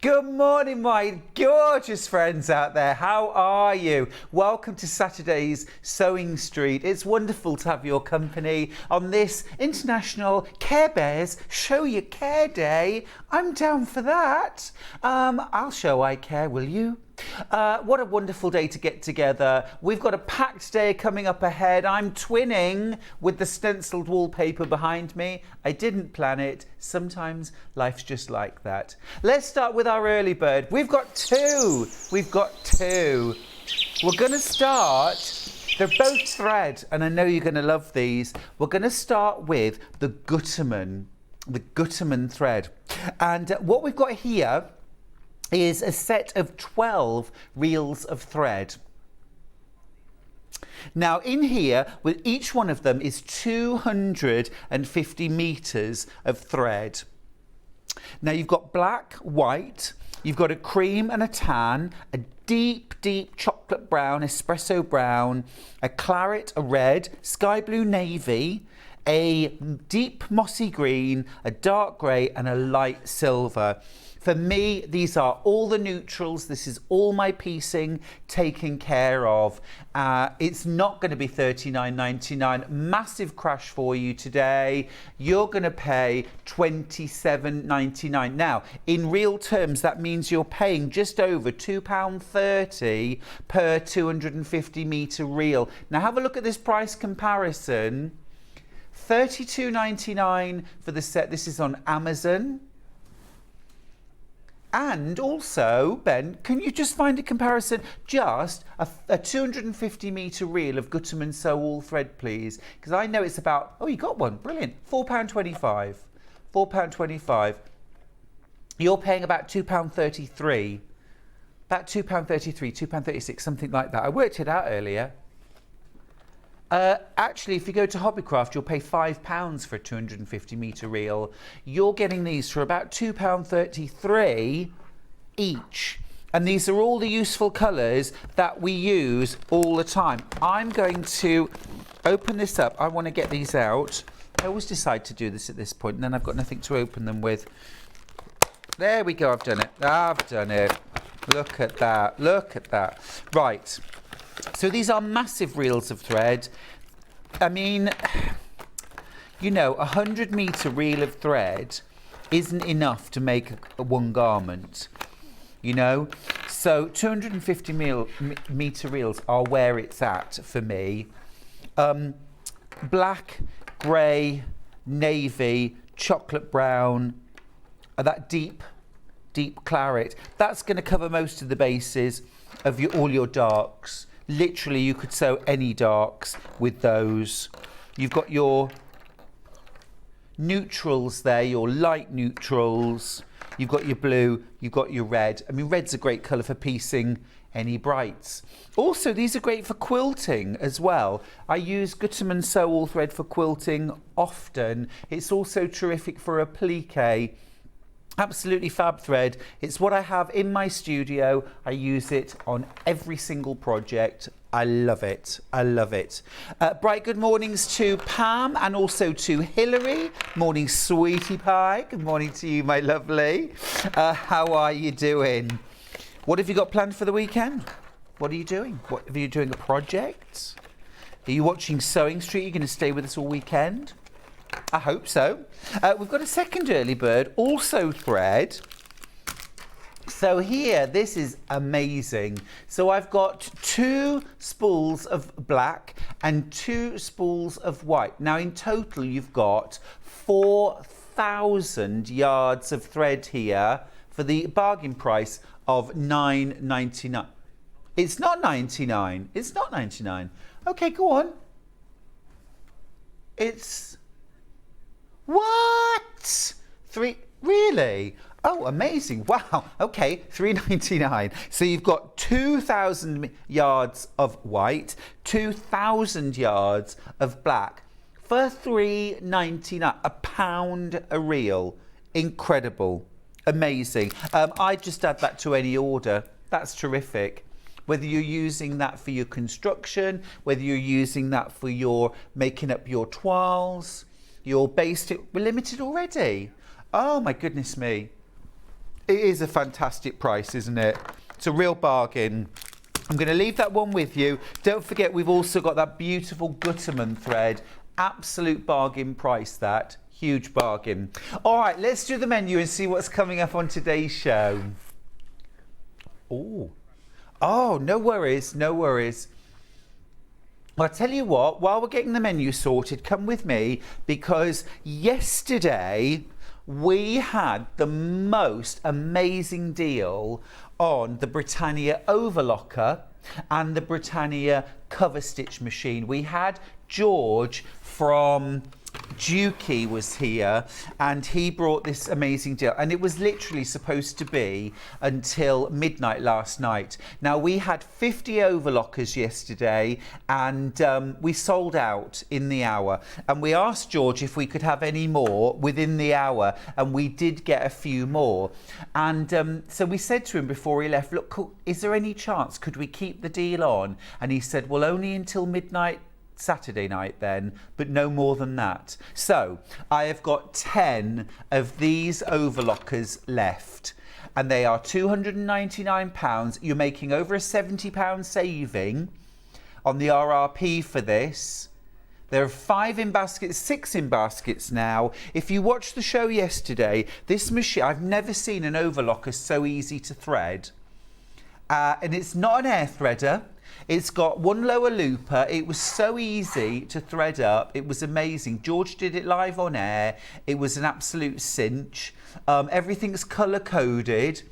Good morning, my gorgeous friends out there. How are you? Welcome to Saturday's Sewing Street. It's wonderful to have your company on this International Care Bears Show Your Care Day. I'm down for that. I'll show I care, will you? What a wonderful day to get together. We've got a packed day coming up ahead. I'm twinning with the stenciled wallpaper behind me. I didn't plan it. Sometimes life's just like that. Let's start with our early bird. We've got two. We're going to start, they're both thread, and I know you're going to love these. We're going to start with the Gutermann thread. And what we've got here is a set of 12 reels of thread. Now in here, with each one of them is 250 meters of thread. Now you've got black, white, you've got a cream and a tan, a deep chocolate brown, espresso brown, a claret, a red, sky blue navy, a deep mossy green, a dark grey and a light silver. For me, these are all the neutrals. This is all my piecing taken care of. It's not going to be $39.99. Massive crash for you today. You're going to pay $27.99. Now, in real terms, that means you're paying just over £2.30 per 250 metre reel. Now, have a look at this price comparison. $32.99 for the set. This is on Amazon. And also, Ben, can you just find a comparison? Just a 250 metre reel of Gutermann Sew All thread, please. Because I know it's about, oh, you got one, brilliant. £4.25. £4.25. You're paying about £2.33. About £2.33, £2.36, something like that. I worked it out earlier. Actually, if you go to Hobbycraft, you'll pay £5 for a 250 metre reel. You're getting these for about £2.33 each. And these are all the useful colours that we use all the time. I'm going to open this up. I want to get these out. I always decide to do this at this point, and then I've got nothing to open them with. There we go, I've done it. I've done it. Look at that. Look at that. Right. So these are massive reels of thread. I mean, you know, 100 metre reel of thread isn't enough to make one garment, you know. So 250 metre reels are where it's at for me. Black, grey, navy, chocolate brown, that deep claret. That's going to cover most of the bases of all your darks. Literally, you could sew any darks with those. You've got your neutrals there, your light neutrals. You've got your blue, you've got your red. I mean, red's a great colour for piecing any brights. Also, these are great for quilting as well. I use Gutermann Sew All thread for quilting often. It's also terrific for applique. Absolutely fab thread. It's what I have in my studio. I use it on every single project. I love it. I love it. Bright good mornings to Pam and also to Hilary. Morning, sweetie pie. Good morning to you, my lovely. How are you doing? What have you got planned for the weekend? What are you doing? What are you doing? A project? Are you watching Sewing Street? Are you going to stay with us all weekend? I hope so. We've got a second early bird, also thread. So here, this is amazing. So I've got 2 spools of black and 2 spools of white. Now in total, you've got 4,000 yards of thread here for the bargain price of $9.99. It's not 99. It's not 99. Okay, go on. It's... What? Really? Oh, amazing. Wow. Okay, $3.99. So you've got 2,000 yards of white, 2,000 yards of black for $3.99. £1 a reel. Incredible. Amazing. I just add that to any order. That's terrific. Whether you're using that for your construction, whether you're using that for your making up your toiles, your base, we're limited already. Oh my goodness me. It is a fantastic price, isn't it? It's a real bargain. I'm going to leave that one with you. Don't forget, we've also got that beautiful Gutterman thread. Absolute bargain price, that. Huge bargain. All right, let's do the menu and see what's coming up on today's show. Oh, no worries, no worries. Well, I'll tell you what, while we're getting the menu sorted, come with me, because yesterday we had the most amazing deal on the Britannia overlocker and the Britannia cover stitch machine. We had George from Dukey was here, and he brought this amazing deal, and it was literally supposed to be until midnight last night. Now, we had 50 overlockers yesterday, and we sold out in the hour, and we asked George if we could have any more within the hour, and we did get a few more. And so we said to him before he left, look, is there any chance, could we keep the deal on? And he said, well, only until midnight Saturday night then, but no more than that. So I have got 10 of these overlockers left, and they are £299. You're making over a £70 saving on the RRP for this. There are 5 in baskets, 6 in baskets now. If you watched the show yesterday, this machine, I've never seen an overlocker so easy to thread. And it's not an air threader. It's got one lower looper. It was so easy to thread up. It was amazing. George did it live on air. It was an absolute cinch. Everything's colour coded.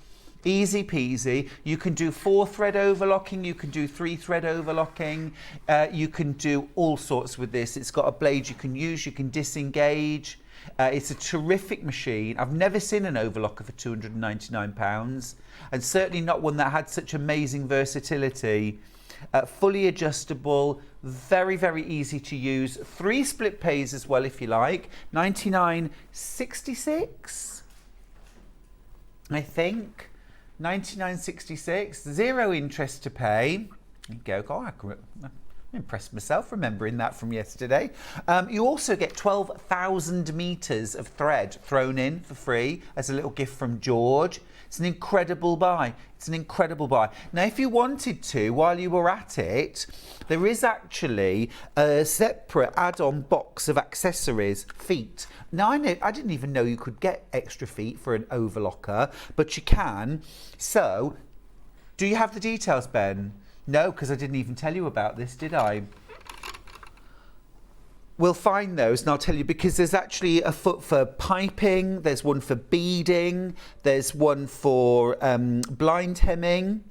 Easy peasy. You can do 4-thread overlocking. You can do 3-thread overlocking. You can do all sorts with this. It's got a blade you can use. You can disengage. It's a terrific machine. I've never seen an overlocker for £299, and certainly not one that had such amazing versatility. Fully adjustable, very, very easy to use. 3 split pays as well, if you like. £99.66, I think. £99.66. 0 interest to pay. There you go. Oh, I'm impressed myself remembering that from yesterday. You also get 12,000 metres of thread thrown in for free as a little gift from George. It's an incredible buy. It's an incredible buy. Now, if you wanted to, while you were at it, there is actually a separate add-on box of accessories, feet. Now, I didn't even know you could get extra feet for an overlocker, but you can. So, do you have the details, Ben? No, because I didn't even tell you about this, did I? We'll find those and I'll tell you, because there's actually a foot for piping, there's one for beading, there's one for blind hemming,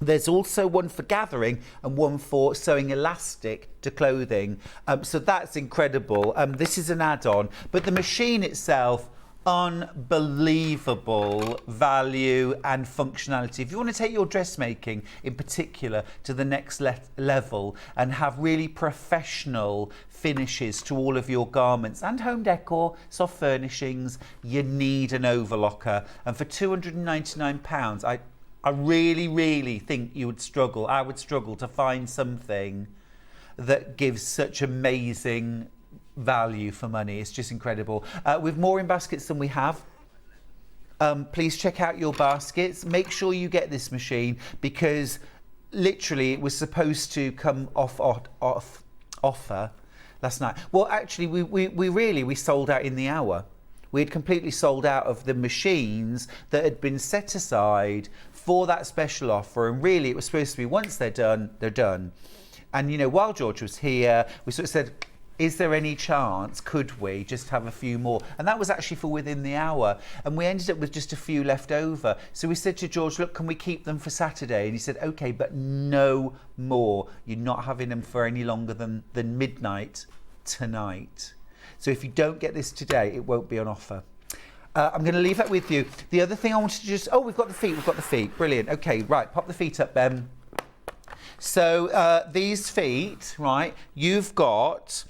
there's also one for gathering and one for sewing elastic to clothing. So that's incredible. This is an add-on, but the machine itself, unbelievable value and functionality. If you want to take your dressmaking in particular to the next level and have really professional finishes to all of your garments and home decor, soft furnishings, you need an overlocker. And for £299, I really, really think you would struggle. I would struggle to find something that gives such amazing value for money. It's just incredible. With more in baskets than we have, please check out your baskets. Make sure you get this machine, because literally it was supposed to come off offer last night. Well, actually, we sold out in the hour. We had completely sold out of the machines that had been set aside for that special offer, and really it was supposed to be, once they're done, they're done. And you know, while George was here, we sort of said, is there any chance, could we just have a few more? And that was actually for within the hour. And we ended up with just a few left over. So we said to George, look, can we keep them for Saturday? And he said, okay, but no more. You're not having them for any longer than midnight tonight. So if you don't get this today, it won't be on offer. I'm going to leave that with you. The other thing I wanted to just, we've got the feet. Brilliant. Okay, right, pop the feet up, Ben. So these feet, right, you've got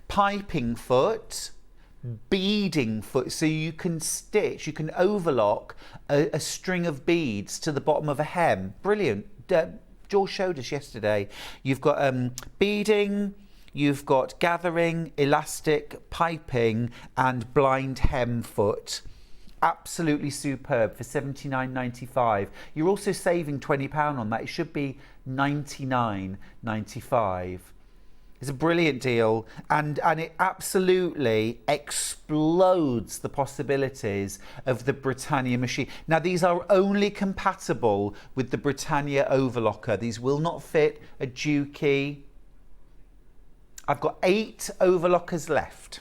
piping foot, beading foot, so you can stitch, you can overlock a string of beads to the bottom of a hem. Brilliant. George showed us yesterday. You've got beading, you've got gathering, elastic, piping, and blind hem foot. absolutely superb for £79.95. You're also saving £20 on that. It should be £99.95. It's a brilliant deal, and it absolutely explodes the possibilities of the Britannia machine. Now, these are only compatible with the Britannia overlocker. These will not fit a Juki. I've got 8 overlockers left.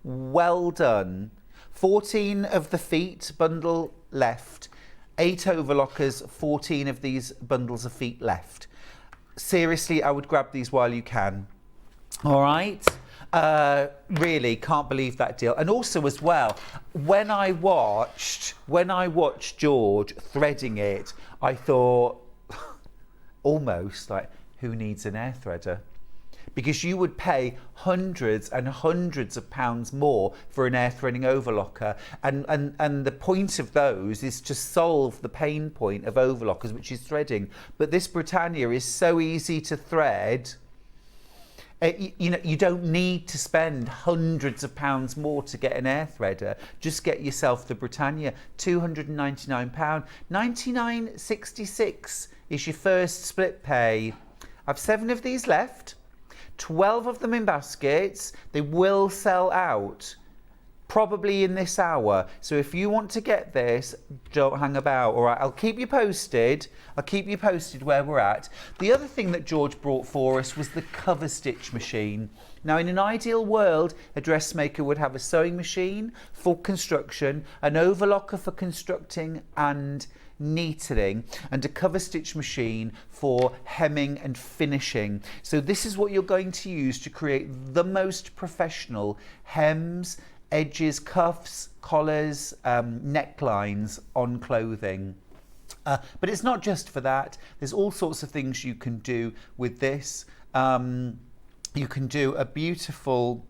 Well done. 14 of the feet bundle left. 8 overlockers, 14 of these bundles of feet left. Seriously, I would grab these while you can. All right. Really can't believe that deal. And also as well, when I watched George threading it, I thought almost like, who needs an air threader? Because you would pay hundreds and hundreds of pounds more for an air threading overlocker, and the point of those is to solve the pain point of overlockers, which is threading. But this Britannia is so easy to thread. You don't need to spend hundreds of pounds more to get an air threader. Just get yourself the Britannia. £299. £99.66 is your first split pay. I've 7 of these left. 12 of them in baskets. They will sell out probably in this hour. So if you want to get this, don't hang about. All right, I'll keep you posted. I'll keep you posted where we're at. The other thing that George brought for us was the cover stitch machine. Now, in an ideal world, a dressmaker would have a sewing machine for construction, an overlocker for constructing and needling, and a cover stitch machine for hemming and finishing. So this is what you're going to use to create the most professional hems, edges, cuffs, collars, necklines on clothing. But it's not just for that. There's all sorts of things you can do with this. You can do a beautiful,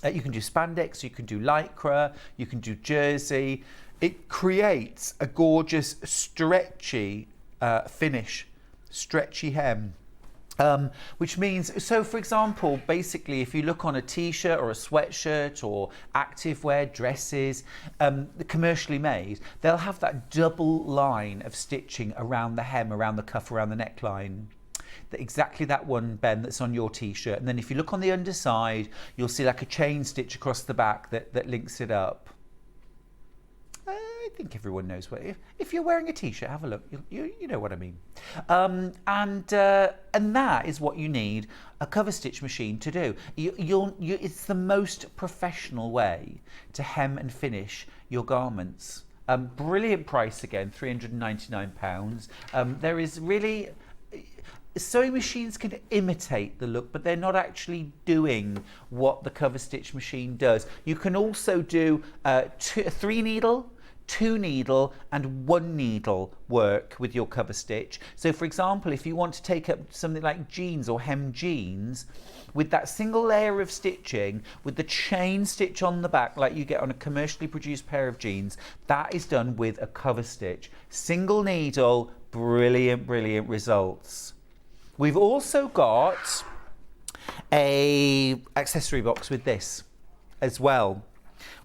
you can do spandex, you can do lycra, you can do jersey. It creates a gorgeous stretchy finish, stretchy hem. Which means, so for example, basically if you look on a t-shirt or a sweatshirt or activewear, dresses, commercially made, they'll have that double line of stitching around the hem, around the cuff, around the neckline. Exactly that one, Ben, that's on your t-shirt. And then if you look on the underside, you'll see like a chain stitch across the back that links it up. I think everyone knows what. If you're wearing a t-shirt, have a look. You know what I mean. And that is what you need a cover stitch machine to do. It's the most professional way to hem and finish your garments. Brilliant price again, £399. There is really. Sewing machines can imitate the look, but they're not actually doing what the cover stitch machine does. You can also do 3 needle, 2 needle and 1 needle work with your cover stitch. So for example, if you want to take up something like jeans or hem jeans, with that single layer of stitching, with the chain stitch on the back like you get on a commercially produced pair of jeans, that is done with a cover stitch. Single needle, brilliant, brilliant results. We've also got a accessory box with this as well,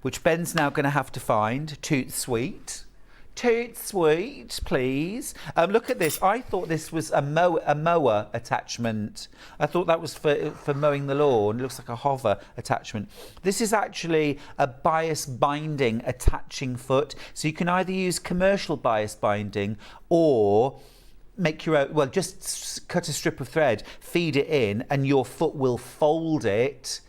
which Ben's now going to have to find. Toot sweet. Toot sweet, please. Look at this. I thought this was a mower attachment. I thought that was for mowing the lawn. It looks like a hover attachment. This is actually a bias binding attaching foot. So you can either use commercial bias binding or make your own. Well, just cut a strip of thread, feed it in, and your foot will fold it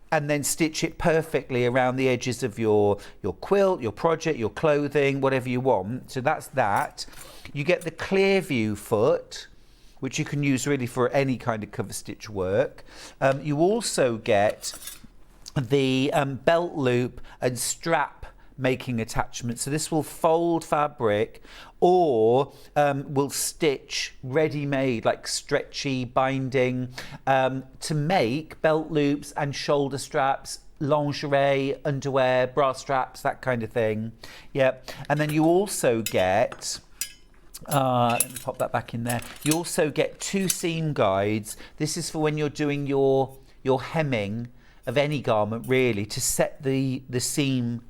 and then stitch it perfectly around the edges of your quilt, your project, your clothing, whatever you want. So that's that. You get the clear view foot, which you can use really for any kind of cover stitch work. You also get the belt loop and strap making attachment. So this will fold fabric or will stitch ready-made, like stretchy binding, to make belt loops and shoulder straps, lingerie, underwear, bra straps, that kind of thing. Yep. And then you also get, let me pop that back in there. You also get 2 seam guides. This is for when you're doing your hemming of any garment, really, to set the seam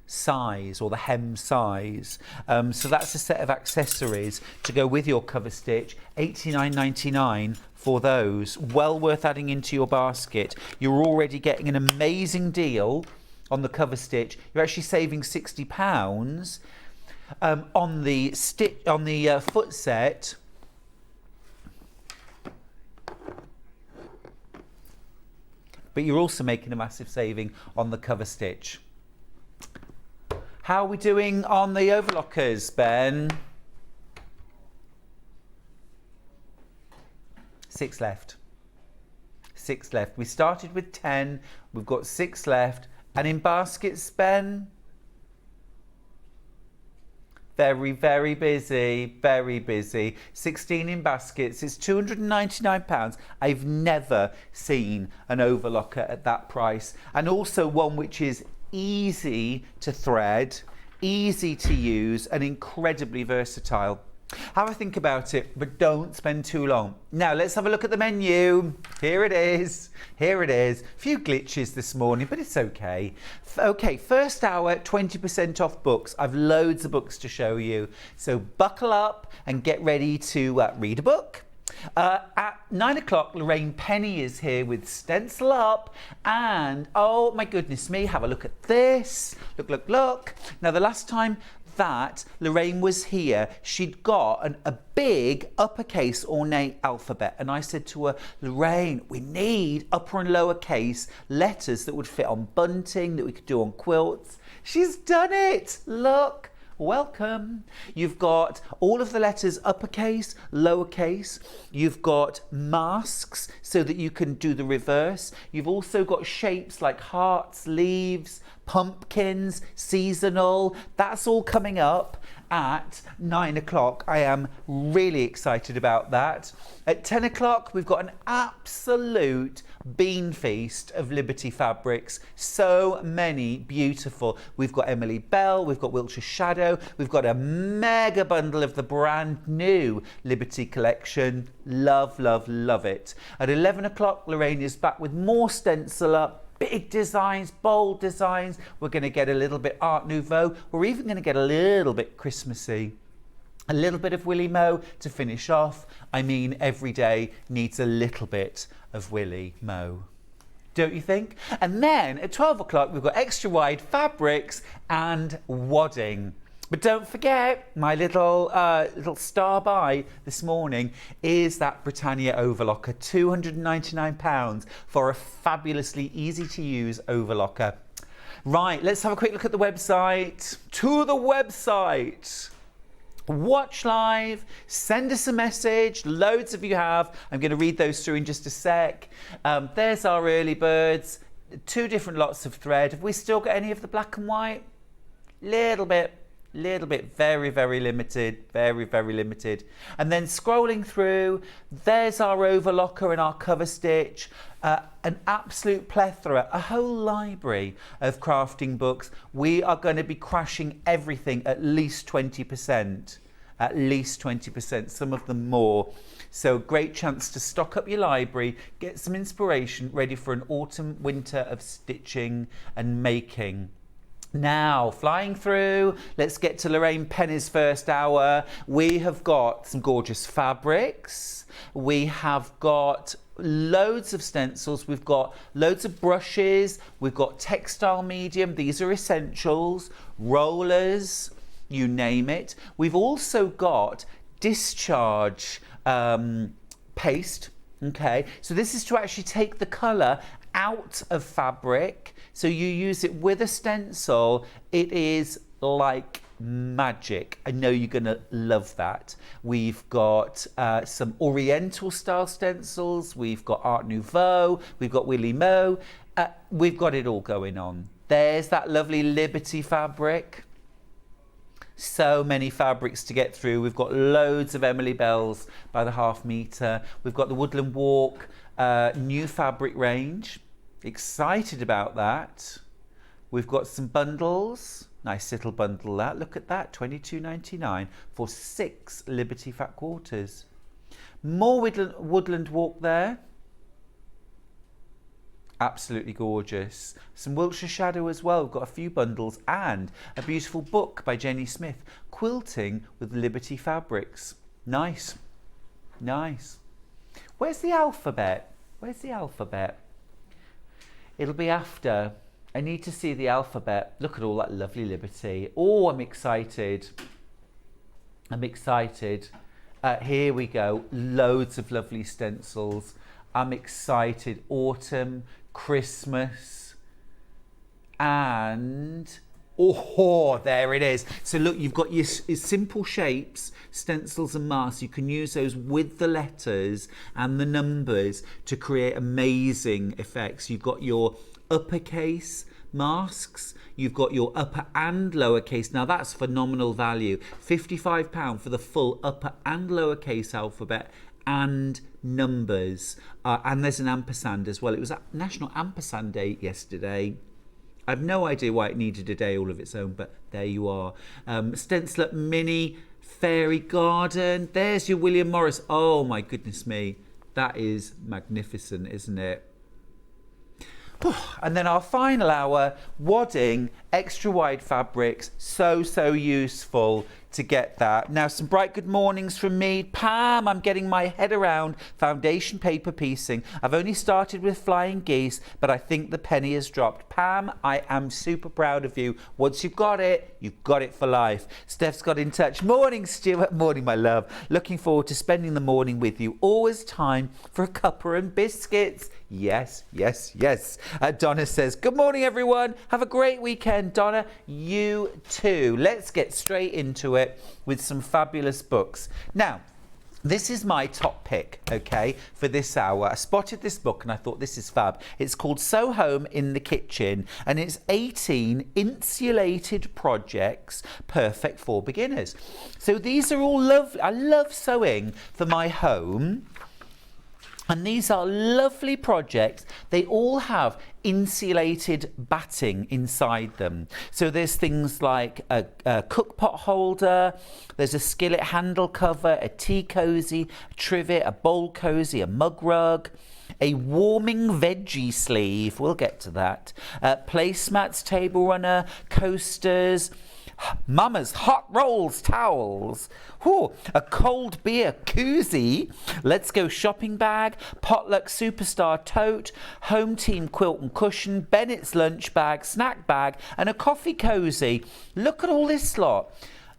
size or the hem size. So that's a set of accessories to go with your cover stitch. $89.99 for those. Well worth adding into your basket. You're already getting an amazing deal on the cover stitch. You're actually saving £60 on the foot set. But you're also making a massive saving on the cover stitch. How are we doing on the overlockers, Ben? 6 left. 6 left. We started with 10. We've got 6 left. And in baskets, Ben? Very, very busy, very busy. 16 in baskets. It's £299. I've never seen an overlocker at that price. And also one which is easy to thread, easy to use, and incredibly versatile. Have a think about it, but don't spend too long. Now, let's have a look at the menu. Here it is. Here it is. A few glitches this morning, but it's okay. Okay, first hour, 20% off books. I've loads of books to show you. So buckle up and get ready to read a book. At 9 o'clock, Lorraine Penney is here with Stencil Up. And, oh my goodness me, have a look at this. Look, look, look. Now, the last time that Lorraine was here, she'd got a big uppercase ornate alphabet, and I said to her, Lorraine, we need upper and lowercase letters that would fit on bunting, that we could do on quilts. She's done it. Look. Welcome. You've got all of the letters uppercase, lowercase. You've got masks so that you can do the reverse. You've also got shapes like hearts, leaves, pumpkins, seasonal. That's all coming up at 9 o'clock. I am really excited about that. At 10 o'clock, we've got an absolute bean feast of Liberty fabrics. So many beautiful. We've got Emily Bell, we've got Wiltshire Shadow, we've got a mega bundle of the brand new Liberty collection. Love, love, love it. At 11 o'clock, Lorraine is back with more Stencil Up. Big designs, bold designs. We're going to get a little bit Art Nouveau. We're even going to get a little bit Christmassy. A little bit of Willie Mo to finish off. I mean, every day needs a little bit of Willie Mo. Don't you think? And then at 12 o'clock, we've got extra wide fabrics and wadding. But don't forget, my little star buy this morning is that Britannia overlocker, £299 for a fabulously easy to use overlocker. Right, let's have a quick look at the website. To the website. Watch live, send us a message. Loads of you have. I'm going to read those through in just a sec. There's our early birds. 2 different lots of thread. Have we still got any of the black and white? Little bit, very, very limited, very, very limited. And then scrolling through, there's our overlocker and our cover stitch. An absolute plethora, a whole library of crafting books. We are going to be crashing everything at least 20%. At least 20%, some of them more. So great chance to stock up your library, get some inspiration, ready for an autumn, winter of stitching and making. Now, flying through, let's get to Lorraine Penney's first hour. We have got some gorgeous fabrics. We have got loads of stencils. We've got loads of brushes. We've got textile medium. These are essentials. Rollers, you name it. We've also got discharge paste. Okay, so this is to actually take the colour out of fabric. So you use it with a stencil. It is like magic. I know you're going to love that. We've got some Oriental style stencils. We've got Art Nouveau. We've got Willie Mo. We've got it all going on. There's that lovely Liberty fabric. So many fabrics to get through. We've got loads of Emily Bells by the ½ metre. We've got the Woodland Walk new fabric range. Excited about that. We've got some bundles. Nice little bundle that. Look at that, $22.99 for 6 Liberty Fat Quarters. More Woodland Walk there. Absolutely gorgeous. Some Wiltshire Shadow as well. We've got a few bundles and a beautiful book by Jenny Smith, Quilting with Liberty Fabrics. Nice. Nice. Where's the alphabet? Where's the alphabet? It'll be after. I need to see the alphabet. Look at all that lovely Liberty. Oh, I'm excited. I'm excited. Here we go. Loads of lovely stencils. I'm excited. Autumn, Christmas, and oh, there it is. So look, you've got your simple shapes, stencils and masks. You can use those with the letters and the numbers to create amazing effects. You've got your uppercase masks, you've got your upper and lowercase. Now that's phenomenal value. £55 for the full upper and lowercase alphabet and numbers. And there's an ampersand as well. It was National Ampersand Day yesterday. I have no idea why it needed a day all of its own, but there you are. Stencil Mini Fairy Garden. There's your William Morris. Oh my goodness me. That is magnificent, isn't it? And then our final hour, wadding, extra wide fabrics. So useful to get that. Now, some bright good mornings from me. Pam, I'm getting my head around foundation paper piecing. I've only started with flying geese, but I think the penny has dropped. Pam, I am super proud of you. Once you've got it for life. Steph's got in touch. Morning, Stuart. Morning, my love. Looking forward to spending the morning with you. Always time for a cuppa and biscuits. Yes. Donna says, good morning, everyone. Have a great weekend. Donna, you too. Let's get straight into it with some fabulous books. Now, this is my top pick, okay, for this hour. I spotted this book and I thought this is fab. It's called Sew Home in the Kitchen and it's 18 insulated projects perfect for beginners. So these are all lovely. I love sewing for my home. And these are lovely projects. They all have insulated batting inside them. So there's things like a cookpot holder, there's a skillet handle cover, a tea cozy, a trivet, a bowl cozy, a mug rug, a warming veggie sleeve, we'll get to that, placemats, table runner, coasters, Mama's hot rolls towels, a cold beer koozie, let's go shopping bag, potluck superstar tote, home team quilt and cushion, Bennett's lunch bag, snack bag and a coffee cozy. Look at all this lot.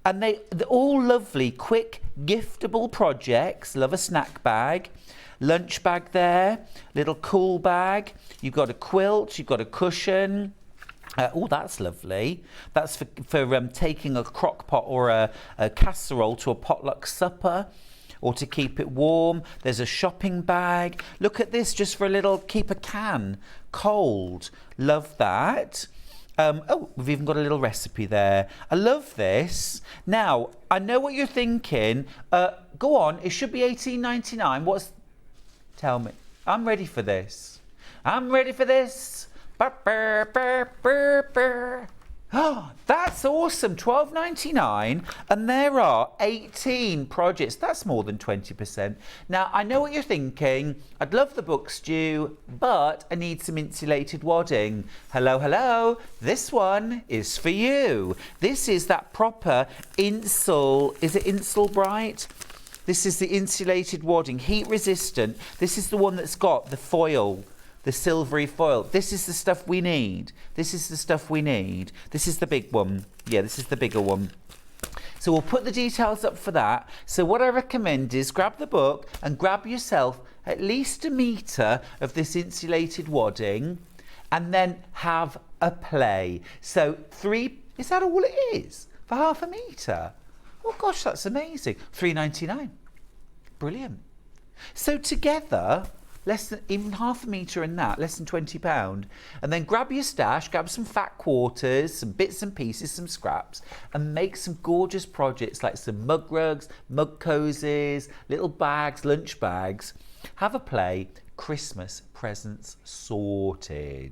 And they're all lovely, quick, giftable projects. Love a snack bag. Lunch bag there, little cool bag. You've got a quilt, you've got a cushion. Oh, that's lovely. That's for taking a crock pot or a casserole to a potluck supper or to keep it warm. There's a shopping bag. Look at this, just for a little, keep a can cold. Love that. Oh, we've even got a little recipe there. I love this. Now, I know what you're thinking. Go on, it should be $18.99. Tell me. I'm ready for this. I'm ready for this. Oh, that's awesome. $12.99 and there are 18 projects. That's more than 20%. Now, I know what you're thinking. I'd love the book, Stu, but I need some insulated wadding. Hello. This one is for you. This is that proper Insul. Is it Insul Bright? This is the insulated wadding, heat resistant. This is the one that's got the foil. The silvery foil. This is the stuff we need. This is the stuff we need. This is the big one. Yeah, this is the bigger one. So we'll put the details up for that. So what I recommend is grab the book and grab yourself at least a metre of this insulated wadding and then have a play. So is that all it is? For half a metre? Oh gosh, that's amazing. $3.99. Brilliant. So together, less than even half a metre in that, less than £20. And then grab your stash, grab some fat quarters, some bits and pieces, some scraps, and make some gorgeous projects like some mug rugs, mug cozies, little bags, lunch bags. Have a play, Christmas presents sorted.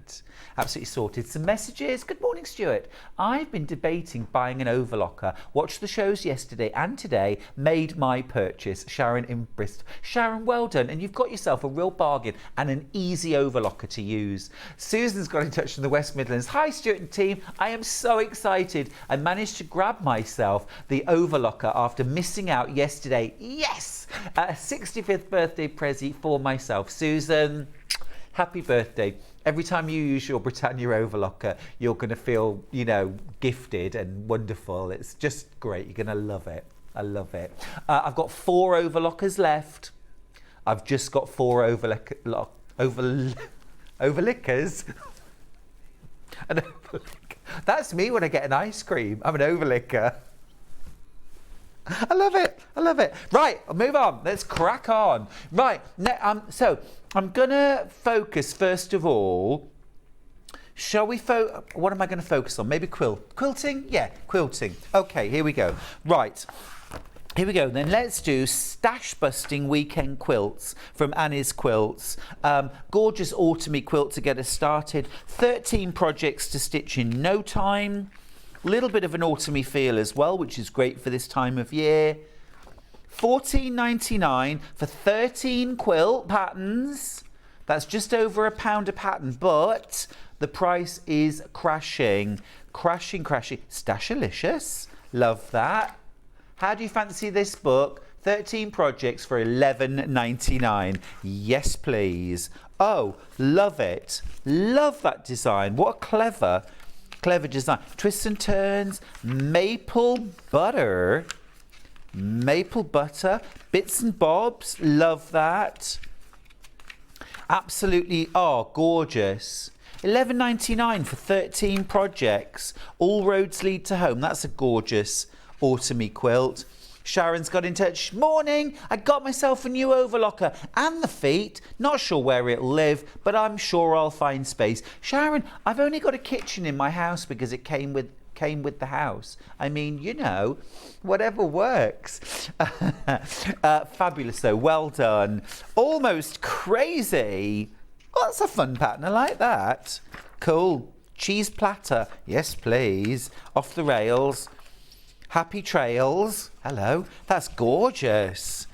Absolutely sorted. Some messages. Good morning, Stuart. I've been debating buying an overlocker. Watched the shows yesterday and today. Made my purchase. Sharon in Bristol. Sharon, well done. And you've got yourself a real bargain and an easy overlocker to use. Susan's got in touch from the West Midlands. Hi, Stuart and team. I am so excited. I managed to grab myself the overlocker after missing out yesterday. Yes! A 65th birthday prezi for myself. Susan, happy birthday. Every time you use your Britannia overlocker, you're going to feel, you know, gifted and wonderful. It's just great. You're going to love it. I love it. I've got 4 overlockers left. I've just got 4 overlickers. An overlicker. That's me when I get an ice cream. I'm an overlicker. I love it. I love it. Right, I'll move on. Let's crack on. Right, so I'm going to focus first of all. Shall we what am I going to focus on? Maybe quilting? Yeah, quilting. Okay, here we go. Right. Here we go. Then let's do stash busting weekend quilts from Annie's Quilts. Gorgeous autumny quilt to get us started. 13 projects to stitch in no time. Little bit of an autumny feel as well, which is great for this time of year. $14.99 for 13 quilt patterns. That's just over £1 a pattern, but the price is crashing. Crashing. Stashalicious. Love that. How do you fancy this book? 13 projects for $11.99. Yes, please. Oh, love it. Love that design. What a clever design. Twists and turns, maple butter, bits and bobs. Love that. Absolutely, gorgeous. $11.99 for 13 projects. All roads lead to home. That's a gorgeous autumny quilt. Sharon's got in touch. Morning, I got myself a new overlocker and the feet. Not sure where it'll live, but I'm sure I'll find space. Sharon, I've only got a kitchen in my house because it came with the house. I mean, you know, whatever works. Fabulous though, well done. Almost crazy. Well, that's a fun pattern, I like that. Cool. Cheese platter, yes please. Off the rails. Happy trails. Hello. That's gorgeous.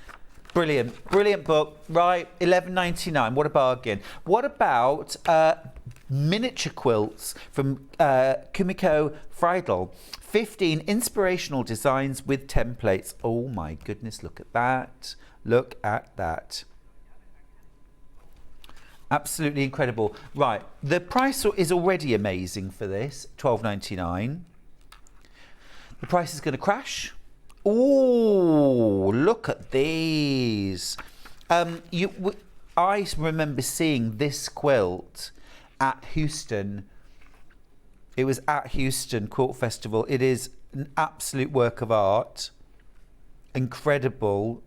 Brilliant book. Right, $11.99. What a bargain. What about miniature quilts from Kumiko Friedel? 15 inspirational designs with templates. Oh my goodness, look at that. Look at that. Absolutely incredible. Right, the price is already amazing for this, $12.99. The price is going to crash. Oh, look at these. I remember seeing this quilt at Houston. It was at Houston Quilt Festival. It is an absolute work of art. Incredible.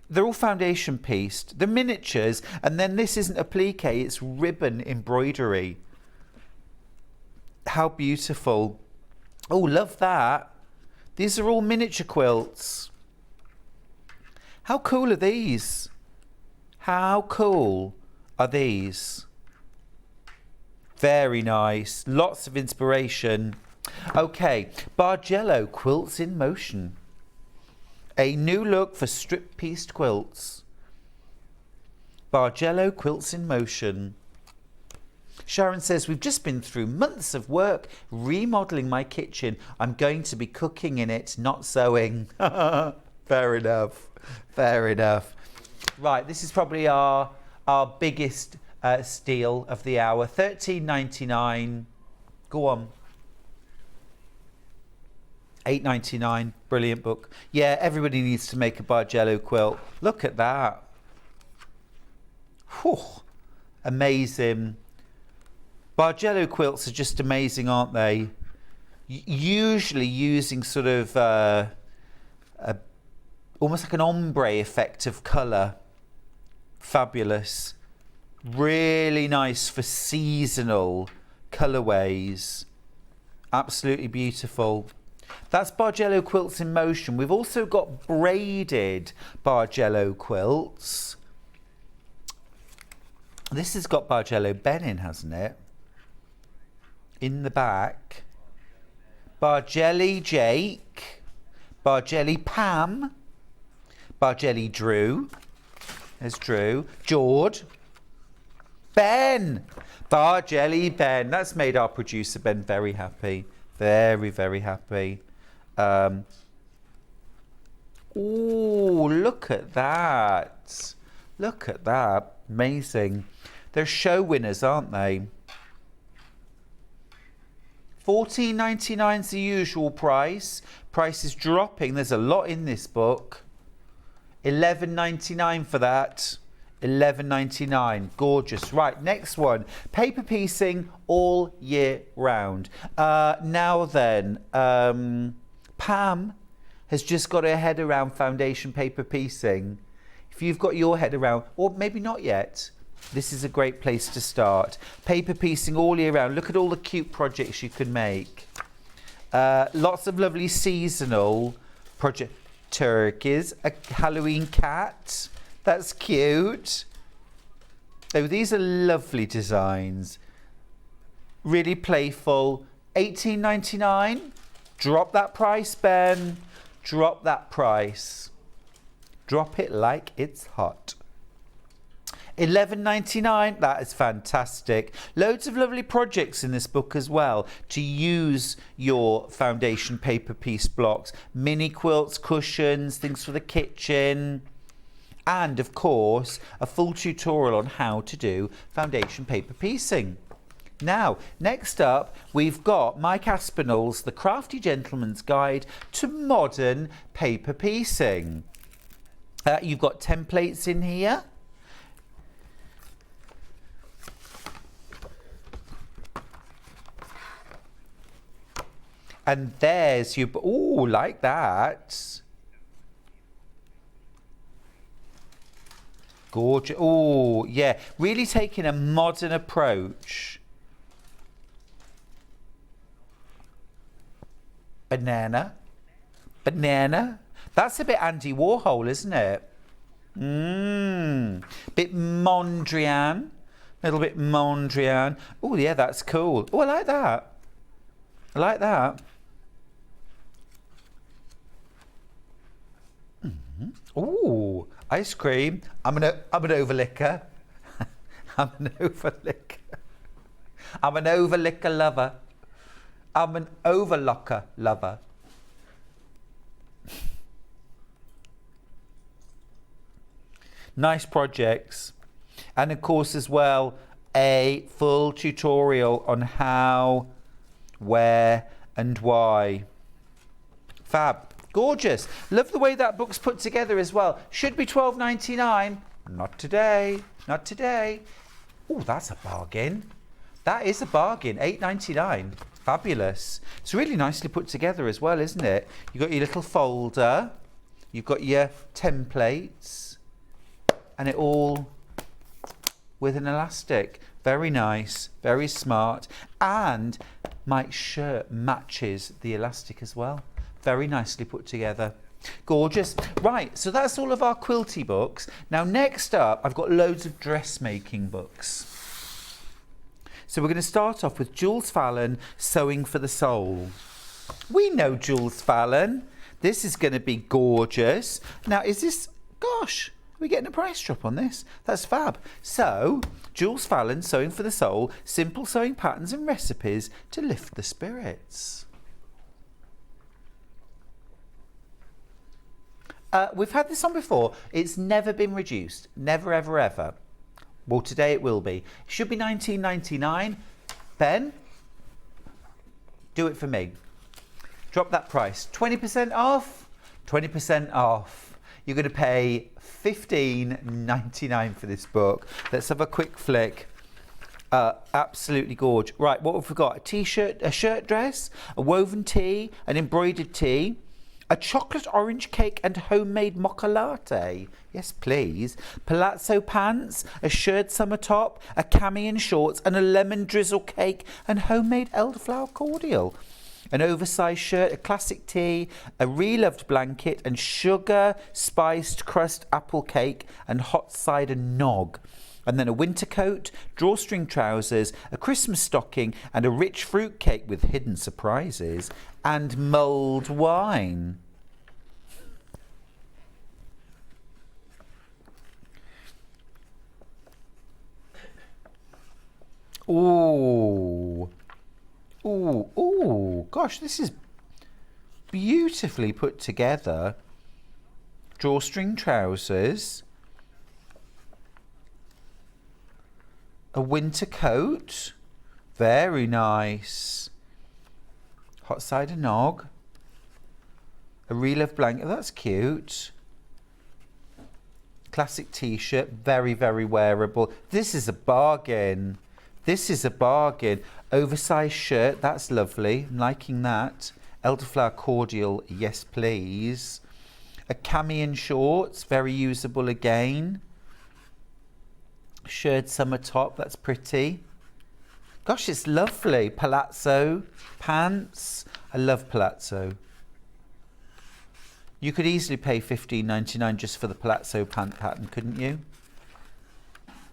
They're all foundation pieced. They're miniatures. And then this isn't applique, it's ribbon embroidery. How beautiful. Oh, love that. These are all miniature quilts. How cool are these? How cool are these? Very nice. Lots of inspiration. Okay, Bargello Quilts in Motion. A new look for strip-pieced quilts. Bargello Quilts in Motion. Sharon says, we've just been through months of work remodelling my kitchen. I'm going to be cooking in it, not sewing. Fair enough. Right, this is probably our biggest steal of the hour. $13.99. Go on. $8.99. Brilliant book. Yeah, everybody needs to make a Bargello quilt. Look at that. Whew. Amazing. Bargello quilts are just amazing, aren't they? Usually using sort of almost like an ombre effect of colour. Fabulous. Really nice for seasonal colourways. Absolutely beautiful. That's Bargello Quilts in Motion. We've also got braided Bargello quilts. This has got Bargello Ben in, hasn't it? In the back. Bargelli Jake. Bargelli Pam. Bargelli Drew. There's Drew. George. Ben. Bargelli Ben. That's made our producer Ben very happy. Very, very happy. Oh, look at that. Look at that. Amazing. They're show winners, aren't they? $14.99 is the usual price. Price is dropping. There's a lot in this book. $11.99 for that. $11.99. Gorgeous. Right, next one. Paper piecing all year round. Now then, Pam has just got her head around foundation paper piecing. If you've got your head around, or maybe not yet, this is a great place to start. Paper piecing all year round. Look at all the cute projects you can make. Lots of lovely seasonal projects. Turkeys, a Halloween cat. That's cute. Oh, these are lovely designs. Really playful. $18.99. Drop that price, Ben. Drop that price. Drop it like it's hot. $11.99. That is fantastic. Loads of lovely projects in this book as well to use your foundation paper piece blocks. Mini quilts, cushions, things for the kitchen. And of course, a full tutorial on how to do foundation paper piecing. Now, next up, we've got Mike Aspinall's The Crafty Gentleman's Guide to Modern Paper Piecing. You've got templates in here. And there's your, oh, like that. Gorgeous. Oh, yeah. Really taking a modern approach. Banana. Banana. That's a bit Andy Warhol, isn't it? Bit Mondrian. A little bit Mondrian. Oh, yeah, that's cool. Oh, I like that. I like that. Ooh, ice cream. I'm an overlicker. I'm an overlicker. I'm an overlicker lover. I'm an overlocker lover. Nice projects. And of course as well, a full tutorial on how, where and why. Fab. Gorgeous. Love the way that book's put together as well. Should be $12.99. Not today. Not today. Oh, that's a bargain. That is a bargain. $8.99. Fabulous. It's really nicely put together as well, isn't it? You've got your little folder. You've got your templates. And it all with an elastic. Very nice. Very smart. And my shirt matches the elastic as well. Very nicely put together. Gorgeous. Right, so that's all of our quilty books. Now next up, I've got loads of dressmaking books. So we're going to start off with Jules Fallon, Sewing for the Soul. We know Jules Fallon. This is going to be gorgeous. Now is this, gosh, are we getting a price drop on this? That's fab. So, Jules Fallon, Sewing for the Soul, simple sewing patterns and recipes to lift the spirits. We've had this on before. It's never been reduced. Never, ever, ever. Well, today it will be. It should be $19.99. Ben, do it for me. Drop that price. 20% off. 20% off. You're going to pay $15.99 for this book. Let's have a quick flick. Absolutely gorgeous. Right, what have we got? A t-shirt, a shirt dress, a woven tee, an embroidered tee, a chocolate orange cake and homemade mocha latte. Yes, please. Palazzo pants, a shirred summer top, a cami and shorts, and a lemon drizzle cake and homemade elderflower cordial. An oversized shirt, a classic tee, a reloved blanket, and sugar spiced crust apple cake and hot cider nog. And then a winter coat, drawstring trousers, a Christmas stocking, and a rich fruit cake with hidden surprises, and mulled wine. Ooh. Ooh, ooh, gosh, this is beautifully put together. Drawstring trousers, a winter coat, very nice. Hot cider nog, a real of blanket, that's cute. Classic t-shirt, very, very wearable. This is a bargain. This is a bargain. Oversized shirt, that's lovely. I'm liking that. Elderflower cordial, yes please. A cami shorts, very usable again. Shirred summer top, that's pretty. Gosh, it's lovely. Palazzo pants. I love palazzo. You could easily pay $15.99 just for the palazzo pant pattern, couldn't you?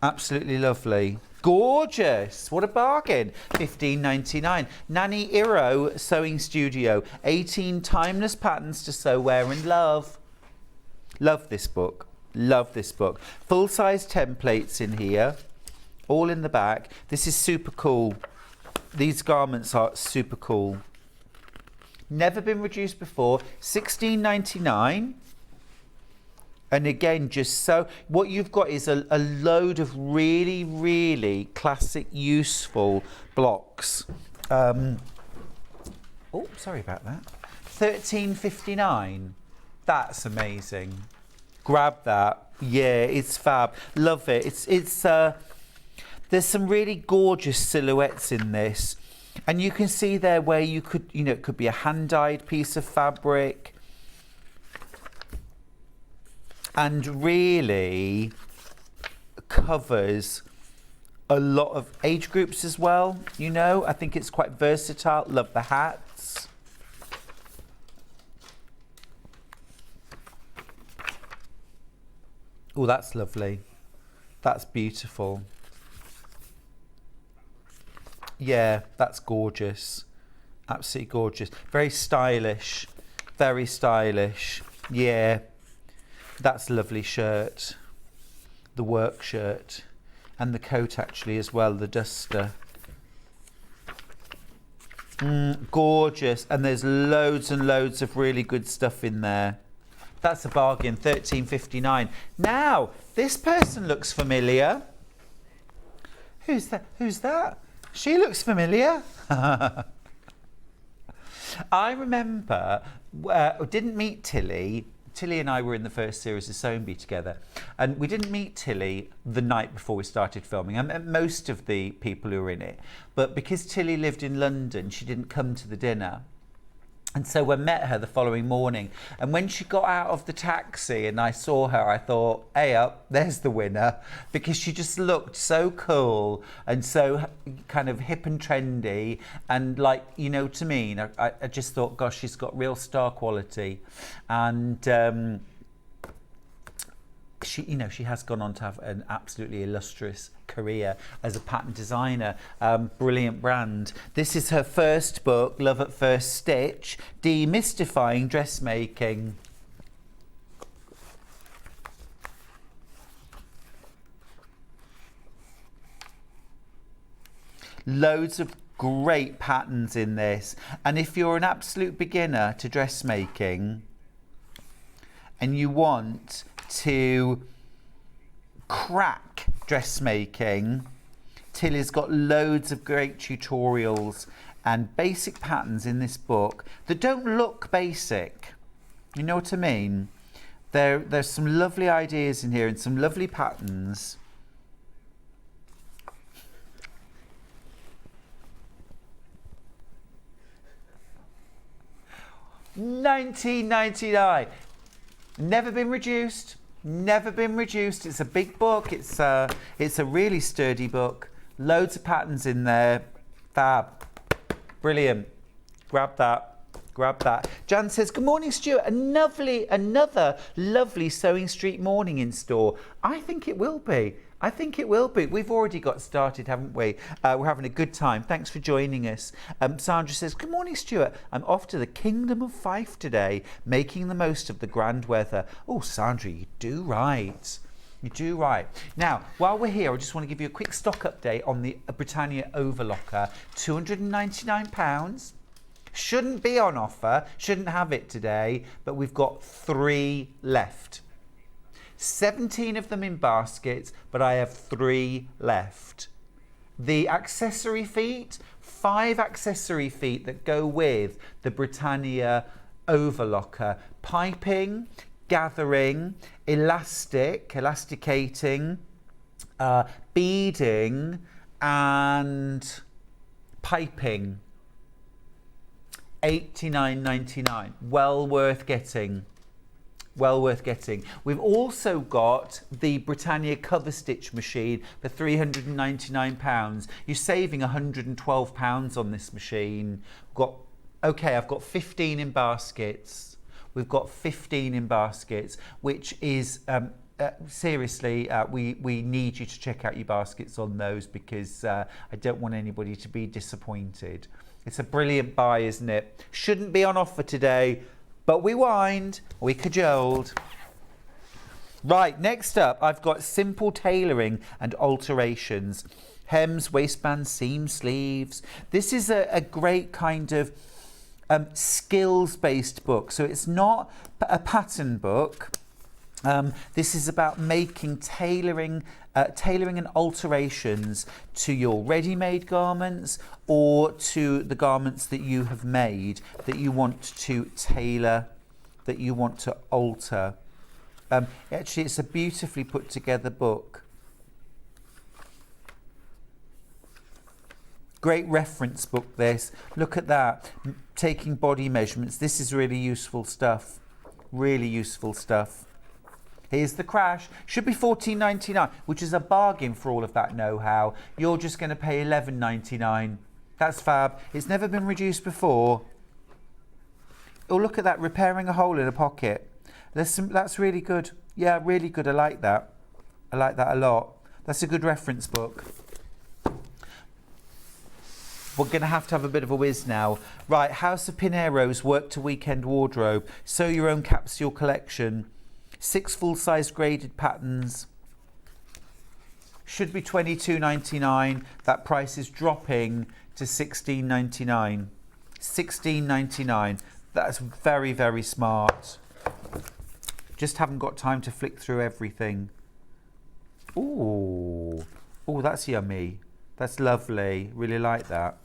Absolutely lovely. Gorgeous. What a bargain. $15.99. Nanny Iro Sewing Studio. 18 timeless patterns to sew, wear and love. Love this book. Love this book. Full-size templates in here. All in the back. This is super cool. These garments are super cool. Never been reduced before. $16.99. And again, just so what you've got is a load of really, really classic, useful blocks. Oh, sorry about that. $13.59. That's amazing. Grab that. Yeah, it's fab. Love it. It's there's some really gorgeous silhouettes in this, and you can see there where you could, you know, it could be a hand-dyed piece of fabric. And really covers a lot of age groups as well, you know. I think it's quite versatile. Love the hats. Oh, that's lovely. That's beautiful. Yeah, that's gorgeous. Absolutely gorgeous. Very stylish. Very stylish. Yeah. That's a lovely shirt, the work shirt, and the coat actually as well, the duster. Gorgeous, and there's loads and loads of really good stuff in there. That's a bargain, $13.59. Now, this person looks familiar. Who's that? Who's that? She looks familiar. I remember, didn't meet Tilly. Tilly and I were in the first series of Sewing Bee together, and we didn't meet Tilly the night before we started filming. I met most of the people who were in it, but because Tilly lived in London, she didn't come to the dinner. And so I met her the following morning, and when she got out of the taxi and I saw her, I thought, hey up, there's the winner, because she just looked so cool and so kind of hip and trendy, and like, you know what I mean? I just thought, gosh, she's got real star quality. And she, you know, she has gone on to have an absolutely illustrious career as a pattern designer. Brilliant brand. This is her first book, Love at First Stitch, Demystifying Dressmaking. Loads of great patterns in this, and if you're an absolute beginner to dressmaking and you want to crack dressmaking, Tilly's got loads of great tutorials and basic patterns in this book that don't look basic. You know what I mean? There's some lovely ideas in here and some lovely patterns. $19.99. Never been reduced. Never been reduced. It's a big book. It's a really sturdy book. Loads of patterns in there. Fab. Brilliant. Grab that. Grab that. Jan says, good morning, Stuart. Another lovely Sewing Street morning in store. I think it will be. I think it will be. We've already got started, haven't we? We're having a good time. Thanks for joining us. Sandra says, good morning, Stuart. I'm off to the Kingdom of Fife today, making the most of the grand weather. Oh, Sandra, you do right. You do right. Now, while we're here, I just want to give you a quick stock update on the Britannia Overlocker. £299. Shouldn't be on offer. Shouldn't have it today, but we've got 3 left. 17 of them in baskets, but I have 3 left. The accessory feet, 5 accessory feet that go with the Britannia Overlocker. Piping, gathering, elasticating, beading and piping. £89.99. Well worth getting. Well worth getting. We've also got the Britannia cover stitch machine for £399. You're saving £112 on this machine. I've got 15 in baskets. We've got 15 in baskets, which is seriously, we need you to check out your baskets on those, because I don't want anybody to be disappointed. It's a brilliant buy, isn't it? Shouldn't be on offer today, but we whined, we cajoled. Right, next up, I've got simple tailoring and alterations. Hems, waistbands, seam, sleeves. This is a great kind of skills-based book. So it's not a pattern book. This is about making tailoring and alterations to your ready-made garments, or to the garments that you have made that you want to tailor, that you want to alter. Actually, it's a beautifully put together book. Great reference book, this. Look at that. Taking body measurements. This is really useful stuff. Really useful stuff. Here's the crash. Should be $14.99, which is a bargain for all of that know-how. You're just going to pay $11.99. That's fab. It's never been reduced before. Oh, look at that. Repairing a hole in a pocket. That's really good. Yeah, really good. I like that. I like that a lot. That's a good reference book. We're going to have a bit of a whiz now. Right, House of Pinero's Work to Weekend Wardrobe. Sew your own capsule collection. 6 full-size graded patterns. Should be $22.99. That price is dropping to $16.99. $16.99. That's very, very smart. Just haven't got time to flick through everything. Ooh. Oh, that's yummy. That's lovely. Really like that.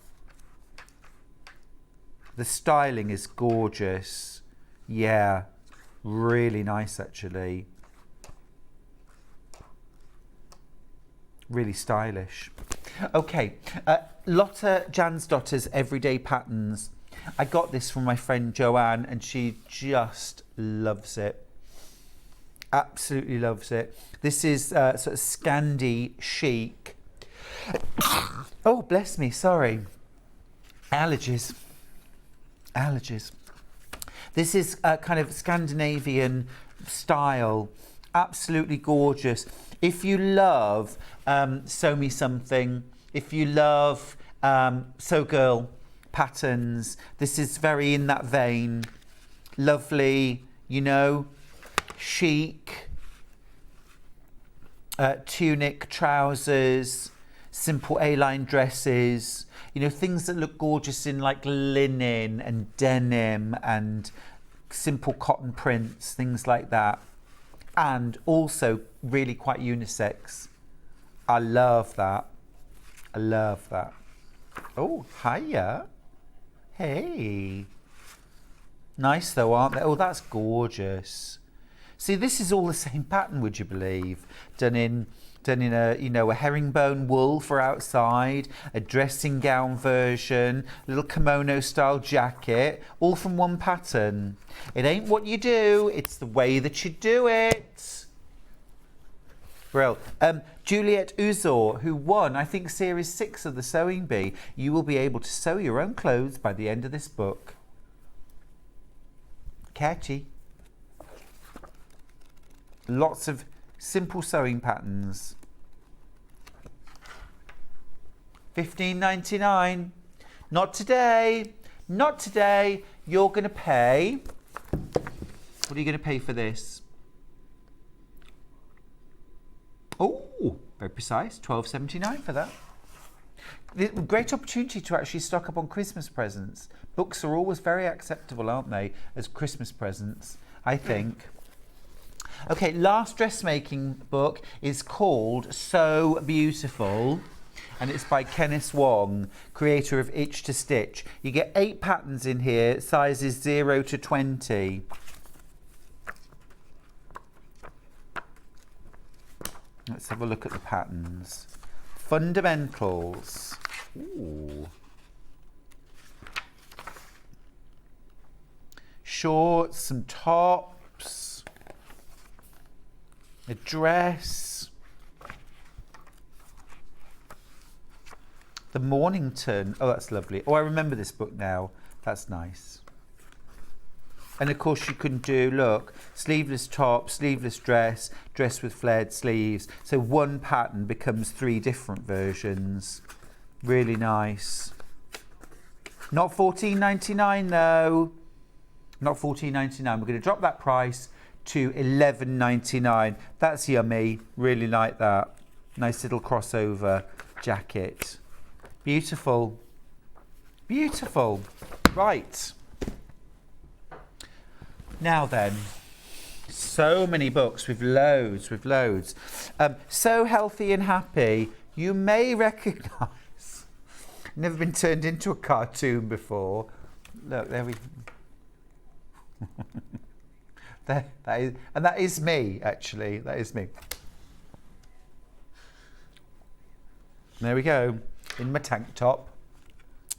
The styling is gorgeous. Yeah. Really nice, actually. Really stylish. Okay, Lotta Jansdotter's Everyday Patterns. I got this from my friend Joanne, and she just loves it. Absolutely loves it. This is sort of Scandi chic. Oh, bless me, sorry. Allergies. This is a kind of Scandinavian style. Absolutely gorgeous. If you love Sew Me Something, if you love Sew Girl patterns, this is very in that vein. Lovely, you know, chic, tunic, trousers, simple A-line dresses, you know, things that look gorgeous in like linen and denim and simple cotton prints, things like that. And also really quite unisex. I love that. I love that. Oh, hiya. Hey. Nice though, aren't they? Oh, that's gorgeous. See, this is all the same pattern, would you believe? Done in a, you know, a herringbone wool for outside, a dressing gown version, a little kimono style jacket, all from one pattern. It ain't what you do, it's the way that you do it. Brill. Juliet Uzor, who won, I think, Series 6 of the Sewing Bee. You will be able to sew your own clothes by the end of this book. Catchy. Lots of simple sewing patterns. 15.99. Not today. Not today. You're going to pay. What are you going to pay for this? Oh, very precise. $12.79 for that. Great opportunity to actually stock up on Christmas presents. Books are always very acceptable, aren't they, as Christmas presents, I think. Okay, last dressmaking book is called So Beautiful, and it's by Kenneth Wong, creator of Itch to Stitch. You get 8 patterns in here, sizes 0 to 20. Let's have a look at the patterns. Fundamentals. Ooh. Shorts, some tops, a dress, the Mornington. Oh, that's lovely. Oh, I remember this book now. That's nice. And of course you can do, look, sleeveless top, sleeveless dress, dress with flared sleeves. So one pattern becomes 3 different versions. Really nice. Not $14.99 though. Not $14.99. We're going to drop that price to $11.99. That's yummy. Really like that. Nice little crossover jacket. Beautiful. Beautiful. Right. Now then, so many books with loads, So Healthy and Happy, you may recognise. Never been turned into a cartoon before. Look, there we that is me, actually. That is me. There we go, in my tank top.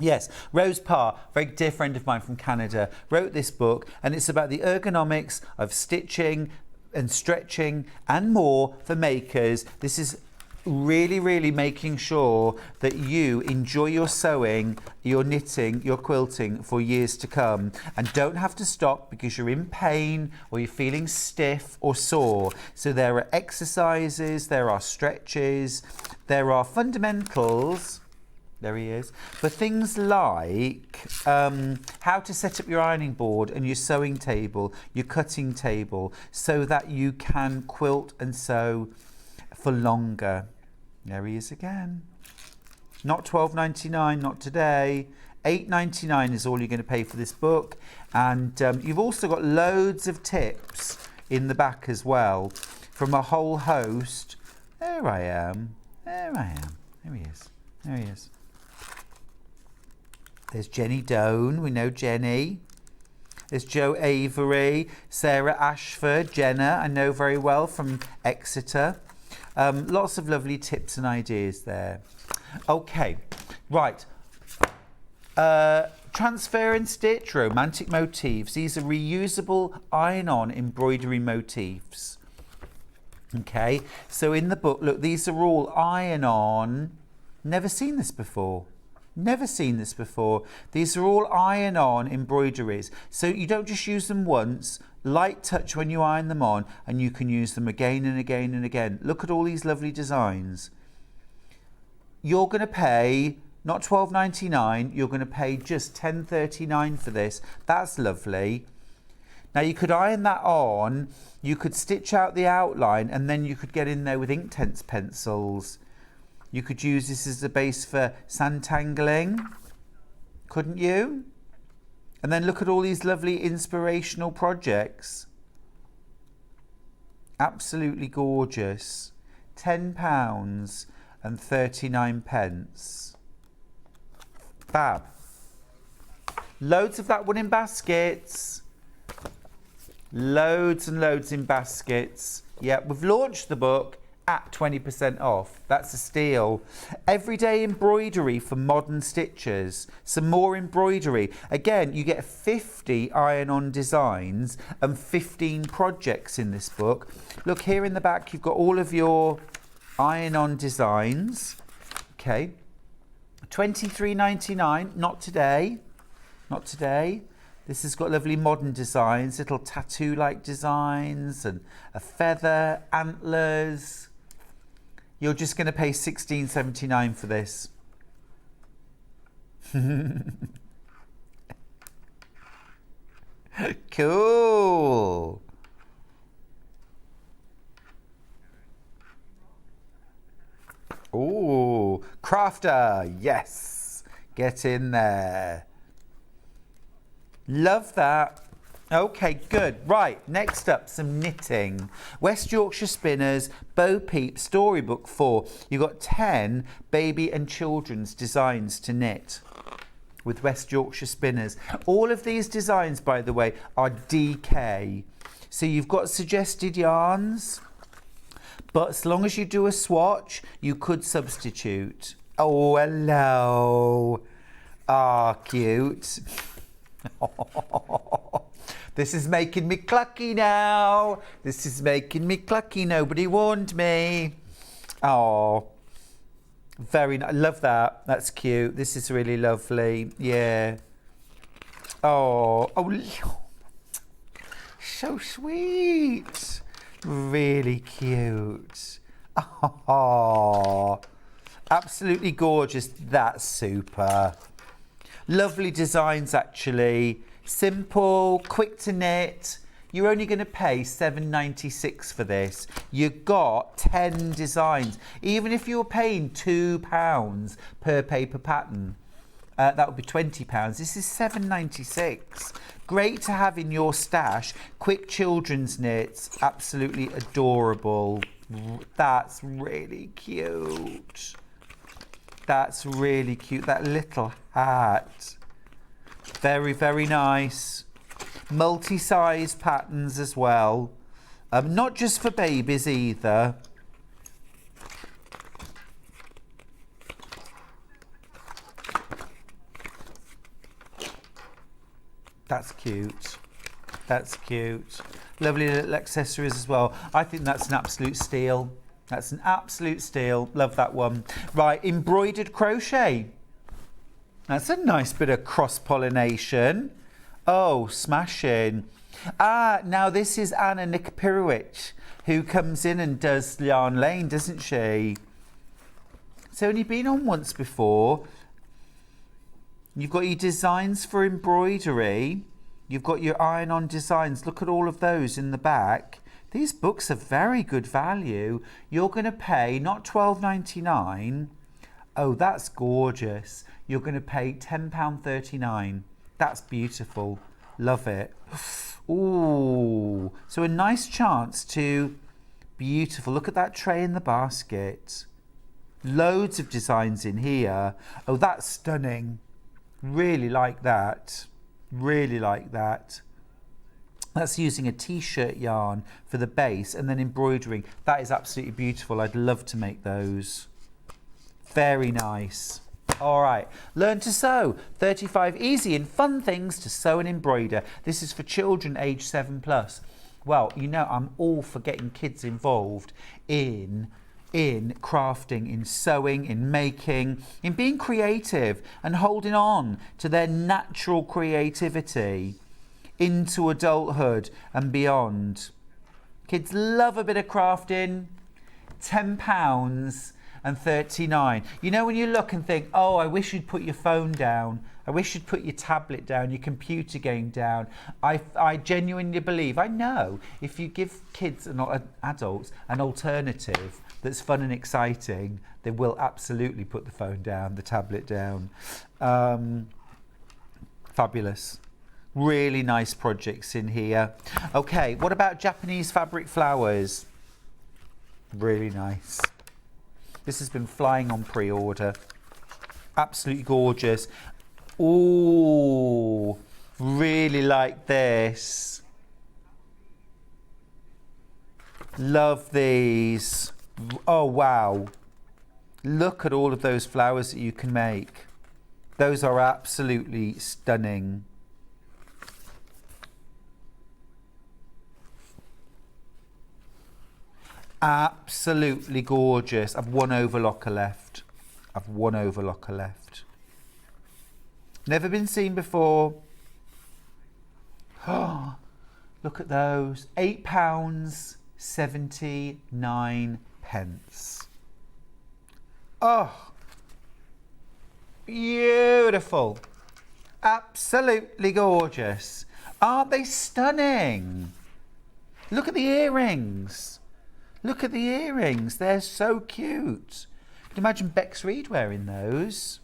Yes, Rose Parr, very dear friend of mine from Canada, wrote this book, and it's about the ergonomics of stitching and stretching and more for makers. This is really making sure that you enjoy your sewing, your knitting, your quilting for years to come, and don't have to stop because you're in pain or you're feeling stiff or sore. So there are exercises, there are stretches, there are fundamentals. There he is. For things like how to set up your ironing board and your sewing table, your cutting table, so that you can quilt and sew for longer. There he is again. Not $12.99, not today. $8.99 is all you're going to pay for this book. And you've also got loads of tips in the back as well from a whole host. There I am. There I am. There he is. There he is. There's Jenny Doan, we know Jenny. There's Jo Avery, Sarah Ashford, Jenna, I know very well from Exeter. Lots of lovely tips and ideas there. Okay, right. Transfer and stitch, romantic motifs. These are reusable iron-on embroidery motifs. Okay, so in the book, look, these are all iron-on. Never seen this before. Never seen this before. These are all iron-on embroideries. So you don't just use them once, light touch when you iron them on, and you can use them again and again and again. Look at all these lovely designs. You're going to pay, not $12.99, you're going to pay just $10.39 for this. That's lovely. Now you could iron that on, you could stitch out the outline, and then you could get in there with Inktense pencils. You could use this as a base for santangling, couldn't you? And then look at all these lovely inspirational projects. Absolutely gorgeous. £10.39. Fab. Loads of that one in baskets. Loads and loads in baskets. Yeah, we've launched the book at 20% off. That's a steal. Everyday embroidery for modern stitchers. Some more embroidery. Again, you get 50 iron-on designs and 15 projects in this book. Look, here in the back, you've got all of your iron-on designs. Okay. $23.99. Not today. Not today. This has got lovely modern designs, little tattoo-like designs and a feather, antlers. You're just going to pay $16.79 for this. Cool. Ooh, crafter, yes. Get in there. Love that. Okay, good. Right, next up, some knitting. West Yorkshire Spinners, Bo Peep, Storybook 4. You've got 10 baby and children's designs to knit with West Yorkshire Spinners. All of these designs, by the way, are DK. So you've got suggested yarns, but as long as you do a swatch, you could substitute. Oh, hello. Ah, cute. This is making me clucky now. This is making me clucky. Nobody warned me. Oh, very nice. Love that. That's cute. This is really lovely. Yeah. Oh, so sweet. Really cute. Oh, absolutely gorgeous. That's super. Lovely designs, actually. Simple, quick to knit. You're only going to pay £7.96 for this. You got 10 designs. Even if you're paying £2 per paper pattern, that would be £20. This is £7.96. Great to have in your stash. Quick children's knits. Absolutely adorable. That's really cute. That's really cute. That little hat. Very, very nice. Multi-size patterns as well. Not just for babies either. That's cute. That's cute. Lovely little accessories as well. I think that's an absolute steal. That's an absolute steal. Love that one. Right, embroidered crochet. That's a nice bit of cross-pollination. Oh, smashing. Now this is Anna Nikopirowicz, who comes in and does Yarn Lane, doesn't she? It's only been on once before. You've got your designs for embroidery. You've got your iron-on designs. Look at all of those in the back. These books are very good value. You're going to pay not £12.99. Oh, that's gorgeous. You're going to pay £10.39. That's beautiful. Love it. Ooh. So a nice chance to... Beautiful. Look at that tray in the basket. Loads of designs in here. Oh, that's stunning. Really like that. Really like that. That's using a t-shirt yarn for the base and then embroidering. That is absolutely beautiful. I'd love to make those. Very nice. All right, learn to sew. 35 easy and fun things to sew and embroider. This is for children aged 7+. Well, you know, I'm all for getting kids involved in crafting, in sewing, in making, in being creative and holding on to their natural creativity into adulthood and beyond. Kids love a bit of crafting. £10.39. You know, when you look and think, oh, I wish you'd put your phone down. I wish you'd put your tablet down, your computer game down. I genuinely believe, I know, if you give kids and adults an alternative that's fun and exciting, they will absolutely put the phone down, the tablet down. Fabulous. Really nice projects in here. Okay, what about Japanese fabric flowers? Really nice. This has been flying on pre-order. Absolutely gorgeous. Ooh, really like this. Love these. Oh, wow. Look at all of those flowers that you can make. Those are absolutely stunning. Absolutely gorgeous. I've one overlocker left. I've one overlocker left. Never been seen before. Oh, look at those. £8.79. Oh, beautiful. Beautiful. Absolutely gorgeous. Aren't they stunning? Look at the earrings. Look at the earrings. They're so cute. Can you imagine Bex Reed wearing those?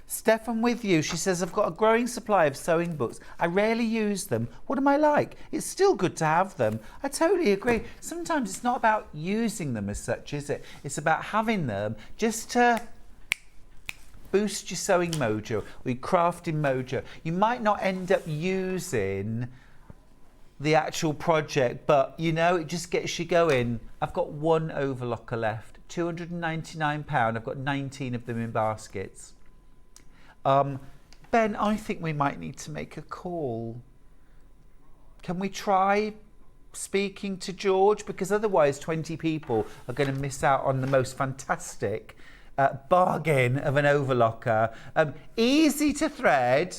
Steph, I'm with you. She says, I've got a growing supply of sewing books. I rarely use them. What am I like? It's still good to have them. I totally agree. Sometimes it's not about using them as such, is it? It's about having them just to boost your sewing mojo or your crafting mojo. You might not end up using the actual project, but you know, it just gets you going. I've got one overlocker left, £299. I've got 19 of them in baskets. Ben, I think we might need to make a call. Can we try speaking to George? Because otherwise 20 people are going to miss out on the most fantastic bargain of an overlocker. Easy to thread.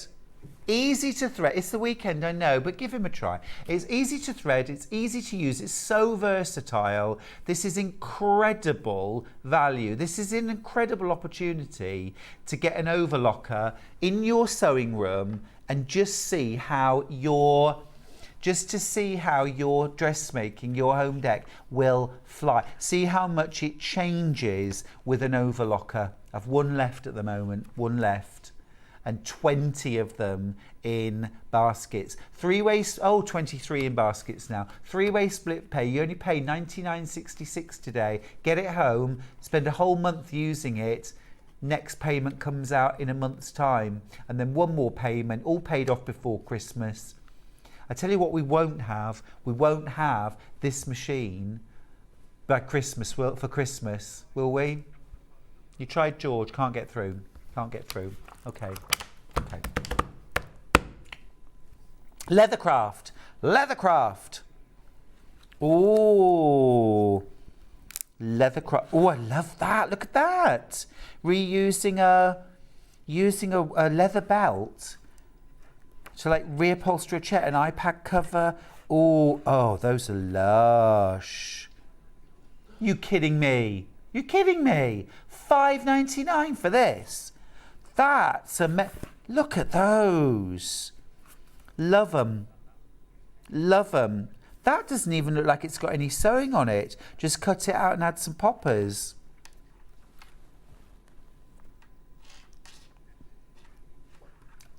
Easy to thread. It's the weekend, I know, but give him a try. It's easy to thread. It's easy to use. It's so versatile. This is incredible value. This is an incredible opportunity to get an overlocker in your sewing room and just see how your dressmaking, your home deck will fly. See how much it changes with an overlocker. I've one left at the moment, one left. And 20 of them in baskets. 23 in baskets now. 3-way split pay. You only pay $99.66 today. Get it home, spend a whole month using it. Next payment comes out in a month's time. And then one more payment, all paid off before Christmas. I tell you what we won't have. We won't have this machine by Christmas, for Christmas, will we? You tried George, can't get through. Can't get through. Okay. Leathercraft. Oh, leathercraft. Oh, I love that. Look at using a leather belt to like reupholster a chair, an iPad cover. Oh, those are lush. You kidding me? $5.99 for this. That's look at those. Love them. That doesn't even look like it's got any sewing on it. Just cut it out and add some poppers.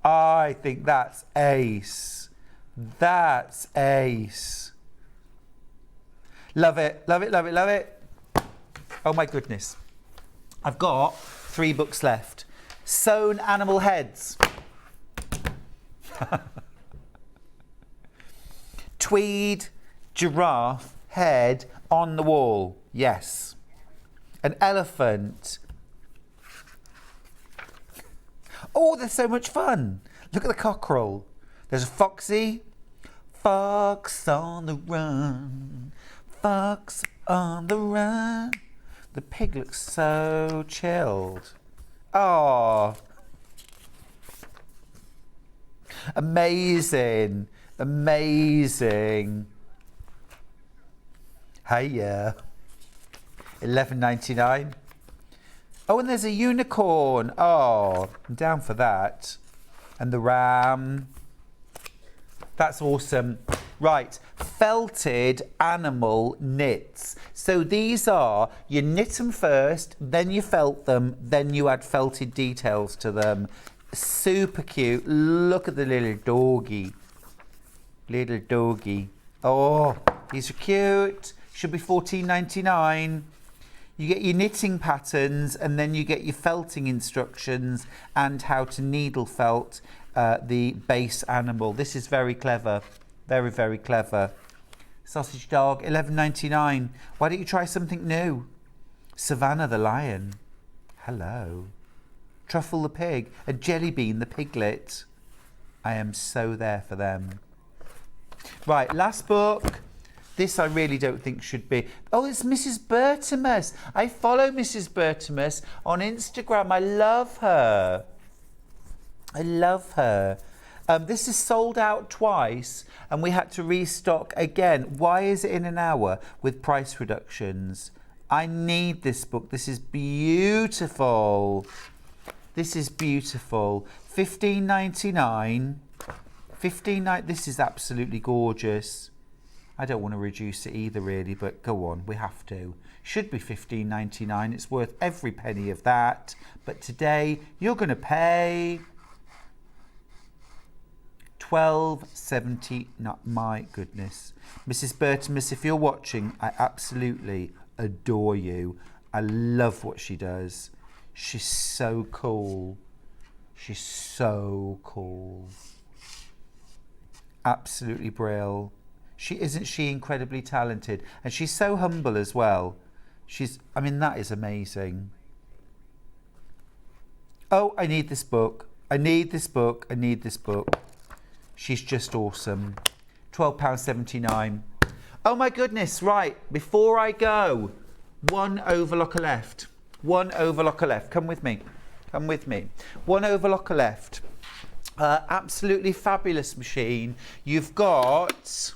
I think that's ace. Love it. Oh my goodness. I've got 3 books left. Sewn animal heads. Tweed giraffe head on the wall. Yes. An elephant. Oh, they're so much fun. Look at the cockerel. There's a foxy. Fox on the run. Fox on the run. The pig looks so chilled. Oh, amazing. Hiya. $11.99. Oh, and there's a unicorn. Oh, I'm down for that. And the ram. That's awesome. Right, felted animal knits. So these are, you knit them first, then you felt them, then you add felted details to them. Super cute. Look at the little doggy. Oh, these are cute. Should be $14.99. You get your knitting patterns and then you get your felting instructions and how to needle felt the base animal. This is very clever. Very, very clever. Sausage dog, $11.99. Why don't you try something new? Savannah the lion. Hello. Truffle the pig. A jelly bean the piglet. I am so there for them. Right, last book. This I really don't think should be. Oh, it's Mrs. Bertimus. I follow Mrs. Bertimus on Instagram. I love her. This is sold out twice and we had to restock again. Why is it in an hour with price reductions? I need this book. This is beautiful. This is beautiful. $15.99. This is absolutely gorgeous. I don't want to reduce it either, really, but go on, we have to. Should be $15.99. It's worth every penny of that. But today, you're going to pay $12.70. My goodness. Mrs. Burtimus, if you're watching, I absolutely adore you. I love what she does. She's so cool. She's so cool. Absolutely brilliant. Isn't she incredibly talented? And she's so humble as well. That is amazing. Oh, I need this book. I need this book. I need this book. She's just awesome. £12.79. Oh my goodness, right. Before I go, one overlocker left. One overlocker left. Come with me. Come with me. One overlocker left. Absolutely fabulous machine. You've got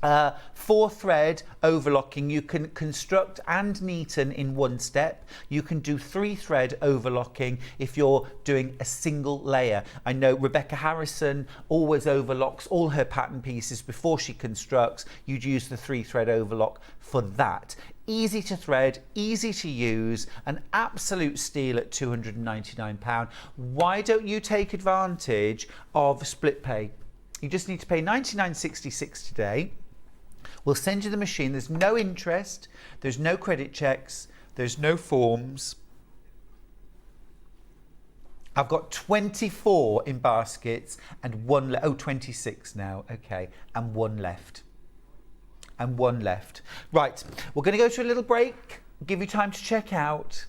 4-thread overlocking. You can construct and neaten in one step. You can do 3-thread overlocking if you're doing a single layer. I know Rebecca Harrison always overlocks all her pattern pieces before she constructs. You'd use the 3-thread overlock for that. Easy to thread, easy to use, an absolute steal at £299. Why don't you take advantage of split pay? You just need to pay $99.66 today. We'll send you the machine. There's no interest, there's no credit checks, there's no forms. I've got 24 in baskets and 26 now, okay, and one left. And one left. Right, we're going to go to a little break, give you time to check out.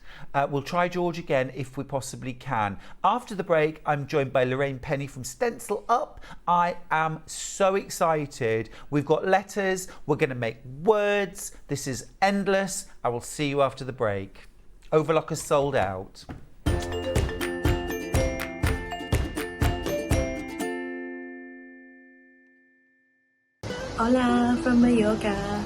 We'll try George again if we possibly can. After the break, I'm joined by Lorraine Penney from Stencil Up. I am so excited. We've got letters, we're going to make words. This is endless. I will see you after the break. Overlockers sold out. Hola from Mallorca.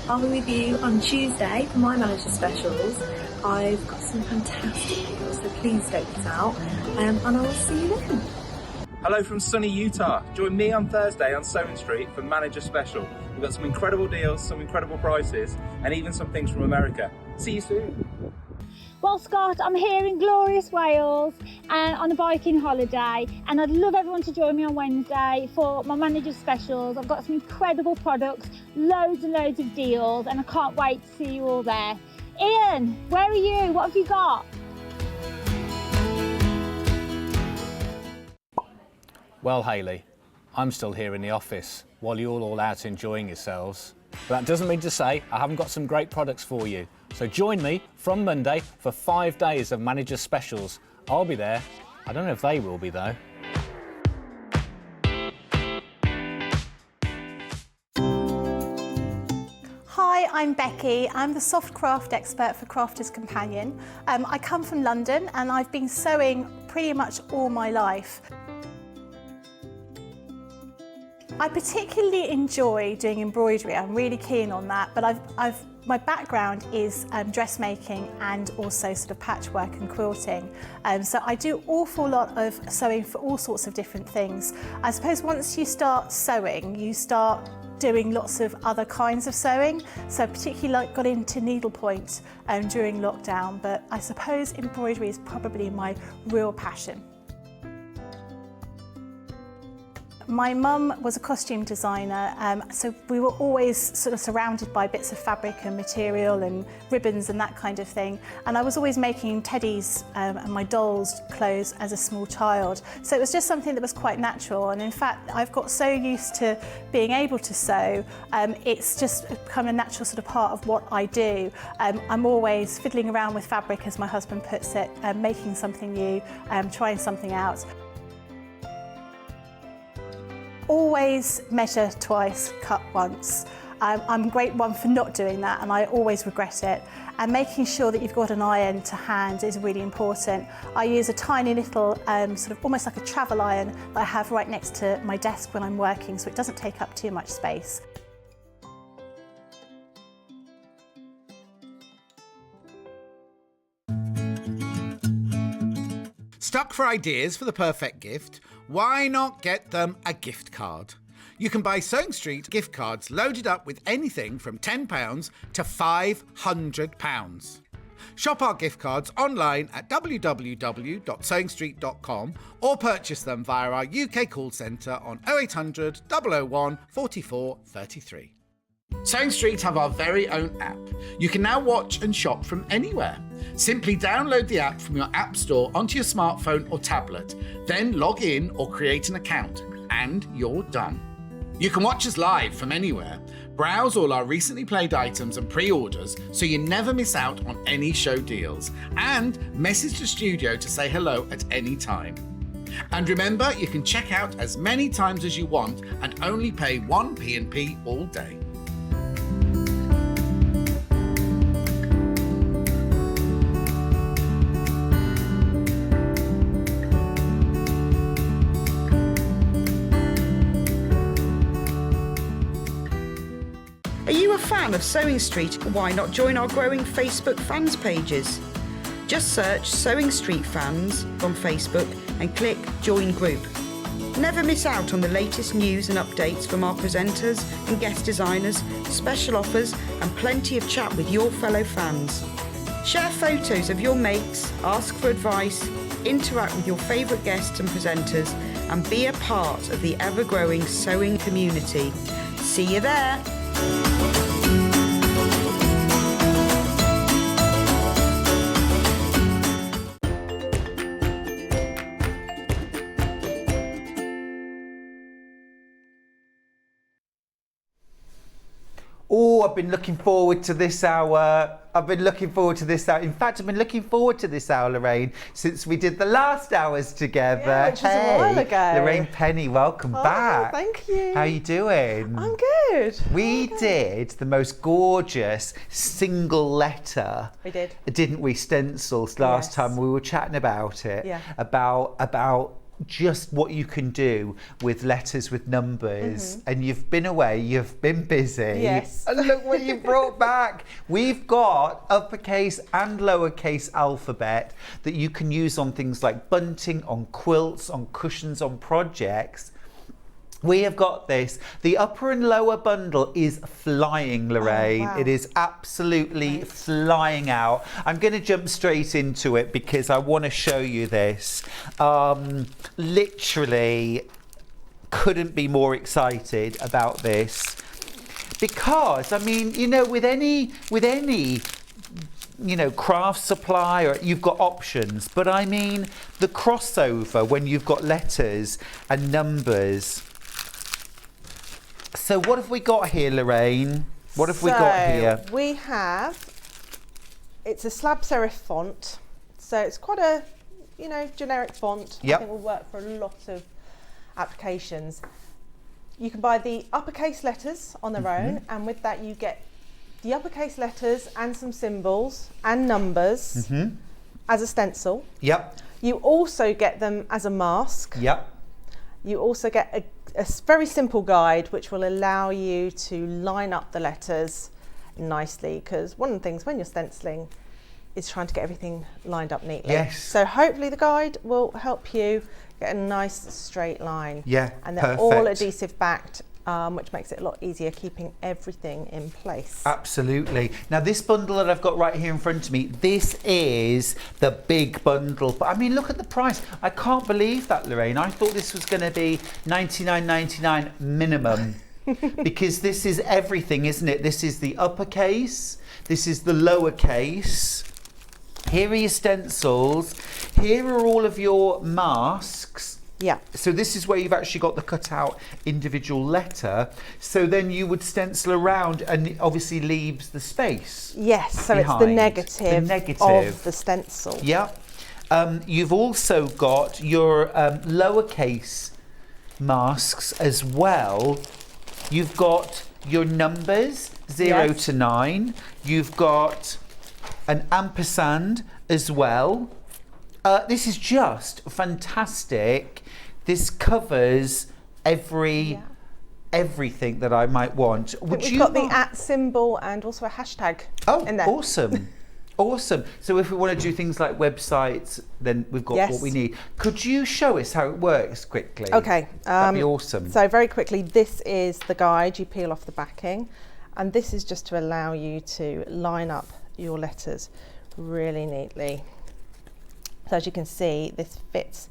I'll be with you on Tuesday for my manager specials. I've got some fantastic deals, so please don't miss out. And I will see you then. Hello from sunny Utah. Join me on Thursday on Sewing Street for Manager Special. We've got some incredible deals, some incredible prices, and even some things from America. See you soon. Well, Scott, I'm here in glorious Wales on a biking holiday, and I'd love everyone to join me on Wednesday for my manager's specials. I've got some incredible products, loads and loads of deals, and I can't wait to see you all there. Ian, where are you? What have you got? Well, Hayley, I'm still here in the office while you're all out enjoying yourselves. But that doesn't mean to say I haven't got some great products for you. So join me from Monday for 5 days of manager specials. I'll be there. I don't know if they will be though. Hi, I'm Becky. I'm the soft craft expert for Crafter's Companion. I come from London and I've been sewing pretty much all my life. I particularly enjoy doing embroidery. I'm really keen on that, but my background is dressmaking and also sort of patchwork and quilting. So I do an awful lot of sewing for all sorts of different things. I suppose once you start sewing, you start doing lots of other kinds of sewing. So particularly got into needlepoint during lockdown, but I suppose embroidery is probably my real passion. My mum was a costume designer, so we were always sort of surrounded by bits of fabric and material and ribbons and that kind of thing. And I was always making teddies and my dolls' clothes as a small child. So it was just something that was quite natural. And in fact, I've got so used to being able to sew, it's just become a natural sort of part of what I do. I'm always fiddling around with fabric, as my husband puts it, making something new, trying something out. Always measure twice, cut once. I'm a great one for not doing that, and I always regret it. And making sure that you've got an iron to hand is really important. I use a tiny little, sort of almost like a travel iron that I have right next to my desk when I'm working, so it doesn't take up too much space. Stuck for ideas for the perfect gift? Why not get them a gift card? You can buy Sewing Street gift cards loaded up with anything from £10 to £500. Shop our gift cards online at www.sewingstreet.com or purchase them via our UK call centre on 0800 001 44 33. Sewing Street have our very own app. You can now watch and shop from anywhere. Simply download the app from your app store onto your smartphone or tablet, then log in or create an account, and you're done. You can watch us live from anywhere, browse all our recently played items and pre-orders so you never miss out on any show deals, and message the studio to say hello at any time. And remember, you can check out as many times as you want and only pay 1 P&P all day. Are you a fan of Sewing Street? Why not join our growing Facebook fans pages? Just search Sewing Street Fans on Facebook and click Join Group. Never miss out on the latest news and updates from our presenters and guest designers, special offers and plenty of chat with your fellow fans. Share photos of your makes, ask for advice, interact with your favourite guests and presenters and be a part of the ever-growing sewing community. See you there! Oh, I've been looking forward to this hour. In fact, I've been looking forward to this hour, Lorraine, since we did the last hours together. Yeah, which was a while ago. Lorraine Penney, welcome back. Thank you. How are you doing? I'm good. We did the most gorgeous single letter. We did. Didn't we, stencils, last Yes. time we were chatting about it. Yeah. About just what you can do with letters with numbers. And you've been away, you've been busy. Yes. And look what you brought back. We've got uppercase and lowercase alphabet that you can use on things like bunting, on quilts, on cushions, on projects. We have got this. The upper and lower bundle is flying, Lorraine. Oh, wow. It is absolutely flying out. I'm going to jump straight into it because I want to show you this. Literally couldn't be more excited about this. Because, I mean, you know, with any you know, craft supply, or you've got options, but I mean the crossover when you've got letters and numbers. So what have we got here, Lorraine? What have we got here? We have, it's a slab serif font, so it's quite a, you know, generic font. Yep. I think will work for a lot of applications. You can buy the uppercase letters on their own, and with that you get the uppercase letters and some symbols and numbers as a stencil. Yep. You also get them as a mask. Yep. You also get a very simple guide which will allow you to line up the letters nicely, because one of the things when you're stenciling is trying to get everything lined up neatly. Yes. So hopefully the guide will help you get a nice straight line. Yeah, and they're all adhesive backed, which makes it a lot easier keeping everything in place. Absolutely. Now this bundle that I've got right here in front of me, this is the big bundle. But I mean, look at the price. I can't believe that, Lorraine. I thought this was going to be $99.99 minimum. Because this is everything, isn't it? This is the uppercase, this is the lowercase. Here are your stencils. Here are all of your masks. Yeah. So this is where you've actually got the cut out individual letter. So then you would stencil around and it obviously leaves the space. Yes, so behind. it's the negative of the stencil. Yeah. You've also got your lowercase masks as well. You've got your numbers 0 to 9. You've got an ampersand as well. This is just fantastic. This covers everything that I might want. We've got the @ symbol and also a hashtag in there. Awesome. Awesome. So if we want to do things like websites, then we've got what we need. Could you show us how it works quickly? Okay. That'd be awesome. So very quickly, this is the guide. You peel off the backing, and this is just to allow you to line up your letters really neatly. So as you can see, this fits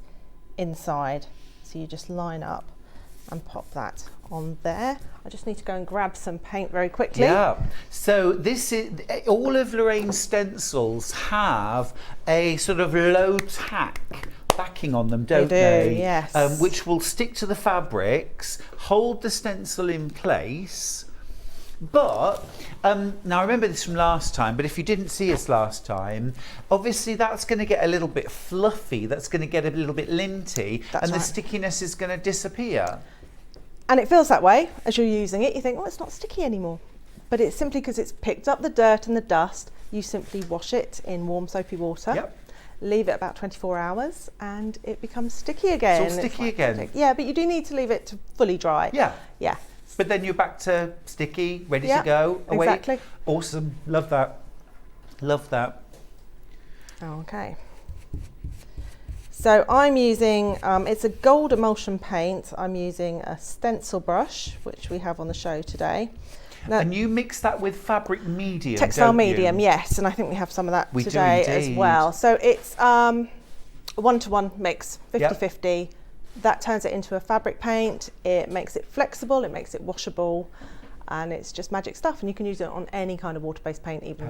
inside. So you just line up and pop that on there. I just need to go and grab some paint very quickly. Yeah. So this is all of Lorraine's stencils have a sort of low tack backing on them, don't they? Yes. Which will stick to the fabrics, hold the stencil in place. But now I remember this from last time, but if you didn't see us last time, obviously that's going to get a little bit fluffy, that's going to get a little bit linty, and the stickiness is going to disappear. And it feels that way as you're using it. You think, well, it's not sticky anymore. But it's simply because it's picked up the dirt and the dust. You simply wash it in warm soapy water, leave it about 24 hours, and it becomes sticky again. It's all sticky again. Yeah, but you do need to leave it to fully dry. Yeah. Yeah. But then you're back to sticky, ready to go. Away. Exactly. Awesome. Love that. Love that. Okay. So I'm using, it's a gold emulsion paint. I'm using a stencil brush, which we have on the show today. Now, and you mix that with fabric medium, textile don't medium, you? Yes, and I think we have some of that We today do as indeed. well. So it's a one-to-one mix, 50-50. That turns it into a fabric paint. It makes it flexible, it makes it washable, and it's just magic stuff. And you can use it on any kind of water-based paint, even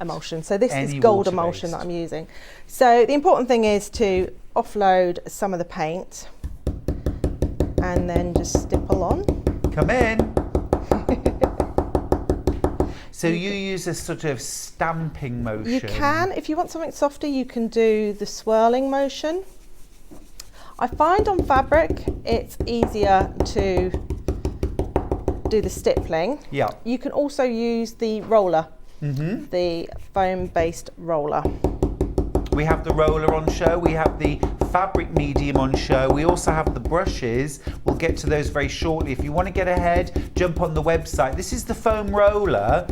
emulsion. So this is gold emulsion that I'm using. So the important thing is to offload some of the paint and then just stipple on. Come in. So you use a sort of stamping motion. You can, if you want something softer, you can do the swirling motion. I find on fabric it's easier to do the stippling. Yeah. You can also use the roller, the foam-based roller. We have the roller on show, we have the fabric medium on show, we also have the brushes. We'll get to those very shortly. If you want to get ahead, jump on the website. This is the foam roller.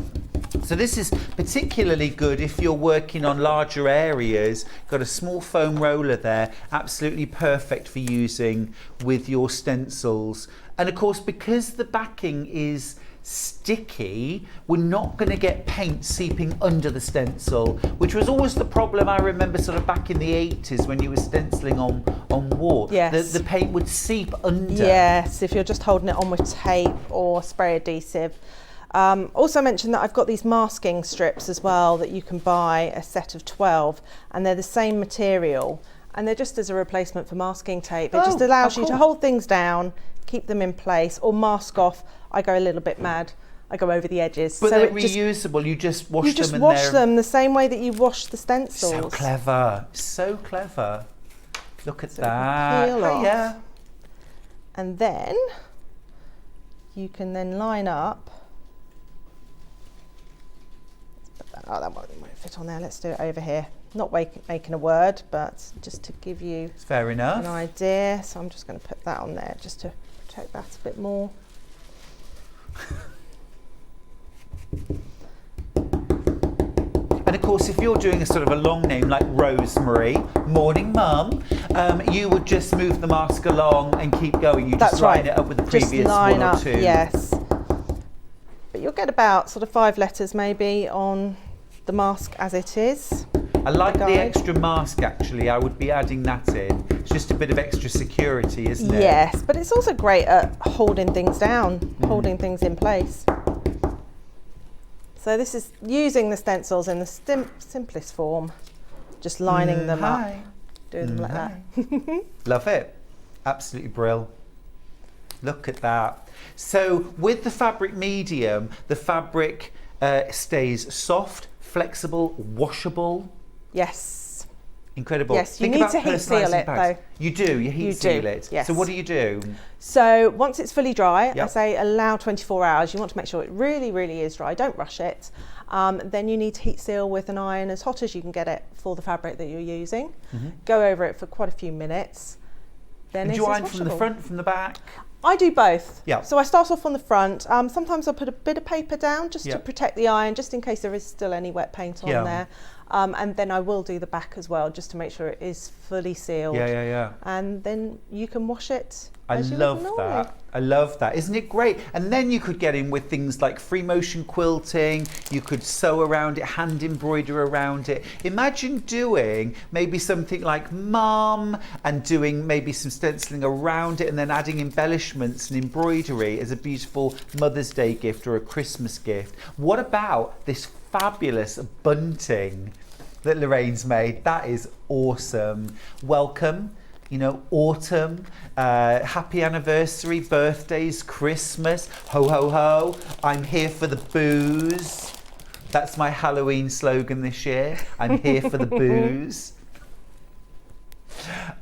So this is particularly good if you're working on larger areas. Got a small foam roller there, absolutely perfect for using with your stencils. And of course, because the backing is sticky, we're not going to get paint seeping under the stencil, which was always the problem I remember sort of back in the 80s when you were stenciling on wall. Yes. The paint would seep under. Yes, if you're just holding it on with tape or spray adhesive. Also mention that I've got these masking strips as well that you can buy a set of 12, and they're the same material, and they're just as a replacement for masking tape. It just allows you to hold things down, keep them in place, or mask off. I go a little bit mad. I go over the edges. But so they're reusable. You just wash them. You just wash them the same way that you wash the stencils. So clever. So clever. Look at that. Peel off. Yeah. And then you can then line up. Oh, that won't fit on there. Let's do it over here. Not making a word, but just to give you fair enough an idea. So I'm just going to put that on there just to protect that a bit more. And of course, if you're doing a sort of a long name like Rosemary, morning mum, you would just move the mask along and keep going. You just line it up with the previous one or two. Yes. But you'll get about sort of 5 letters maybe on the mask as it is. I like the extra mask actually. I would be adding that in. It's just a bit of extra security, isn't it? Yes, but it's also great at holding things down, holding things in place. So this is using the stencils in the simplest form, just lining them up, doing them like that. Love it. Absolutely brilliant. Look at that. So with the fabric medium, the fabric stays soft, flexible, washable. Yes. Incredible. Yes, you need to heat seal it though. You do, you heat seal it. Yes. So what do you do? So once it's fully dry, I say allow 24 hours. You want to make sure it really, really is dry. Don't rush it. Then you need to heat seal with an iron as hot as you can get it for the fabric that you're using. Go over it for quite a few minutes. Then do you iron from the front, from the back? I do both. Yeah. So I start off on the front. Sometimes I'll put a bit of paper down just to protect the iron, just in case there is still any wet paint on there. And then I will do the back as well, just to make sure it is fully sealed. Yeah. And then you can wash it. I love that. I love that. Isn't it great? And then you could get in with things like free motion quilting. You could sew around it, hand embroider around it. Imagine doing maybe something like Mum and doing maybe some stenciling around it and then adding embellishments and embroidery as a beautiful Mother's Day gift or a Christmas gift. What about this fabulous bunting that Lorraine's made? That is awesome. Welcome. You know, autumn, happy anniversary, birthdays, Christmas, ho ho ho, I'm here for the booze. That's my Halloween slogan this year. I'm here for the booze.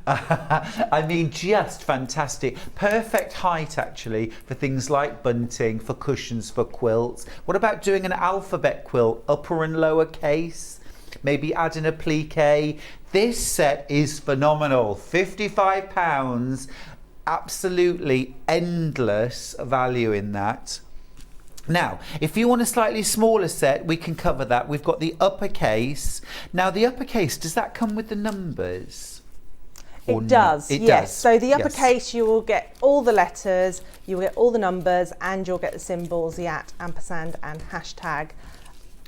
I mean, just fantastic. Perfect height, actually, for things like bunting, for cushions, for quilts. What about doing an alphabet quilt, upper and lower case? Maybe adding a plique. This set is phenomenal. £55. Absolutely endless value in that. Now, if you want a slightly smaller set, we can cover that. We've got the uppercase. Now, the uppercase, does that come with the numbers? It does, It yes. does. So the uppercase, you will get all the letters, you will get all the numbers, and you'll get the symbols, the @ ampersand and hashtag.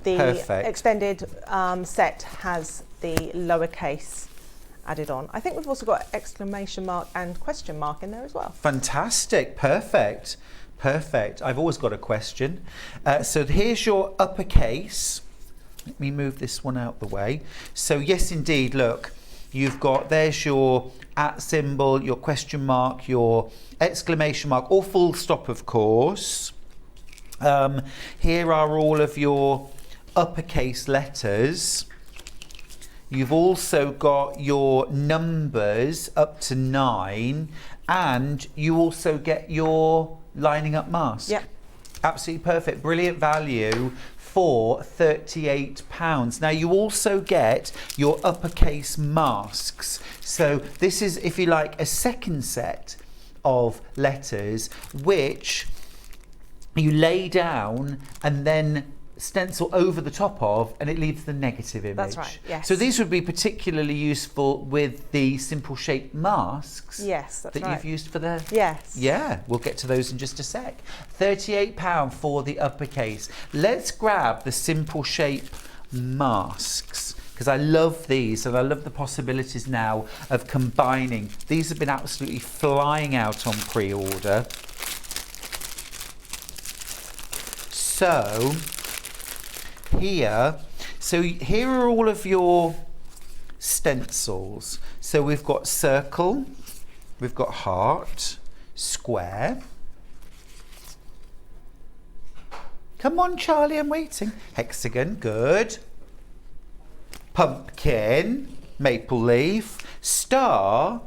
The Perfect. extended set has the lowercase added on. I think we've also got exclamation mark and question mark in there as well. Fantastic. Perfect. Perfect. I've always got a question. So here's your uppercase. Let me move this one out the way. So yes, indeed, look, you've got, there's your @ symbol, your question mark, your exclamation mark, or full stop, of course. Here are all of your uppercase letters. You've also got your numbers up to 9, and you also get your lining up mask. Yep. Absolutely perfect. Brilliant value for £38. Now you also get your uppercase masks. So this is, if you like, a second set of letters which you lay down and then stencil over the top of, and it leaves the negative image. That's right, yes. So these would be particularly useful with the simple shape masks. Yes, that's that right. you've used for the... Yes. Yeah, we'll get to those in just a sec. £38 for the uppercase. Let's grab the simple shape masks, because I love these and I love the possibilities now of combining. These have been absolutely flying out on pre-order. So here are all of your stencils. So we've got circle, we've got heart, square. Come on, Charlie, I'm waiting. Hexagon, good. Pumpkin, maple leaf, star,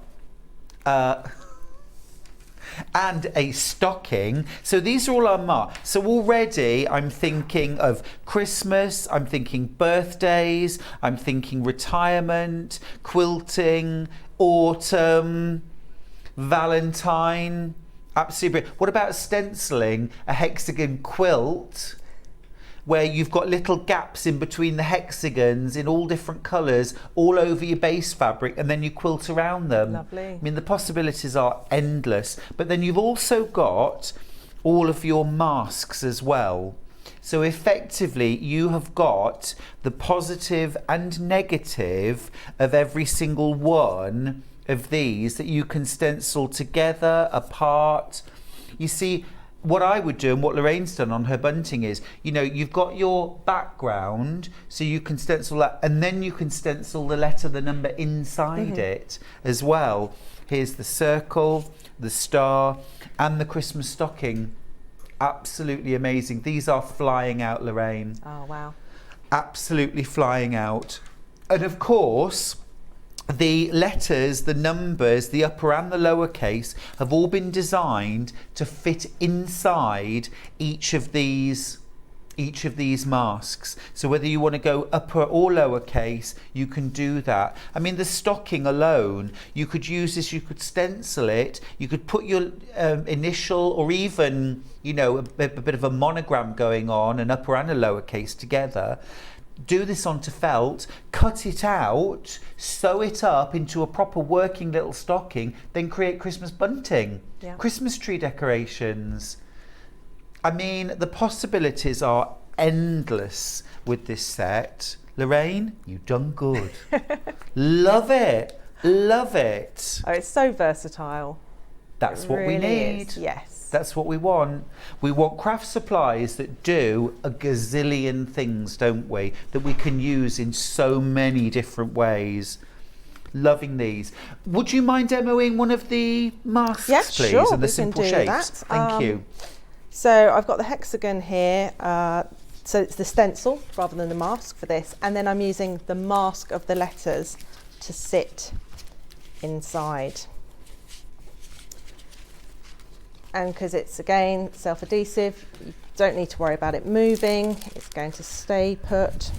and a stocking. So these are all our marks. So already I'm thinking of Christmas, I'm thinking birthdays, I'm thinking retirement, quilting, autumn, Valentine. Absolutely brilliant. What about stenciling a hexagon quilt where you've got little gaps in between the hexagons in all different colours all over your base fabric, and then you quilt around them? Lovely. I mean, the possibilities are endless. But then you've also got all of your masks as well. So effectively you have got the positive and negative of every single one of these that you can stencil together, apart. You see, what I would do and what Lorraine's done on her bunting is, you know, you've got your background, so you can stencil that, and then you can stencil the letter, the number inside it as well. Here's the circle, the star, and the Christmas stocking. Absolutely amazing. These are flying out, Lorraine. Oh, wow. Absolutely flying out. And of course, the letters, the numbers, the upper and the lower case have all been designed to fit inside each of these masks. So whether you want to go upper or lower case, you can do that. I mean, the stocking alone, you could use this, you could stencil it, you could put your initial, or even, you know, a bit of a monogram going on, an upper and a lower case together. do this onto felt, cut it out, sew it up into a proper working little stocking, then create Christmas bunting, Christmas tree decorations. I mean, the possibilities are endless with this set. Lorraine, you've done good. Love it. Love it. Oh, it's so versatile. That's what we need. Yes. That's what we want. We want craft supplies that do a gazillion things, don't we? That we can use in so many different ways. Loving these. Would you mind demoing one of the masks, please? Sure, and the we simple can do shapes. that. Thank you. So I've got the hexagon here. So it's the stencil rather than the mask for this. And then I'm using the mask of the letters to sit inside. And because it's, again, self-adhesive, you don't need to worry about it moving. It's going to stay put.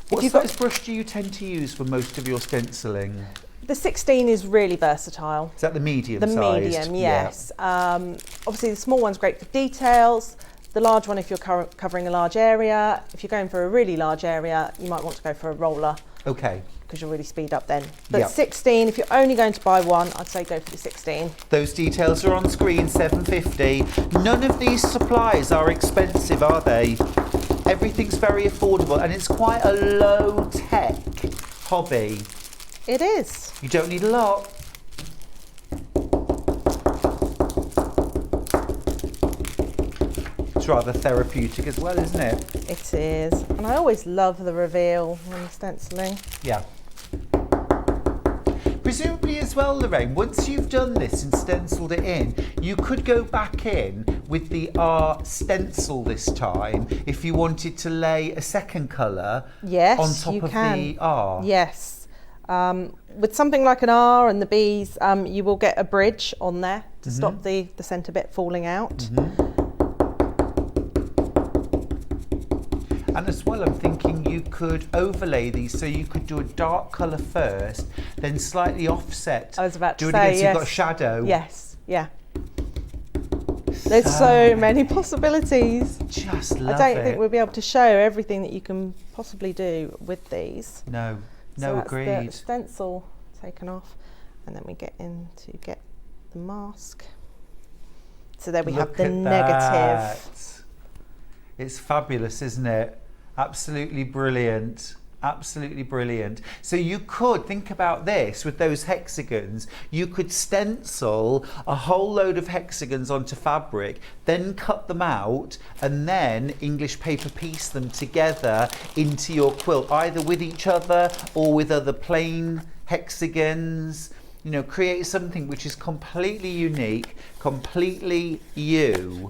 What size brush do you tend to use for most of your stenciling? The 16 is really versatile. Is that the medium sized? The sized? medium, yes. Obviously, the small one's great for details. The large one, if you're covering a large area. If you're going for a really large area, you might want to go for a roller. Okay. Because you'll really speed up then. But 16, if you're only going to buy one, I'd say go for the 16. Those details are on screen, $7.50. None of these supplies are expensive, are they? Everything's very affordable, and it's quite a low-tech hobby. It is. You don't need a lot. It's rather therapeutic as well, isn't it? It is. And I always love the reveal when you're stenciling. Yeah. Presumably as well, Lorraine, once you've done this and stenciled it in, you could go back in with the R stencil this time if you wanted to lay a second colour on top of the R. Yes. With something like an R and the B's, you will get a bridge on there to stop the centre bit falling out. And as well, I'm thinking you could overlay these, so you could do a dark colour first, then slightly offset. I was about to do it say, again, so you've got a shadow. Yes, yeah. There's so many possibilities. Just love it. I don't think we'll be able to show everything that you can possibly do with these. No, so that's agreed. The stencil taken off, and then we get in to get the mask. So there we have the negative. It's fabulous, isn't it? Absolutely brilliant. Absolutely brilliant. So you could think about this with those hexagons. You could stencil a whole load of hexagons onto fabric, then cut them out, and then English paper piece them together into your quilt, either with each other or with other plain hexagons. You know, create something which is completely unique, completely you.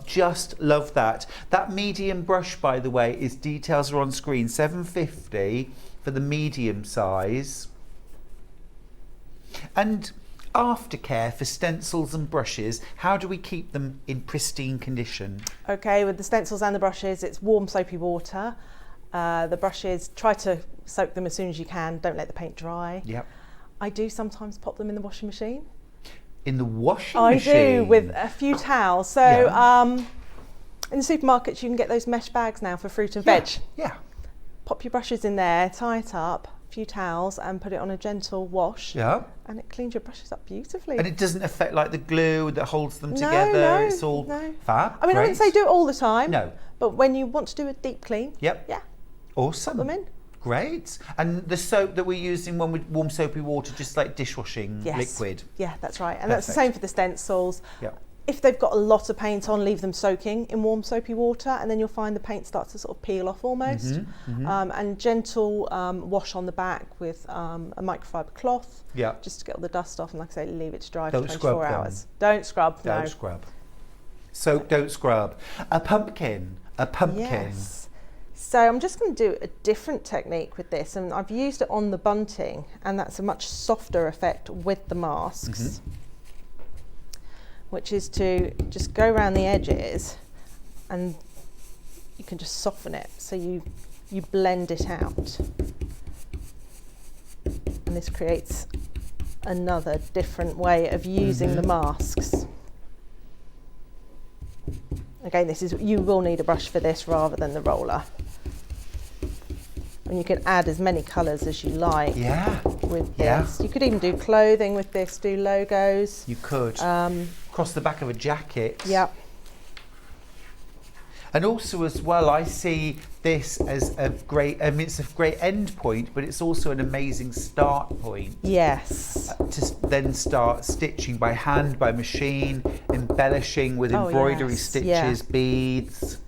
Just love that. That medium brush, by the way, is details are on screen. $7.50 for the medium size. And aftercare for stencils and brushes, how do we keep them in pristine condition? Okay, with the stencils and the brushes, it's warm soapy water. The brushes, try to soak them as soon as you can. Don't let the paint dry. Yep. I do sometimes pop them in the washing machine. In the washing machine? I do, with a few towels. So in the supermarkets you can get those mesh bags now for fruit and veg. Yeah. Pop your brushes in there, tie it up, a few towels, and put it on a gentle wash. Yeah. And it cleans your brushes up beautifully. And it doesn't affect like the glue that holds them together. It's all fab. I mean, I wouldn't say do it all the time. No. But when you want to do a deep clean, yeah. Awesome. Pop them in. Great. And the soap that we're using when with warm soapy water, just like dishwashing liquid. Yeah, that's right. And that's the same for the stencils. Yeah. If they've got a lot of paint on, leave them soaking in warm soapy water, and then you'll find the paint starts to sort of peel off almost. And gentle wash on the back with a microfiber cloth, just to get all the dust off, and like I say, leave it to dry for 24 hours. Don't scrub. Don't scrub. Soap, don't scrub. A pumpkin. Yes. So I'm just going to do a different technique with this, and I've used it on the bunting, and that's a much softer effect with the masks, which is to just go around the edges, and you can just soften it, so you blend it out, and this creates another different way of using the masks. Again, you will need a brush for this rather than the roller. And you can add as many colours as you like Yeah. with Yeah. this. You could even do clothing with this, do logos. You could. Across the back of a jacket. Yeah. And also as well, I see this as a great, it's a great end point, but it's also an amazing start point. Yes. To then start stitching by hand, by machine, embellishing with embroidery yes, stitches, beads,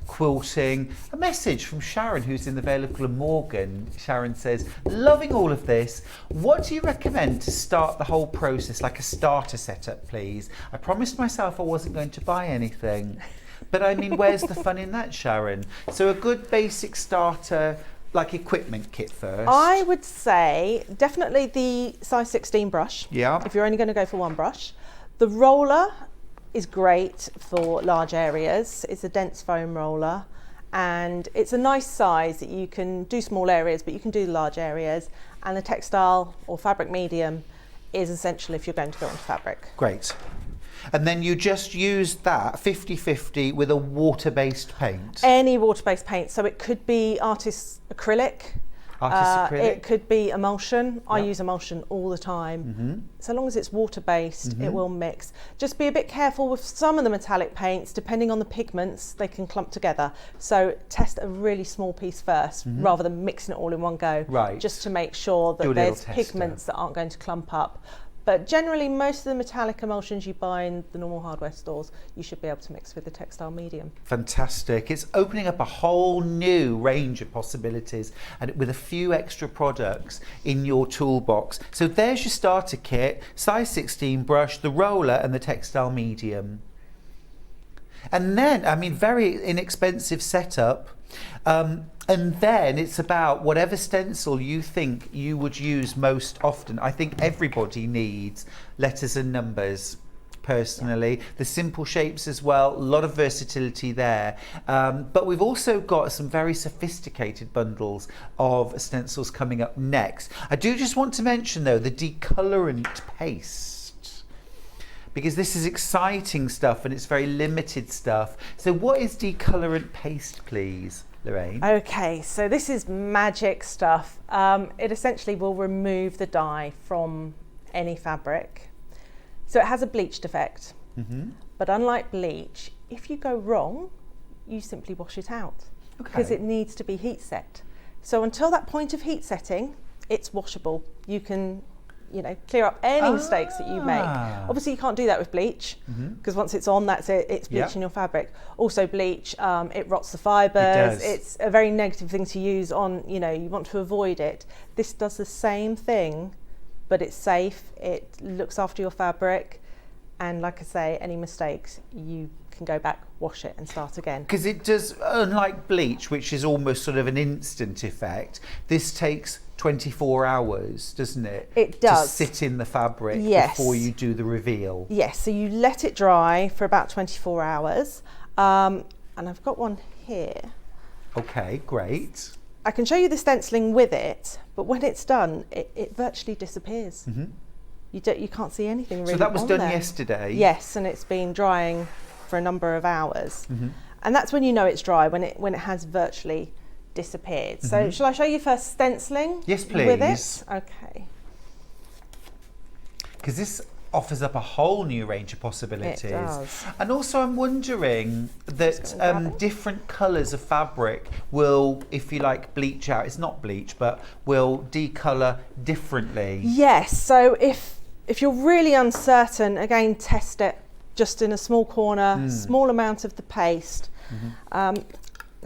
quilting. A message from Sharon, who's in the Vale of Glamorgan. Sharon says, loving all of this. What do you recommend to start the whole process, like a starter setup, please? I promised myself I wasn't going to buy anything. But I mean, where's the fun in that, Sharon? So a good basic starter, like equipment kit first. I would say definitely the size 16 brush. Yeah. If you're only going to go for one brush. The roller is great for large areas. It's a dense foam roller and it's a nice size that you can do small areas, but you can do large areas. And the textile or fabric medium is essential if you're going to go into fabric. Great. And then you just use that 50-50 with a water-based paint. Any water-based paint. So it could be artist's acrylic. It could be emulsion. I use emulsion all the time. So long as it's water-based, it will mix. Just be a bit careful with some of the metallic paints. Depending on the pigments, they can clump together. So test a really small piece first, rather than mixing it all in one go. Right. Just to make sure that there's pigments that aren't going to clump up. But generally, most of the metallic emulsions you buy in the normal hardware stores, you should be able to mix with the textile medium. Fantastic. It's opening up a whole new range of possibilities and with a few extra products in your toolbox. So there's your starter kit, size 16 brush, the roller and the textile medium. And then, I mean, very inexpensive setup. And then it's about whatever stencil you think you would use most often. I think everybody needs letters and numbers, personally. The simple shapes as well, a lot of versatility there. But we've also got some very sophisticated bundles of stencils coming up next. I do just want to mention though, the decolorant paste, because this is exciting stuff and it's very limited stuff. So what is decolorant paste, please, Lorraine? Okay, so this is magic stuff. It essentially will remove the dye from any fabric. So it has a bleached effect, but unlike bleach, if you go wrong, you simply wash it out because it needs to be heat set. So until that point of heat setting, it's washable. You can, you know, clear up any mistakes that you make. Obviously you can't do that with bleach because once it's on, that's it, it's bleaching your fabric. Also bleach, it rots the fibres. It's a very negative thing to use on, you know, you want to avoid it. This does the same thing, but it's safe, it looks after your fabric, and like I say, any mistakes, you can go back, wash it and start again. Because it does, unlike bleach, which is almost sort of an instant effect, this takes 24 hours, doesn't it? It does. To sit in the fabric before you do the reveal. Yes, so you let it dry for about 24 hours. And I've got one here. Okay, great. I can show you the stenciling with it, but when it's done, it virtually disappears. You can't see anything really. So that was on done there. yesterday? Yes, and it's been drying for a number of hours. And that's when you know it's dry, when it has virtually disappeared. So shall I show you first stenciling? Yes, please. With it? Okay. Because this offers up a whole new range of possibilities. It does. And also I'm wondering that different colours of fabric will, if you like, bleach out. It's not bleach, but will decolour differently. Yes, so if you're really uncertain, again, test it just in a small corner, small amount of the paste. Now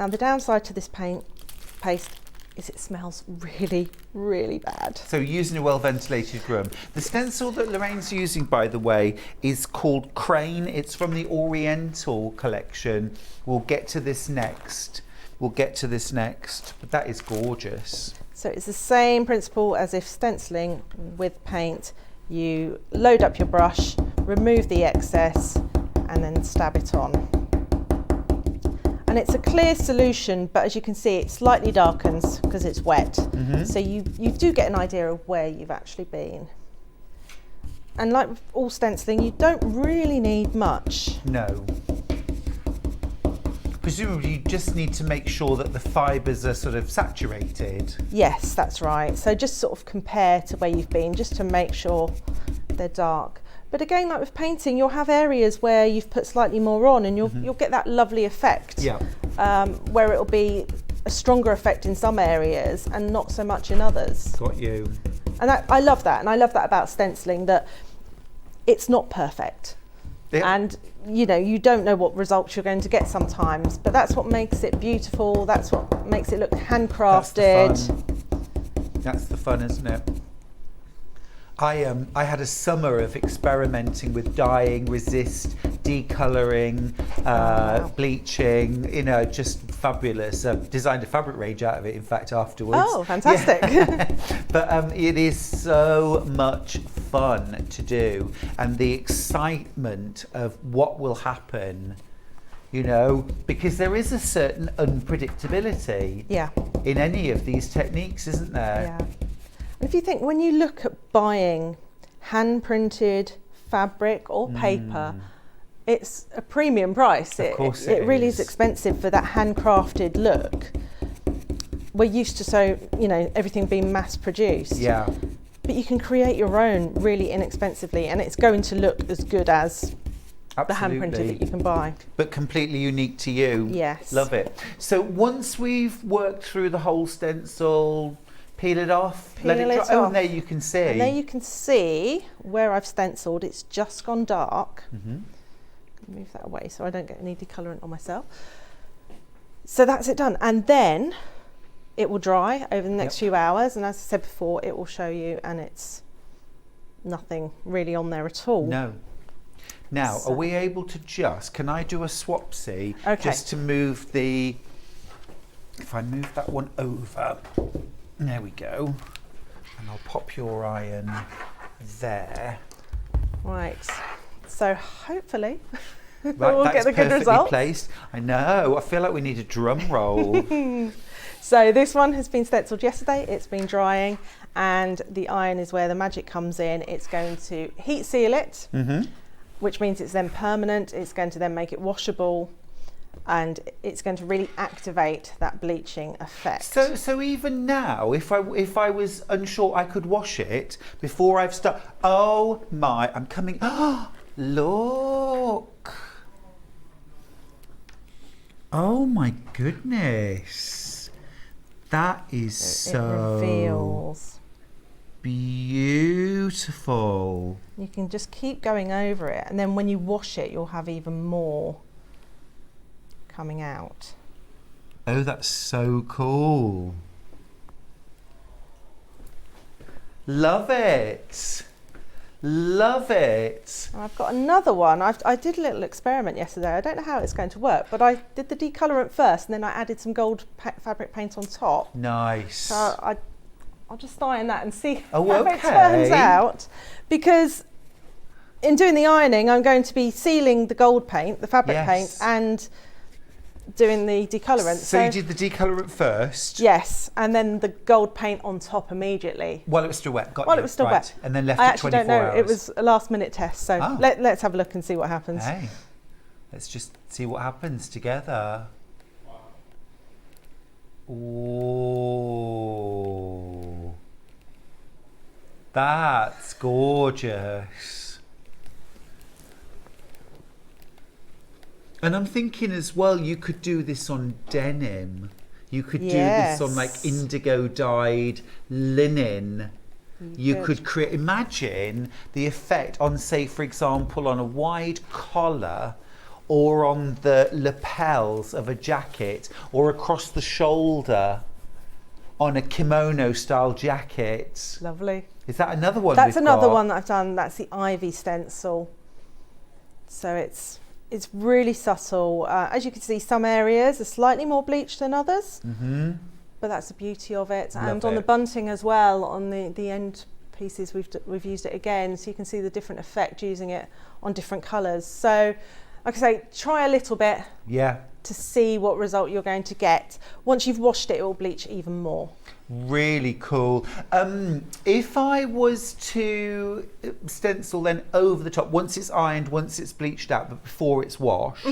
the downside to this paste is it smells really, really bad. So using a well-ventilated room. The stencil that Lorraine's using, by the way, is called Crane. It's from the Oriental collection. We'll get to this next. But that is gorgeous. So it's the same principle as if stenciling with paint. You load up your brush, remove the excess, and then stab it on. And it's a clear solution, but as you can see, it slightly darkens because it's wet. So you do get an idea of where you've actually been. And like with all stenciling, you don't really need much. No. presumably you just need to make sure that the fibres are sort of saturated. Yes, that's right. So just sort of compare to where you've been, just to make sure they're dark. But again, like with painting, you'll have areas where you've put slightly more on, and you'll get that lovely effect. Yeah. Where it'll be a stronger effect in some areas and not so much in others. Got you. And I love that, and I love that about stenciling, that it's not perfect. Yeah. And you know, you don't know what results you're going to get sometimes, but that's what makes it beautiful. That's what makes it look handcrafted. That's the fun, isn't it? I had a summer of experimenting with dyeing, resist, decolouring, bleaching, you know, just fabulous. Designed a fabric range out of it, in fact, afterwards. Oh, fantastic. Yeah. But it is so much fun to do, and the excitement of what will happen, you know, because there is a certain unpredictability in any of these techniques, isn't there? Yeah. If you think, when you look at buying hand-printed fabric or paper, it's a premium price. Of course it really is expensive for that handcrafted look. We're used to everything being mass-produced. Yeah. But you can create your own really inexpensively, and it's going to look as good as the hand-printed that you can buy. But completely unique to you. Yes. Love it. So once we've worked through the whole stencil, peel it off, let it dry. Oh, and there you can see. And there you can see where I've stenciled. It's just gone dark. Move that away so I don't get any decolorant on myself. So that's it done. And then it will dry over the next few hours. And as I said before, it will show you, and it's nothing really on there at all. No. Now, are we able to can I do a swapsy? Okay. Just to move if I move that one over. There we go. And I'll pop your iron there. Right. So hopefully Right, we'll get the good perfectly results. placed. I know. I feel like we need a drum roll. So this one has been stenciled yesterday. It's been drying, and the iron is where the magic comes in. It's going to heat seal it, which means it's then permanent. It's going to then make it washable, and it's going to really activate that bleaching effect. So even now, if I was unsure I could wash it before I've started. Oh my! I'm coming. Oh, look! Oh my goodness! That is so it reveals. Beautiful. You can just keep going over it, and then when you wash it, you'll have even more coming out. Oh, that's so cool. Love it. Love it. I've got another one. I did a little experiment yesterday. I don't know how it's going to work, but I did the decolorant first, and then I added some gold fabric paint on top. Nice. So I'll just iron that and see how okay. it turns out. Because in doing the ironing, I'm going to be sealing the gold paint, the fabric paint, and doing the decolorant. So you did the decolorant first? Yes, and then the gold paint on top immediately. While it was still wet? While it was still wet. And then left I it actually 24 don't know. hours? It was a last minute test, so let's have a look and see what happens. Hey, let's just see what happens together. Ooh, that's gorgeous. And I'm thinking as well, you could do this on denim. You could do this on like indigo dyed linen. You could create, imagine the effect on, say, for example, on a wide collar or on the lapels of a jacket or across the shoulder on a kimono style jacket. Lovely. Is that another one? That's another one that I've done. That's the ivy stencil. So it's really subtle. As you can see, some areas are slightly more bleached than others, but that's the beauty of it. And on the bunting as well, on the end pieces, we've used it again, so you can see the different effect using it on different colours. So, like I say, try a little bit to see what result you're going to get. Once you've washed it, it will bleach even more. Really cool. If I was to stencil then over the top, once it's ironed, once it's bleached out, but before it's washed,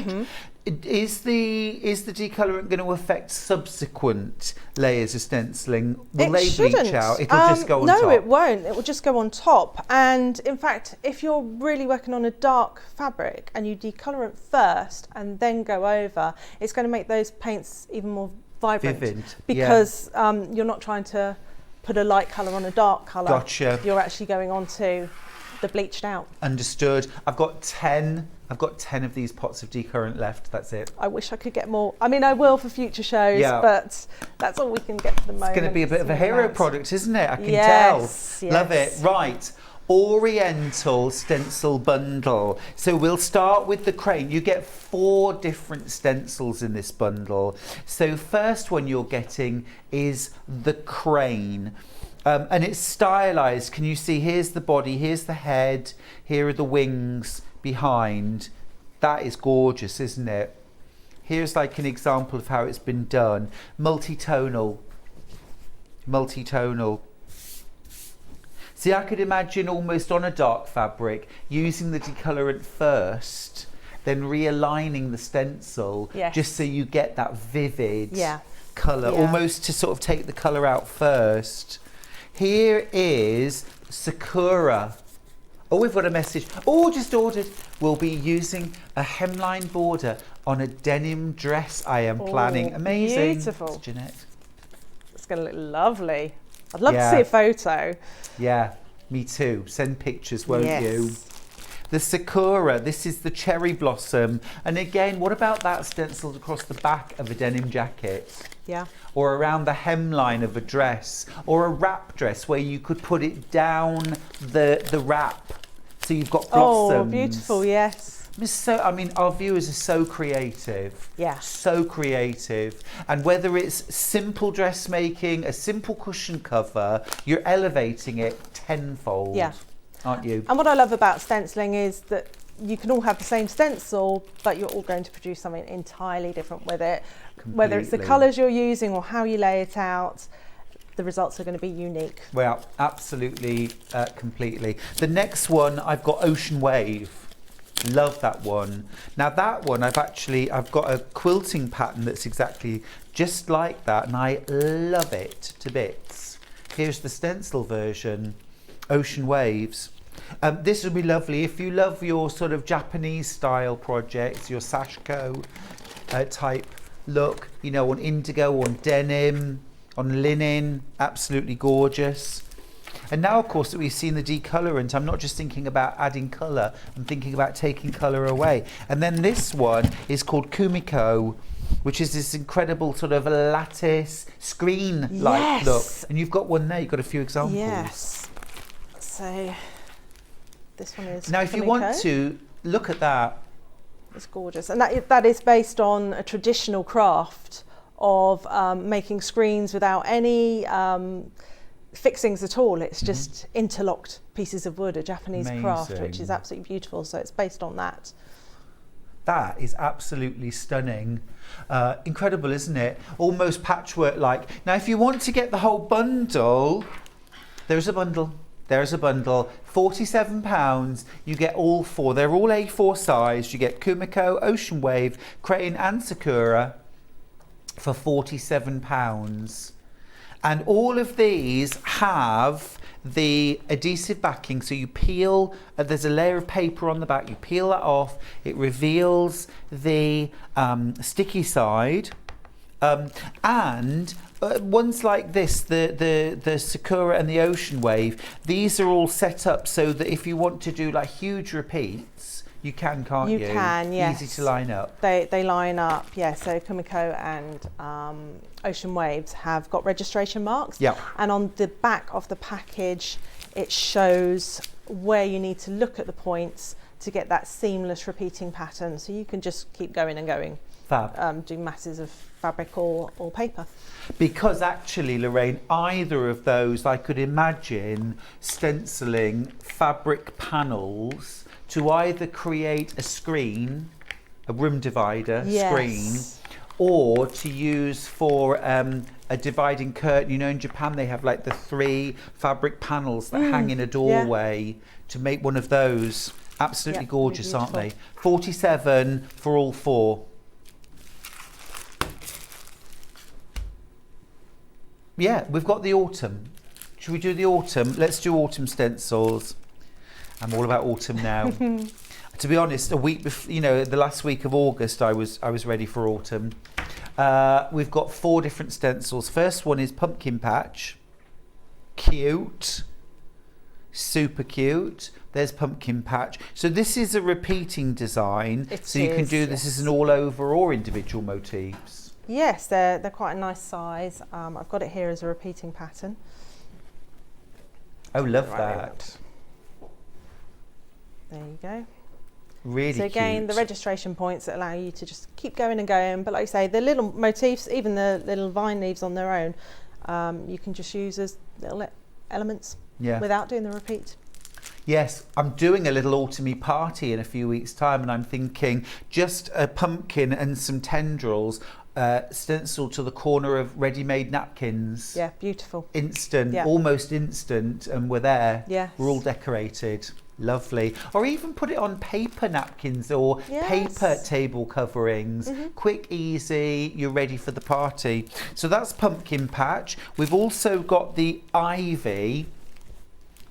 Is the decolorant going to affect subsequent layers of stenciling? Will they bleach out? It'll just go on top? No, it won't. It will just go on top. And in fact, if you're really working on a dark fabric and you decolorant first and then go over, it's going to make those paints even more vibrant. Vivid, because you're not trying to put a light colour on a dark colour. Gotcha. You're actually going on to the bleached out. Understood. I've got 10 of these pots of decolorant left. That's it. I wish I could get more. I mean, I will for future shows, Yeah. but that's all we can get for the moment. It's going to be a bit of a hero product, isn't it? I can tell. Yes. Love it. Right. Oriental stencil bundle. So we'll start with the crane. You get 4 different stencils in this bundle. So first one you're getting is the crane. And it's stylized. Can you see? Here's the body, here's the head, here are the wings behind. That is gorgeous, isn't it? Here's like an example of how it's been done. Multitonal. See, I could imagine almost on a dark fabric using the decolorant first, then realigning the stencil, just so you get that vivid colour, almost to sort of take the colour out first. Here is Sakura. Oh, we've got a message. Oh, just ordered. We'll be using a hemline border on a denim dress I am planning. Amazing. Beautiful. It's Jeanette. It's going to look lovely. I'd love to see a photo. Yeah, me too. Send pictures, won't you? The Sakura, this is the cherry blossom. And again, what about that stenciled across the back of a denim jacket? Yeah. Or around the hemline of a dress, or a wrap dress where you could put it down the wrap, so you've got blossoms. Oh, beautiful! Yes. I mean, our viewers are so creative. Yeah. So creative, and whether it's simple dressmaking, a simple cushion cover, you're elevating it tenfold. Yeah. Aren't you? And what I love about stenciling is that you can all have the same stencil, but you're all going to produce something entirely different with it. Completely. Whether it's the colours you're using or how you lay it out, the results are going to be unique. Well, absolutely, completely. The next one, I've got Ocean Wave. Love that one. Now that one, I've got a quilting pattern that's exactly just like that, and I love it to bits. Here's the stencil version, Ocean Waves. This would be lovely if you love your sort of Japanese style projects, your sashiko type look, you know, on indigo, on denim, on linen, absolutely gorgeous. And now, of course, that we've seen the decolorant, I'm not just thinking about adding colour, I'm thinking about taking colour away. And then this one is called Kumiko, which is this incredible sort of lattice screen-like look. And you've got one there, you've got a few examples. Yes. So this one is now, if you want to look at that, it's gorgeous, and that is based on a traditional craft of making screens without any fixings at all. It's just interlocked pieces of wood, a Japanese craft, which is absolutely beautiful. So it's based on that. That is absolutely stunning. Incredible, isn't it? Almost patchwork-like. Now, if you want to get the whole bundle, there's a bundle. There's a bundle, £47. You get all 4. They're all A4 size. You get Kumiko, Ocean Wave, Crane and Sakura for £47. And all of these have the adhesive backing. So you peel, there's a layer of paper on the back. You peel that off. It reveals the sticky side. And ones like this, the Sakura and the Ocean Wave, these are all set up so that if you want to do like huge repeats, you can, can't you? You can, yes. Easy to line up. They line up, yeah. So Kumiko and Ocean Waves have got registration marks. Yeah. And on the back of the package, it shows where you need to look at the points to get that seamless repeating pattern. So you can just keep going and going. Fab. Do masses of fabric or paper. Because actually, Lorraine, either of those, I could imagine stenciling fabric panels to either create a screen, a room divider screen, or to use for a dividing curtain. You know, in Japan they have like the 3 fabric panels that hang in a doorway to make one of those. Absolutely gorgeous, aren't they? 47 for all 4. Yeah, we've got the autumn. Should we do the autumn? Let's do autumn stencils. I'm all about autumn now. To be honest, a week before, you know, the last week of August, I was ready for autumn. We've got 4 different stencils. First one is pumpkin patch. Cute. Super cute. There's pumpkin patch. So this is a repeating design. So you can do this as an all over or individual motifs. Yes, they're quite a nice size. I've got it here as a repeating pattern. Oh, love that. There you go. Really So again, cute. the registration points that allow you to just keep going and going. But like I say, the little motifs, even the little vine leaves on their own, you can just use as little elements without doing the repeat. Yes, I'm doing a little autumny party in a few weeks' time, and I'm thinking just a pumpkin and some tendrils stenciled to the corner of ready-made napkins. Yeah, beautiful. Instant, almost instant, and we're there. Yes. We're all decorated. Lovely. Or even put it on paper napkins or paper table coverings. Quick, easy, you're ready for the party. So that's pumpkin patch. We've also got the ivy.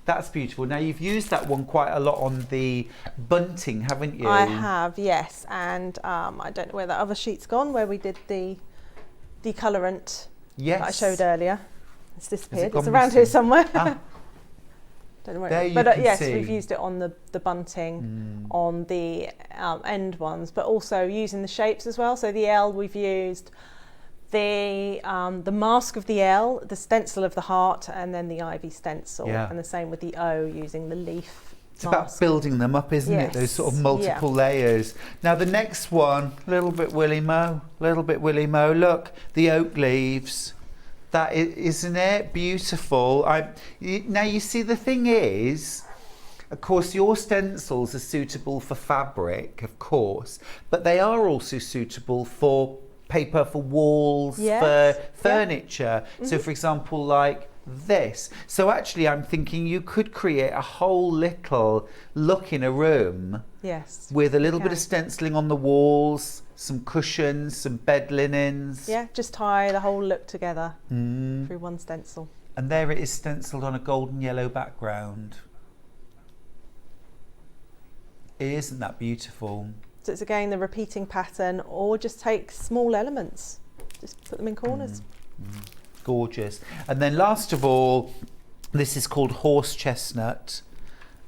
That's beautiful. Now you've used that one quite a lot on the bunting, haven't you? I have, yes. And I don't know where that other sheet's gone, where we did the decolorant that I showed earlier. It's disappeared. It's around here somewhere. Don't know where there it is. But yes, see. we've used it on the bunting, on the end ones, but also using the shapes as well. So the L we've used, the mask of the L, the stencil of the heart, and then the ivy stencil. And the same with the O, using the leaf. It's about building them up, isn't it? Those sort of multiple layers. Now the next one, a little bit Willy Mo, Look, the oak leaves. That isn't it beautiful? Now you see, the thing is, of course, your stencils are suitable for fabric, of course, but they are also suitable for paper, for walls, for furniture. So for example, like this. So actually I'm thinking you could create a whole little look in a room with a little bit of stenciling on the walls, some cushions, some bed linens. Yeah, just tie the whole look together through one stencil. And there it is, stenciled on a golden yellow background. Isn't that beautiful? So it's again the repeating pattern, or just take small elements, just put them in corners. Gorgeous. And then last of all, this is called horse chestnut.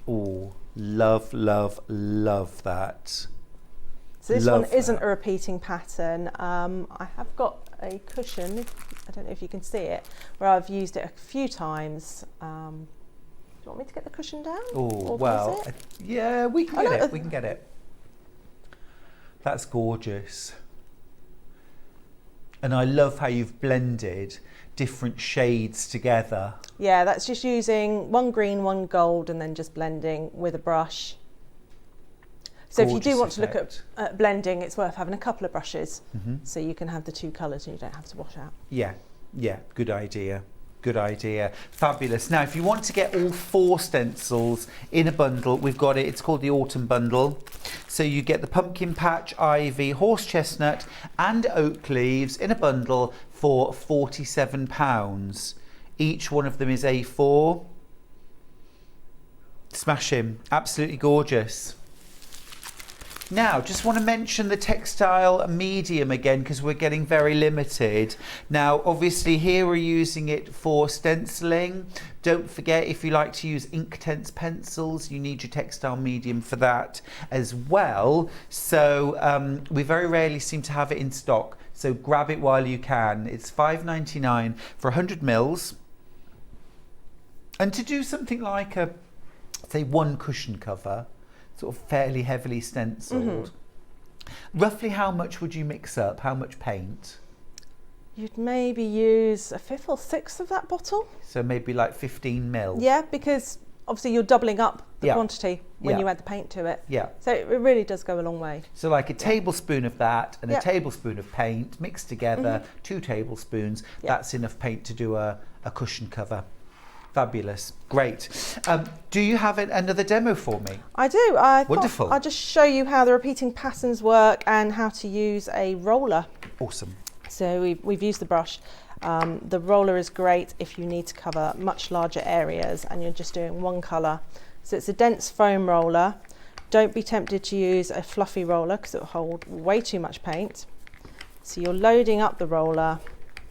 Oh, love, love, love that. So this one isn't a repeating pattern. I have got a cushion, I don't know if you can see it, where I've used it a few times. Do you want me to get the cushion down? Oh, well, yeah, we can get it. We can get it. That's gorgeous. And I love how you've blended different shades together. Yeah, that's just using one green, one gold, and then just blending with a brush. So if you do want to look at blending, it's worth having a couple of brushes so you can have the 2 colours and you don't have to wash out. Yeah, good idea. Good idea. Fabulous. Now, if you want to get all 4 stencils in a bundle, we've got it. It's called the Autumn Bundle. So you get the pumpkin patch, ivy, horse chestnut and oak leaves in a bundle for £47. Each one of them is A4. Smashing. Absolutely gorgeous. Now, just want to mention the textile medium again, because we're getting very limited. Now, obviously here we're using it for stenciling. Don't forget, if you like to use Inktense pencils, you need your textile medium for that as well. So we very rarely seem to have it in stock. So grab it while you can. It's £5.99 for 100 mils. And to do something like a, say, 1 cushion cover, sort of fairly heavily stenciled. Roughly how much would you mix up? How much paint? You'd maybe use 1/5 or 1/6 of that bottle. So maybe like 15 mil. Yeah, because obviously you're doubling up the quantity when you add the paint to it. Yeah. So it really does go a long way. So like a tablespoon of that and a tablespoon of paint mixed together, 2 tablespoons. That's enough paint to do a cushion cover. Fabulous. Great. Do you have another demo for me? I do. Wonderful. I'll just show you how the repeating patterns work and how to use a roller. Awesome. So we've used the brush. The roller is great if you need to cover much larger areas and you're just doing one colour. So it's a dense foam roller. Don't be tempted to use a fluffy roller because it will hold way too much paint. So you're loading up the roller,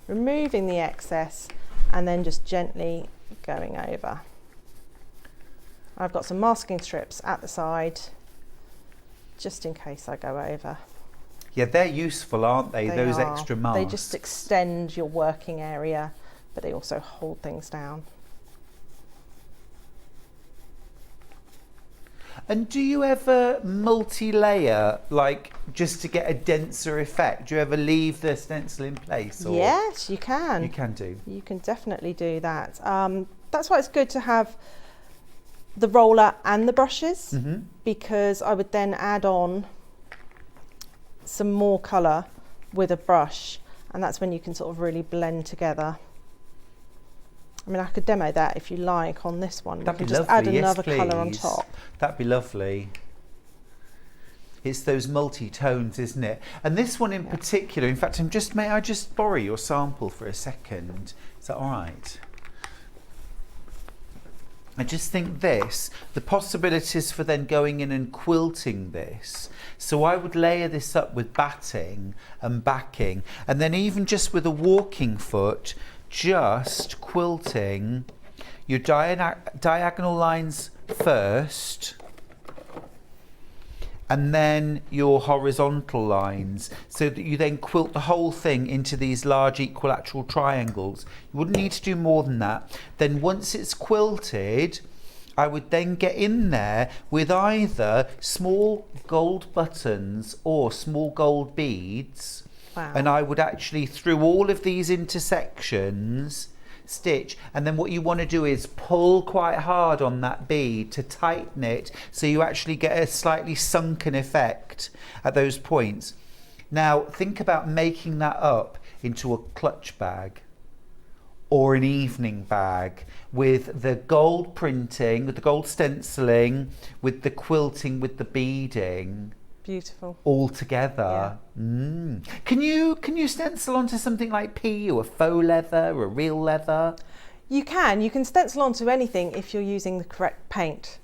removing the excess, and then just gently going over. I've got some masking strips at the side, just in case I go over. Yeah, they're useful, aren't they? Those are. extra masks. They just extend your working area, but they also hold things down. And do you ever multi-layer, like just to get a denser effect? Do you ever leave the stencil in place? Or? Yes, you can. You can do. You can definitely do that. That's why it's good to have the roller and the brushes, because I would then add on some more colour with a brush, and that's when you can sort of really blend together. I mean, I could demo that if you like on this one. That'd you be can just lovely. add another colour on Yes, top. please. That'd be lovely. It's those multi-tones, isn't it? And this one in particular, in fact, may I just borrow your sample for a second? Is that all right? I just think the possibilities for then going in and quilting this. So I would layer this up with batting and backing, and then even just with a walking foot, just quilting your diagonal lines first, and then your horizontal lines, so that you then quilt the whole thing into these large equilateral triangles. You wouldn't need to do more than that. Then once it's quilted, I would then get in there with either small gold buttons or small gold beads. Wow. And I would actually, through all of these intersections, stitch, and then what you want to do is pull quite hard on that bead to tighten it, so you actually get a slightly sunken effect at those points. Now think about making that up into a clutch bag or an evening bag with the gold printing, with the gold stenciling, with the quilting, with the beading. Beautiful. All together. Yeah. Can you stencil onto something like P or faux leather or real leather? You can stencil onto anything if you're using the correct paint.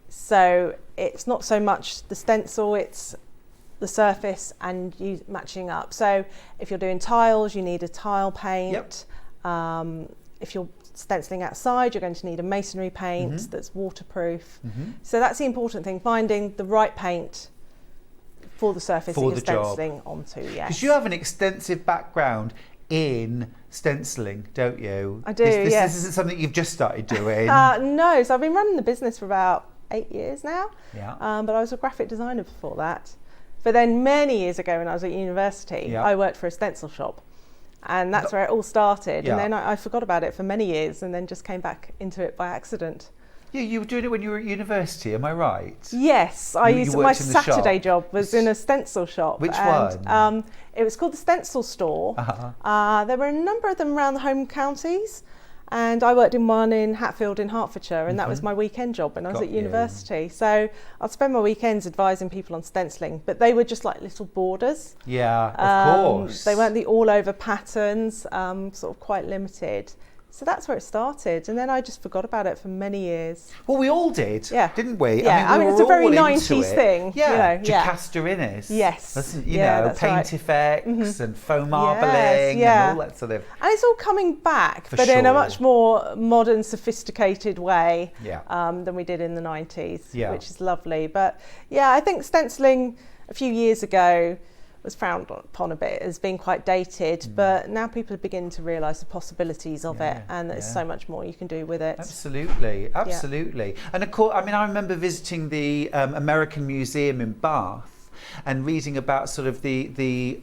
So it's not so much the stencil, it's the surface and you matching up. So if you're doing tiles, you need a tile paint. Yep. If you're stenciling outside, you're going to need a masonry paint that's waterproof. So that's the important thing, finding the right paint for the surface that you're stenciling onto, yes. Because you have an extensive background in stenciling, don't you? I do, yes. This isn't something you've just started doing. No, so I've been running the business for about 8 years now. Yeah. But I was a graphic designer before that. But then many years ago when I was at university, I worked for a stencil shop. And that's where it all started. And then I forgot about it for many years and then just came back into it by accident. Yeah, you were doing it when you were at university, am I right? Yes, my Saturday job was in a stencil shop. Which one? It was called the Stencil Store. There were a number of them around the home counties, and I worked in one in Hatfield in Hertfordshire, and that was my weekend job when I was at university. So I'd spend my weekends advising people on stenciling, but they were just like little borders. Yeah, of course. They weren't the all-over patterns, sort of quite limited. So that's where it started, and then I just forgot about it for many years. Well, we all did, didn't we? Yeah, I mean we it's a very all 90s thing. Yeah, you know, Jocasta Innes. Yes. Paint right. effects and foam marbling and all that sort of. And it's all coming back, but in a much more modern, sophisticated way than we did in the 90s, which is lovely. But yeah, I think stenciling a few years ago was frowned upon a bit as being quite dated, but now people are beginning to realise the possibilities of it, and there's so much more you can do with it. Absolutely. And of course, I mean, I remember visiting the American Museum in Bath and reading about sort of the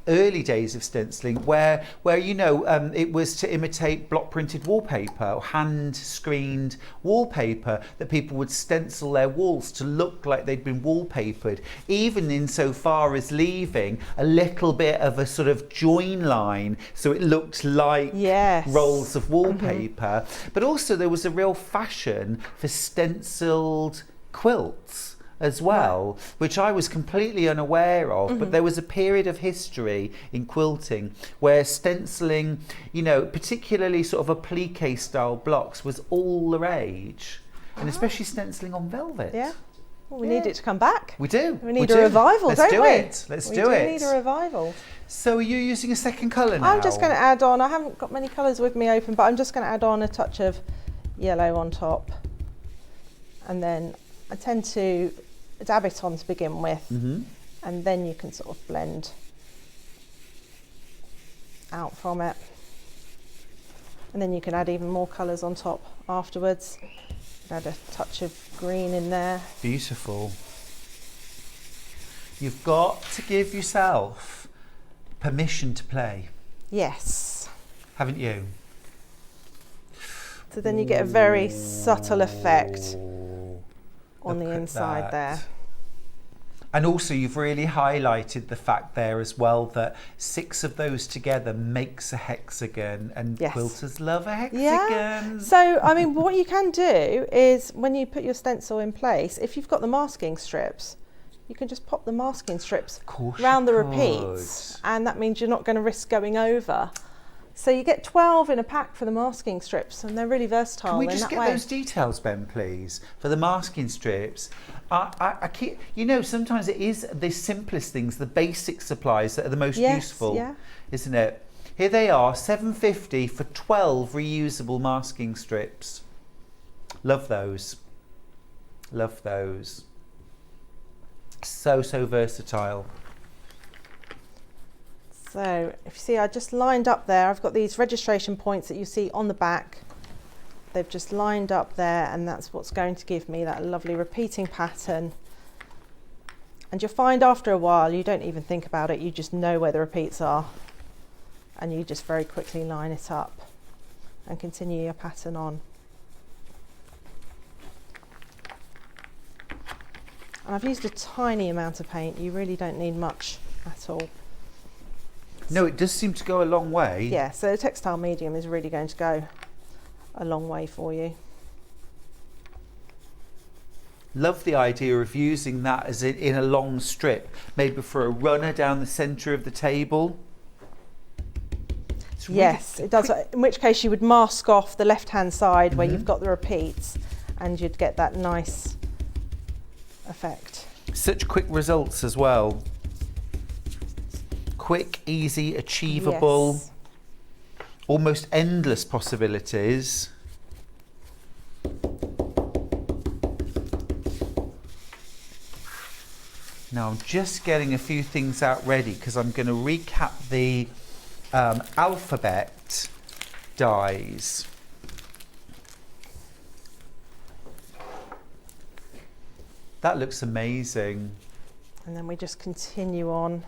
early days of stenciling, where it was to imitate block printed wallpaper or hand screened wallpaper, that people would stencil their walls to look like they'd been wallpapered, even insofar as leaving a little bit of a sort of join line so it looked like rolls of wallpaper. But also there was a real fashion for stenciled quilts as well, which I was completely unaware of. But there was a period of history in quilting where stenciling, you know, particularly sort of applique style blocks was all the rage, and especially stenciling on velvet. Yeah. Well, we need it to come back. We do. We need a revival, don't we? Let's do it. We do need a revival. So are you using a second colour now? I'm just going to add on, I haven't got many colours with me open, but I'm just going to add on a touch of yellow on top. And then I tend to dab it on to begin with, and then you can sort of blend out from it. And then you can add even more colours on top afterwards. Add a touch of green in there. Beautiful. You've got to give yourself permission to play. Yes. Haven't you? So then you get a very subtle effect on the inside there. And also you've really highlighted the fact there as well that 6 of those together makes a hexagon, and quilters love a hexagon. Yeah. So, I mean, what you can do is when you put your stencil in place, if you've got the masking strips, you can just pop the masking strips around the repeats, and that means you're not going to risk going over. So you get 12 in a pack for the masking strips, and they're really versatile. Can we just get those details, Ben, please, for the masking strips? I keep, you know, sometimes it is the simplest things, the basic supplies that are the most useful, isn't it? Here they are, £7.50 for 12 reusable masking strips. Love those. Love those. So versatile. So if you see, I just lined up there. I've got these registration points that you see on the back. They've just lined up there, and that's what's going to give me that lovely repeating pattern. And you'll find after a while, you don't even think about it. You just know where the repeats are, and you just very quickly line it up and continue your pattern on. And I've used a tiny amount of paint. You really don't need much at all. No, it does seem to go a long way. Yeah, so the textile medium is really going to go a long way for you. Love the idea of using that as in a long strip, maybe for a runner down the centre of the table. Really yes, it does, in which case you would mask off the left-hand side where you've got the repeats, and you'd get that nice effect. Such quick results as well. Quick, easy, achievable, almost endless possibilities. Now I'm just getting a few things out ready because I'm going to recap the alphabet dies. That looks amazing. And then we just continue on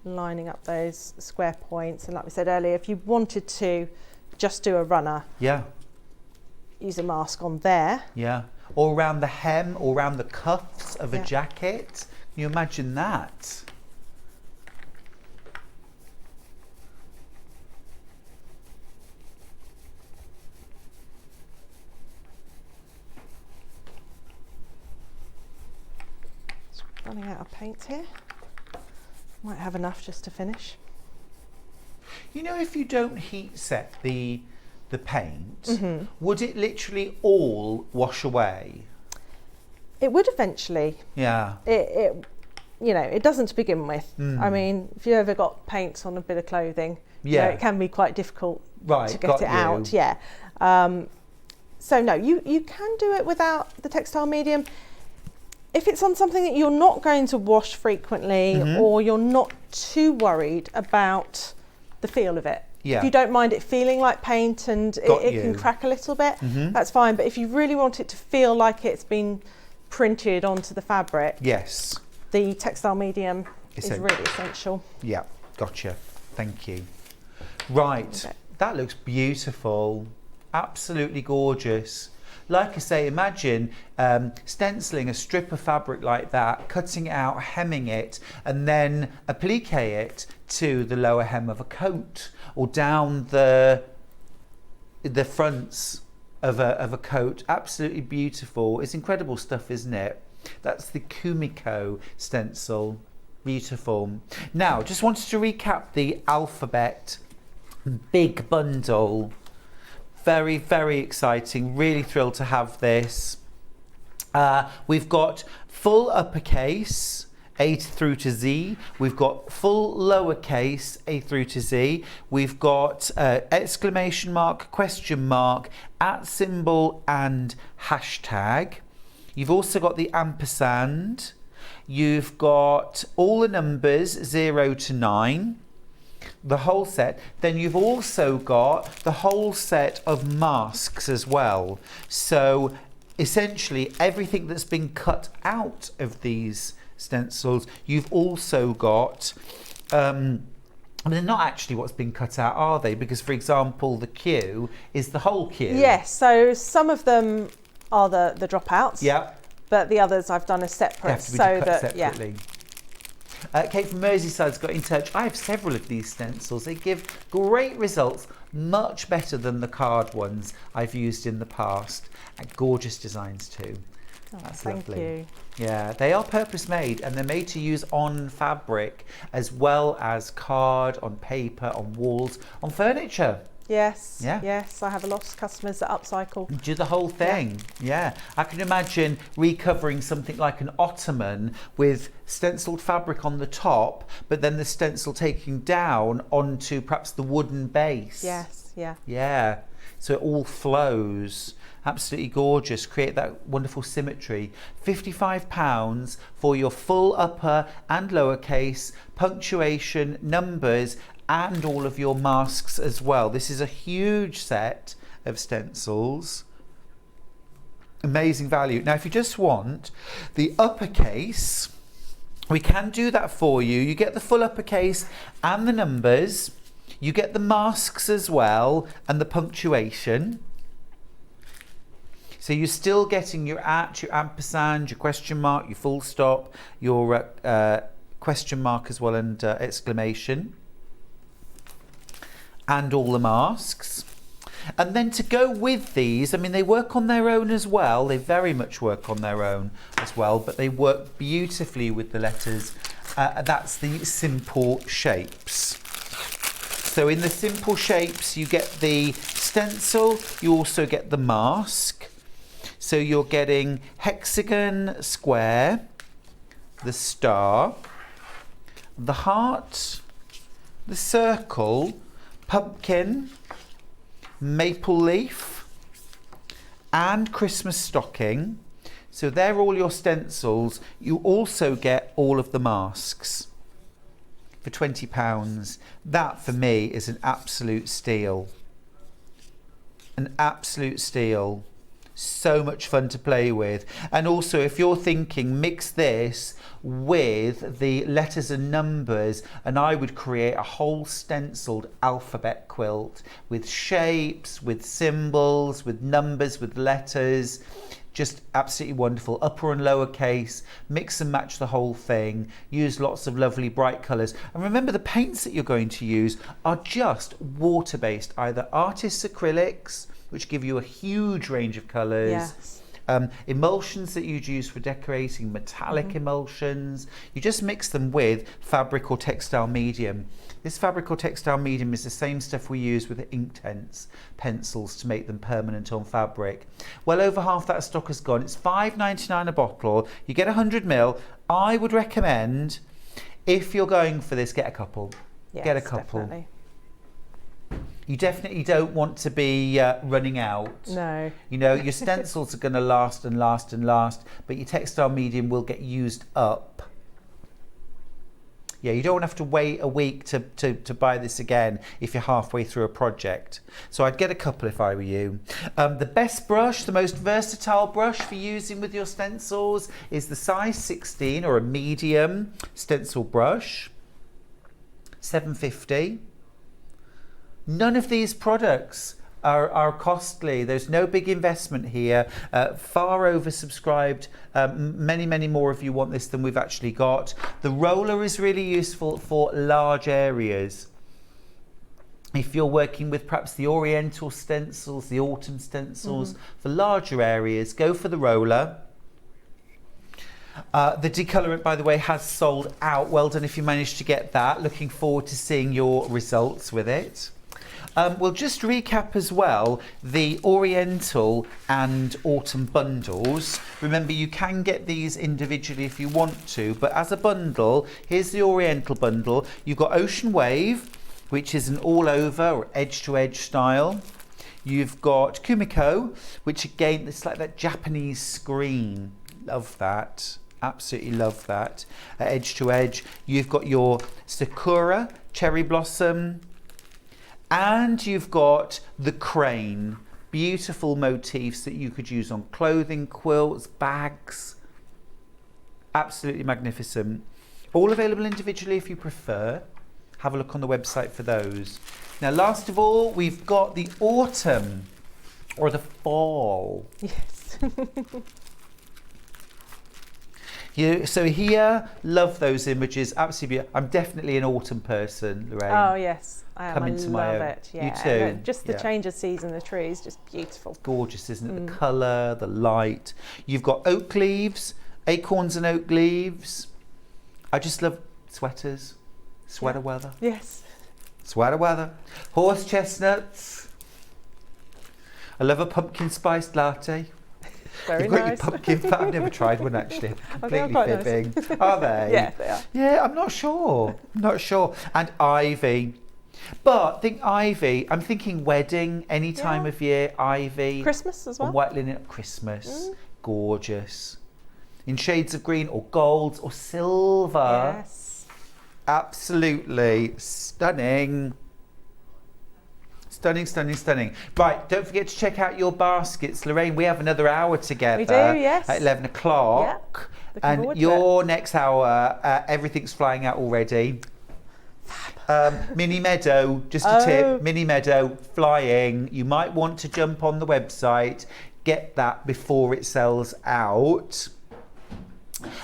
lining up those square points, and like we said earlier, if you wanted to just do a runner, use a mask on there, or around the hem or around the cuffs of a jacket. Can you imagine that? Just running out of paint here. Might have enough just to finish. You know, if you don't heat set the paint, would it literally all wash away? It would eventually. Yeah. It you know, it doesn't to begin with. I mean, if you ever got paint on a bit of clothing, you know, it can be quite difficult to get it out. Yeah. So no, you can do it without the textile medium. If it's on something that you're not going to wash frequently, or you're not too worried about the feel of it, if you don't mind it feeling like paint and it can crack a little bit, that's fine. But if you really want it to feel like it's been printed onto the fabric, the textile medium is really essential. Yeah, gotcha. Thank you. Right, that looks beautiful. Absolutely gorgeous. Like I say, imagine stenciling a strip of fabric like that, cutting it out, hemming it, and then applique it to the lower hem of a coat or down the fronts of a coat. Absolutely beautiful. It's incredible stuff, isn't it? That's the Kumiko stencil. Beautiful. Now, just wanted to recap the alphabet big bundle. Very, very exciting. Really thrilled to have this. We've got full uppercase A through to Z. We've got full lowercase A through to Z. We've got exclamation mark, question mark, @ symbol and hashtag. You've also got the ampersand. You've got all the numbers 0 to 9. The whole set. Then you've also got the whole set of masks as well. So essentially everything that's been cut out of these stencils, you've also got I mean, they're not actually what's been cut out, are they? Because, for example, the Q is the whole Q. Yes, so some of them are the dropouts. Yeah. But the others I've done as separate, so that separately. Kate from Merseyside's got in touch. I have several of these stencils. They give great results, much better than the card ones I've used in the past. And gorgeous designs too. Oh, That's thank lovely. you. Yeah, they are purpose made and they're made to use on fabric as well as card, on paper, on walls, on furniture. Yes, Yeah. yes, I have a lot of customers that upcycle. Do the whole thing. Yeah. I can imagine recovering something like an ottoman with stenciled fabric on the top, but then the stencil taking down onto perhaps the wooden base. Yes, yeah. Yeah. So it all flows. Absolutely gorgeous. Create that wonderful symmetry. £55 for your full upper and lowercase, punctuation, numbers, and all of your masks as well. This is a huge set of stencils. Amazing value. Now, if you just want the uppercase, we can do that for you. You get the full uppercase and the numbers. You get the masks as well and the punctuation. So you're still getting your @ your ampersand, your question mark, your full stop, your question mark as well, and exclamation. And all the masks. And then to go with these, I mean, they work on their own as well. They very much work on their own as well, but they work beautifully with the letters. That's the simple shapes. So in the simple shapes, you get the stencil, you also get the mask. So you're getting hexagon, square, the star, the heart, the circle, pumpkin, maple leaf, and Christmas stocking. So they're all your stencils. You also get all of the masks for £20. That for me is an absolute steal. An absolute steal. So much fun to play with. And also, if you're thinking, mix this with the letters and numbers, and I would create a whole stenciled alphabet quilt with shapes, with symbols, with numbers, with letters. Just absolutely wonderful. Upper and lower case, mix and match the whole thing. Use lots of lovely bright colours. And remember, the paints that you're going to use are just water-based, either artist's acrylics, which give you a huge range of colours. Yes. Emulsions that you'd use for decorating, metallic emulsions. You just mix them with fabric or textile medium. This fabric or textile medium is the same stuff we use with the Inktense pencils to make them permanent on fabric. Well over half that stock has gone. It's £5.99 a bottle. You get 100ml. I would recommend, if you're going for this, get a couple. Yes, get a couple. Definitely. You definitely don't want to be running out. No. You know, your stencils are going to last and last and last, but your textile medium will get used up. Yeah, you don't want to have to wait a week to buy this again if you're halfway through a project. So I'd get a couple if I were you. The best brush, the most versatile brush for using with your stencils is the size 16 or a medium stencil brush. £7.50. None of these products are costly. There's no big investment here. Far oversubscribed. Many more of you want this than we've actually got. The roller is really useful for large areas. If you're working with perhaps the Oriental stencils, the autumn stencils, for larger areas, go for the roller. The decolorant, by the way, has sold out. Well done if you managed to get that. Looking forward to seeing your results with it. We'll just recap as well the Oriental and Autumn bundles. Remember, you can get these individually if you want to, but as a bundle, here's the Oriental bundle. You've got Ocean Wave, which is an all-over or edge-to-edge style. You've got Kumiko, which again, it's like that Japanese screen. Love that. Absolutely love that. Edge-to-edge. You've got your Sakura, Cherry Blossom, and you've got the crane. Beautiful motifs that you could use on clothing, quilts, bags. Absolutely magnificent. All available individually if you prefer. Have a look on the website for those. Now, last of all, we've got the autumn or the fall. Yes. So here, love those images. Absolutely. I'm definitely an autumn person, Lorraine. Oh, yes. I am. Come I into love my own. it. Yeah. You too? Just the Yeah. change of season, the trees, just beautiful. Gorgeous, isn't it? The colour, the light. You've got oak leaves, acorns and oak leaves. I just love sweaters, sweater weather. Yes. Sweater weather. Horse chestnuts. I love a pumpkin spiced latte. Very You've got nice. your pumpkin. I've never tried one actually. I think they're Completely quite nice. fibbing. Are they? Yeah, they are. Yeah, I'm not sure. I'm not sure. And ivy. But think ivy. I'm thinking wedding, any time Yeah. of year. Ivy. Christmas as well. On white linen at Christmas. Gorgeous. In shades of green or gold or silver. Yes. Absolutely stunning. Stunning, stunning, stunning. Right, don't forget to check out your baskets, Lorraine. We have another hour together. We do, yes. At 11 o'clock. Yeah. Looking And forward to your next hour, everything's flying out already. Mini Meadow, just a tip. Mini Meadow, flying. You might want to jump on the website, get that before it sells out.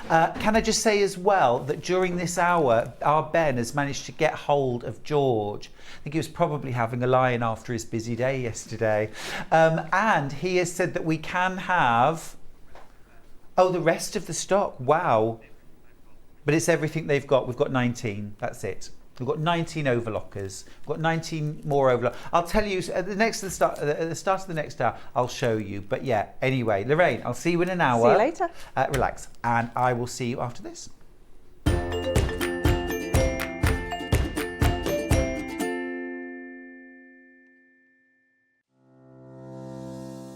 Can I just say as well that during this hour, our Ben has managed to get hold of George. I think he was probably having a lie-in after his busy day yesterday. And he has said that we can have, the rest of the stock. Wow. But it's everything they've got. We've got 19. That's it. We've got 19 overlockers. We've got 19 more overlockers. I'll tell you at the start of the next hour, I'll show you. But yeah, anyway, Lorraine, I'll see you in an hour. See you later. Relax. And I will see you after this.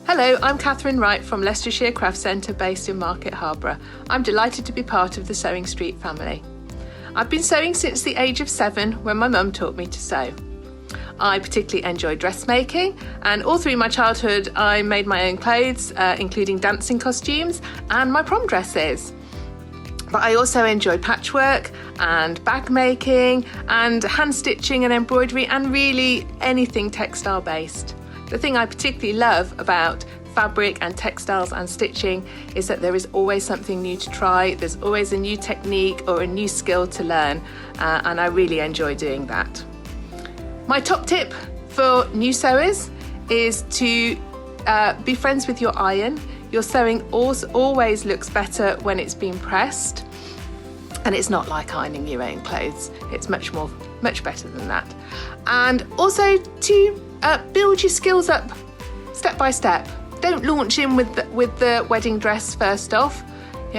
Hello, I'm Catherine Wright from Leicestershire Craft Centre based in Market Harborough. I'm delighted to be part of the Sewing Street family. I've been sewing since the age of 7 when my mum taught me to sew. I particularly enjoy dressmaking, and all through my childhood I made my own clothes, including dancing costumes and my prom dresses. But I also enjoy patchwork and bag making and hand stitching and embroidery and really anything textile based. The thing I particularly love about fabric and textiles and stitching is that there is always something new to try. There's always a new technique or a new skill to learn, and I really enjoy doing that. My top tip for new sewers is to be friends with your iron. Your sewing always looks better when it's been pressed, and it's not like ironing your own clothes. It's much better than that. And also to build your skills up step by step. Don't launch in with the wedding dress first off.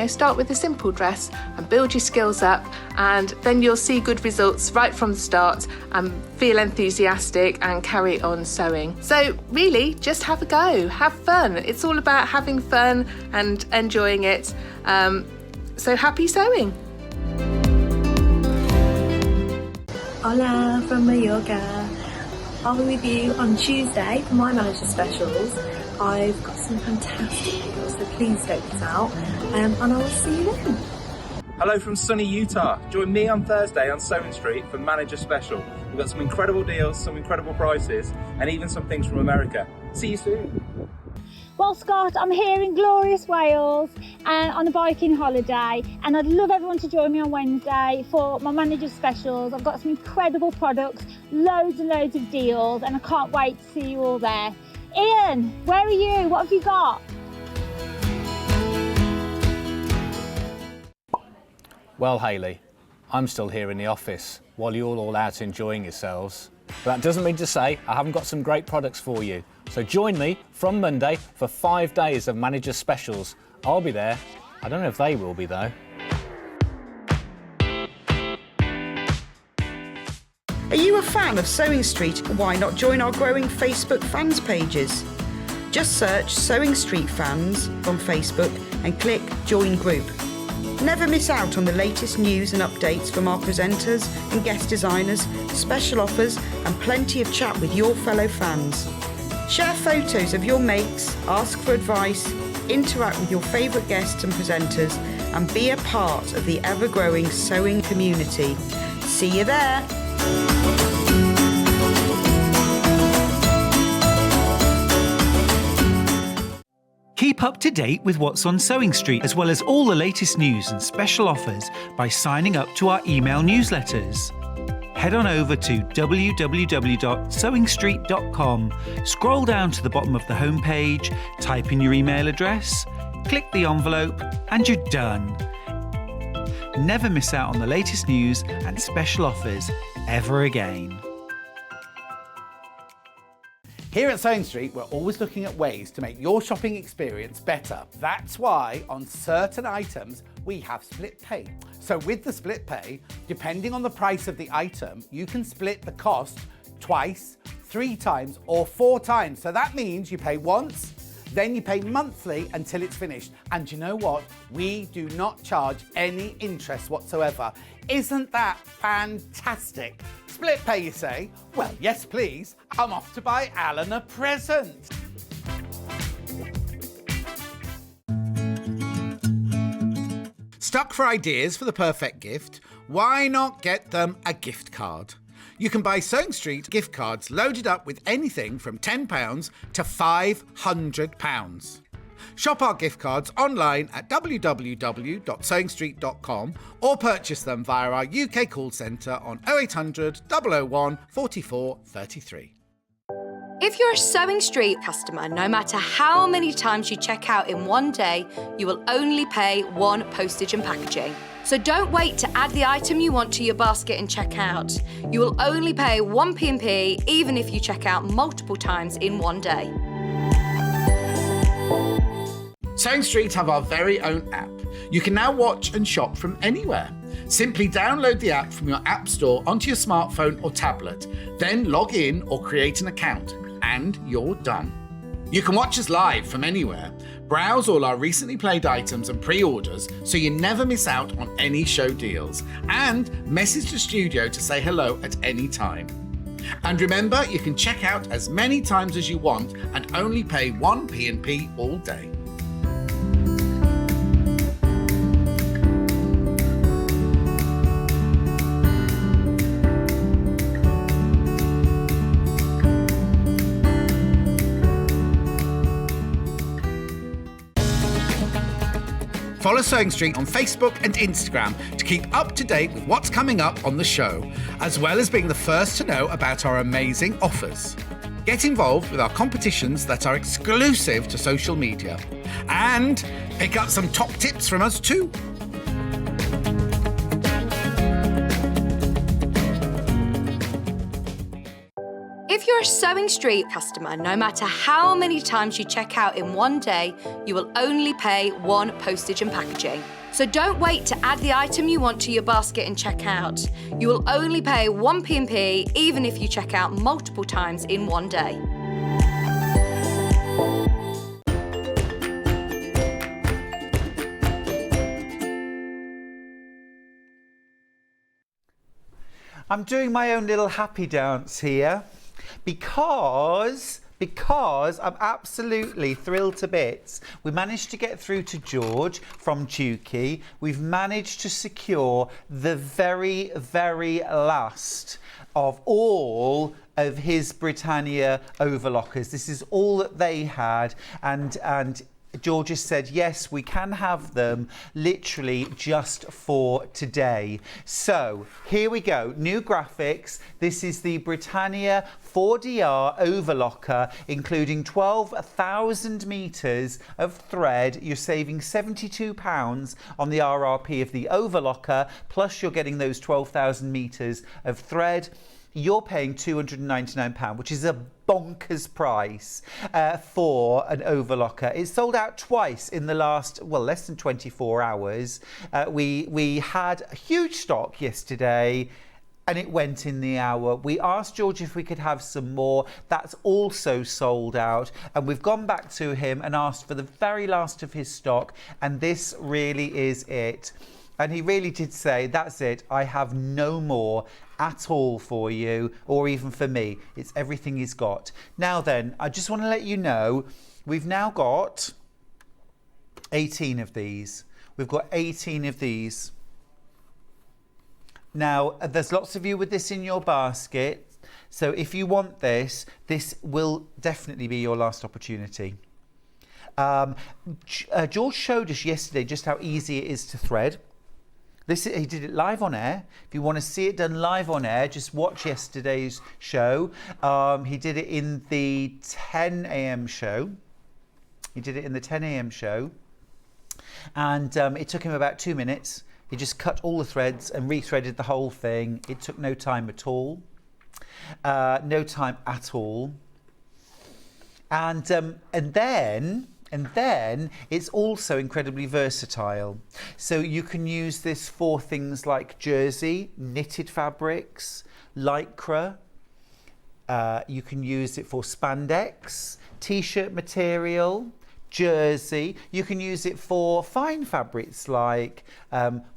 Start with a simple dress and build your skills up, and then you'll see good results right from the start and feel enthusiastic and carry on sewing. So really, just have a go, have fun. It's all about having fun and enjoying it. So happy sewing. Hola from Mallorca. I'll be with you on Tuesday for my manager specials. I've got some fantastic deals, so please don't miss out. And I will see you then. Hello from sunny Utah. Join me on Thursday on Sewing Street for Manager Special. We've got some incredible deals, some incredible prices, and even some things from America. See you soon. Well, Scott, I'm here in glorious Wales on a biking holiday, and I'd love everyone to join me on Wednesday for my manager's specials. I've got some incredible products, loads and loads of deals, and I can't wait to see you all there. Ian, where are you? What have you got? Well, Hayley, I'm still here in the office while you're all out enjoying yourselves. But that doesn't mean to say I haven't got some great products for you. So join me from Monday for 5 days of manager specials. I'll be there. I don't know if they will be though. Are you a fan of Sewing Street? Why not join our growing Facebook fans pages? Just search Sewing Street Fans on Facebook and click Join Group. Never miss out on the latest news and updates from our presenters and guest designers, special offers and plenty of chat with your fellow fans. Share photos of your makes, ask for advice, interact with your favourite guests and presenters and be a part of the ever-growing sewing community. See you there! Keep up to date with what's on Sewing Street, as well as all the latest news and special offers by signing up to our email newsletters. Head on over to www.sewingstreet.com, scroll down to the bottom of the homepage, type in your email address, click the envelope, and you're done. Never miss out on the latest news and special offers ever again. Here at Sewing Street, we're always looking at ways to make your shopping experience better. That's why on certain items, we have split pay. So with the split pay, depending on the price of the item, you can split the cost twice, 3 times, or 4 times. So that means you pay once, then you pay monthly until it's finished. And you know what? We do not charge any interest whatsoever. Isn't that fantastic? Split pay, you say? Well, yes, please. I'm off to buy Alan a present. Stuck for ideas for the perfect gift? Why not get them a gift card? You can buy Sewing Street gift cards loaded up with anything from £10 to £500. Shop our gift cards online at www.sewingstreet.com or purchase them via our UK call centre on 0800 001 44 33. If you're a Sewing Street customer, no matter how many times you check out in one day, you will only pay 1 postage and packaging. So don't wait to add the item you want to your basket and check out. You will only pay 1 P&P even if you check out multiple times in one day. Sewing Street have our very own app. You can now watch and shop from anywhere. Simply download the app from your app store onto your smartphone or tablet, then log in or create an account, and you're done. You can watch us live from anywhere, browse all our recently played items and pre-orders so you never miss out on any show deals, and message the studio to say hello at any time. And remember, you can check out as many times as you want and only pay 1 P&P all day. Follow Sewing Street on Facebook and Instagram to keep up to date with what's coming up on the show, as well as being the first to know about our amazing offers. Get involved with our competitions that are exclusive to social media, and pick up some top tips from us too. If you're a Sewing Street customer, no matter how many times you check out in one day, you will only pay 1 postage and packaging. So don't wait to add the item you want to your basket and check out. You will only pay 1 P&P even if you check out multiple times in one day. I'm doing my own little happy dance here because I'm absolutely thrilled to bits. We managed to get through to George from Tukey. We've managed to secure the very, very last of all of his Britannia overlockers. This is all that they had, and George has said, yes, we can have them literally just for today. So here we go, new graphics. This is the Britannia 4DR overlocker, including 12,000 metres of thread. You're saving £72 on the RRP of the overlocker, plus you're getting those 12,000 metres of thread. You're paying £299, which is a bonkers price for an overlocker. It's sold out twice in the last, well, less than 24 hours. We had a huge stock yesterday and it went in the hour. We asked George if we could have some more. That's also sold out. And we've gone back to him and asked for the very last of his stock. And this really is it. And he really did say, that's it, I have no more at all for you, or even for me. It's everything he's got. Now then, I just want to let you know, we've now got 18 of these. We've got 18 of these. Now, there's lots of you with this in your basket. So if you want this, this will definitely be your last opportunity. George showed us yesterday just how easy it is to thread. He did it live on air. If you want to see it done live on air, just watch yesterday's show. He did it in the 10 a.m. show. He did it in the 10 a.m. show. And it took him about 2 minutes. He just cut all the threads and rethreaded the whole thing. It took no time at all. No time at all. And then it's also incredibly versatile. So you can use this for things like jersey, knitted fabrics, lycra. You can use it for spandex, t-shirt material, jersey. You can use it for fine fabrics like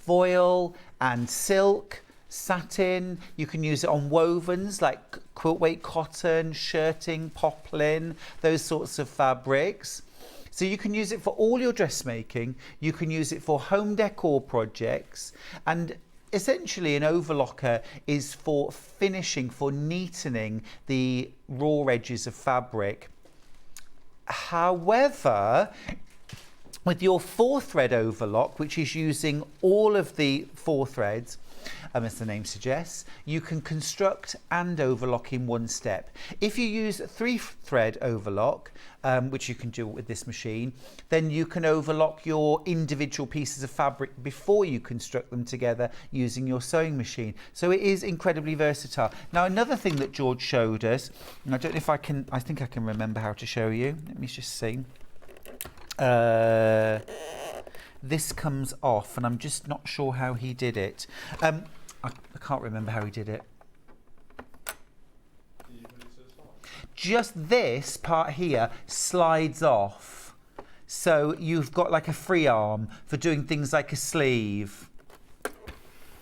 voile and silk, satin. You can use it on wovens like quilt weight cotton, shirting, poplin, those sorts of fabrics. So you can use it for all your dressmaking, you can use it for home decor projects, and essentially an overlocker is for finishing, for neatening the raw edges of fabric. However, with your 4-thread overlock, which is using all of the 4 threads, as the name suggests, you can construct and overlock in one step. If you use a 3-thread overlock, which you can do with this machine, then you can overlock your individual pieces of fabric before you construct them together using your sewing machine. So it is incredibly versatile. Now, another thing that George showed us, and I don't know if I think I can remember how to show you. Let me just see. This comes off, and I'm just not sure how he did it. I can't remember how he did it. Just this part here slides off. So you've got like a free arm for doing things like a sleeve.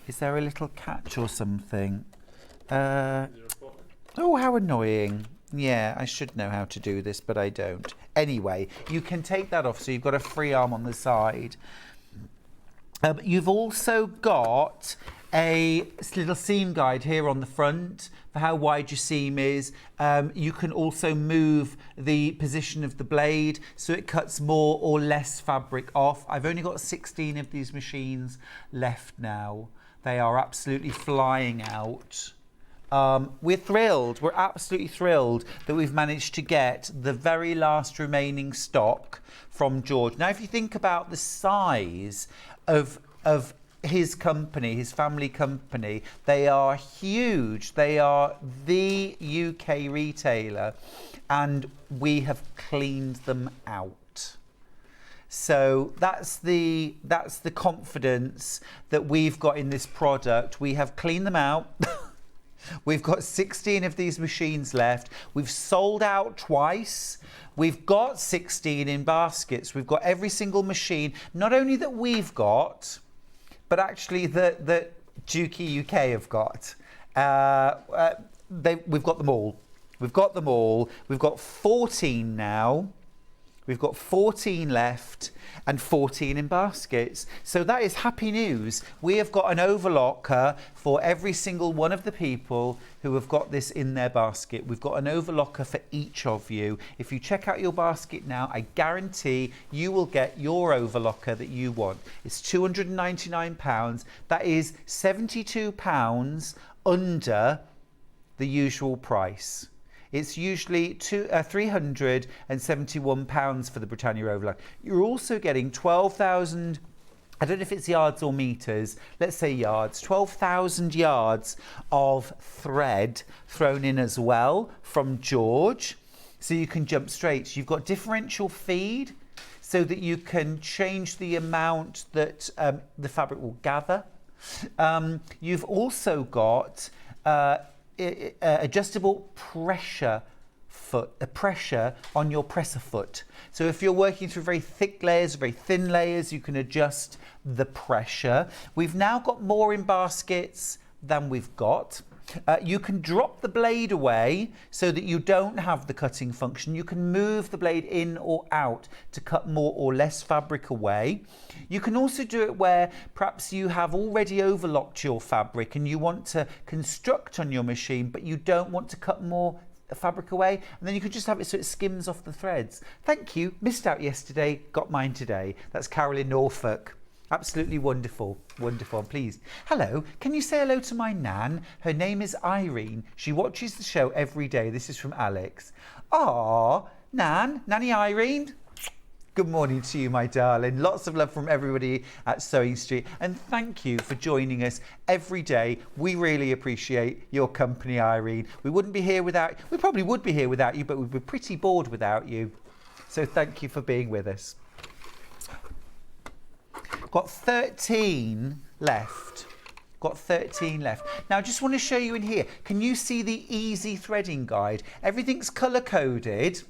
Is there a little catch or something? Oh, how annoying. Yeah, I should know how to do this, but I don't. Anyway, you can take that off, so you've got a free arm on the side. You've also got a little seam guide here on the front for how wide your seam is. You can also move the position of the blade so it cuts more or less fabric off. I've only got 16 of these machines left now. They are absolutely flying out. We're thrilled, we're absolutely thrilled that we've managed to get the very last remaining stock from George. Now, if you think about the size of his company, his family company, they are huge. They are the UK retailer, and we have cleaned them out. So that's the confidence that we've got in this product. We have cleaned them out. We've got 16 of these machines left. We've sold out twice. We've got 16 in baskets. We've got every single machine, not only that we've got, but actually that Dukey UK have got. We've got them all. We've got them all. We've got 14 now. We've got 14 left, and 14 in baskets. So that is happy news. We have got an overlocker for every single one of the people who have got this in their basket. We've got an overlocker for each of you. If you check out your basket now, I guarantee you will get your overlocker that you want. It's £299. That is £72 under the usual price. It's usually £371 for the Britannia overlock. You're also getting 12,000, I don't know if it's yards or meters, let's say yards, 12,000 yards of thread thrown in as well from George. So you can jump straight. You've got differential feed so that you can change the amount that the fabric will gather. You've also got adjustable pressure on your presser foot. So if you're working through very thick layers, very thin layers, you can adjust the pressure. We've now got more in baskets than we've got. You can drop the blade away so that you don't have the cutting function. You can move the blade in or out to cut more or less fabric away. You can also do it where perhaps you have already overlocked your fabric and you want to construct on your machine, but you don't want to cut more fabric away, and then you can just have it so it skims off the threads. Thank you. Missed out yesterday, got mine today. That's Carol in Norfolk. Absolutely wonderful, wonderful. I'm pleased. Hello, can you say hello to my nan? Her name is Irene. She watches the show every day. This is from Alex. Ah, Nan, Nanny Irene. Good morning to you, my darling. Lots of love from everybody at Sewing Street. And thank you for joining us every day. We really appreciate your company, Irene. We probably would be here without you, but we'd be pretty bored without you. So thank you for being with us. Got 13 left. Got 13 left. Now, I just want to show you in here. Can you see the easy threading guide? Everything's colour-coded.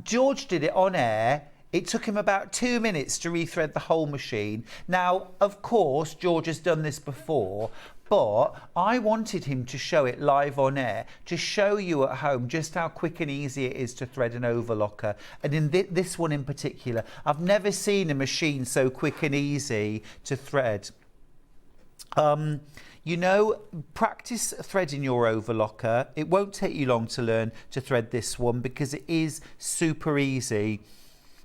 George did it on air. It took him about 2 minutes to rethread the whole machine. Now, of course, George has done this before, but I wanted him to show it live on air to show you at home just how quick and easy it is to thread an overlocker. And in this one in particular, I've never seen a machine so quick and easy to thread. You know, practice threading your overlocker. It won't take you long to learn to thread this one because it is super easy.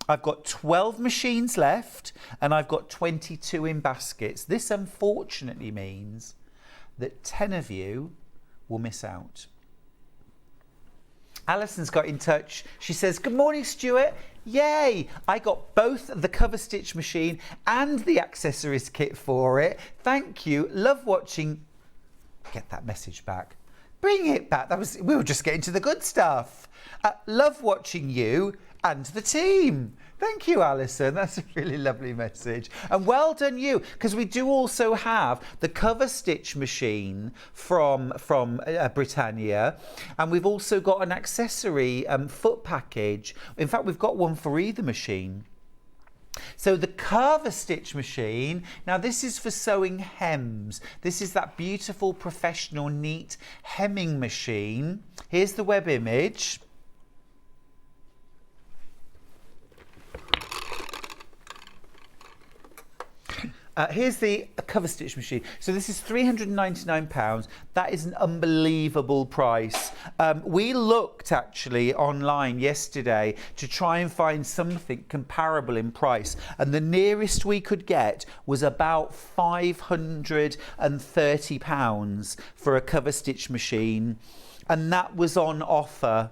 I've got 12 machines left and I've got 22 in baskets. This unfortunately means that 10 of you will miss out. Alison's got in touch. She says, good morning, Stuart. Yay! I got both the cover stitch machine and the accessories kit for it. Thank you. Love watching. Get that message back. Bring it back. We were just getting to the good stuff. Love watching you and the team. Thank you, Alison. That's a really lovely message. And well done you, because we do also have the cover stitch machine from Britannia, and we've also got an accessory foot package. In fact, we've got one for either machine. So the cover stitch machine, now this is for sewing hems. This is that beautiful professional neat hemming machine. Here's the web image. Here's the cover stitch machine. So this is £399. That is an unbelievable price. We looked actually online yesterday to try and find something comparable in price, and the nearest we could get was about £530 for a cover stitch machine, and that was on offer.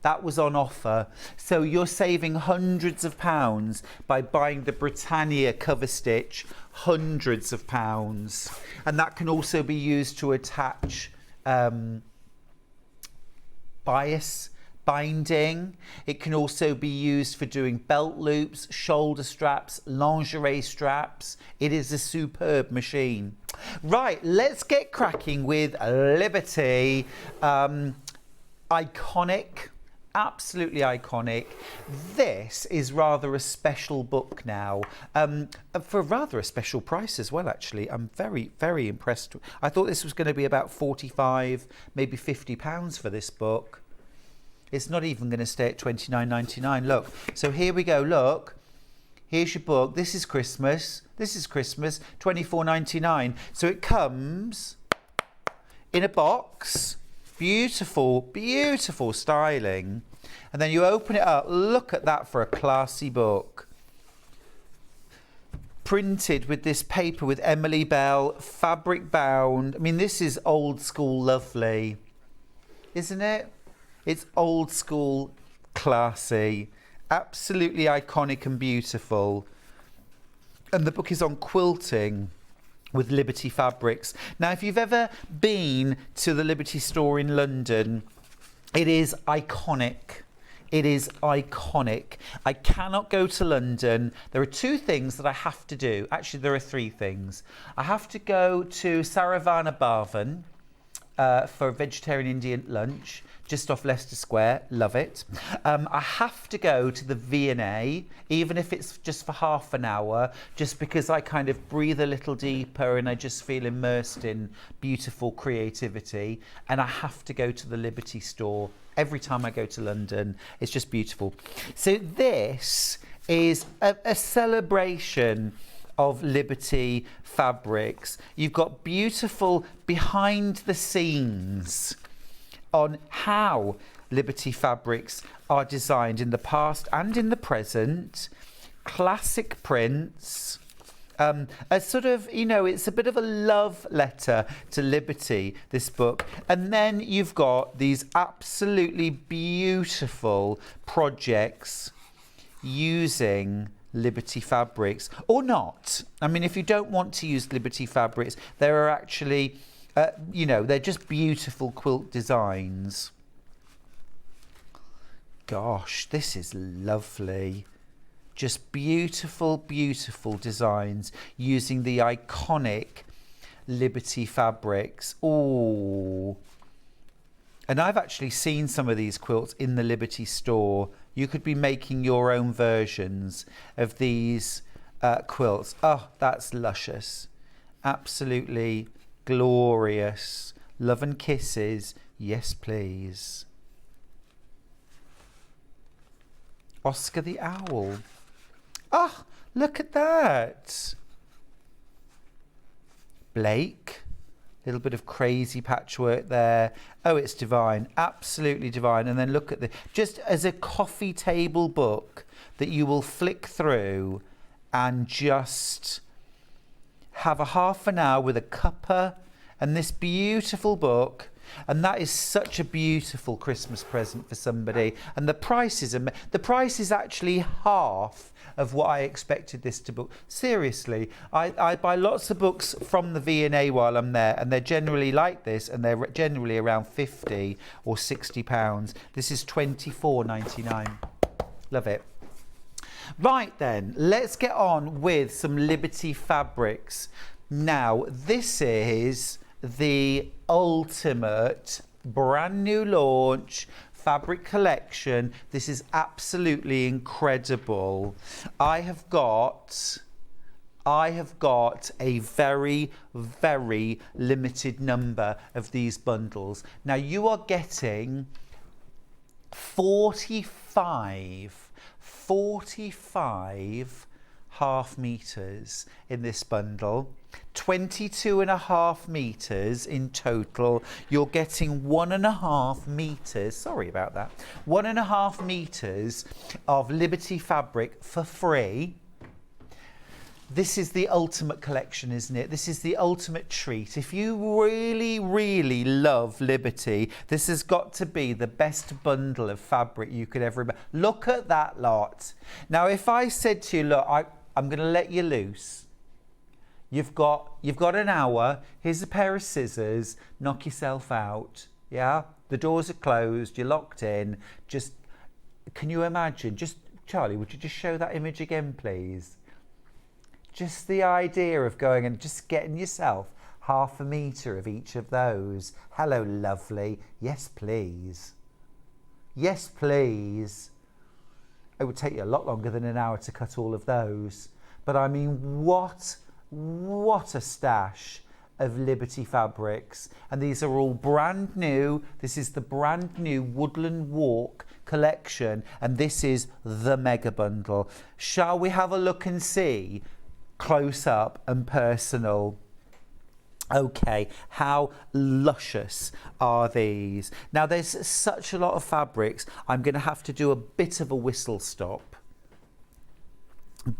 That was on offer. So you're saving hundreds of pounds by buying the Britannia cover stitch, hundreds of pounds. And that can also be used to attach bias binding. It can also be used for doing belt loops, shoulder straps, lingerie straps. It is a superb machine. Right, let's get cracking with Liberty. Iconic. Absolutely iconic. This is rather a special book now, for rather a special price as well, actually. I'm very, very impressed. I thought this was going to be about £45, maybe £50 for this book. It's not even going to stay at £29.99. Look, so here we go, look. Here's your book. This is Christmas. This is Christmas, $24.99. So it comes in a box. Beautiful, beautiful styling. And then you open it up. Look at that for a classy book. Printed with this paper with Emily Bell, fabric bound. I mean, this is old school lovely, isn't it? It's old school, classy, absolutely iconic and beautiful. And the book is on quilting with Liberty Fabrics. Now, if you've ever been to the Liberty store in London, it is iconic. It is iconic. I cannot go to London. There are two things that I have to do. Actually, there are three things. I have to go to Saravana Bhavan for a vegetarian Indian lunch, just off Leicester Square. Love it. I have to go to the V&A, even if it's just for half an hour, just because I kind of breathe a little deeper and I just feel immersed in beautiful creativity. And I have to go to the Liberty store every time I go to London. It's just beautiful. So this is a celebration of Liberty Fabrics. You've got beautiful behind the scenes on how Liberty Fabrics are designed in the past and in the present. Classic prints. A sort of, you know, it's a bit of a love letter to Liberty, this book. And then you've got these absolutely beautiful projects using Liberty Fabrics, or not. I mean, if you don't want to use Liberty Fabrics, there are actually, you know, they're just beautiful quilt designs. Gosh, this is lovely. Just beautiful, beautiful designs using the iconic Liberty Fabrics. Oh, and I've actually seen some of these quilts in the Liberty store. You could be making your own versions of these quilts. Oh, that's luscious. Absolutely glorious. Love and kisses. Yes, please. Oscar the Owl. Oh, look at that. Blake. Little bit of crazy patchwork there. Oh, it's divine. Absolutely divine. And then look at the, just as a coffee table book that you will flick through and just have a half an hour with a cuppa and this beautiful book. And that is such a beautiful Christmas present for somebody. And the price is actually half of what I expected this to book. Seriously, I buy lots of books from the V&A while I'm there, and they're generally like this, and they're generally around 50 or 60 pounds. This is £24.99. Love it. Right then, let's get on with some Liberty Fabrics. Now, this is the ultimate brand new launch fabric collection. This is absolutely incredible. I have got a very, very limited number of these bundles. Now you are getting 45 half meters in this bundle. 22.5 meters in total. You're getting 1.5 meters, sorry about that, 1.5 meters of Liberty fabric for free. This is the ultimate collection, isn't it? This is the ultimate treat. If you really, really love Liberty, this has got to be the best bundle of fabric you could ever imagine. Look at that lot. Now, if I said to you, look, I'm going to let you loose. You've got an hour. Here's a pair of scissors. Knock yourself out. Yeah? The doors are closed. You're locked in. Just, can you imagine? Just, Charlie, would you just show that image again, please? Just the idea of going and just getting yourself 1/2 meter of each of those. Hello, lovely. Yes, please. Yes, please. It would take you a lot longer than an hour to cut all of those. But I mean, what a stash of Liberty Fabrics, and these are all brand new. This is the brand new Woodland Walk collection, and this is the mega bundle. Shall we have a look and see close up and personal? Okay, how luscious are these? Now there's such a lot of fabrics, I'm going to have to do a bit of a whistle stop.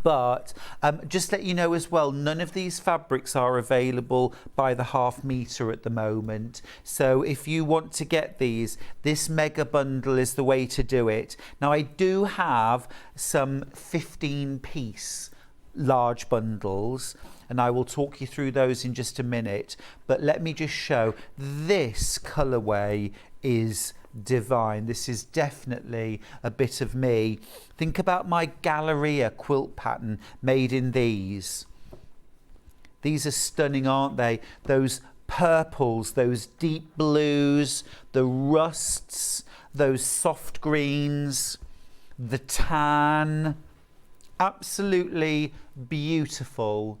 But just let you know as well, none of these fabrics are available by the half metre at the moment. So if you want to get these, this mega bundle is the way to do it. Now I do have some 15-piece large bundles, and I will talk you through those in just a minute. But let me just show, this colourway is divine. This is definitely a bit of me. Think about my Galleria quilt pattern made in these. These are stunning, aren't they? Those purples, those deep blues, the rusts, those soft greens, the tan. Absolutely beautiful.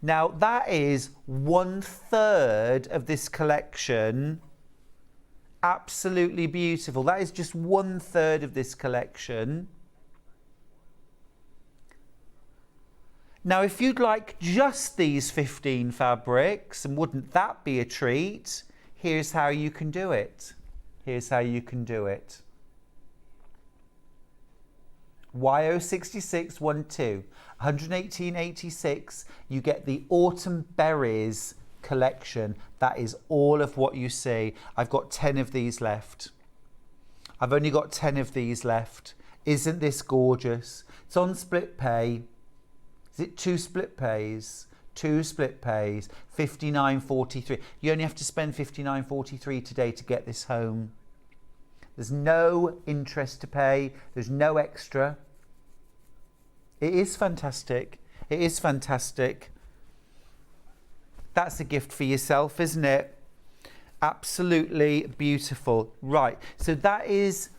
Now that is 1/3 of this collection. Absolutely beautiful. That is just 1/3 of this collection. Now if you'd like just these 15 fabrics, and wouldn't that be a treat, here's how you can do it. Here's how you can do it. YO6612, 118.86, you get the Autumn Berries collection. That is all of what you see. I've got 10 of these left. I've only got 10 of these left. Isn't this gorgeous? It's on split pay. Is it 2 split pays? 2 split pays, 59.43. You only have to spend 59.43 today to get this home. There's no interest to pay. There's no extra. It is fantastic. It is fantastic. That's a gift for yourself, isn't it? Absolutely beautiful. Right, so that is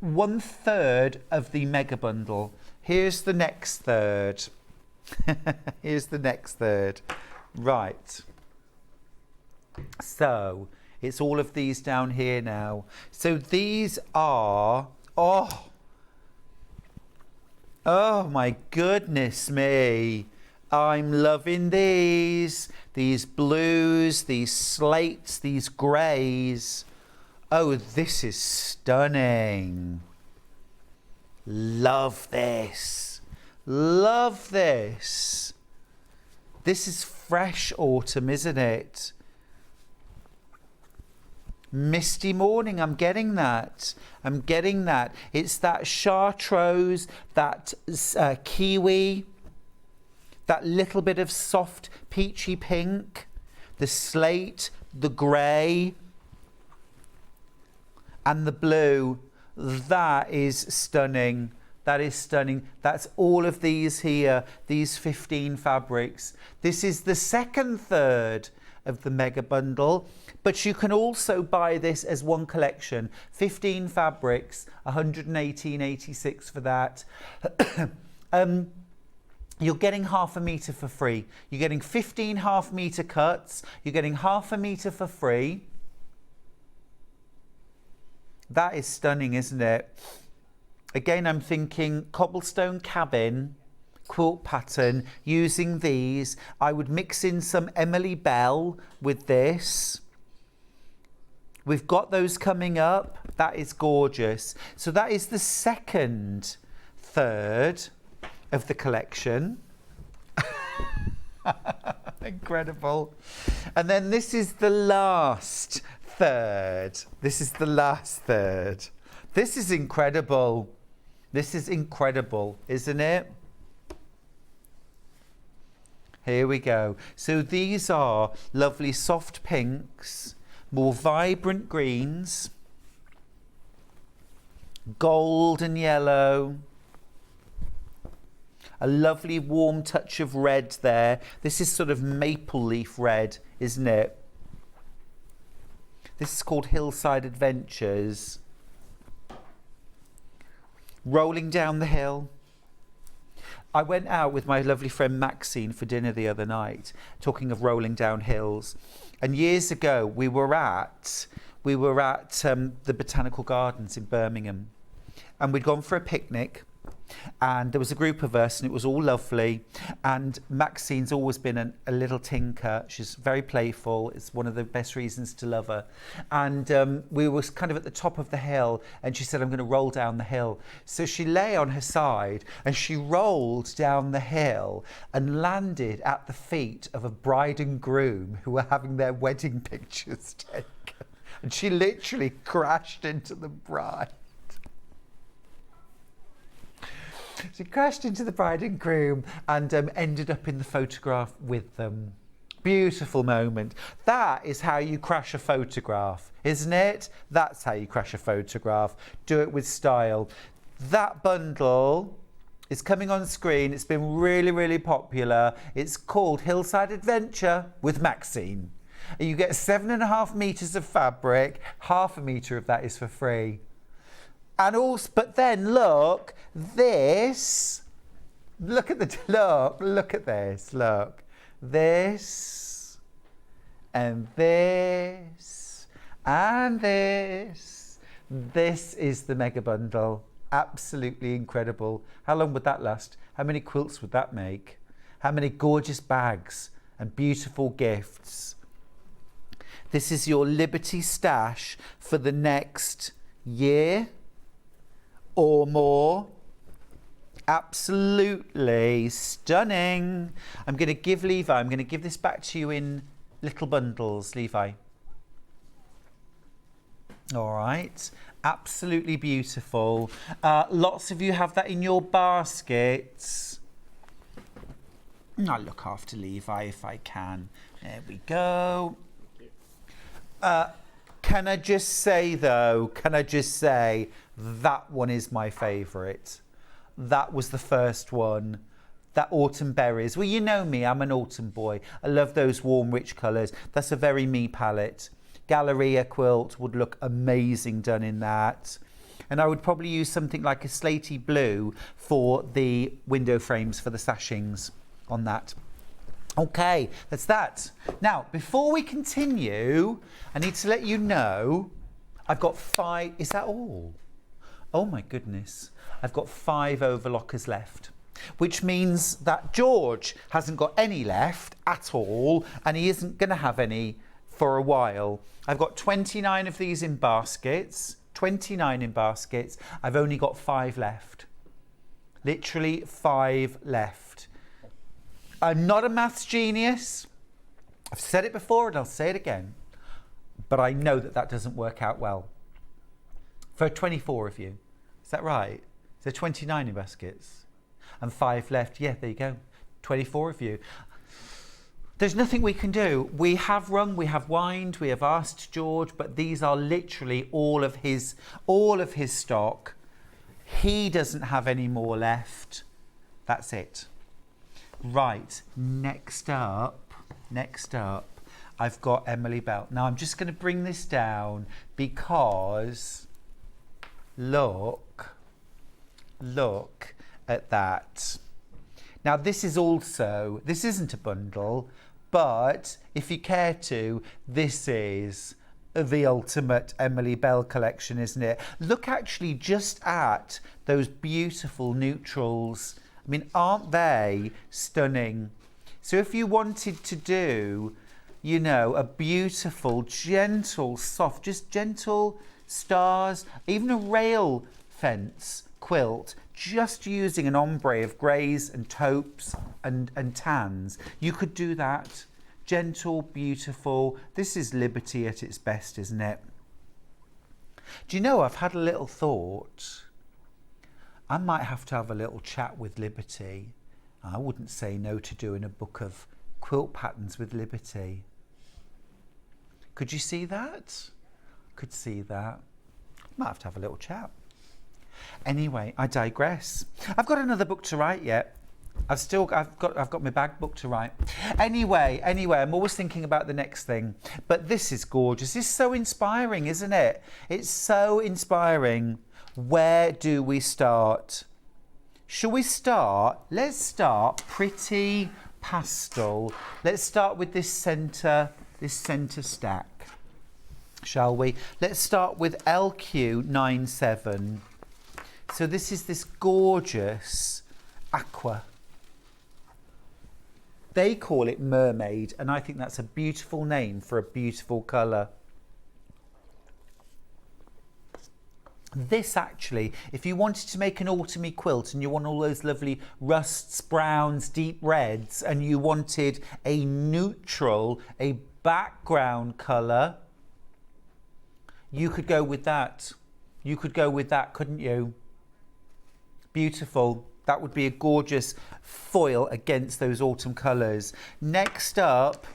1/3 of the mega bundle. Here's the next third. Here's the next third. Right. So it's all of these down here now. So these are, oh my goodness me. I'm loving these blues, these slates, these greys. Oh, this is stunning. Love this. Love this. This is fresh autumn, isn't it? Misty morning, I'm getting that. I'm getting that. It's that chartreuse, that kiwi, that little bit of soft peachy pink, the slate, the grey, and the blue. That is stunning. That is stunning. That's all of these here, these 15 fabrics. This is the second third of the mega bundle, but you can also buy this as one collection. 15 fabrics, 118.86 for that. You're getting half a metre for free. You're getting 15 half-metre cuts. You're getting half a metre for free. That is stunning, isn't it? Again, I'm thinking cobblestone cabin, quilt pattern, using these. I would mix in some Emily Bell with this. We've got those coming up. That is gorgeous. So that is the second third of the collection. Incredible. And then this is the last third. This is the last third. This is incredible. This is incredible, isn't it? Here we go. So these are lovely soft pinks, more vibrant greens, gold and yellow, a lovely warm touch of red there. This is sort of maple leaf red, isn't it? This is called Hillside Adventures. Rolling down the hill. I went out with my lovely friend Maxine for dinner the other night, talking of rolling down hills. And years ago, we were at the Botanical Gardens in Birmingham. And we'd gone for a picnic. And there was a group of us, and it was all lovely. And Maxine's always been a little tinker. She's very playful. It's one of the best reasons to love her. And we were kind of at the top of the hill, and she said, I'm going to roll down the hill. So she lay on her side, and she rolled down the hill and landed at the feet of a bride and groom who were having their wedding pictures taken. And she literally crashed into the bride. She crashed into the bride and groom and ended up in the photograph with them. Beautiful moment. That is how you crash a photograph, isn't it? That's how you crash a photograph. Do it with style. That bundle is coming on screen. It's been really, really popular. It's called Hillside Adventure with Maxine. You get 7.5 meters of fabric. 1/2 meter of that is for free. And also, but then look, this, look at this, look. This, and this, and this. This is the mega bundle. Absolutely incredible. How long would that last? How many quilts would that make? How many gorgeous bags and beautiful gifts? This is your Liberty stash for the next year or more. Absolutely stunning. I'm going to give this back to you in little bundles, Levi. All right, absolutely beautiful. Lots of you have that in your baskets. I'll look after Levi if I can. There we go. Can I just say though, that one is my favourite. That was the first one. That autumn berries. Well, you know me, I'm an autumn boy. I love those warm, rich colours. That's a very me palette. Galleria quilt would look amazing done in that. And I would probably use something like a slatey blue for the window frames for the sashings on that. Okay, that's that. Now, before we continue, I need to let you know I've got 5. Is that all? Oh my goodness. I've got 5 overlockers left, which means that George hasn't got any left at all, and he isn't going to have any for a while. I've got 29 of these in baskets. 29 in baskets. I've only got 5 left. Literally 5 left. I'm not a maths genius. I've said it before and I'll say it again. But I know that that doesn't work out well. For 24 of you. Is that right? So 29 in baskets. And 5 left. Yeah, there you go. 24 of you. There's nothing we can do. We have rung, we have whined, we have asked George, but these are literally all of his stock. He doesn't have any more left. That's it. Right, next up, I've got Emily Bell. Now I'm just going to bring this down because look at that. Now this isn't a bundle, but if you care to, this is the ultimate Emily Bell collection, isn't it? Look actually just at those beautiful neutrals. I mean, aren't they stunning? So if you wanted to do, you know, a beautiful, gentle, soft, just gentle stars, even a rail fence quilt, just using an ombre of greys and taupes and tans, you could do that. Gentle, beautiful. This is Liberty at its best, isn't it? Do you know, I've had a little thought. I might have to have a little chat with Liberty. I wouldn't say no to doing a book of quilt patterns with Liberty. Could you see that? Could see that. Might have to have a little chat. Anyway, I digress. I've got another book to write yet. I've got my bag book to write. Anyway, I'm always thinking about the next thing. But this is gorgeous. It's so inspiring, isn't it? It's so inspiring. Where do we start? shall we start? Let's start pretty pastel. Let's start with this centre stack, shall we? Let's start with LQ97. So this is this gorgeous aqua. They call it mermaid, and I think that's a beautiful name for a beautiful colour. This actually, if you wanted to make an autumny quilt and you want all those lovely rusts, browns, deep reds, and you wanted a neutral, a background colour, you could go with that. You could go with that, couldn't you? Beautiful. That would be a gorgeous foil against those autumn colours. Next up,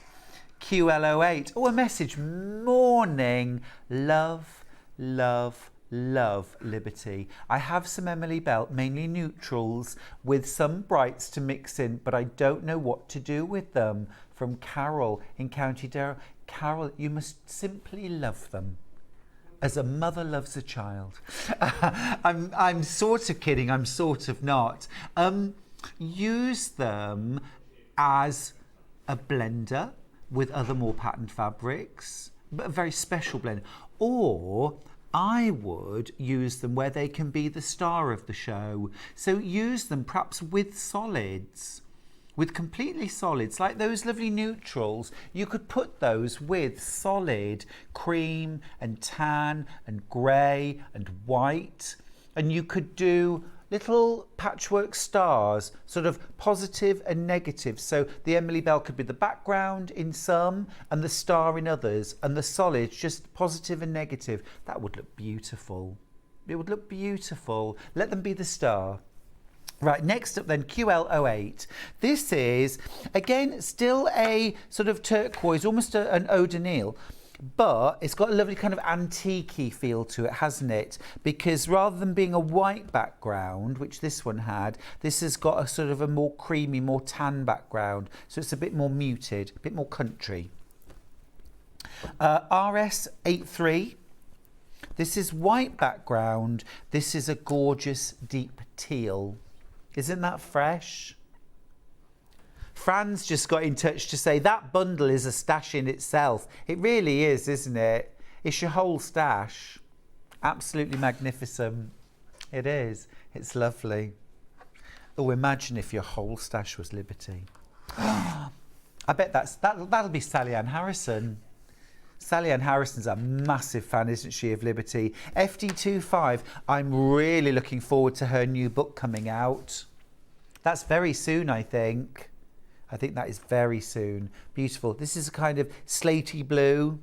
QL08. Oh, a message. Morning. Love, love, love, Liberty. I have some Emily Bell, mainly neutrals, with some brights to mix in, but I don't know what to do with them. From Carol in County Durham. Carol, you must simply love them as a mother loves a child. I'm sort of kidding, I'm sort of not. Use them as a blender with other more patterned fabrics, but a very special blend. Or I would use them where they can be the star of the show. So use them perhaps with solids, with completely solids, like those lovely neutrals. You could put those with solid cream and tan and grey and white, and you could do little patchwork stars, sort of positive and negative. So the Emily Bell could be the background in some and the star in others, and the solids just positive and negative. That would look beautiful. It would look beautiful. Let them be the star. Right, next up then, QL08. This is, again, still a sort of turquoise, almost an eau de Nil, but it's got a lovely kind of antique-y feel to it, hasn't it? Because rather than being a white background, which this one had, this has got a sort of a more creamy, more tan background. So it's a bit more muted, a bit more country. RS83. This is white background. This is a gorgeous deep teal. Isn't that fresh? Fran's just got in touch to say that bundle is a stash in itself. It really is, isn't it? It's your whole stash. Absolutely magnificent. It is. It's lovely. Oh, imagine if your whole stash was Liberty. I bet that'll be Sally Ann Harrison. Sally Ann Harrison's a massive fan, isn't she, of Liberty? FD25, I'm really looking forward to her new book coming out. That's very soon, I think. I think that is very soon. Beautiful. This is a kind of slatey blue.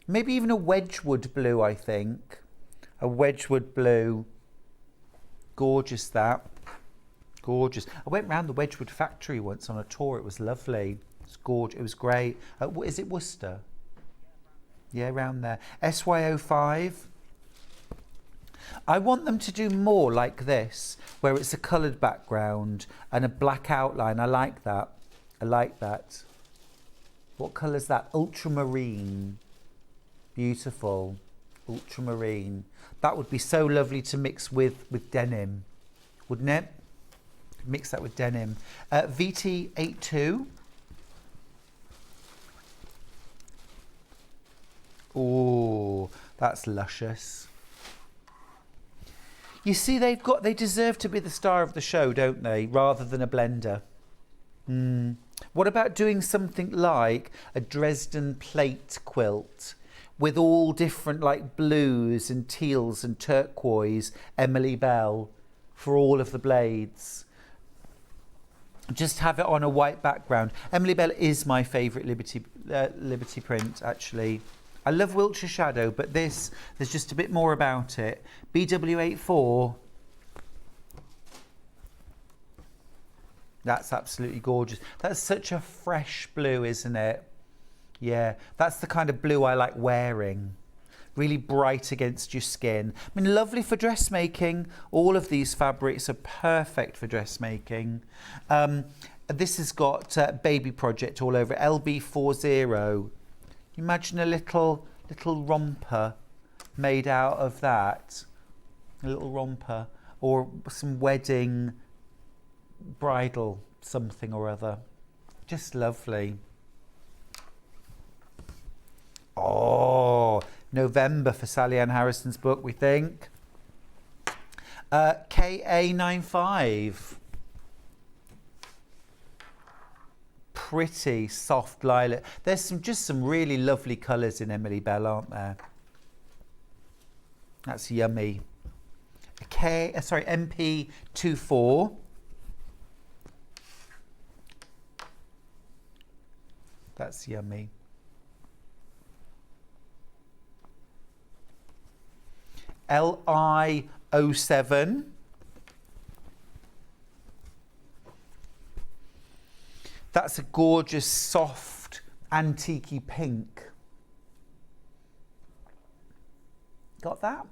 Maybe even a Wedgwood blue, I think. A Wedgwood blue. Gorgeous, that. Gorgeous. I went round the Wedgwood factory once on a tour. It was lovely. It's gorgeous. It was great. Is it Worcester? Yeah, around there. SY05. I want them to do more like this, where it's a coloured background and a black outline. I like that. I like that. What colour's that? Ultramarine. Beautiful. Ultramarine. That would be so lovely to mix with denim, wouldn't it? Mix that with denim. VT82. Oh, that's luscious. You see, they deserve to be the star of the show, don't they? Rather than a blender. What about doing something like a Dresden plate quilt with all different like blues and teals and turquoise, Emily Bell for all of the blades? Just have it on a white background. Emily Bell is my favourite Liberty print, actually. I love Wiltshire Shadow, but there's just a bit more about it. BW84. That's absolutely gorgeous. That's such a fresh blue, isn't it? Yeah, that's the kind of blue I like wearing. Really bright against your skin. I mean, lovely for dressmaking. All of these fabrics are perfect for dressmaking. This has got Baby Project all over it. LB40. Imagine a little romper made out of that. A little romper. or some wedding, bridal something or other. Just lovely. Oh, November for Sally Ann Harrison's book, we think. KA95. Pretty soft lilac. There's just some really lovely colours in Emily Bell, aren't there? That's yummy. MP24. That's yummy. LI07. That's a gorgeous, soft, antique-y pink. Got that?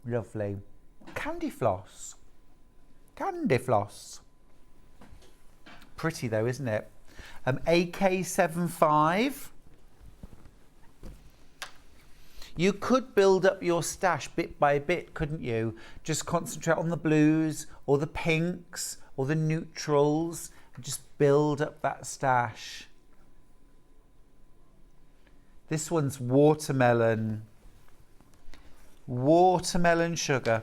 Lovely. Candy floss. Candy floss. Pretty though, isn't it? AK75. You could build up your stash bit by bit, couldn't you? Just concentrate on the blues or the pinks or the neutrals and just build up that stash. This one's watermelon. Watermelon sugar.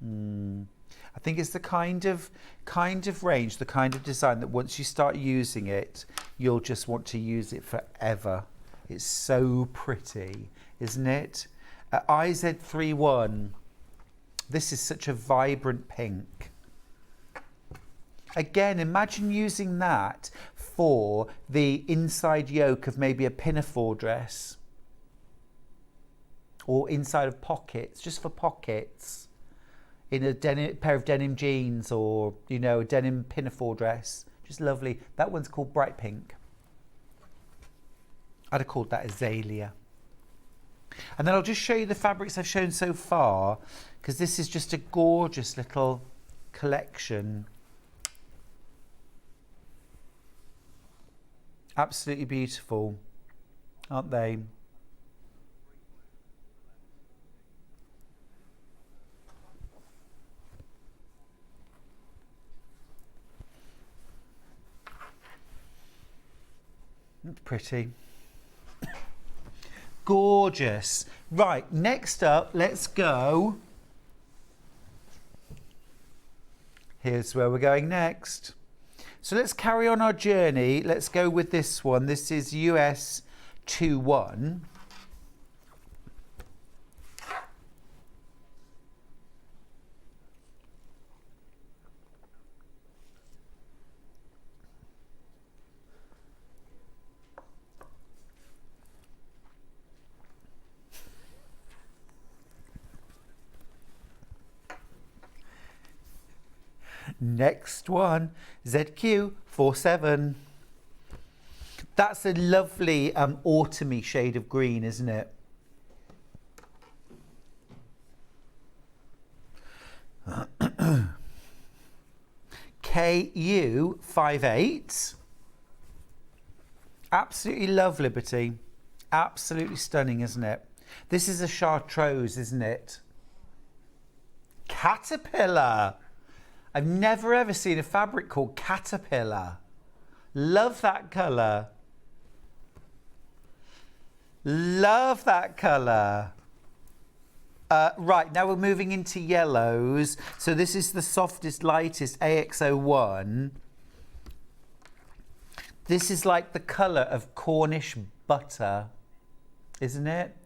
I think it's the kind of range, the kind of design that once you start using it, you'll just want to use it forever. It's so pretty, isn't it? IZ31. This is such a vibrant pink. Again, imagine using that for the inside yoke of maybe a pinafore dress or inside of pockets, just for pockets. In a pair of denim jeans or, you know, a denim pinafore dress. Just lovely. That one's called Bright Pink. I'd have called that Azalea. And then I'll just show you the fabrics I've shown so far, because this is just a gorgeous little collection. Absolutely beautiful, aren't they? Pretty. Gorgeous. Right, next up, let's go. Here's where we're going next. So let's carry on our journey. Let's go with this one. This is US 21. Next one, ZQ47. That's a lovely autumny shade of green, isn't it? KU58. Absolutely love Liberty. Absolutely stunning, isn't it? This is a chartreuse, isn't it? Caterpillar. I've never ever seen a fabric called Caterpillar. Love that colour. Love that colour. Right, now we're moving into yellows. So this is the softest, lightest AX01. This is like the colour of Cornish butter, isn't it?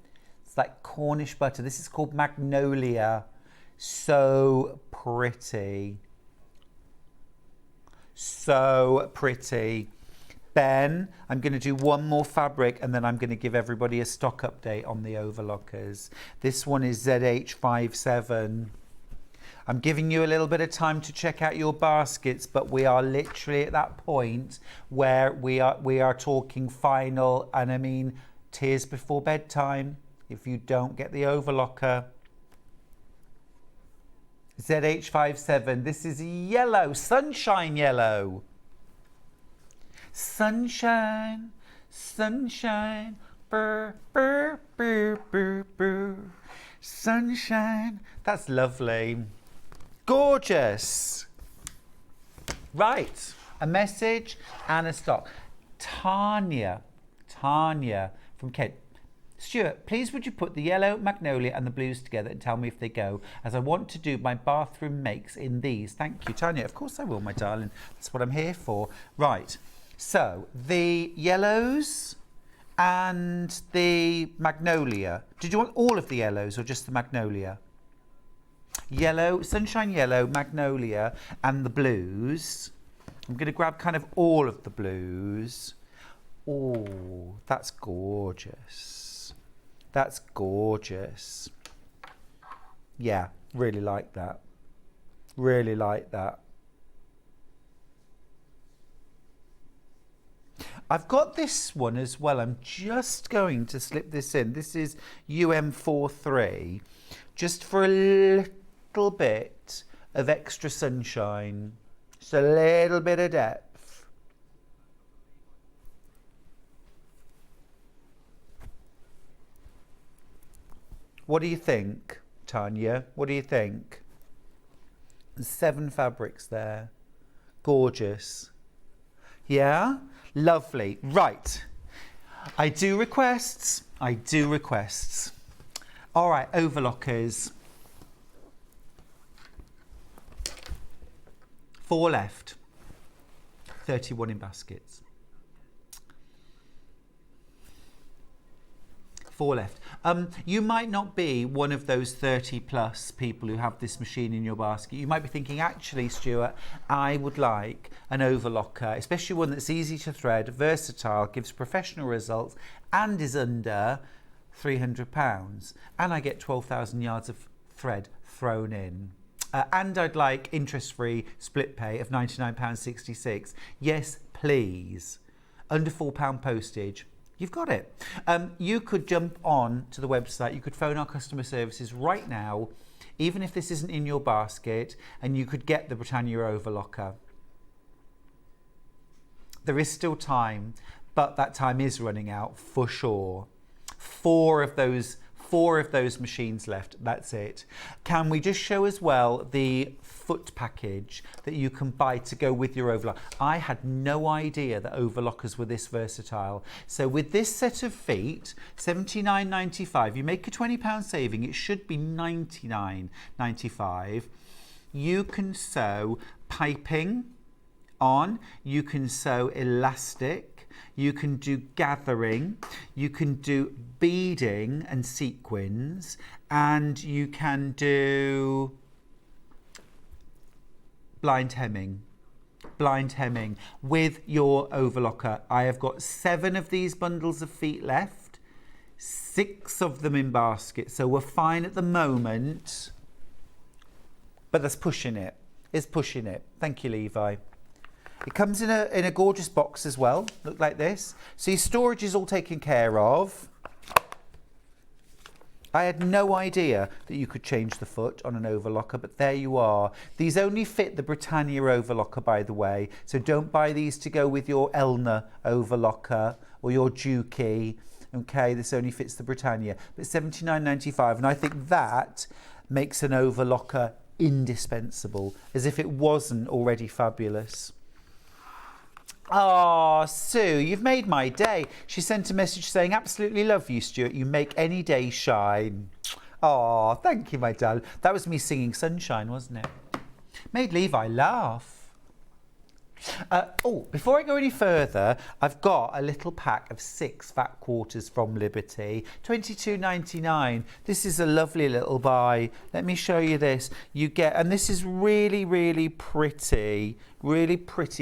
It's like Cornish butter. This is called Magnolia. So pretty. So pretty. Ben, I'm going to do one more fabric and then I'm going to give everybody a stock update on the overlockers. This one is ZH57. I'm giving you a little bit of time to check out your baskets, but we are literally at that point where we are talking final, and I mean tears before bedtime if you don't get the overlocker. ZH57, this is yellow, sunshine yellow. Sunshine, sunshine, Brr, brr, brr, brr, brr. Sunshine. That's lovely. Gorgeous. Right. A message and a stock. Tanya from Kent. Stuart, please would you put the yellow, magnolia and the blues together and tell me if they go, as I want to do my bathroom makes in these. Thank you, Tanya. Of course I will, my darling. That's what I'm here for. Right. So, the yellows and the magnolia. Did you want all of the yellows or just the magnolia? Yellow, sunshine yellow, magnolia and the blues. I'm going to grab kind of all of the blues. Oh, that's gorgeous. That's gorgeous. Yeah, really like that. Really like that. I've got this one as well. I'm just going to slip this in. This is UM43, just for a little bit of extra sunshine. Just a little bit of depth. What do you think, Tanya? What do you think? 7 fabrics there. Gorgeous. Yeah? Lovely. Right. I do requests. I do requests. All right, overlockers. 4 left. 31 in baskets. 4 left. You might not be one of those 30 plus people who have this machine in your basket. You might be thinking, actually, Stuart, I would like an overlocker, especially one that's easy to thread, versatile, gives professional results, and is under £300. And I get 12,000 yards of thread thrown in. And I'd like interest-free split pay of £99.66. Yes, please. Under £4 postage. You've got it. You could jump on to the website. You could phone our customer services right now, even if this isn't in your basket, and you could get the Britannia overlocker. There is still time, but that time is running out for sure. 4 of those machines left. That's it. Can we just show as well the foot package that you can buy to go with your overlocker? I had no idea that overlockers were this versatile. So with this set of feet, $79.95, you make a £20 saving. It should be $99.95. You can sew piping on. You can sew elastic. You can do gathering, you can do beading and sequins, and you can do blind hemming with your overlocker. I have got 7 of these bundles of feet left, 6 of them in basket, so we're fine at the moment, but that's pushing it. It's pushing it. Thank you, Levi. It comes in a gorgeous box as well, look like this. So your storage is all taken care of. I had no idea that you could change the foot on an overlocker, but there you are. These only fit the Britannia overlocker, by the way, so don't buy these to go with your Elna overlocker or your Juki. Okay, this only fits the Britannia, but $79.95, and I think that makes an overlocker indispensable, as if it wasn't already fabulous. Oh, Sue, you've made my day. She sent a message saying, absolutely love you, Stuart. You make any day shine. Oh, thank you, my darling. That was me singing Sunshine, wasn't it? Made Levi laugh. Before I go any further, I've got a little pack of 6 fat quarters from Liberty, $22.99. This is a lovely little buy. Let me show you this. You get, and this is really pretty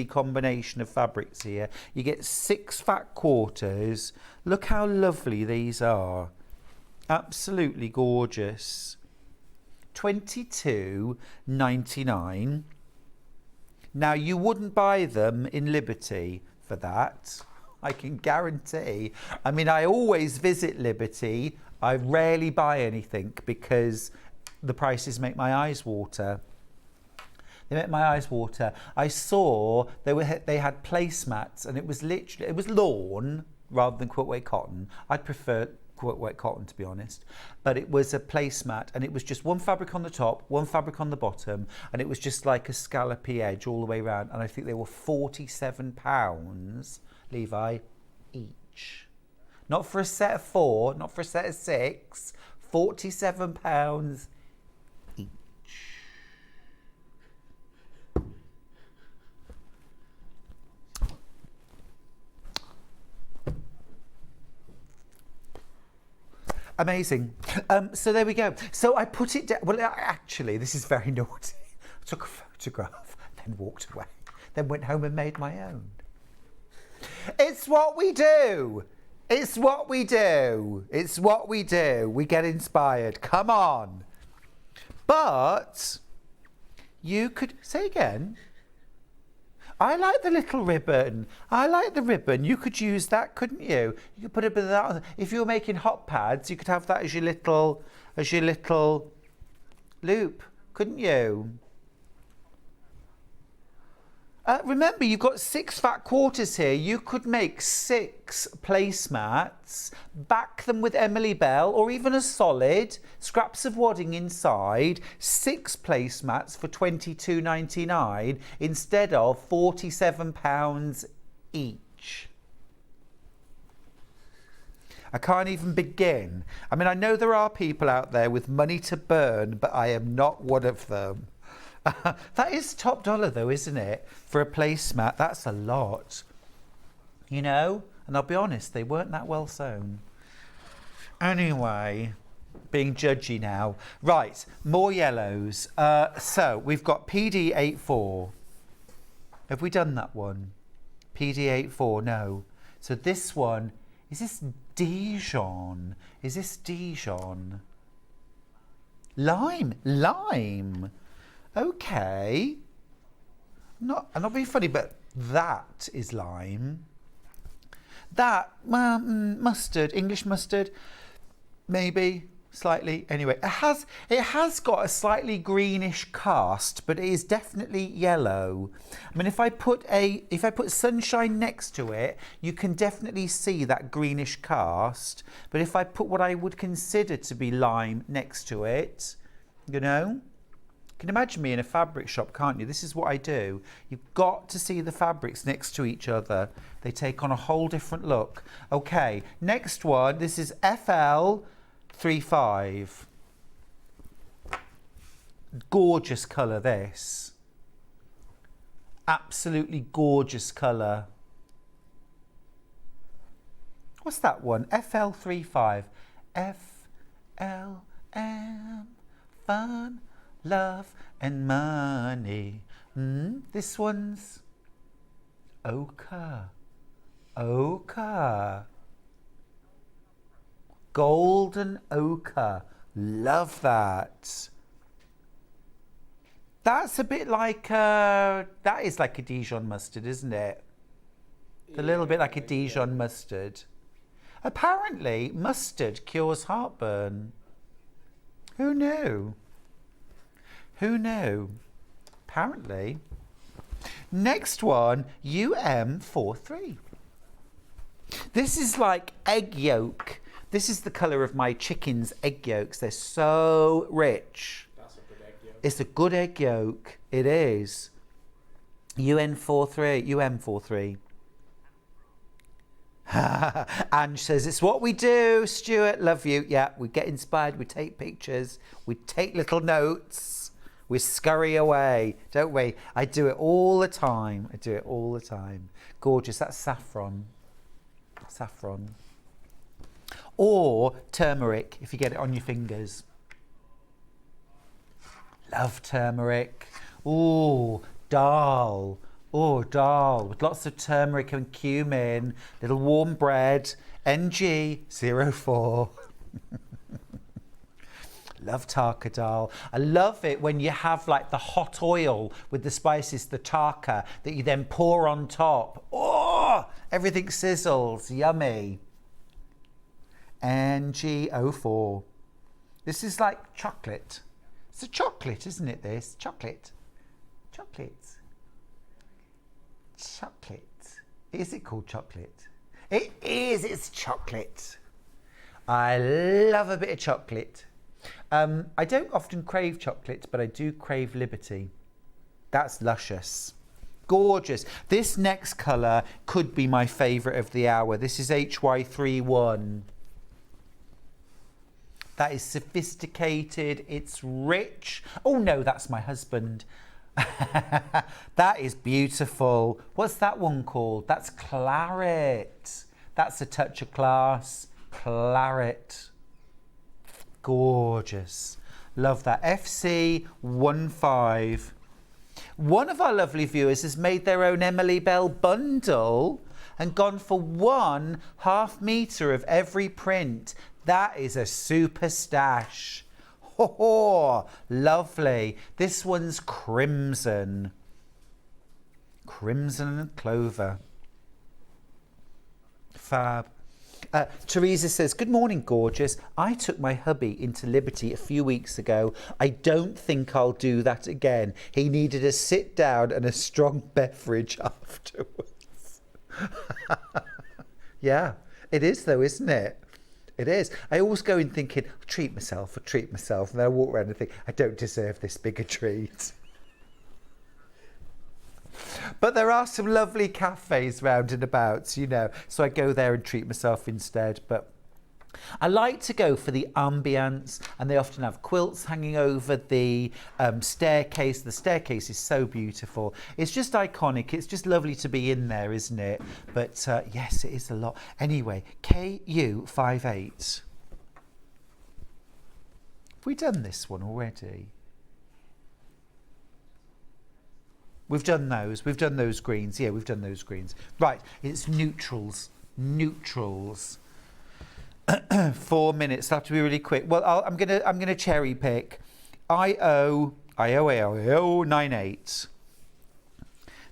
combination of fabrics here. You get 6 fat quarters. Look how lovely these are. Absolutely gorgeous. $22.99. Now, you wouldn't buy them in Liberty for that, I can guarantee. I mean, I always visit Liberty. I rarely buy anything because the prices make my eyes water. They make my eyes water. I saw they had placemats, and it was lawn, rather than quilt weight cotton. I'd prefer quilt weight cotton, to be honest. But it was a placemat, and it was just one fabric on the top, one fabric on the bottom, and it was just like a scallopy edge all the way around. And I think they were £47, Levi, each. Not for a set of 4, not for a set of 6, £47 each. Amazing. So there we go. So I put it down. Well, actually, this is very naughty. I took a photograph, then walked away, then went home and made my own. It's what we do. It's what we do. It's what we do. We get inspired. Come on. But you could say again. I like the little ribbon. I like the ribbon. You could use that, couldn't you? You could put a bit of that on. If you were making hot pads, you could have that as your little loop, couldn't you? Remember, you've got 6 fat quarters here. You could make 6 placemats, back them with Emily Bell or even a solid, scraps of wadding inside, 6 placemats for £22.99 instead of £47 each. I can't even begin. I mean, I know there are people out there with money to burn, but I am not one of them. That is top dollar though, isn't it? For a placemat, that's a lot. You know? And I'll be honest, they weren't that well sewn. Anyway, being judgy now. Right, more yellows. So we've got PD84. Have we done that one? PD84, no. So this one, is this Dijon? Is this Dijon? Lime. Okay. I'm not being funny, but that is lime. That, mustard, English mustard, maybe, slightly. Anyway, it has got a slightly greenish cast, but it is definitely yellow. I mean, if I put sunshine next to it, you can definitely see that greenish cast. But if I put what I would consider to be lime next to it, you know, you can imagine me in a fabric shop, can't you? This is what I do. You've got to see the fabrics next to each other. They take on a whole different look. Okay, next one. This is FL35. Gorgeous colour, this. Absolutely gorgeous colour. What's that one? FL35. FLM. Fun. Love and money. This one's ochre. Golden ochre. Love that. That's a bit like that is like a Dijon mustard, isn't it? A little bit like a Dijon mustard. Apparently, mustard cures heartburn. Who knew? Who knew? Apparently. Next one, UM43. This is like egg yolk. This is the colour of my chicken's egg yolks. They're so rich. That's a good egg yolk. It's a good egg yolk. It is. UM43. Ange says, it's what we do, Stuart. Love you. Yeah, we get inspired. We take pictures. We take little notes. We scurry away, don't we? I do it all the time. Gorgeous. That's saffron. Or turmeric, if you get it on your fingers. Love turmeric. Ooh, dal. With lots of turmeric and cumin. Little warm bread. NG04. Love tarka dal. I love it when you have like the hot oil with the spices, the tarka, that you then pour on top. Oh, everything sizzles. Yummy. NG04. This is like chocolate. It's a chocolate, isn't it, this? Chocolate. Is it called chocolate? It is. It's chocolate. I love a bit of chocolate. I don't often crave chocolate, but I do crave Liberty. That's luscious. Gorgeous. This next colour could be my favourite of the hour. This is HY31. That is sophisticated. It's rich. Oh no, that's my husband. That is beautiful. What's that one called? That's claret. That's a touch of class. Claret. Gorgeous. Love that. FC15. One of our lovely viewers has made their own Emily Bell bundle and gone for 1/2 metre of every print. That is a super stash. Oh, lovely. This one's crimson. Crimson and clover. Fab. Teresa says, good morning, gorgeous. I took my hubby into Liberty a few weeks ago. I don't think I'll do that again. He needed a sit down and a strong beverage afterwards. Yeah, it is though, isn't it? It is. I always go in thinking, I'll treat myself. And then I walk around and think, I don't deserve this bigger treat. But there are some lovely cafes round and about, you know, so I go there and treat myself instead. But I like to go for the ambience, and they often have quilts hanging over the staircase. The staircase is so beautiful. It's just iconic. It's just lovely to be in there, isn't it? But yes, it is a lot. Anyway, KU58. Have we done this one already? We've done those. We've done those greens. Yeah, we've done those greens. Right, it's neutrals. Neutrals. 4 minutes. That'll have to be really quick. Well, I'm gonna cherry pick. IO 98.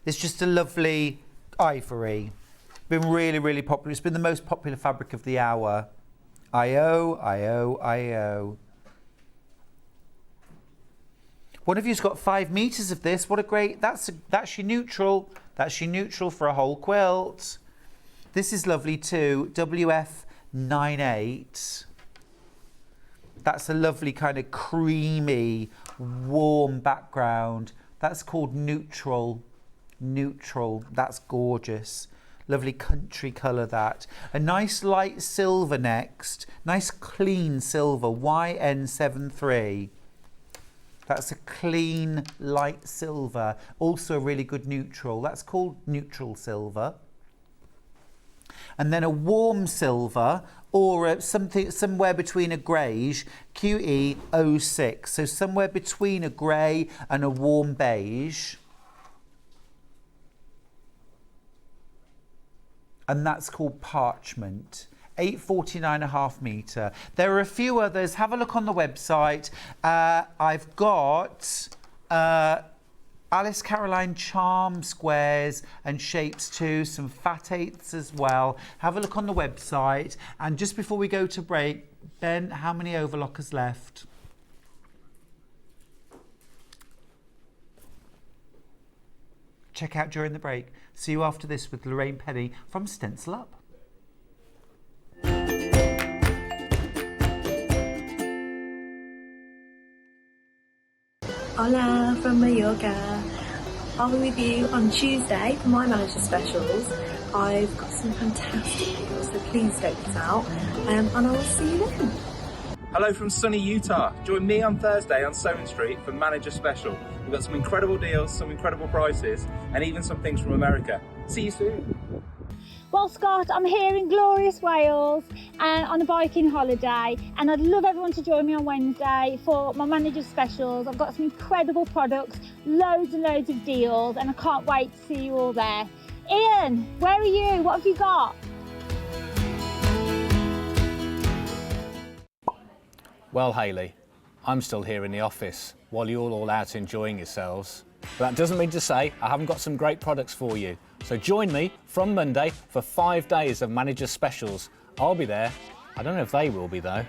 It's just a lovely ivory. Been really, really popular. It's been the most popular fabric of the hour. IO. One of you's got 5 meters of this. What a great, that's your neutral. That's your neutral for a whole quilt. This is lovely too. WF98. That's a lovely kind of creamy, warm background. That's called neutral. Neutral. That's gorgeous. Lovely country colour that. A nice light silver next. Nice clean silver. YN73. That's a clean, light silver. Also a really good neutral. That's called neutral silver. And then a warm silver, or somewhere between a greige, QE06. So somewhere between a grey and a warm beige. And that's called parchment. 849.5 metre. There are a few others. Have a look on the website. I've got Alice Caroline charm squares and shapes too, some fat eighths as well. Have a look on the website. And just before we go to break, Ben, how many overlockers left? Check out during the break. See you after this with Lorraine Penney from Stencil Up. Hola from Mallorca. I'll be with you on Tuesday for my manager specials. I've got some fantastic deals, so please don't miss out. And I will see you then. Hello from sunny Utah. Join me on Thursday on Sewing Street for Manager Special. We've got some incredible deals, some incredible prices, and even some things from America. See you soon. Well, Scott, I'm here in glorious Wales on a biking holiday, and I'd love everyone to join me on Wednesday for my manager specials. I've got some incredible products, loads and loads of deals, and I can't wait to see you all there. Ian, where are you? What have you got? Well, Hayley, I'm still here in the office while you're all out enjoying yourselves. But that doesn't mean to say I haven't got some great products for you. So join me from Monday for 5 days of manager specials. I'll be there. I don't know if they will be though.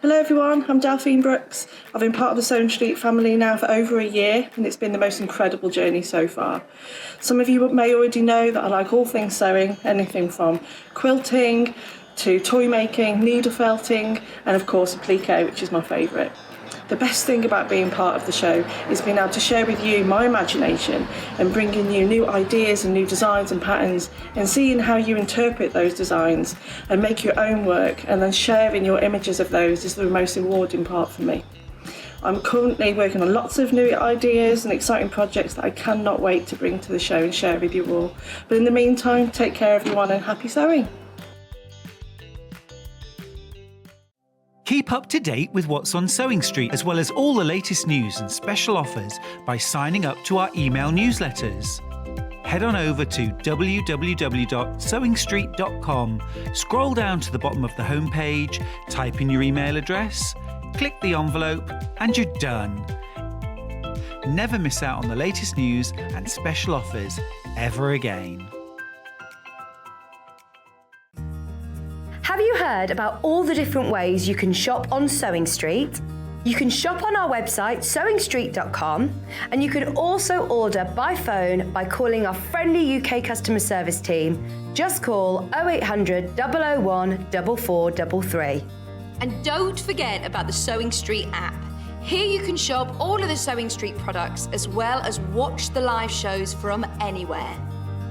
Hello everyone, I'm Delphine Brooks. I've been part of the Sewing Street family now for over a year and it's been the most incredible journey so far. Some of you may already know that I like all things sewing, anything from quilting to toy making, needle felting and of course applique, which is my favourite. The best thing about being part of the show is being able to share with you my imagination and bringing you new ideas and new designs and patterns and seeing how you interpret those designs and make your own work and then sharing your images of those is the most rewarding part for me. I'm currently working on lots of new ideas and exciting projects that I cannot wait to bring to the show and share with you all. But in the meantime, take care everyone and happy sewing! Keep up to date with what's on Sewing Street, as well as all the latest news and special offers by signing up to our email newsletters. Head on over to www.sewingstreet.com, scroll down to the bottom of the homepage, type in your email address, click the envelope, and you're done. Never miss out on the latest news and special offers ever again. Have you heard about all the different ways you can shop on Sewing Street? You can shop on our website sewingstreet.com and you can also order by phone by calling our friendly UK customer service team. Just call 0800 001 4433. And don't forget about the Sewing Street app. Here you can shop all of the Sewing Street products as well as watch the live shows from anywhere.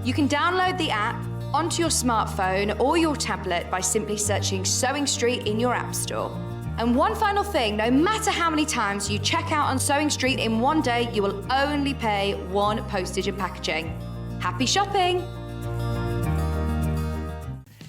You can download the app onto your smartphone or your tablet by simply searching Sewing Street in your app store. And one final thing, no matter how many times you check out on Sewing Street in one day, you will only pay one postage and packaging. Happy shopping!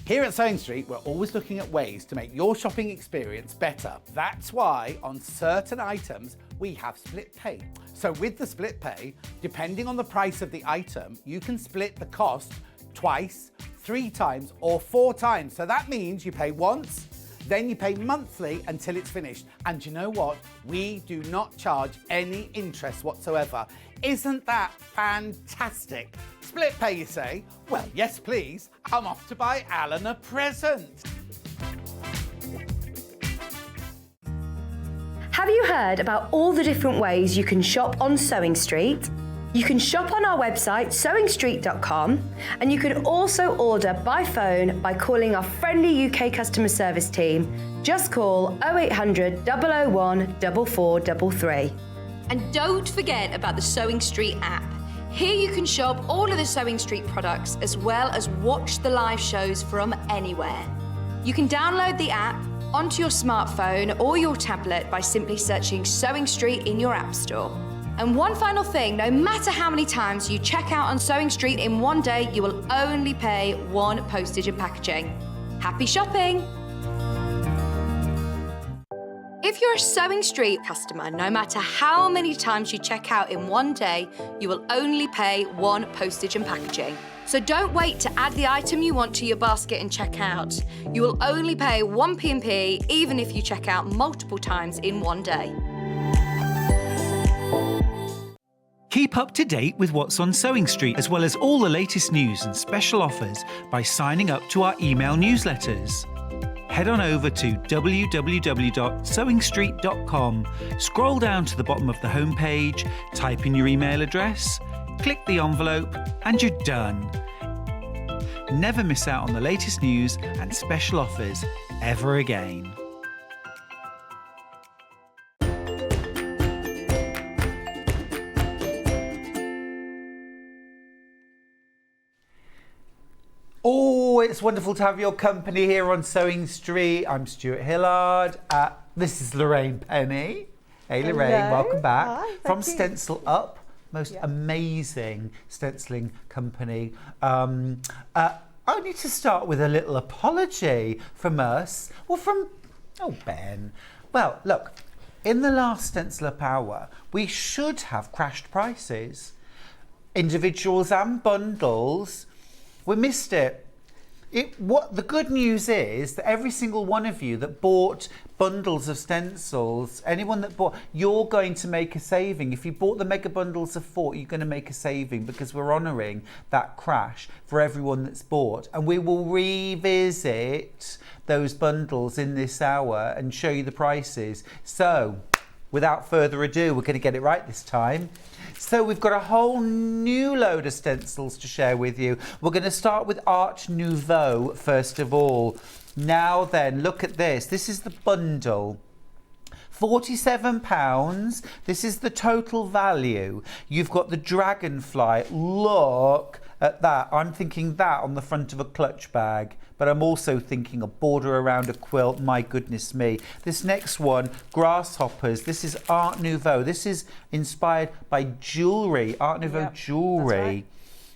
Here at Sewing Street, we're always looking at ways to make your shopping experience better. That's why on certain items, we have split pay. So with the split pay, depending on the price of the item, you can split the cost twice, 3 times or 4 times. So that means you pay once, then you pay monthly until it's finished. And you know what? We do not charge any interest whatsoever. Isn't that fantastic? Split pay, you say? Well, yes, please. I'm off to buy Alan a present. Have you heard about all the different ways you can shop on Sewing Street? You can shop on our website sewingstreet.com and you can also order by phone by calling our friendly UK customer service team. Just call 0800 001 4433. And don't forget about the Sewing Street app. Here you can shop all of the Sewing Street products as well as watch the live shows from anywhere. You can download the app onto your smartphone or your tablet by simply searching Sewing Street in your app store. And one final thing, no matter how many times you check out on Sewing Street in one day, you will only pay one postage and packaging. Happy shopping! If you're a Sewing Street customer, no matter how many times you check out in one day, you will only pay one postage and packaging. So don't wait to add the item you want to your basket and check out. You will only pay one P&P even if you check out multiple times in one day. Keep up to date with what's on Sewing Street, as well as all the latest news and special offers by signing up to our email newsletters. Head on over to www.sewingstreet.com, scroll down to the bottom of the homepage, type in your email address, click the envelope, and you're done. Never miss out on the latest news and special offers ever again. Oh, it's wonderful to have your company here on Sewing Street. I'm Stuart Hillard. This is Lorraine Penney. Hey, Lorraine, welcome back. Hi, From thank you. Stencil Up, most amazing stenciling company. I need to start with a little apology from us. Well, from, Ben. Well, look, in the last Stencil Up hour, we should have crashed prices. Individuals and bundles. We missed it. What the good news is that every single one of you that bought bundles of stencils, anyone that bought, you're going to make a saving. If you bought the mega bundles of 4, you're going to make a saving because we're honouring that crash for everyone that's bought. And we will revisit those bundles in this hour and show you the prices. So, without further ado, we're going to get it right this time. So we've got a whole new load of stencils to share with you. We're going to start with Art Nouveau first of all. Now then, look at this. This is the bundle. £47. This is the total value. You've got the dragonfly. Look at that. I'm thinking that on the front of a clutch bag, but I'm also thinking a border around a quilt. My goodness me. This next one, grasshoppers. This is Art Nouveau. This is inspired by jewellery, Art Nouveau jewellery. Right.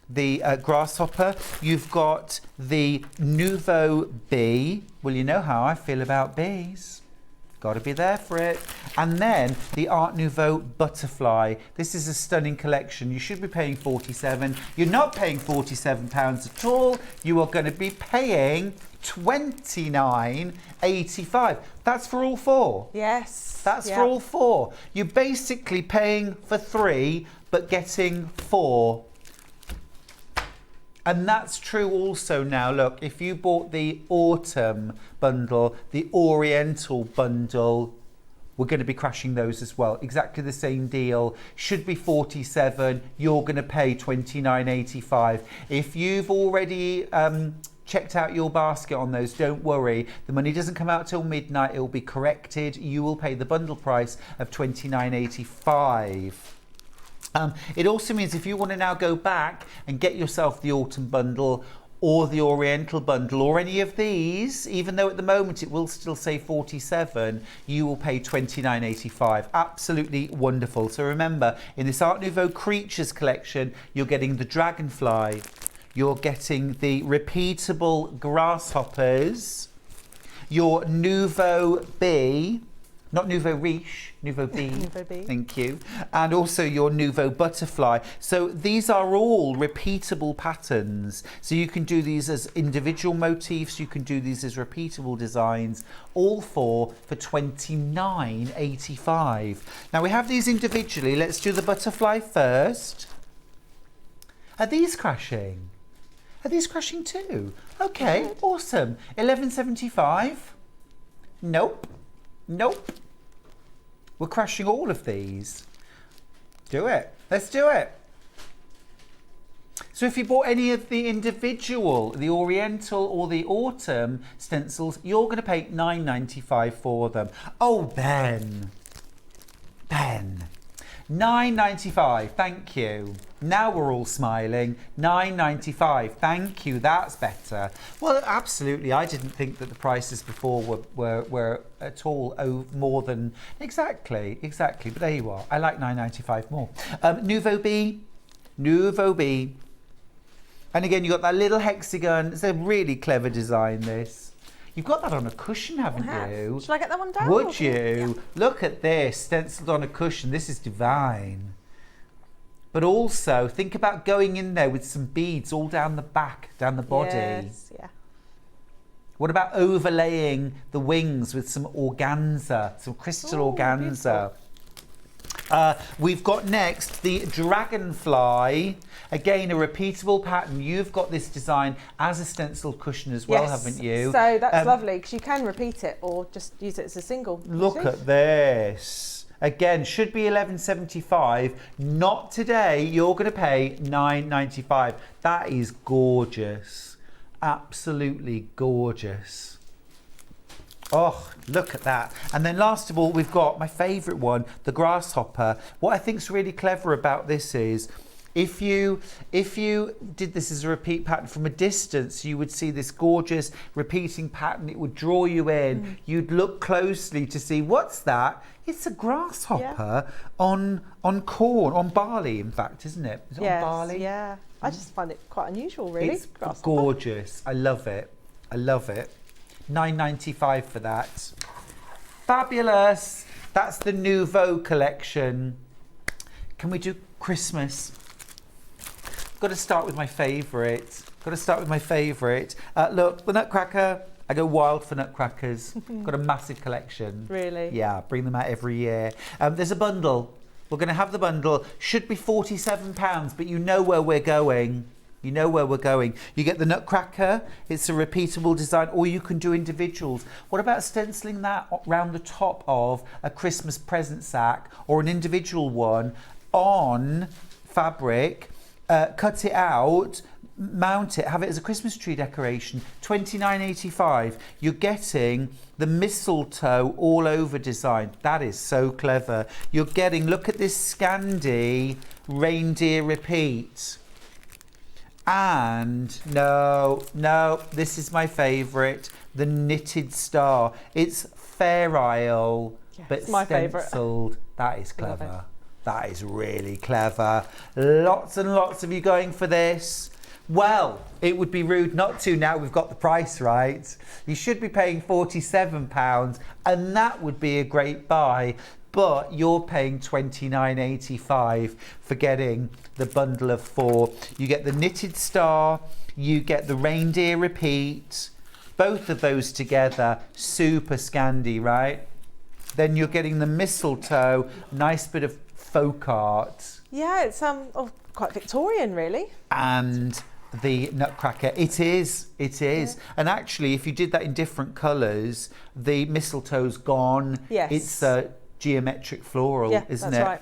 The grasshopper. You've got the Nouveau bee. Well, you know how I feel about bees. Got to be there for it. And then the Art Nouveau butterfly. This is a stunning collection. You should be paying £47. You're not paying £47 at all. You are going to be paying £29.85. That's for all 4. Yes. That's for all 4. You're basically paying for 3 but getting 4. And that's true also now. Look, if you bought the autumn bundle, the oriental bundle, we're going to be crashing those as well. Exactly the same deal. Should be £47. You're going to pay £29.85. If you've already checked out your basket on those, don't worry. The money doesn't come out till midnight. It will be corrected. You will pay the bundle price of £29.85. It also means if you want to now go back and get yourself the autumn bundle or the oriental bundle or any of these, even though at the moment it will still say £47, you will pay £29.85. Absolutely wonderful. So remember, in this Art Nouveau Creatures collection, you're getting the dragonfly, you're getting the repeatable grasshoppers, your Nouveau bee, not Nouveau Riche, Nouveau bee. Nouveau bee. Thank you. And also your Nouveau butterfly. So these are all repeatable patterns. So you can do these as individual motifs. You can do these as repeatable designs. All 4 for £29.85. Now we have these individually. Let's do the butterfly first. Are these crashing? Are these crashing too? Okay, awesome. £11.75. Nope. Nope. We're crashing all of these. Do it. Let's do it. So if you bought any of the individual, the oriental or the autumn stencils, you're going to pay £9.95 for them. Oh, Ben. £9.95. Thank you. Now we're all smiling. £9.95. Thank you. That's better. Well, absolutely. I didn't think that the prices before were at all more than exactly. But there you are. I like £9.95 more. Nouveau bee. And again, you got that little hexagon. It's a really clever design. This. You've got that on a cushion, haven't you? Should I get that one down? Would you? Yeah. Look at this, stenciled on a cushion. This is divine. But also, think about going in there with some beads all down the back, down the body. Yes, yeah. What about overlaying the wings with some organza, some crystal organza? We've got next the dragonfly. Again, a repeatable pattern. You've got this design as a stenciled cushion as well, haven't you? So that's lovely because you can repeat it or just use it as a single. Look at this. Again, should be £11.75. Not today. You're going to pay £9.95. That is gorgeous. Absolutely gorgeous. Oh, look at that. And then last of all, we've got my favourite one, the grasshopper. What I think is really clever about this is if you did this as a repeat pattern from a distance, you would see this gorgeous repeating pattern. It would draw you in. You'd look closely to see, what's that? It's a grasshopper on corn, on barley, in fact, isn't it? Is it on barley? Yeah. I just find it quite unusual, really. It's gorgeous. I love it. £9.95 for that. Fabulous. That's the Nouveau collection. Can we do Christmas? Got to start with my favourite. Got to start with my favourite. Look, the Nutcracker. I go wild for Nutcrackers. Got a massive collection. Really? Yeah, bring them out every year. There's a bundle. We're going to have the bundle. Should be £47, but you know where we're going. You know where we're going. You get the Nutcracker. It's a repeatable design, or you can do individuals. What about stenciling that around the top of a Christmas present sack or an individual one on fabric, cut it out, mount it, have it as a Christmas tree decoration, £29.85. You're getting the mistletoe all over design. That is so clever. You're getting, look at this Scandi reindeer repeat. And no, this is my favourite, the knitted star. It's Fair Isle, but it's my stenciled. That is clever. That is really clever. Lots and lots of you going for this. Well, it would be rude not to now we've got the price right. You should be paying £47 and that would be a great buy. But you're paying £29.85 for getting the bundle of 4. You get the knitted star, you get the reindeer repeat, both of those together, super Scandi, right? Then you're getting the mistletoe, nice bit of folk art. Yeah, it's quite Victorian, really. And the Nutcracker, it is. Yeah. And actually, if you did that in different colours, the mistletoe's gone. Yes. It's geometric floral, isn't it? Right.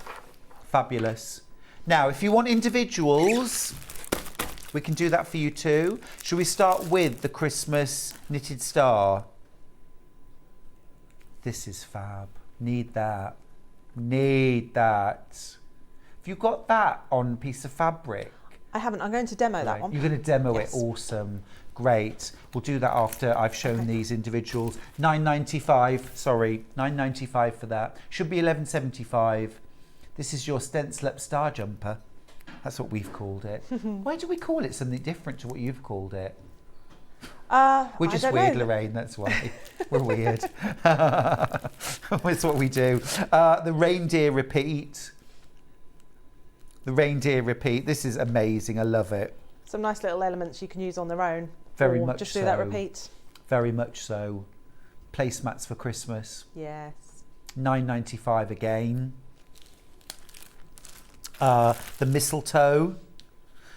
Fabulous. Now, if you want individuals, we can do that for you too. Shall we start with the Christmas knitted star? This is fab. Need that. Have you got that on a piece of fabric? I haven't. I'm going to demo that one. You're going to demo it. Awesome. Great. We'll do that after I've shown these individuals. £9.95. Sorry, £9.95 for that. Should be £11.75. This is your stencil up star jumper. That's what we've called it. Why do we call it something different to what you've called it? We're just weird, Lorraine, that's why. We're weird. That's what we do. The reindeer repeat. This is amazing. I love it. Some nice little elements you can use on their own. Very much just so. do that repeat. Very much so. Placemats for Christmas. Yes. £9.95 again. The mistletoe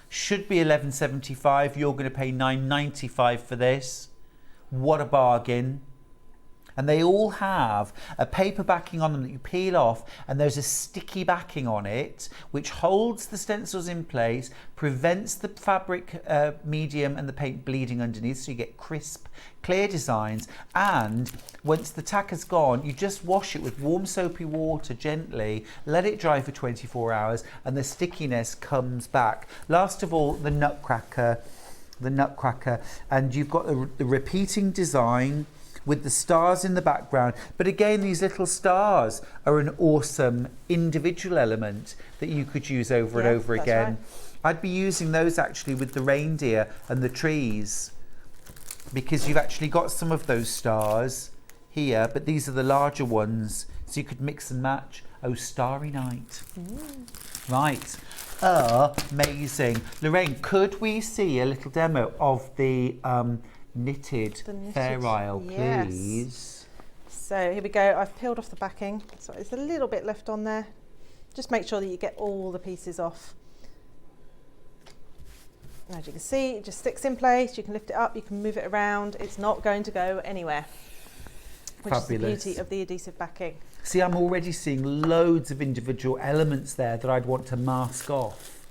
should be £11.75. You're going to pay £9.95 for this. What a bargain. And they all have a paper backing on them that you peel off, and there's a sticky backing on it which holds the stencils in place, prevents the fabric medium and the paint bleeding underneath, so you get crisp, clear designs. And once the tack has gone, you just wash it with warm soapy water gently, let it dry for 24 hours, and the stickiness comes back. Last of all, the Nutcracker, and you've got the repeating design with the stars in the background. But again, these little stars are an awesome individual element that you could use over and over again. Right. I'd be using those actually with the reindeer and the trees, because you've actually got some of those stars here, but these are the larger ones, so you could mix and match. Oh, Starry Night. Right. Amazing. Lorraine, could we see a little demo of the knitted Fair Isle, please? Yes. So here we go. I've peeled off the backing, so there's a little bit left on there. Just make sure that you get all the pieces off. As you can see, it just sticks in place. You can lift it up, you can move it around. It's not going to go anywhere, which Fabulous. is the beauty of the adhesive backing. See, I'm already seeing loads of individual elements there that I'd want to mask off.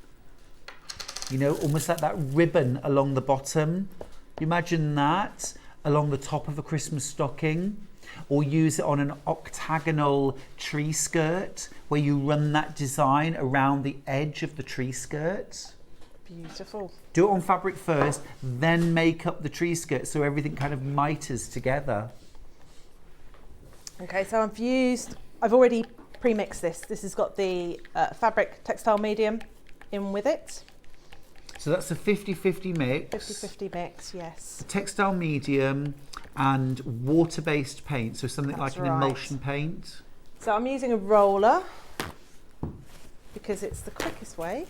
You know, almost like that ribbon along the bottom. Imagine that along the top of a Christmas stocking, or use it on an octagonal tree skirt where you run that design around the edge of the tree skirt. Beautiful. Do it on fabric first, then make up the tree skirt so everything kind of miters together. Okay, so I've already pre-mixed this. This has got the fabric textile medium in with it. So that's a 50-50 mix. 50-50 mix, yes. A textile medium and water-based paint, so something That's like an right. emulsion paint. So I'm using a roller because it's the quickest way.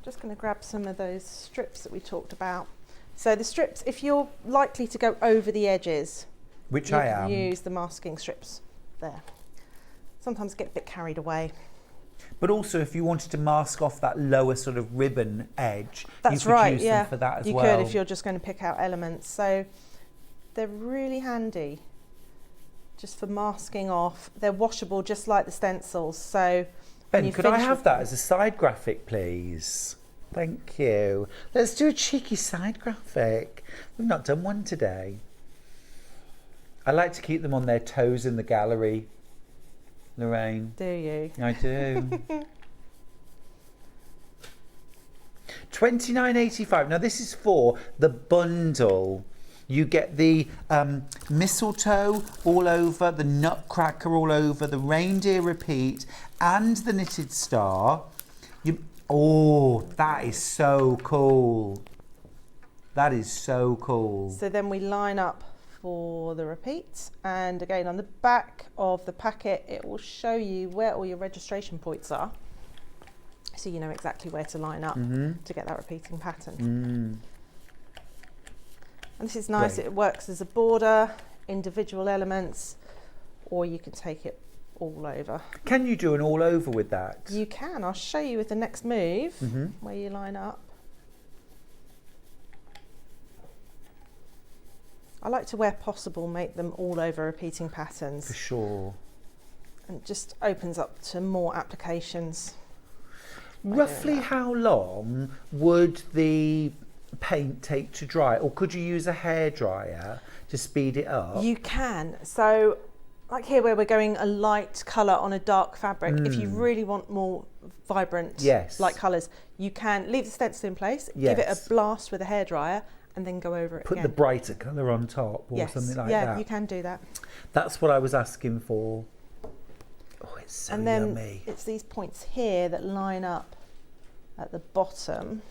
just going to grab some of those strips that we talked about. So the strips, if you're likely to go over the edges, which you I can am, use the masking strips there. Sometimes get a bit carried away. But also, if you wanted to mask off that lower sort of ribbon edge, That's you could right, use yeah. them for that as you well. You could if you're just going to pick out elements. So they're really handy just for masking off. They're washable just like the stencils. So Ben, could I have that as a side graphic, please? Thank you. Let's do a cheeky side graphic. We've not done one today. I like to keep them on their toes in the gallery, Lorraine. Do you? I do. $29.85. Now this is for the bundle. You get the mistletoe all over, the nutcracker all over, the reindeer repeat, and the knitted star. Oh, that is so cool. That is so cool. So then we line up for the repeat, and again on the back of the packet it will show you where all your registration points are, so you know exactly where to line up to get that repeating pattern. And this is nice. Great. It works as a border, individual elements, or you can take it all over. Can you do an all over with that? You can. I'll show you with the next move where you line up. I like to, where possible, make them all over repeating patterns. For sure. And it just opens up to more applications. Roughly how long would the paint take to dry, or could you use a hairdryer to speed it up? You can. So like here where we're going a light colour on a dark fabric, if you really want more vibrant light colours, you can leave the stencil in place, give it a blast with a hairdryer, and then go over it Put again. the brighter colour on top or something like that. Yeah, you can do that. That's what I was asking for. Oh, it's so and then yummy. It's these points here that line up at the bottom.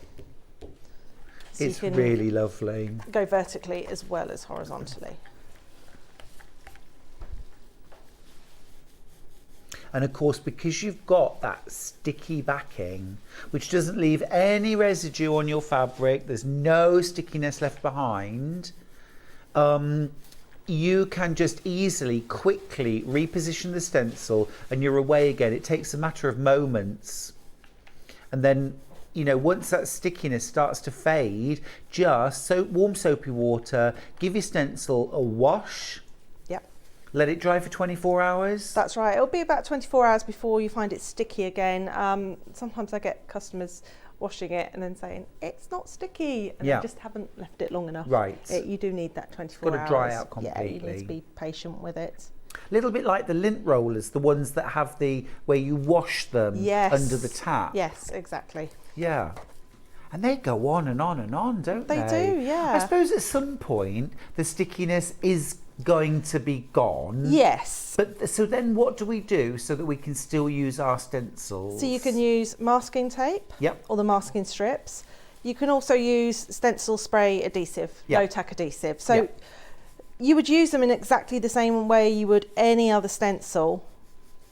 So it's really lovely. Go vertically as well as horizontally. And of course, because you've got that sticky backing, which doesn't leave any residue on your fabric, there's no stickiness left behind, you can just easily, quickly reposition the stencil and you're away again. It takes a matter of moments. And then, you know, once that stickiness starts to fade, just warm soapy water, give your stencil a wash. Let it dry for 24 hours? That's right. It'll be about 24 hours before you find it sticky again. Sometimes I get customers washing it and then saying, it's not sticky, and they just haven't left it long enough. Right. You do need that 24 hours. Got to dry out completely. Yeah, you need to be patient with it. A little bit like the lint rollers, the ones that have where you wash them under the tap. Yes, exactly. Yeah. And they go on and on and on, don't they? They do, yeah. I suppose at some point the stickiness is going to be gone. Yes. But so then what do we do so that we can still use our stencils? So you can use masking tape or the masking strips. You can also use stencil spray adhesive, low tack adhesive. So you would use them in exactly the same way you would any other stencil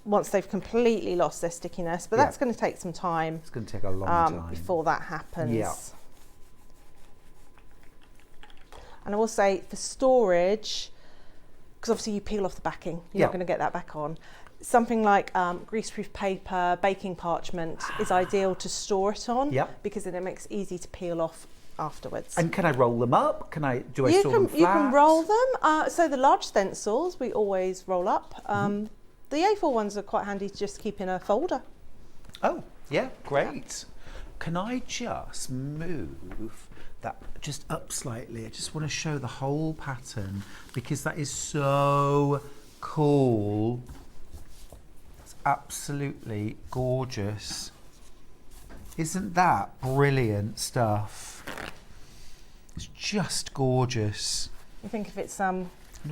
once they've completely lost their stickiness, but that's going to take some time. It's going to take a long time before that happens. Yeah. And I will say for storage, because obviously you peel off the backing, you're not going to get that back on. Something like greaseproof paper, baking parchment is ideal to store it on because then it makes it easy to peel off afterwards. And can I roll them up? Do I store them flat? You can roll them. So the large stencils we always roll up. The A4 ones are quite handy to just keep in a folder. Oh, yeah, great. Can I just move that just up slightly? I just want to show the whole pattern because that is so cool. It's absolutely gorgeous. Isn't that brilliant stuff? It's just gorgeous. You think if it's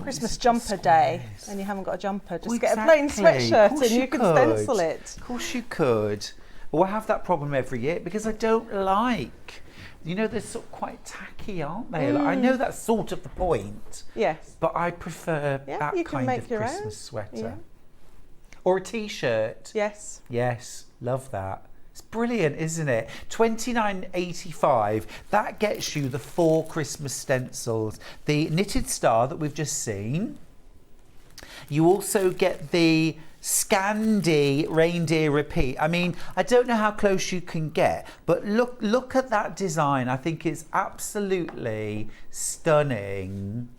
Christmas jumper day and you haven't got a jumper, just get a plain sweatshirt and you can stencil it. Of course you could. Well, I have that problem every year because I don't like, you know, they're sort of quite tacky, aren't they? Like, I know that's sort of the point. Yes. But I prefer that you kind make of your Christmas own. sweater. Yeah. Or a t-shirt. Yes. Yes, love that. It's brilliant, isn't it? $29.85. That gets you the 4 Christmas stencils. The knitted star that we've just seen. You also get the Scandi reindeer repeat. I mean, I don't know how close you can get, but look at that design. I think it's absolutely stunning.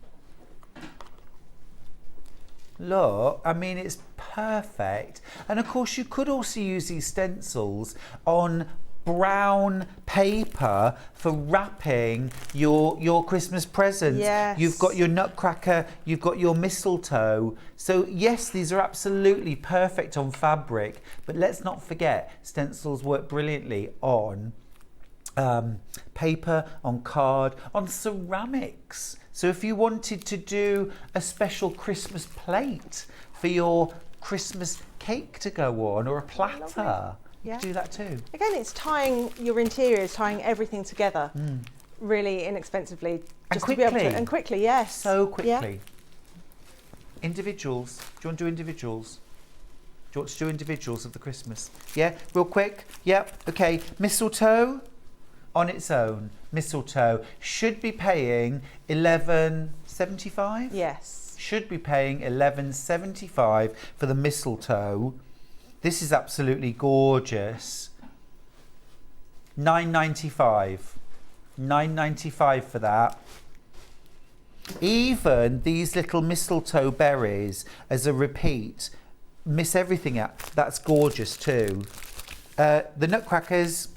Look, I mean, it's perfect. And of course, you could also use these stencils on brown paper for wrapping your Christmas presents. Yes. You've got your nutcracker, you've got your mistletoe. So yes, these are absolutely perfect on fabric, but let's not forget, stencils work brilliantly on paper, on card, on ceramics. So if you wanted to do a special Christmas plate for your Christmas cake to go on, or a platter, you could do that too. Again, it's tying your interiors, tying everything together really inexpensively. And Just to be able quickly. to, and quickly, yes. So quickly. Yeah. Individuals. Do you want to do individuals? Do you want to do individuals of the Christmas? Yeah, real quick. Yep. Okay. Mistletoe on its own. Mistletoe should be paying $11.75. Yes. Should be paying $11.75 for the mistletoe. This is absolutely gorgeous. $9.95. $9.95 for that. Even these little mistletoe berries as a repeat, miss everything out. That's gorgeous too. The nutcrackers.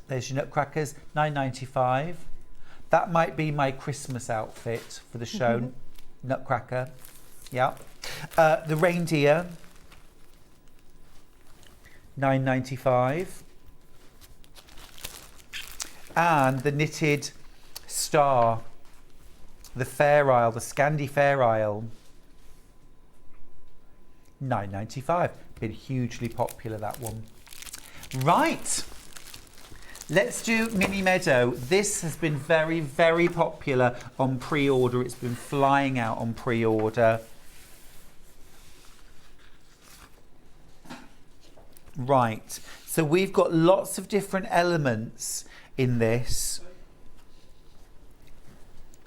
There's your nutcrackers, $9.95. That might be my Christmas outfit for the show. Nutcracker. Yeah. The reindeer, $9.95. And the knitted star, the Fair Isle, the Scandi Fair Isle, $9.95. Been hugely popular, that one. Right. Let's do Mini Meadow. This has been very, very popular on pre-order. It's been flying out on pre-order. Right, so we've got lots of different elements in this.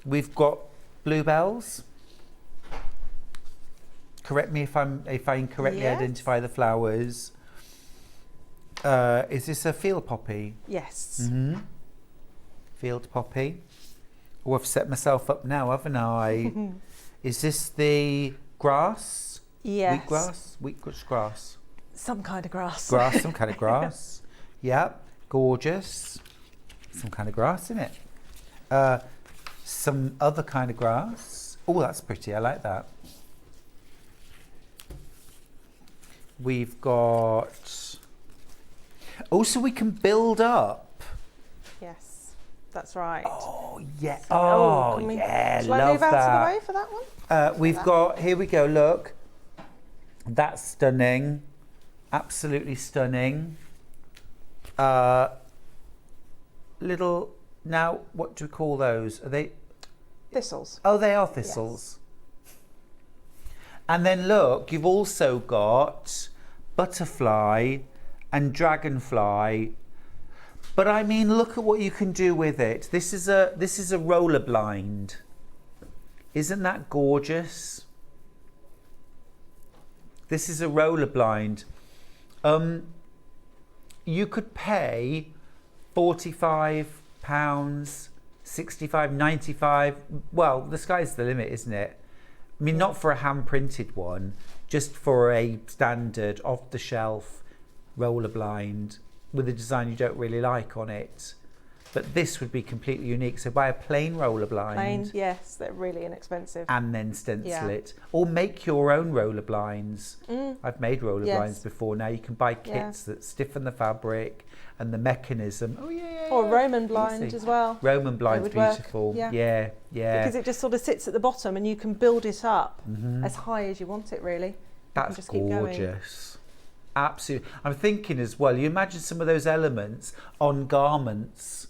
We've got bluebells. Correct me if I incorrectly identify the flowers. Is this a field poppy? Yes. Mm-hmm. Field poppy. Oh, I've set myself up now, haven't I? Is this the grass? Yes. Wheatgrass? Wheatgrass grass. Some kind of grass. Grass, some kind of grass. Yep, gorgeous. Some kind of grass, isn't it? Some other kind of grass. Oh, that's pretty. I like that. We've got... Also, we can build up. Yes, that's right. Oh, yeah. So, oh, can we, yeah. shall I Love move out that. of the way for that one? We've got... Here we go, look. That's stunning. Absolutely stunning. Little... Now, what do we call those? Are they... Thistles. Oh, they are thistles. Yes. And then look, you've also got butterfly and dragonfly. But I mean, look at what you can do with it. This is a roller blind. Isn't that gorgeous? This is a roller blind. You could pay £45, 65, 95. Well, the sky's the limit, isn't it? I mean, not for a hand-printed one, just for a standard off-the-shelf roller blind with a design you don't really like on it. But this would be completely unique. So buy a plain roller blind. Plain, yes, they're really inexpensive. And then stencil it. Or make your own roller blinds. I've made roller blinds before. Now you can buy kits that stiffen the fabric and the mechanism. Oh, yeah. Or Roman blind as well. Roman blind's beautiful. Yeah. Because it just sort of sits at the bottom and you can build it up as high as you want it, really. That's just keep going. gorgeous. Absolutely. I'm thinking as well, you imagine some of those elements on garments,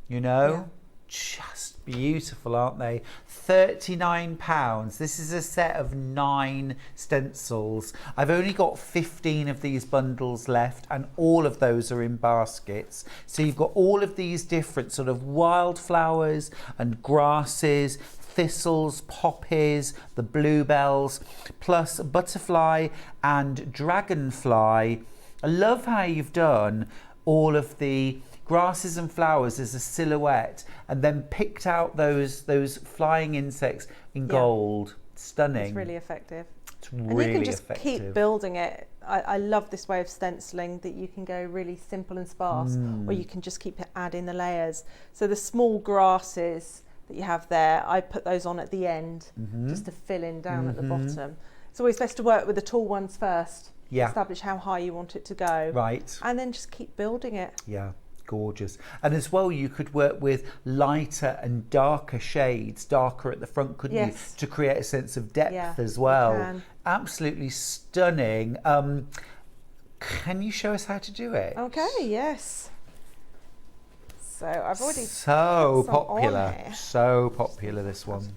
you know? just beautiful, aren't they? £39. This is a set of 9 stencils. I've only got 15 of these bundles left, and all of those are in baskets. So you've got all of these different sort of wildflowers and grasses, thistles, poppies, the bluebells, plus butterfly and dragonfly. I love how you've done all of the grasses and flowers as a silhouette, and then picked out those flying insects in gold. Stunning. It's really effective. It's really and you can just effective. keep building it. I love this way of stenciling, that you can go really simple and sparse, or you can just keep adding the layers. So the small grasses that you have there, I put those on at the end, just to fill in down at the bottom. It's always best to work with the tall ones first. Yeah. Establish how high you want it to go. Right. And then just keep building it. Yeah. Gorgeous. And as well, you could work with lighter and darker shades, darker at the front, couldn't you, to create a sense of depth as well. Absolutely stunning. Can you show us how to do it? Okay, yes. So I've already so put some popular, on here. so popular, this one.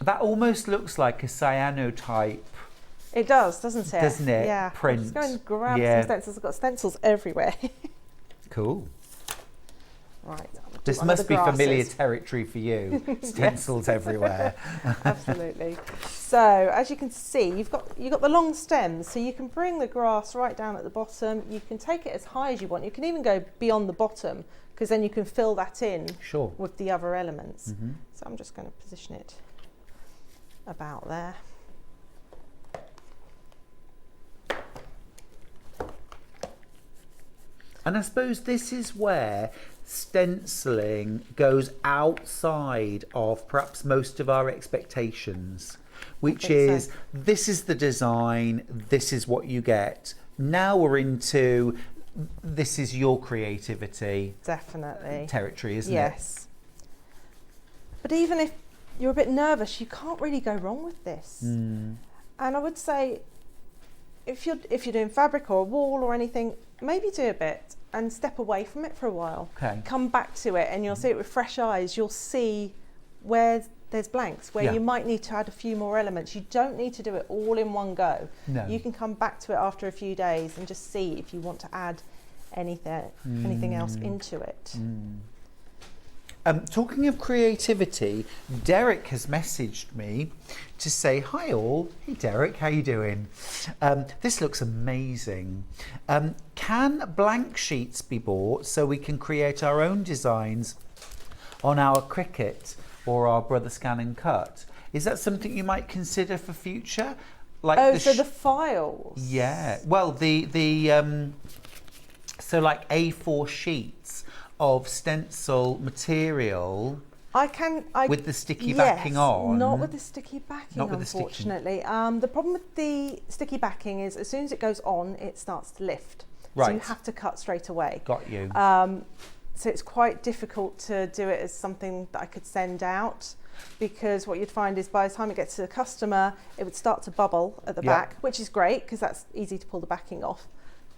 That almost looks like a cyanotype. It does, doesn't it? Doesn't it? Yeah. Print. Let's go and grab some stencils. I've got stencils everywhere. Cool. Right. This must be familiar territory for you. Stencils everywhere. Absolutely. So as you can see, you've got the long stems, so you can bring the grass right down at the bottom. You can take it as high as you want. You can even go beyond the bottom, because then you can fill that in with the other elements. So I'm just going to position it about there. And I suppose this is where stenciling goes outside of perhaps most of our expectations, which is this is the design, this is what you get. Now we're into this is your creativity territory, isn't it? Yes. But even if you're a bit nervous, you can't really go wrong with this. And I would say if you're doing fabric or a wall or anything, maybe do a bit and step away from it for a while. Come back to it and you'll see it with fresh eyes. You'll see where there's blanks, where you might need to add a few more elements. You don't need to do it all in one go. No. You can come back to it after a few days and just see if you want to add anything else into it. Talking of creativity, Derek has messaged me to say, hi all. Hey Derek, how you doing? This looks amazing. Can blank sheets be bought so we can create our own designs on our Cricut or our Brother Scan and Cut? Is that something you might consider for future? Like so the files? Yeah. Well, so like A4 sheets of stencil material with the sticky backing on. Not with the sticky backing, unfortunately. The problem with the sticky backing is as soon as it goes on, it starts to lift. Right. So you have to cut straight away. Got you. So it's quite difficult to do it as something that I could send out, because what you'd find is by the time it gets to the customer, it would start to bubble at the back, which is great because that's easy to pull the backing off.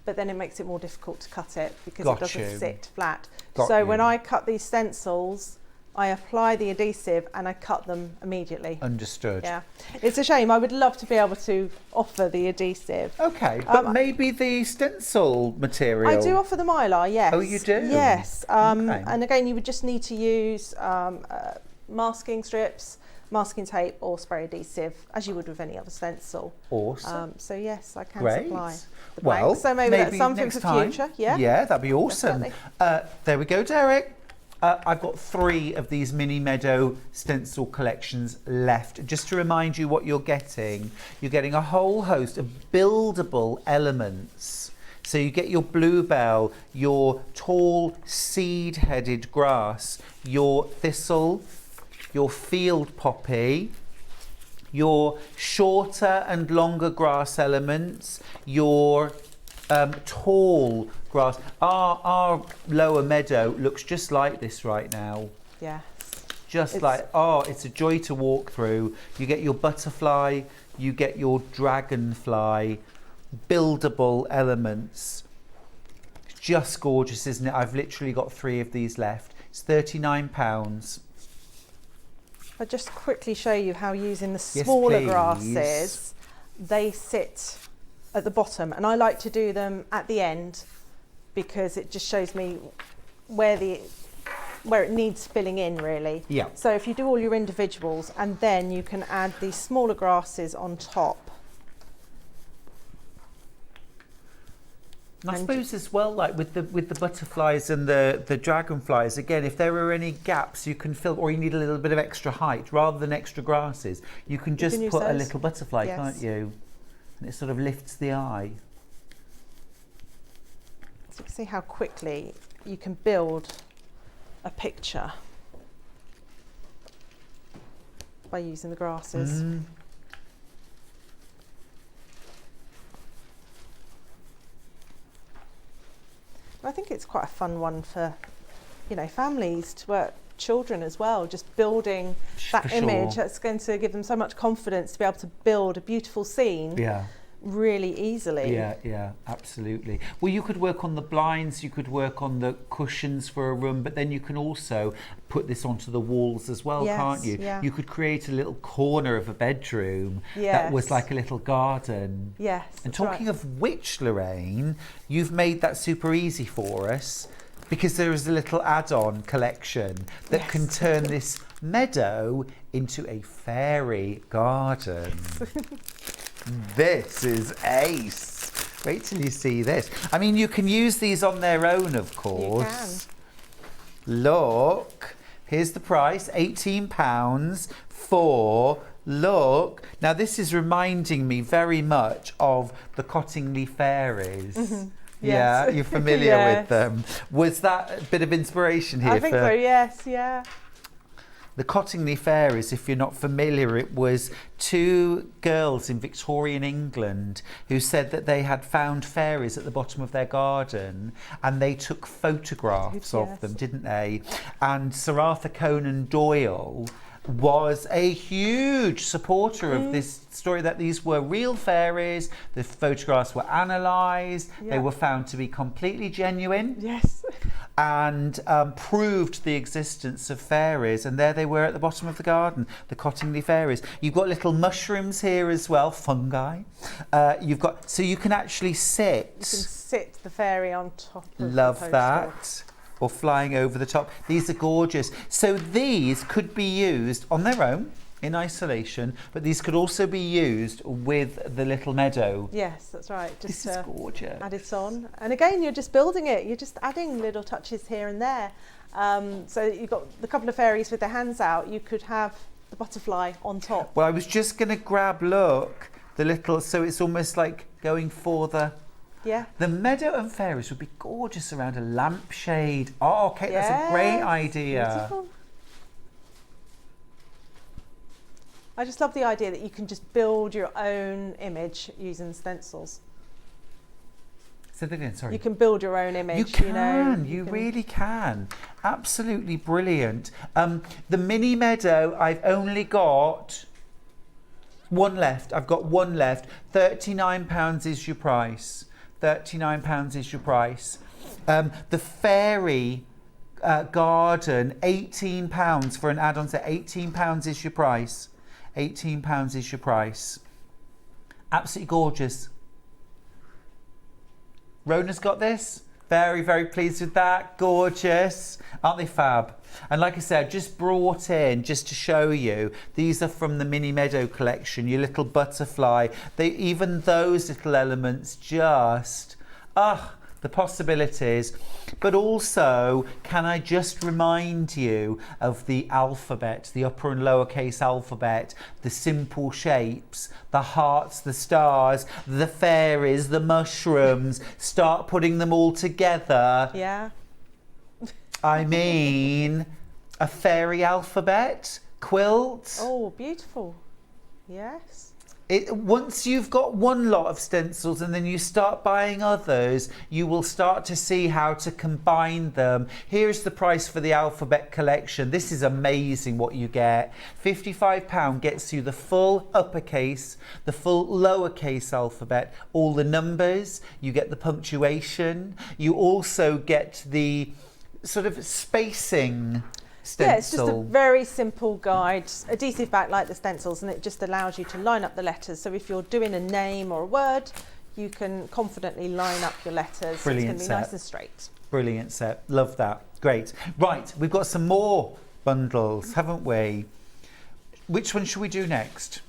But then it makes it more difficult to cut it because it doesn't sit flat. So when I cut these stencils, I apply the adhesive and I cut them immediately. Understood. Yeah, it's a shame. I would love to be able to offer the adhesive. Okay, but maybe the stencil material. I do offer the mylar, yes. Oh, you do? Yes. And again, you would just need to use masking strips, masking tape or spray adhesive, as you would with any other stencil. Awesome. So yes, I can Great. supply the Well, blanks. So maybe that's something next for time. future. Yeah. Yeah, that'd be awesome. There we go, Derek. I've got 3 of these Mini Meadow stencil collections left. Just to remind you what you're getting a whole host of buildable elements. So you get your bluebell, your tall seed-headed grass, your thistle, your field poppy, your shorter and longer grass elements, your tall grass. Our lower meadow looks just like this right now. Yes. It's a joy to walk through. You get your butterfly, you get your dragonfly, buildable elements. just gorgeous, isn't it? I've literally got 3 of these left. It's £39. I'll just quickly show you how using the smaller please. grasses, they sit at the bottom, and I like to do them at the end because it just shows me where it needs filling in, really. Yeah. So if you do all your individuals, and then you can add these smaller grasses on top. I suppose as well, like with the butterflies and the dragonflies, again, if there are any gaps you can fill, or you need a little bit of extra height, rather than extra grasses, you can just put a little butterfly, can't you? And it sort of lifts the eye. So you can see how quickly you can build a picture by using the grasses. I think it's quite a fun one for, you know, families to work, children as well, just building that image. That's going to give them so much confidence to be able to build a beautiful scene really easily. Yeah, absolutely. Well, you could work on the blinds, you could work on the cushions for a room, but then you can also put this onto the walls as well, can't you? Yeah. You could create a little corner of a bedroom that was like a little garden. Yes. And talking of which, Lorraine, you've made that super easy for us, because there is a little add-on collection that can turn this meadow into a fairy garden. This is ace. Wait till you see this. I mean, you can use these on their own, of course. You can. Look, here's the price, £18 for, look. Now, this is reminding me very much of the Cottingley Fairies. Yes. Yeah, you're familiar with them. Was that a bit of inspiration here? I think so, yes, yeah. The Cottingley Fairies, if you're not familiar, it was 2 girls in Victorian England who said that they had found fairies at the bottom of their garden, and they took photographs of them, didn't they? And Sir Arthur Conan Doyle was a huge supporter of this story, that these were real fairies. The photographs were analysed. They were found to be completely genuine. Yes. And proved the existence of fairies, and there they were at the bottom of the garden, the Cottingley Fairies. You've got little mushrooms here as well, fungi. You've got, so you can actually sit. You can sit the fairy on top of Love the poster. that. Or flying over the top. These are gorgeous. So these could be used on their own in isolation, but these could also be used with the little meadow. Yes, that's right. Just this is gorgeous. Add it on. And again, you're just building it. You're just adding little touches here and there. So you've got the couple of fairies with their hands out. You could have the butterfly on top. Well, I was just going to grab, look, the little, so it's almost like going for the... Yeah. The meadow and fairies would be gorgeous around a lampshade. Oh, okay, that's a great idea. Beautiful. I just love the idea that you can just build your own image using stencils. Say that again, sorry. You can build your own image. You can, you really can. Absolutely brilliant. The mini meadow, I've only got one left. I've got one left. £39 is your price. £39 is your price. The fairy garden, £18 for an add-on set. £18 is your price. £18 is your price. Absolutely gorgeous. Rona's got this. Very, very pleased with that. Gorgeous. Aren't they fab? And like I said, just brought in just to show you, these are from the Mini Meadow collection, your little butterfly. Even those little elements just, the possibilities. But also, can I just remind you of the alphabet, the upper and lowercase alphabet, the simple shapes, the hearts, the stars, the fairies, the mushrooms. Start putting them all together. Yeah. I mean, a fairy alphabet quilt. Oh, beautiful. Yes. Once you've got one lot of stencils and then you start buying others, you will start to see how to combine them. Here's the price for the alphabet collection. This is amazing what you get. £55 gets you the full uppercase, the full lowercase alphabet, all the numbers, you get the punctuation, you also get the sort of spacing stencil. Yeah, it's just a very simple guide, adhesive back like the stencils, and it just allows you to line up the letters. So if you're doing a name or a word, you can confidently line up your letters. Brilliant It's going to be nice and straight. Brilliant set. Love that. Great. Right, we've got some more bundles, haven't we? Which one should we do next?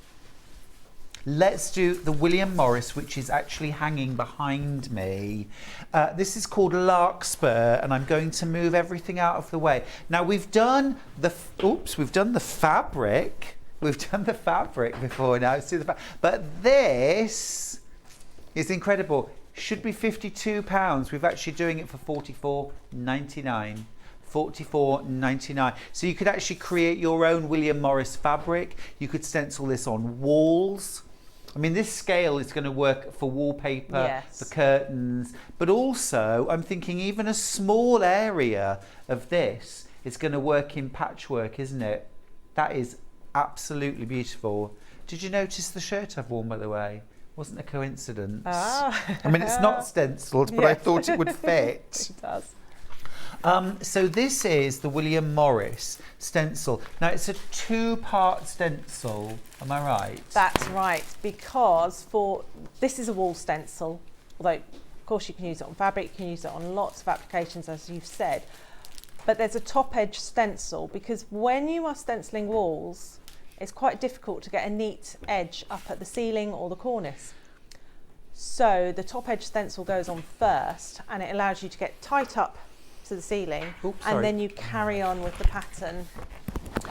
Let's do the William Morris, which is actually hanging behind me. This is called Larkspur, and I'm going to move everything out of the way. Now we've done the fabric. We've done the fabric before now. But this is incredible. Should be £52. We're actually doing it for £44.99. £44.99. So you could actually create your own William Morris fabric. You could stencil this on walls. I mean, this scale is going to work for wallpaper, yes, for curtains, but also I'm thinking even a small area of this is going to work in patchwork, isn't it? That is absolutely beautiful. Did you notice the shirt I've worn, by the way? Wasn't a coincidence. Ah. I mean, it's not stenciled, but I thought it would fit. It does. So this is the William Morris stencil. Now it's a 2-part stencil, am I right? That's right, because this is a wall stencil, although of course you can use it on fabric, you can use it on lots of applications as you've said, but there's a top edge stencil because when you are stenciling walls, it's quite difficult to get a neat edge up at the ceiling or the cornice. So the top edge stencil goes on first and it allows you to get tight up to the ceiling. Oops, and then you carry on with the pattern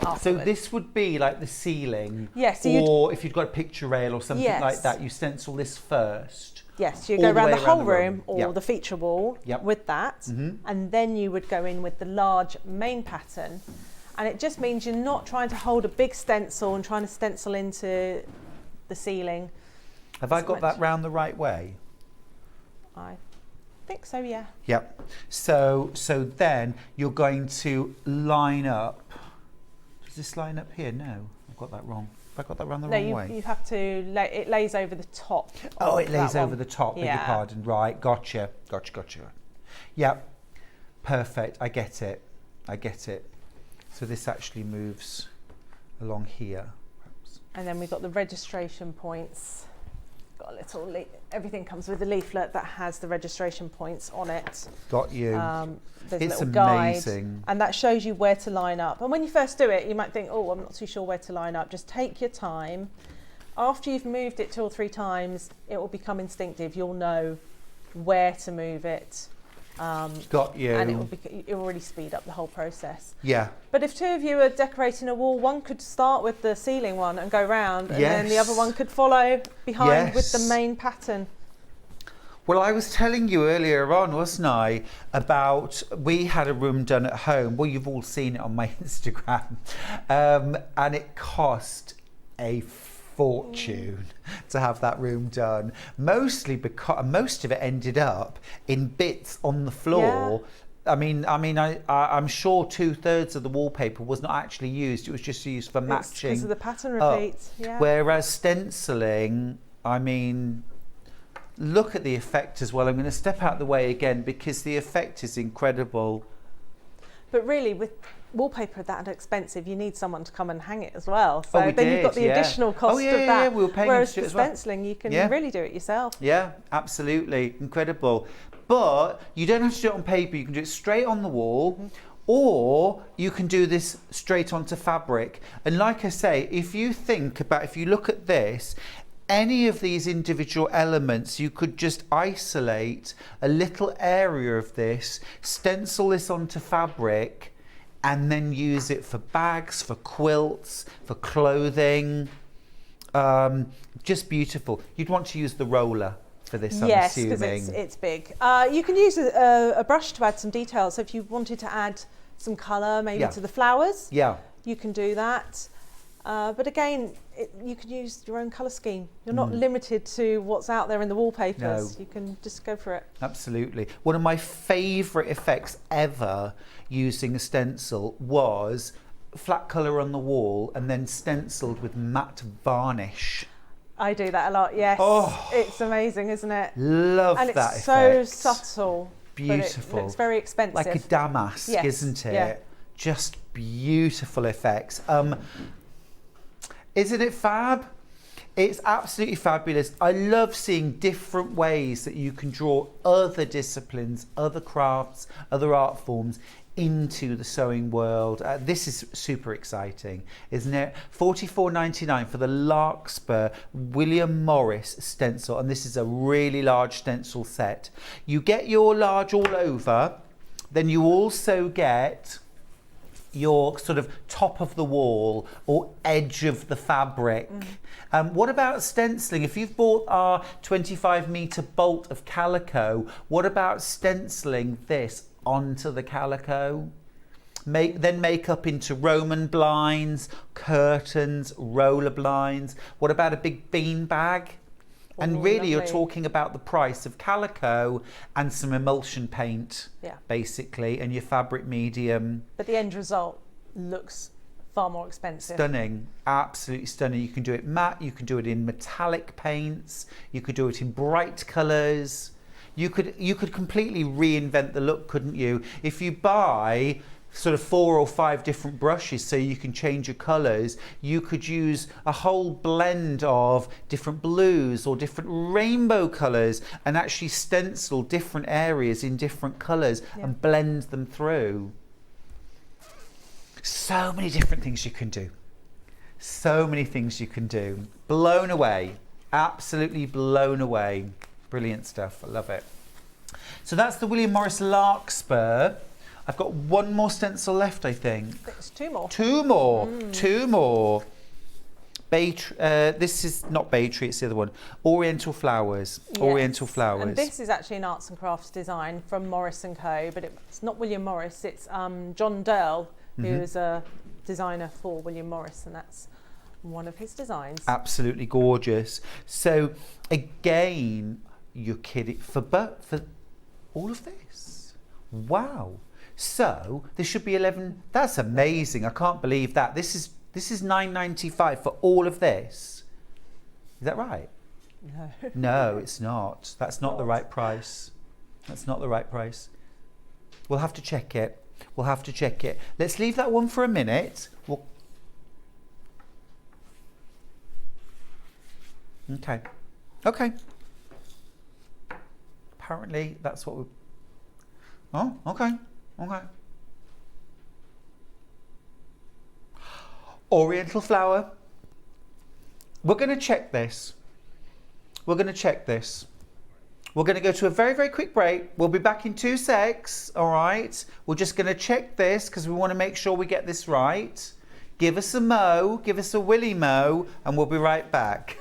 afterwards. So this would be like the ceiling, yes, or if you've got a picture rail or something yes, like that, you stencil this first. Yes, you go around the whole room or yep, the feature wall yep, with that, and then you would go in with the large main pattern. And it just means you're not trying to hold a big stencil and trying to stencil into the ceiling. Have I got that round the right way? I think so, yeah. Yep. So then you're going to line up. Does this line up here? No, I've got that wrong. Have I got that round the wrong way? You have to, it lays over the top. Oh, it lays over the top, beg your pardon. Right, gotcha. Yep, perfect, I get it. So this actually moves along here. Perhaps. And then we've got the registration points. Got a little everything comes with a leaflet that has the registration points on it. Got you. There's it's a little amazing. Guide, and that shows you where to line up. And when you first do it, you might think, oh, I'm not too sure where to line up. Just take your time. After you've moved it 2 or 3 times, it will become instinctive. You'll know where to move it. Got you. And it will really speed up the whole process. Yeah. But if 2 of you are decorating a wall, one could start with the ceiling one and go round, and then the other one could follow behind with the main pattern. Well, I was telling you earlier on, wasn't I, about we had a room done at home. Well, you've all seen it on my Instagram. And it cost a fortune to have that room done, mostly because most of it ended up in bits on the floor. I mean, I'm sure 2/3 of the wallpaper was not actually used. It was just used for matching. Because of the pattern repeats. Whereas stenciling, I mean, look at the effect as well. I'm going to step out the way again because the effect is incredible. But really, with wallpaper that expensive, you need someone to come and hang it as well. So you've got the additional cost of that. Yeah, we were paying Whereas for it the as well. stenciling, you can really do it yourself. Yeah, absolutely. Incredible. But you don't have to do it on paper. You can do it straight on the wall. Or you can do this straight onto fabric. And like I say, if you look at this, any of these individual elements, you could just isolate a little area of this, stencil this onto fabric, and then use it for bags, for quilts, for clothing. Just beautiful. You'd want to use the roller for this, I'm assuming. Yes, because it's big. You can use a brush to add some details. So if you wanted to add some colour maybe to the flowers, you can do that. But again, you can use your own colour scheme. You're not limited to what's out there in the wallpapers. No. You can just go for it. Absolutely. One of my favourite effects ever using a stencil was flat colour on the wall and then stenciled with matte varnish. I do that a lot, yes. Oh. It's amazing, isn't it? Love and that it's effect. so subtle. Beautiful. But it looks very expensive. Like a damask, Yes, isn't it? yeah. Just beautiful effects. Isn't it fab? It's absolutely fabulous. I love seeing different ways that you can draw other disciplines, other crafts, other art forms into the sewing world. This is super exciting, isn't it? $44.99 for the Larkspur William Morris stencil, and this is a really large stencil set. You get your large all over, then you also get your sort of top of the wall or edge of the fabric. What about stenciling? If you've bought our 25-metre bolt of calico, what about stenciling this onto the calico? Then make up into Roman blinds, curtains, roller blinds. What about a big bean bag? And really, you're talking about the price of calico and some emulsion paint, basically, and your fabric medium. But the end result looks far more expensive. Stunning, absolutely stunning. You can do it matte, you can do it in metallic paints, you could do it in bright colours. You could completely reinvent the look, couldn't you? If you buy sort of 4 or 5 different brushes so you can change your colours, you could use a whole blend of different blues or different rainbow colours and actually stencil different areas in different colours and blend them through. So many different things you can do. So many things you can do. Blown away. Absolutely blown away. Brilliant stuff. I love it. So that's the William Morris Larkspur. I've got one more stencil left, I think. It's 2 more. 2 more. 2 more. This is not Bay Tree, it's the other one. Oriental Flowers. Yes. Oriental Flowers. And this is actually an arts and crafts design from Morris & Co. But it's not William Morris, it's John Durl, who is a designer for William Morris, and that's one of his designs. Absolutely gorgeous. So again, you're kidding, for all of this? Wow. So this should be 11. That's amazing. I can't believe that. This is $9.95 for all of this. Is that right? No. No, it's not. That's not the right price. That's not the right price. We'll have to check it. We'll have to check it. Let's leave that one for a minute. Okay. Okay. Apparently that's what we... Oh, okay. Okay. Oriental flower. We're going to check this. We're going to check this. We're going to go to a very, very quick break. We'll be back in 2 secs, all right? We're just going to check this because we want to make sure we get this right. Give us a mo, give us a willy mo, and we'll be right back.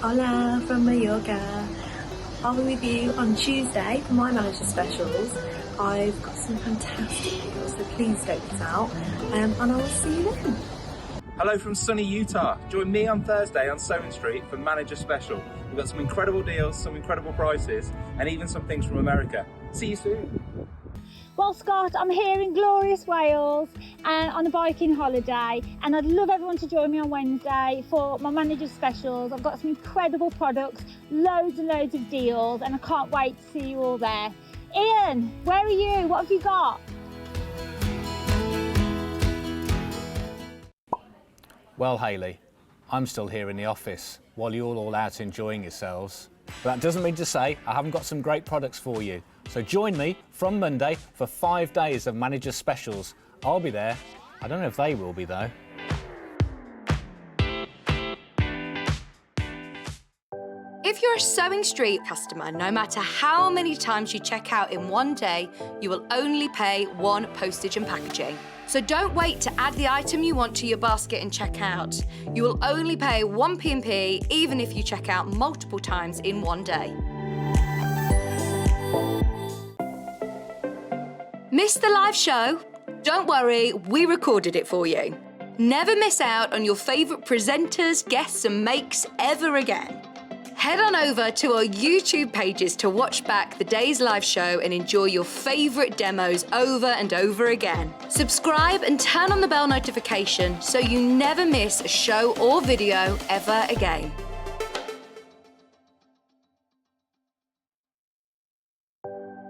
Hola from Mallorca. I'll be with you on Tuesday for my manager specials. I've got some fantastic deals, so please don't miss out. And I will see you then. Hello from sunny Utah. Join me on Thursday on Sewing Street for Manager Special. We've got some incredible deals, some incredible prices, and even some things from America. See you soon. Well, Scott, I'm here in glorious Wales on a biking holiday, and I'd love everyone to join me on Wednesday for my manager specials. I've got some incredible products, loads and loads of deals, and I can't wait to see you all there. Ian, where are you? What have you got? Well, Hayley, I'm still here in the office while you're all out enjoying yourselves. But that doesn't mean to say I haven't got some great products for you. So join me from Monday for 5 days of manager specials. I'll be there. I don't know if they will be though. If you're a Sewing Street customer, no matter how many times you check out in one day, you will only pay 1 postage and packaging. So don't wait to add the item you want to your basket and check out. You will only pay 1 P&P even if you check out multiple times in one day. Missed the live show? Don't worry, we recorded it for you. Never miss out on your favourite presenters, guests and makes ever again. Head on over to our YouTube pages to watch back the day's live show and enjoy your favourite demos over and over again. Subscribe and turn on the bell notification so you never miss a show or video ever again.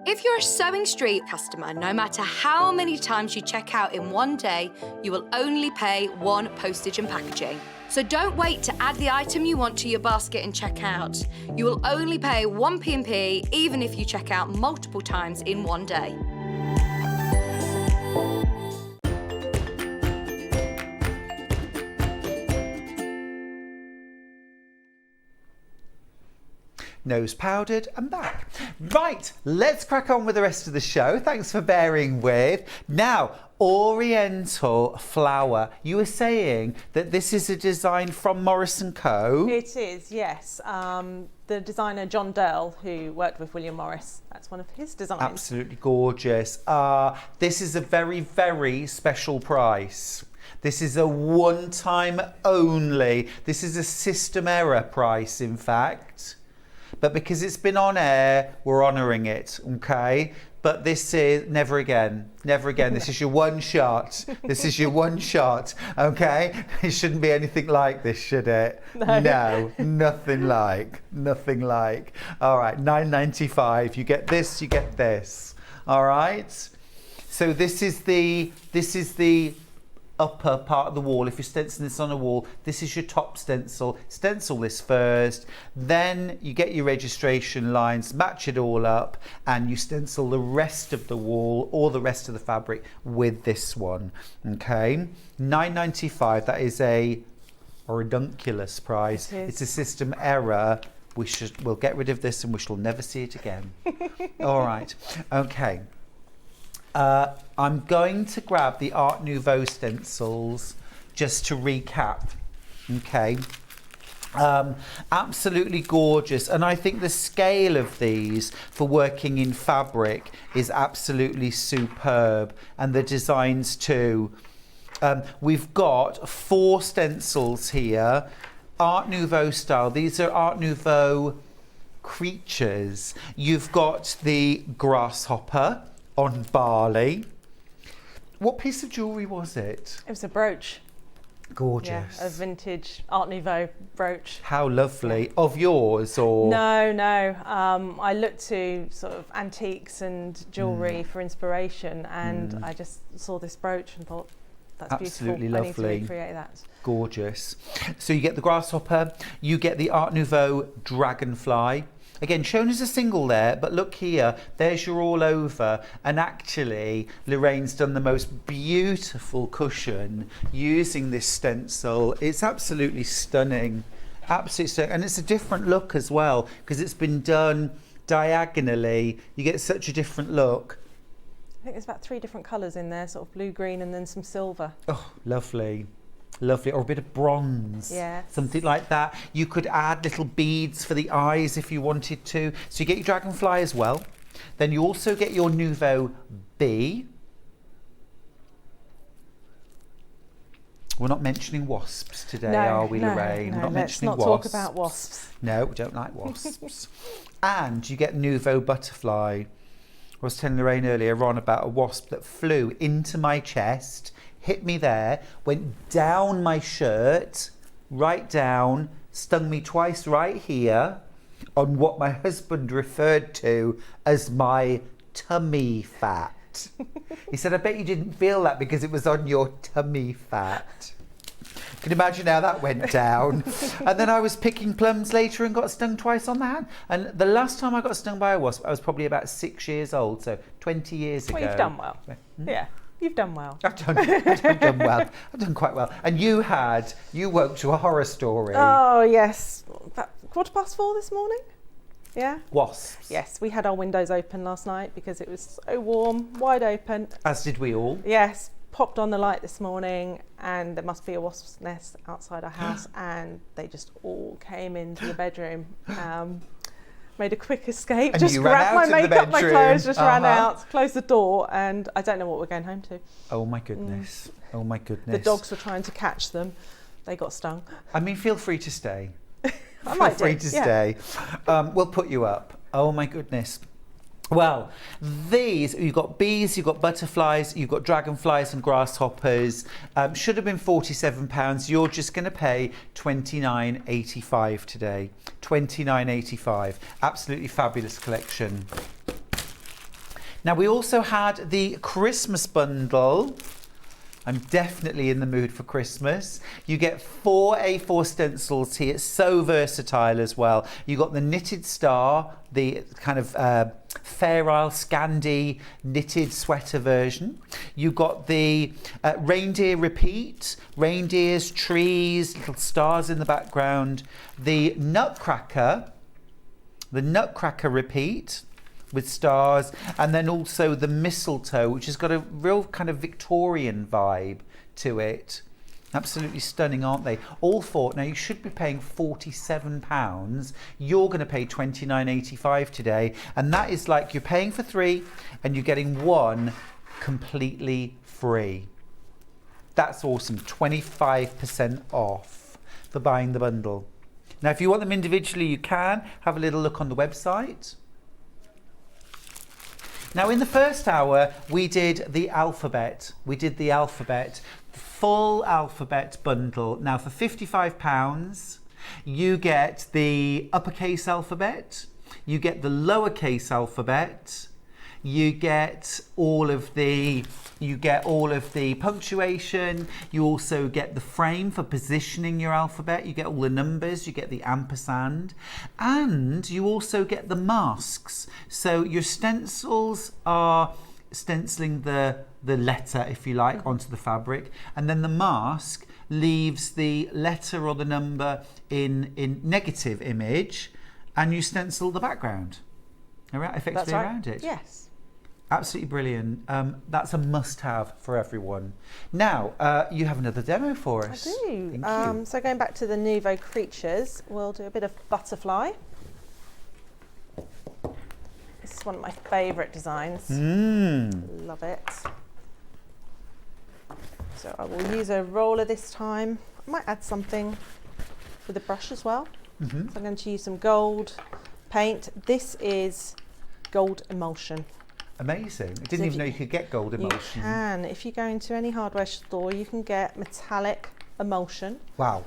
If you're a Sewing Street customer, no matter how many times you check out in one day, you will only pay one postage and packaging. So don't wait to add the item you want to your basket and check out. You will only pay one P&P even if you check out multiple times in one day. Nose powdered and back. Right, let's crack on with the rest of the show. Thanks for bearing with. Now, Oriental flower. You were saying that this is a design from Morris & Co. It is, yes. The designer John Dell, who worked with William Morris, that's one of his designs. Absolutely gorgeous. This is a very, very special price. This is a one-time only. This is a system error price, in fact. But because it's been on air, we're honouring it, okay? But this is never again, never again. This is your one shot. This is your one shot, okay? It shouldn't be anything like this, should it? No, nothing like, nothing like. All right, £9.95. You get this, you get this. All right? So this is the upper part of the wall. If you're stenciling this on a wall, this is your top stencil. Stencil this first, then you get your registration lines, match it all up, and you stencil the rest of the wall or the rest of the fabric with this one. Okay, £9.95. That is a redunculous price. It's a system error. We'll get rid of this and we shall never see it again. All right, okay. I'm going to grab the Art Nouveau stencils just to recap, okay? Absolutely gorgeous, and I think the scale of these for working in fabric is absolutely superb, and the designs too. We've got 4 stencils here, Art Nouveau style. These are Art Nouveau creatures. You've got the grasshopper on barley. What piece of jewellery was it? It was a brooch. Gorgeous. Yeah, a vintage Art Nouveau brooch. How lovely. Yeah. Of yours or? No. I looked to sort of antiques and jewellery for inspiration, and I just saw this brooch and thought, that's absolutely beautiful. Lovely. I need to recreate that. Gorgeous. So you get the grasshopper, you get the Art Nouveau dragonfly. Again, shown as a single there, but look here, there's your all over. And actually, Lorraine's done the most beautiful cushion using this stencil. It's absolutely stunning. Absolutely stunning. And it's a different look as well, because it's been done diagonally. You get such a different look. I think there's about 3 different colours in there, sort of blue, green, and then some silver. Oh, lovely. Lovely, or a bit of bronze, yes. Something like that. You could add little beads for the eyes if you wanted to. So you get your dragonfly as well. Then you also get your Nouveau bee. We're not mentioning wasps today, are we, Lorraine? No, We're not let's mentioning not wasps. talk about wasps. No, we don't like wasps. And you get Nouveau butterfly. I was telling Lorraine earlier on about a wasp that flew into my chest, hit me there, went down my shirt, right down, stung me twice right here on what my husband referred to as my tummy fat. He said, I bet you didn't feel that because it was on your tummy fat. Can you imagine how that went down? And then I was picking plums later and got stung twice on the hand. And the last time I got stung by a wasp, I was probably about 6 years old, so 20 years ago. Well, you've done well. Yeah. You've done well. I've done well. I've done quite well. And you woke to a horror story. Oh, yes. About 4:15 this morning. Yeah. Wasps. Yes, we had our windows open last night because it was so warm, wide open. As did we all. Yes. Popped on the light this morning and there must be a wasp's nest outside our house and they just all came into the bedroom. made a quick escape, And just you ran grabbed out my of the makeup, my bedroom. clothes, just ran Uh-huh. out, closed the door, and I don't know what we're going home to. I don't know what we're going home to. Oh my goodness. Oh my goodness. The dogs were trying to catch them. They got stung. I mean, feel free to stay. I might Feel free do, to yeah. stay. We'll put you up. Oh my goodness. Well, you've got bees, you've got butterflies, you've got dragonflies and grasshoppers. Should have been £47. You're just going to pay £29.85 today. £29.85. Absolutely fabulous collection. Now, we also had the Christmas bundle. I'm definitely in the mood for Christmas. You get 4 A4 stencils here. It's so versatile as well. You got the knitted star, the kind of Fair Isle Scandi knitted sweater version. You got the reindeer repeat, reindeers, trees, little stars in the background. The Nutcracker repeat with stars, and then also the mistletoe, which has got a real kind of Victorian vibe to it. Absolutely stunning, aren't they? All four. Now, you should be paying £47. You're going to pay £29.85 today, and that is like you're paying for 3 and you're getting 1 completely free. That's awesome. 25% off for buying the bundle. Now, if you want them individually, you can. Have a little look on the website. Now, in the first hour, we did the alphabet. Full alphabet bundle. Now, for £55, you get the uppercase alphabet, you get the lowercase alphabet, you get all of the punctuation, you also get the frame for positioning your alphabet, you get all the numbers, you get the ampersand, and you also get the masks. So your stencils are stenciling the letter, if you like, onto the fabric, and then the mask leaves the letter or the number in negative image, and you stencil the background effectively around it. Yes. Absolutely brilliant. That's a must-have for everyone. Now, you have another demo for us. I do. Thank you. So going back to the Nouveau Creatures, we'll do a bit of butterfly. This is one of my favourite designs. Love it. So I will use a roller this time. I might add something with a brush as well. So I'm going to use some gold paint. This is gold emulsion. Amazing. I didn't even know you could get gold emulsion. You can. If you go into any hardware store, you can get metallic emulsion. Wow.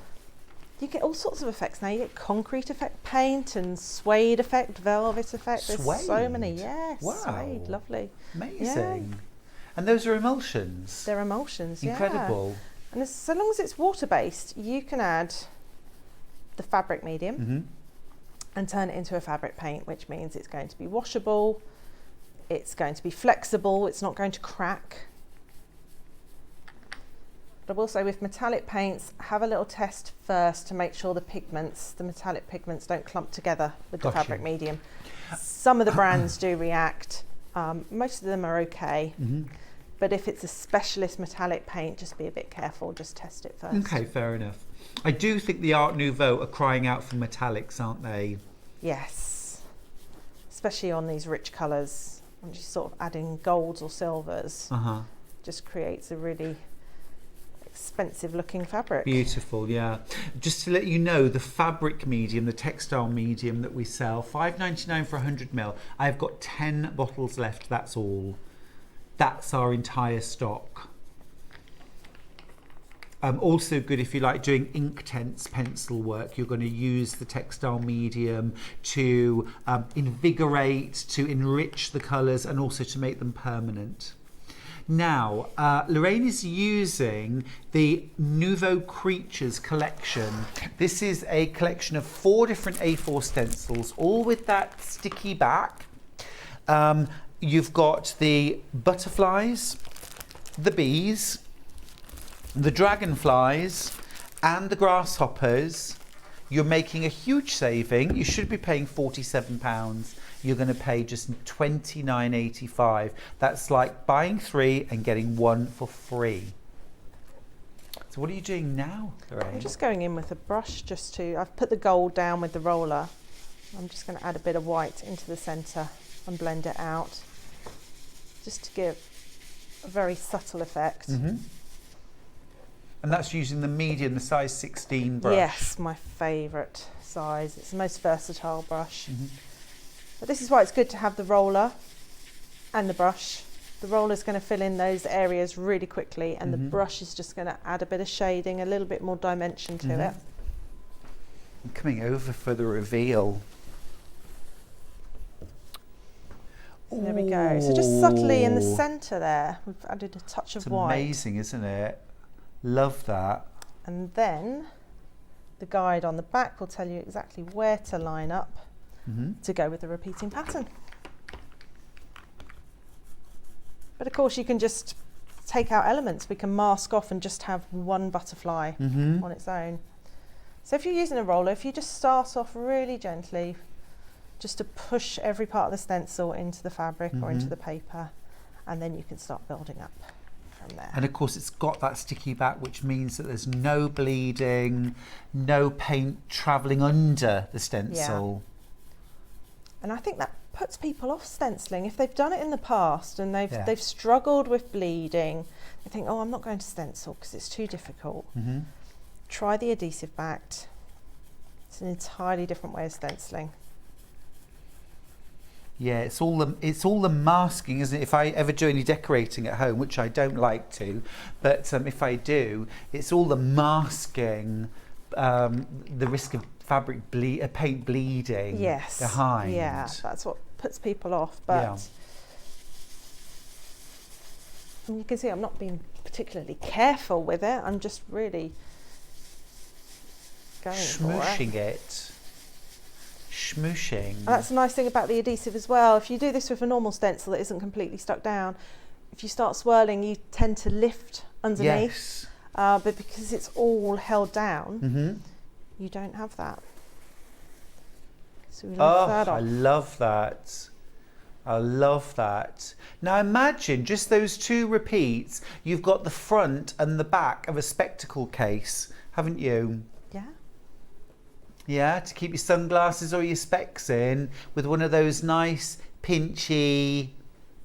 You get all sorts of effects now. You get concrete effect paint and suede effect, velvet effect. Suede? There's so many. Yes. Wow. Suede. Lovely. Amazing. Yeah. And those are emulsions? They're emulsions, Incredible. Yeah. And so long as it's water-based, you can add the fabric medium and turn it into a fabric paint, which means it's going to be washable, it's going to be flexible, it's not going to crack. But I will say with metallic paints, have a little test first to make sure the metallic pigments don't clump together with the fabric medium. Some of the brands do react, most of them are okay. But if it's a specialist metallic paint, just be a bit careful, just test it first. Okay, fair enough. I do think the Art Nouveau are crying out for metallics, aren't they? Yes, especially on these rich colours. When you're sort of adding golds or silvers, just creates a really expensive looking fabric. Beautiful, yeah. Just to let you know, the fabric medium, the textile medium that we sell, £5.99 for 100ml. I've got 10 bottles left, that's all. That's our entire stock. Also good if you like doing Inktense pencil work. You're going to use the textile medium to invigorate, to enrich the colours, and also to make them permanent. Now, Lorraine is using the Nouveau Creatures collection. This is a collection of 4 different A4 stencils, all with that sticky back. You've got the butterflies, the bees, the dragonflies, and the grasshoppers. You're making a huge saving. You should be paying £47. You're going to pay just £29.85. That's like buying 3 and getting 1 for free. So what are you doing now, Lorraine? I'm just going in with a brush I've put the gold down with the roller I'm just going to add a bit of white into the centre and blend it out, just to give a very subtle effect. And that's using the medium, the size 16 brush. Yes, my favourite size. It's the most versatile brush. But this is why it's good to have the roller and the brush. The roller is going to fill in those areas really quickly, and the brush is just going to add a bit of shading, a little bit more dimension to it. I'm coming over for the reveal. So there we go. So just subtly in the centre there, we've added a touch of white. Amazing, isn't it? Love that. And then the guide on the back will tell you exactly where to line up to go with the repeating pattern. But of course you can just take out elements. We can mask off and just have one butterfly on its own. So if you're using a roller, if you just start off really gently, just to push every part of the stencil into the fabric or into the paper, and then you can start building up from there. And of course it's got that sticky back, which means that there's no bleeding, no paint travelling under the stencil. And I think that puts people off stenciling. If they've done it in the past and they've struggled with bleeding, they think, oh, I'm not going to stencil because it's too difficult. Try the adhesive backed. It's an entirely different way of stenciling. Yeah, it's all the masking, isn't it? If I ever do any decorating at home, which I don't like to, but if I do, it's all the masking, the risk of fabric paint bleeding behind. Yeah, that's what puts people off. But and you can see I'm not being particularly careful with it. I'm just really going smooshing it. Smooshing. And that's the nice thing about the adhesive as well. If you do this with a normal stencil that isn't completely stuck down, if you start swirling, you tend to lift underneath. But because it's all held down, you don't have that. So we lift that off. I love that. I love that. Now imagine just those two repeats. You've got the front and the back of a spectacle case, haven't you? Yeah. Yeah, to keep your sunglasses or your specs in with one of those nice pinchy,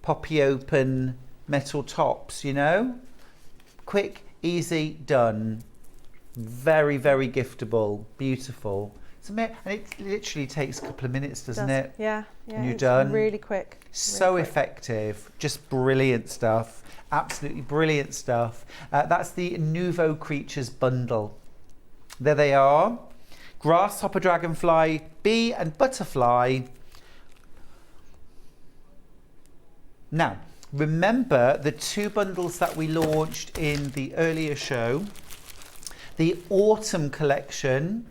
poppy open metal tops, you know? Quick, easy, done. Very, very giftable, beautiful. And it literally takes a couple of minutes, doesn't it? Yeah, and you're done. Really quick. So effective, just brilliant stuff. Absolutely brilliant stuff. That's the Nouveau Creatures bundle. There they are. Grasshopper, dragonfly, bee and butterfly. Now, remember the two bundles that we launched in the earlier show, the autumn collection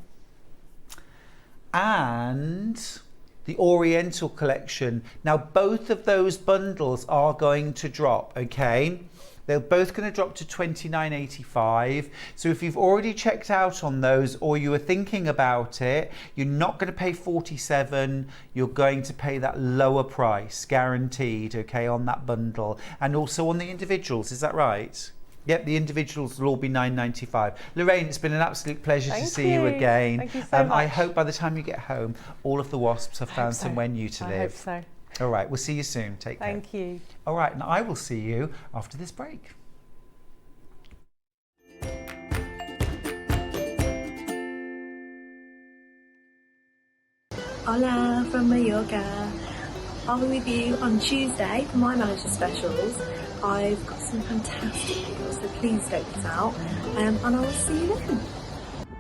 and the Oriental collection. Now, both of those bundles are going to drop, okay? They're both going to drop to $29.85. So if you've already checked out on those or you were thinking about it, you're not going to pay $47. You're going to pay that lower price, guaranteed, okay, on that bundle. And also on the individuals, is that right? Yep, the individuals will all be $9.95. Lorraine, it's been an absolute pleasure to see you again. Thank you so much. I hope by the time you get home, all of the wasps have found somewhere new to live. I hope so. All right, we'll see you soon. Take care. Thank you. All right, and I will see you after this break. Hola from Mallorca. I'll be with you on Tuesday for my manager specials. I've got some fantastic deals, so please don't miss out. And I will see you then.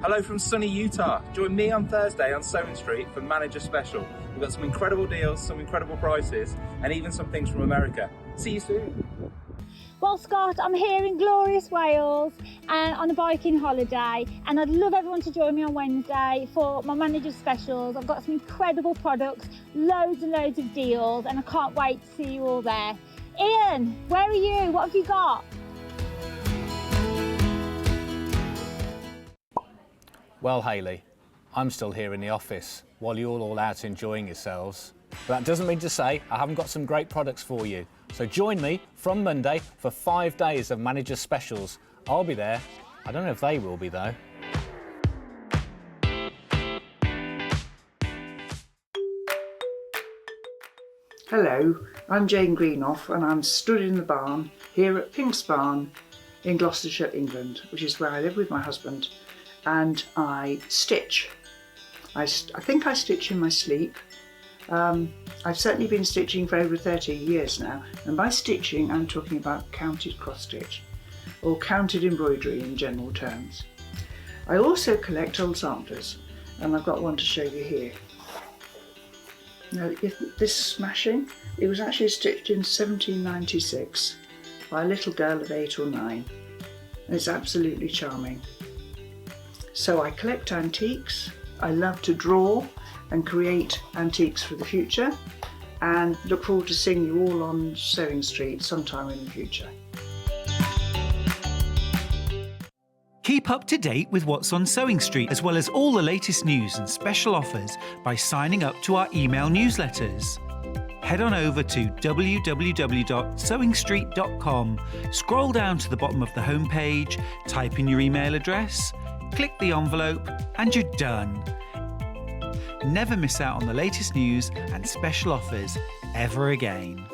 Hello from sunny Utah. Join me on Thursday on Sewing Street for Manager Special. We've got some incredible deals, some incredible prices, and even some things from America. See you soon. Well, Scott, I'm here in glorious Wales and on a biking holiday, and I'd love everyone to join me on Wednesday for my manager's specials. I've got some incredible products, loads and loads of deals, and I can't wait to see you all there. Ian, where are you? What have you got? Well, Hayley, I'm still here in the office while you're all out enjoying yourselves. But that doesn't mean to say I haven't got some great products for you. So join me from Monday for 5 days of manager specials. I'll be there. I don't know if they will be though. Hello, I'm Jane Greenoff and I'm stood in the barn here at Pink's Barn in Gloucestershire, England, which is where I live with my husband, and I stitch. I think I stitch in my sleep. I've certainly been stitching for over 30 years now, and by stitching I'm talking about counted cross stitch or counted embroidery in general terms. I also collect old samplers, and I've got one to show you here. Now, this smashing, it was actually stitched in 1796 by a little girl of 8 or 9, and it's absolutely charming. So I collect antiques, I love to draw and create antiques for the future, and look forward to seeing you all on Sewing Street sometime in the future. Keep up to date with what's on Sewing Street, as well as all the latest news and special offers by signing up to our email newsletters. Head on over to www.sewingstreet.com, scroll down to the bottom of the homepage, type in your email address, click the envelope, and you're done. Never miss out on the latest news and special offers ever again.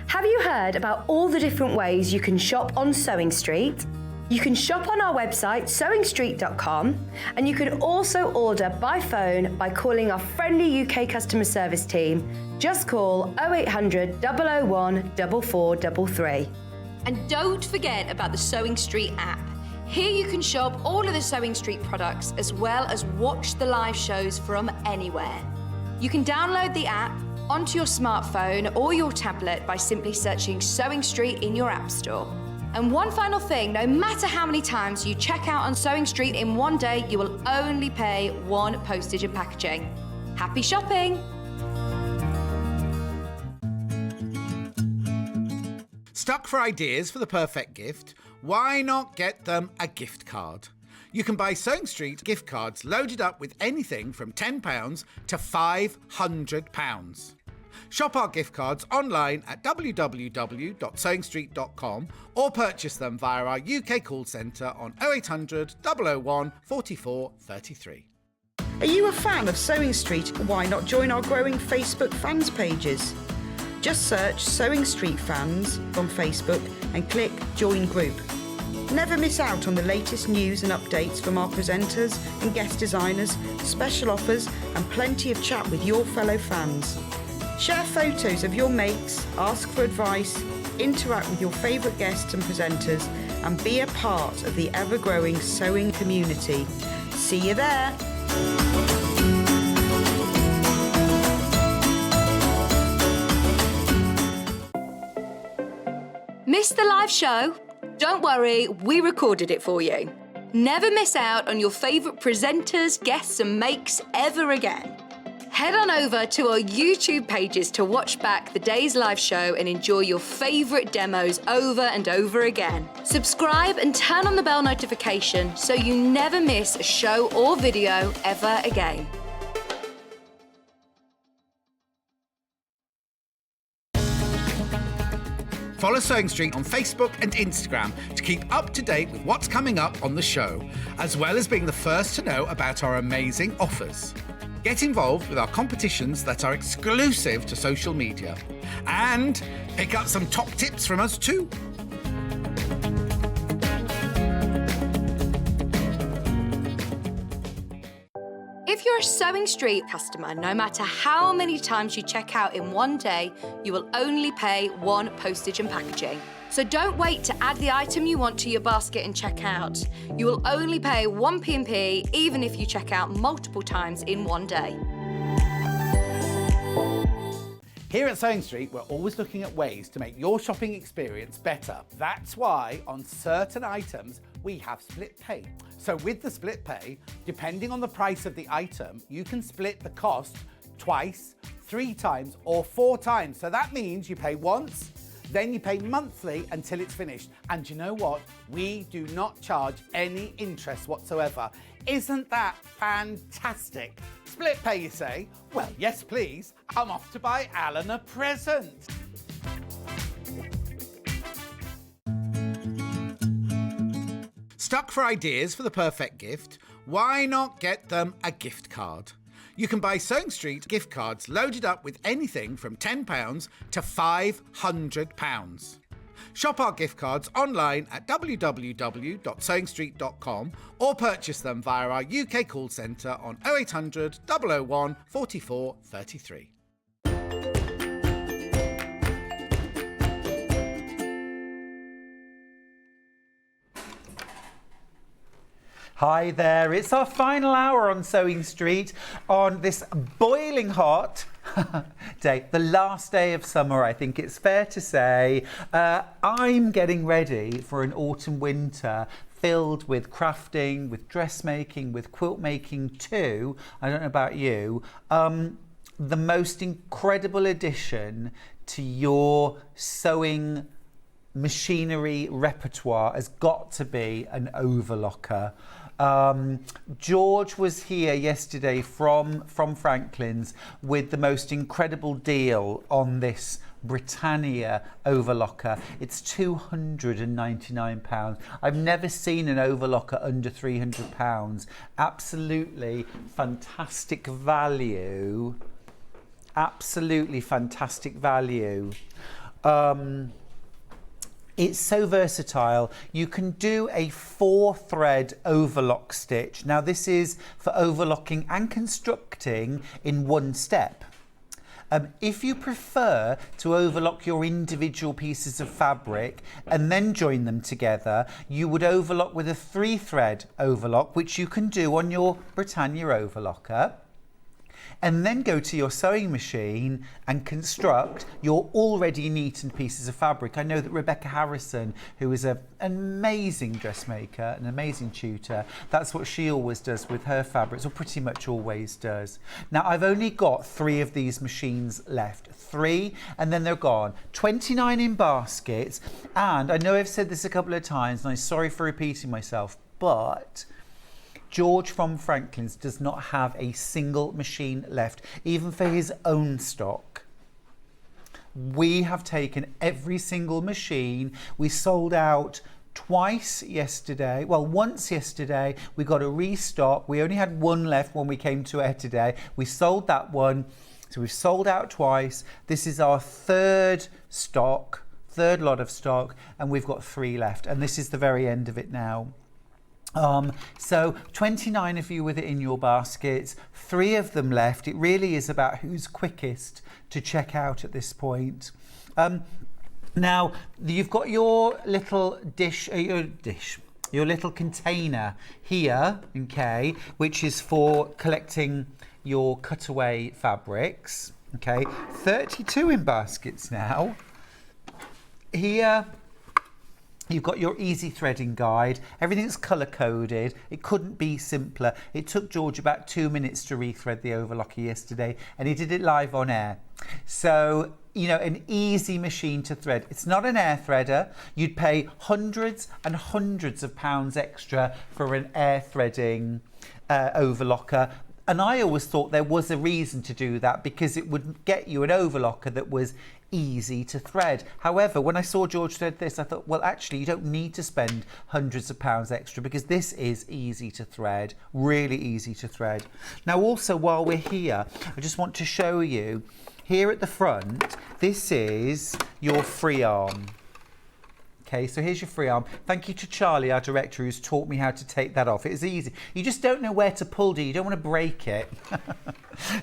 Have you heard about all the different ways you can shop on Sewing Street? You can shop on our website sewingstreet.com, and you can also order by phone by calling our friendly UK customer service team. Just call 0800 001 4433. And don't forget about the Sewing Street app. Here you can shop all of the Sewing Street products as well as watch the live shows from anywhere. You can download the app onto your smartphone or your tablet by simply searching Sewing Street in your app store. And one final thing, no matter how many times you check out on Sewing Street in one day, you will only pay 1 postage and packaging. Happy shopping! Stuck for ideas for the perfect gift? Why not get them a gift card? You can buy Sewing Street gift cards loaded up with anything from £10 to £500. Shop our gift cards online at www.sewingstreet.com or purchase them via our UK call centre on 0800 001 44 33. Are you a fan of Sewing Street? Why not join our growing Facebook fans pages? Just search Sewing Street Fans on Facebook and click Join Group. Never miss out on the latest news and updates from our presenters and guest designers, special offers and plenty of chat with your fellow fans. Share photos of your makes, ask for advice, interact with your favourite guests and presenters, and be a part of the ever-growing sewing community. See you there! Missed the live show? Don't worry, we recorded it for you. Never miss out on your favourite presenters, guests and makes ever again. Head on over to our YouTube pages to watch back the day's live show and enjoy your favourite demos over and over again. Subscribe and turn on the bell notification so you never miss a show or video ever again. Follow Sewing Street on Facebook and Instagram to keep up to date with what's coming up on the show, as well as being the first to know about our amazing offers. Get involved with our competitions that are exclusive to social media. And pick up some top tips from us too. If you're a Sewing Street customer, no matter how many times you check out in one day, you will only pay 1 postage and packaging. So don't wait to add the item you want to your basket and check out. You will only pay 1 P&P even if you check out multiple times in one day. Here at Sewing Street, we're always looking at ways to make your shopping experience better. That's why on certain items, we have split pay. So with the split pay, depending on the price of the item, you can split the cost twice, 3 times, or 4 times. So that means you pay once, then you pay monthly until it's finished. And you know what? We do not charge any interest whatsoever. Isn't that fantastic? Split pay, you say? Well, yes, please. I'm off to buy Alan a present. Stuck for ideas for the perfect gift? Why not get them a gift card? You can buy Sewing Street gift cards loaded up with anything from £10 to £500. Shop our gift cards online at www.sewingstreet.com or purchase them via our UK call centre on 0800 001 44 33. Hi there, it's our final hour on Sewing Street on this boiling hot day, the last day of summer, I think it's fair to say. I'm getting ready for an autumn winter filled with crafting, with dressmaking, with quilt making too. I don't know about you. The most incredible addition to your sewing machinery repertoire has got to be an overlocker. George was here yesterday from Franklin's with the most incredible deal on this Britannia overlocker. It's £299. I've never seen an overlocker under £300. Absolutely fantastic value. Absolutely fantastic value. It's so versatile. You can do a 4-thread overlock stitch. Now this is for overlocking and constructing in one step. If you prefer to overlock your individual pieces of fabric and then join them together, you would overlock with a 3-thread overlock, which you can do on your Britannia overlocker, and then go to your sewing machine and construct your already neatened pieces of fabric. I know that Rebecca Harrison, who is an amazing dressmaker, an amazing tutor, that's what she always does with her fabrics, or pretty much always does. Now, I've only got 3 of these machines left. 3, and then they're gone. 29 in baskets, and I know I've said this a couple of times, and I'm sorry for repeating myself, but George from Franklin's does not have a single machine left, even for his own stock. We have taken every single machine. We sold out twice yesterday. Well, once yesterday. We got a restock. We only had 1 left when we came to air today. We sold that one. So we've sold out twice. This is our third lot of stock, and we've got 3 left. And this is the very end of it now. So 29 of you with it in your baskets, 3 of them left. It really is about who's quickest to check out at this point. Now you've got your little your little container here, okay, which is for collecting your cutaway fabrics, okay. 32 in baskets now. Here you've got your easy threading guide. Everything's colour coded. It couldn't be simpler. It took George about 2 minutes to rethread the overlocker yesterday, and he did it live on air. So, you know, an easy machine to thread. It's not an air threader. You'd pay hundreds and hundreds of pounds extra for an air threading overlocker. And I always thought there was a reason to do that, because it would get you an overlocker that was easy to thread. However, when I saw George thread this, I thought, well, actually, you don't need to spend hundreds of pounds extra, because this is easy to thread, really easy to thread. Now, also, while we're here, I just want to show you, here at the front, this is your free arm. Okay, so here's your free arm. Thank you to Charlie, our director, who's taught me how to take that off. It is easy. You just don't know where to pull, do you? You don't want to break it.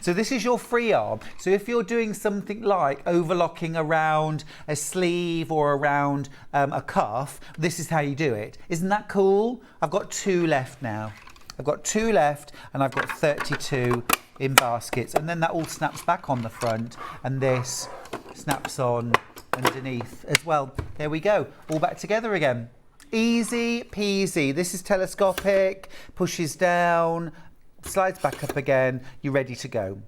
So this is your free arm. So if you're doing something like overlocking around a sleeve or around a cuff, this is how you do it. Isn't that cool? I've got 2 left now. I've got 2 left, and I've got 32 in baskets. And then that all snaps back on the front, and this snaps on underneath as well. There we go, all back together again. Easy peasy. This is telescopic, pushes down, slides back up again. You're ready to go.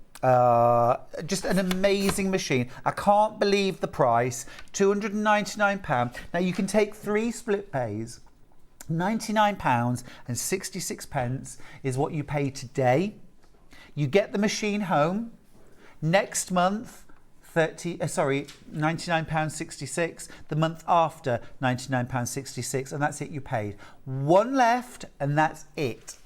Just an amazing machine. I can't believe the price, £299. Now you can take 3 split pays. £99.66 is what you pay today. You get the machine home next month. £99.66, the month after £99.66, and that's it, you paid. 1 left, and that's it.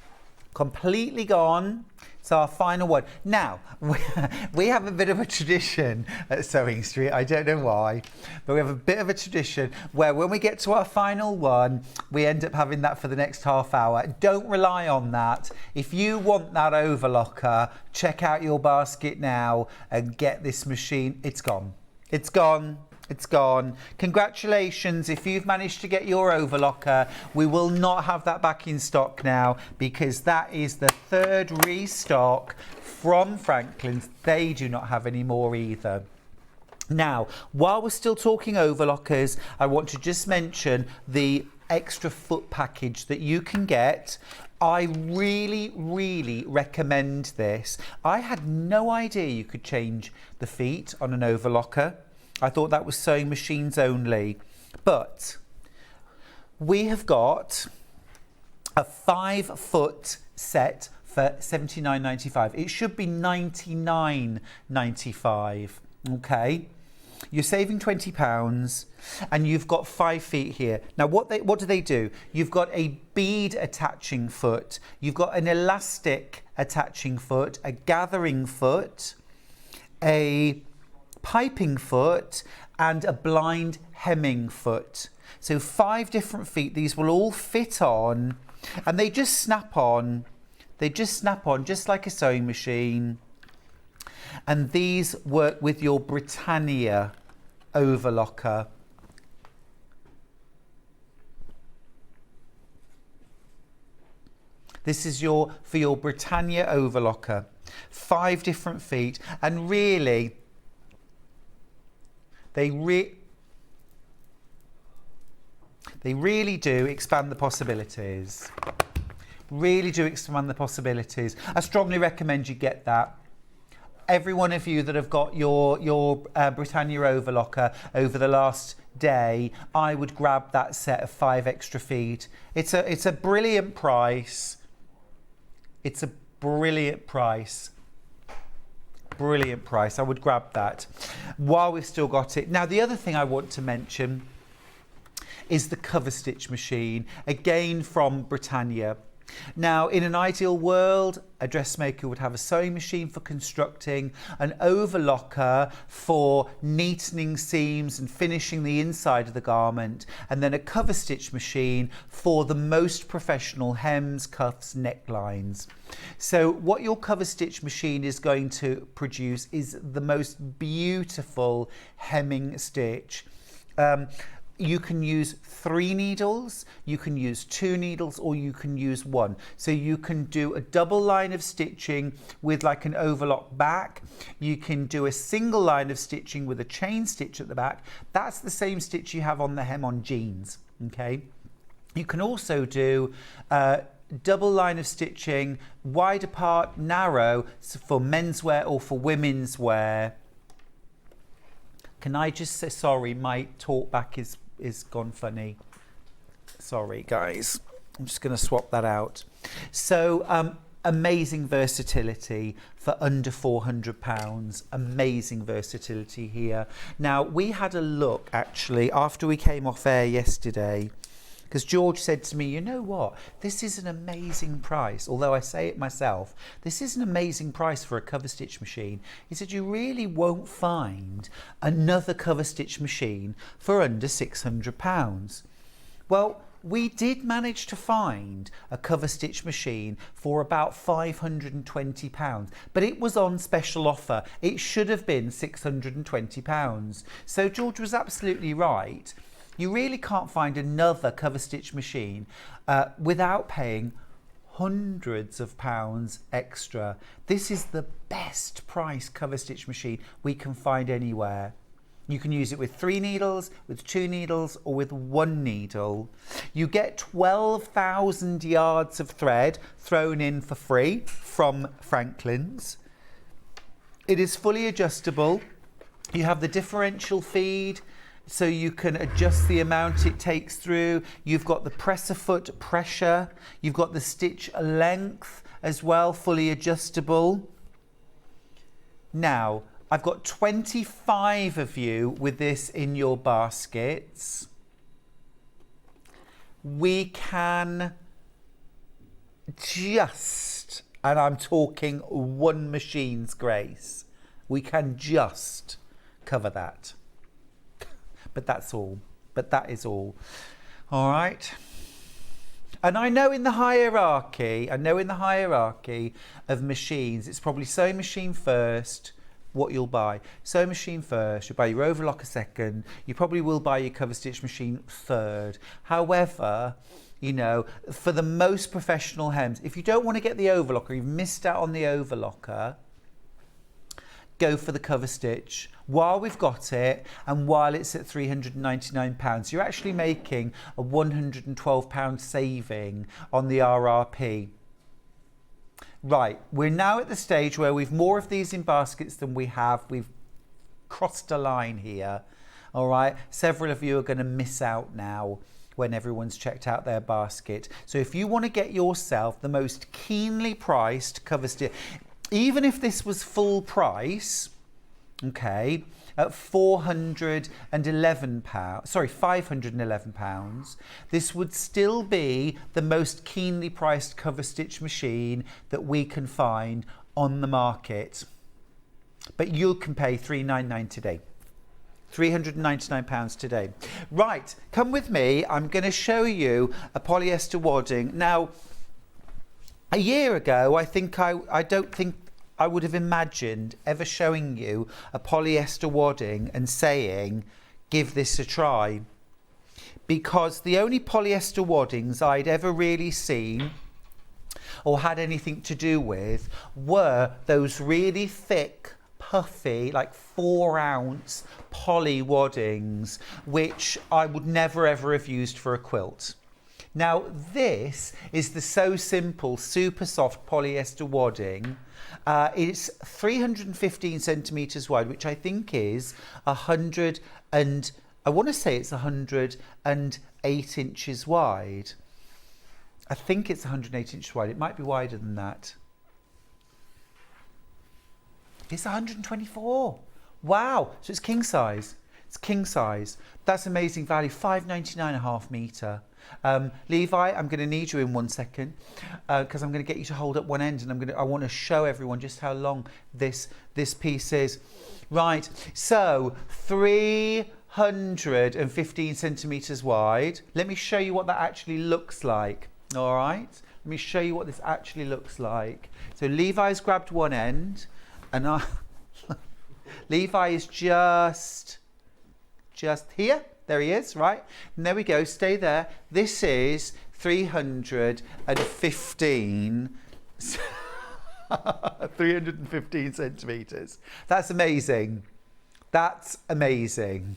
Completely gone. It's our final one. Now, we have a bit of a tradition at Sewing Street. I don't know why, but we have a bit of a tradition where when we get to our final one, we end up having that for the next half hour. Don't rely on that. If you want that overlocker, check out your basket now and get this machine. It's gone. It's gone. It's gone. Congratulations if you've managed to get your overlocker. We will not have that back in stock now because that is the third restock from Franklin's. They do not have any more either. Now, while we're still talking overlockers, I want to just mention the extra foot package that you can get. I really, really recommend this. I had no idea you could change the feet on an overlocker. I thought that was sewing machines only, but we have got a 5-foot set for £79.95. It should be £99.95. Okay, you're saving £20, and you've got 5 feet here. Now, what do they do? You've got a bead attaching foot, you've got an elastic attaching foot, a gathering foot, a piping foot, and a blind hemming foot. So 5 different feet. These will all fit on, and they just snap on. They just snap on just like a sewing machine. And these work with your Britannia overlocker. This is for your Britannia overlocker. 5 different feet, and really they really do expand the possibilities. Really do expand the possibilities. I strongly recommend you get that. Every one of you that have got your Britannia overlocker over the last day, I would grab that set of 5 extra feet. It's a brilliant price. It's a brilliant price. Brilliant price. I would grab that while we've still got it. Now, the other thing I want to mention is the cover stitch machine, again from Britannia. Now, in an ideal world, a dressmaker would have a sewing machine for constructing, an overlocker for neatening seams and finishing the inside of the garment, and then a cover stitch machine for the most professional hems, cuffs, necklines. So what your cover stitch machine is going to produce is the most beautiful hemming stitch. You can use 3 needles, you can use 2 needles, or you can use 1. So you can do a double line of stitching with like an overlock back. You can do a single line of stitching with a chain stitch at the back. That's the same stitch you have on the hem on jeans, okay? You can also do double line of stitching, wide apart, narrow, for menswear or for women's wear. Can I just say, sorry, my talk back is gone funny. Sorry, guys. I'm just going to swap that out. So, amazing versatility for under £400. Amazing versatility here. Now, we had a look, actually, after we came off air yesterday, because George said to me, you know what, this is an amazing price. Although I say it myself, this is an amazing price for a cover stitch machine. He said, you really won't find another cover stitch machine for under £600. Well, we did manage to find a cover stitch machine for about £520, but it was on special offer. It should have been £620. So George was absolutely right. You really can't find another cover stitch machine without paying hundreds of pounds extra. This is the best price cover stitch machine we can find anywhere. You can use it with 3 needles, with 2 needles, or with 1 needle. You get 12,000 yards of thread thrown in for free from Franklin's. It is fully adjustable. You have the differential feed, so you can adjust the amount it takes through. You've got the presser foot pressure. You've got the stitch length as well, fully adjustable. Now, I've got 25 of you with this in your baskets. We can just, and I'm talking one machine's grace, we can just cover that. But that's all. But that is all. All right. And I know in the hierarchy of machines, it's probably sewing machine first, what you'll buy. Sewing machine first, you'll buy your overlocker second, you probably will buy your cover stitch machine third. However, you know, for the most professional hems, if you don't want to get the overlocker, you've missed out on the overlocker, go for the cover stitch while we've got it and while it's at £399. You're actually making a £112 saving on the RRP. Right, we're now at the stage where we've more of these in baskets than we have. We've crossed a line here. All right, several of you are going to miss out now when everyone's checked out their basket. So if you want to get yourself the most keenly priced cover stitch, even if this was full price, okay, at £511, this would still be the most keenly priced cover stitch machine that we can find on the market. But you can pay £399 today. £399 today. Right, come with me. I'm going to show you a polyester wadding. Now, a year ago, I don't think I would have imagined ever showing you a polyester wadding and saying, give this a try. Because the only polyester waddings I'd ever really seen or had anything to do with were those really thick, puffy, like 4-ounce poly waddings, which I would never ever have used for a quilt. Now this is the So Simple super soft polyester wadding. It's 315 centimetres wide, which I think is 108 inches wide. I think it's 108 inches wide. It might be wider than that. It's 124. Wow. So it's king size. It's king size. That's amazing value. £5.99 a half metre. Levi, I'm going to need you in 1 second because I'm going to get you to hold up one end, and I want to show everyone just how long this piece is. Right. So 315 centimetres wide. Let me show you what that actually looks like. All right. Let me show you what this actually looks like. So Levi's grabbed one end, and Levi is just here. There he is, right? And there we go. Stay there. This is 315 centimetres. That's amazing. That's amazing.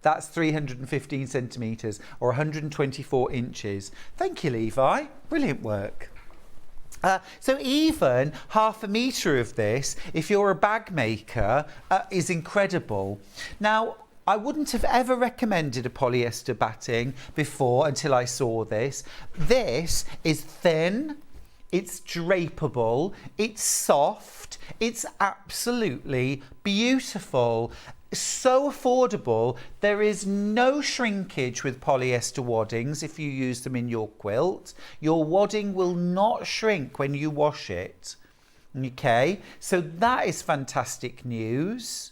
That's 315 centimetres or 124 inches. Thank you, Levi. Brilliant work. So even half a metre of this, if you're a bag maker, is incredible. Now, I wouldn't have ever recommended a polyester batting before until I saw this. This is thin, it's drapable, it's soft, it's absolutely beautiful. So affordable. There is no shrinkage with polyester waddings if you use them in your quilt. Your wadding will not shrink when you wash it. Okay, so that is fantastic news.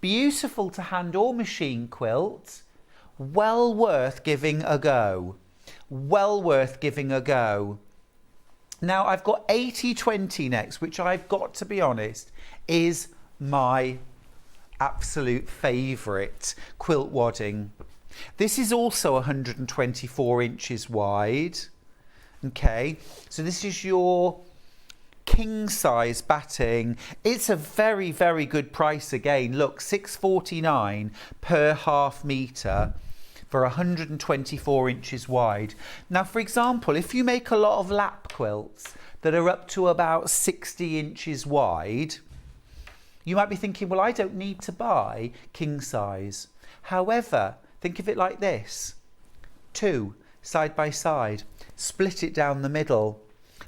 Beautiful to hand or machine quilt. Well worth giving a go. Well worth giving a go. Now I've got 80/20 next, which I've got to be honest is my absolute favourite quilt wadding. This is also 124 inches wide. Okay, so this is your king size batting. It's a very, very good price again. Look, £6.49 per half metre for 124 inches wide. Now, for example, if you make a lot of lap quilts that are up to about 60 inches wide, you might be thinking, well, I don't need to buy king size. However, think of it like this. 2 side by side, split it down the middle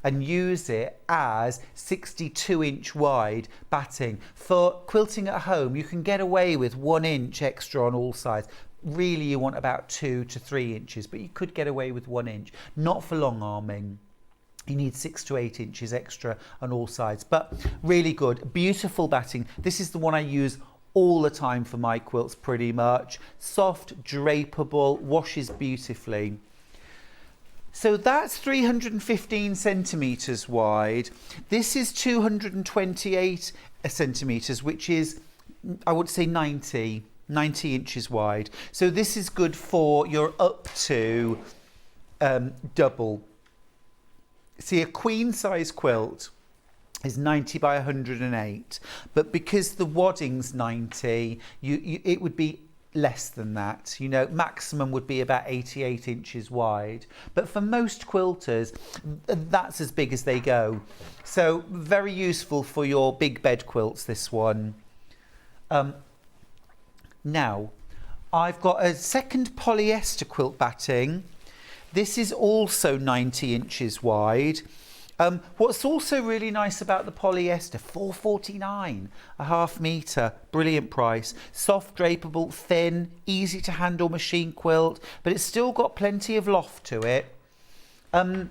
and use it as 62-inch wide batting. For quilting at home, you can get away with 1 inch extra on all sides. Really, you want about 2 to 3 inches, but you could get away with 1 inch. Not for long arming. You need 6 to 8 inches extra on all sides, but really good, beautiful batting. This is the one I use all the time for my quilts pretty much. Soft, drapeable, washes beautifully. So that's 315 centimetres wide. This is 228 centimetres, which is, I would say 90 inches wide. So this is good for your up to double. See, a queen size quilt is 90 by 108, but because the wadding's 90, it would be less than that. You know, maximum would be about 88 inches wide, but for most quilters that's as big as they go. So very useful for your big bed quilts, this one. Now I've got a second polyester quilt batting. This is also 90 inches wide. What's also really nice about the polyester, $4.49 a half metre, brilliant price. Soft, drapeable, thin, easy to handle machine quilt, but it's still got plenty of loft to it. One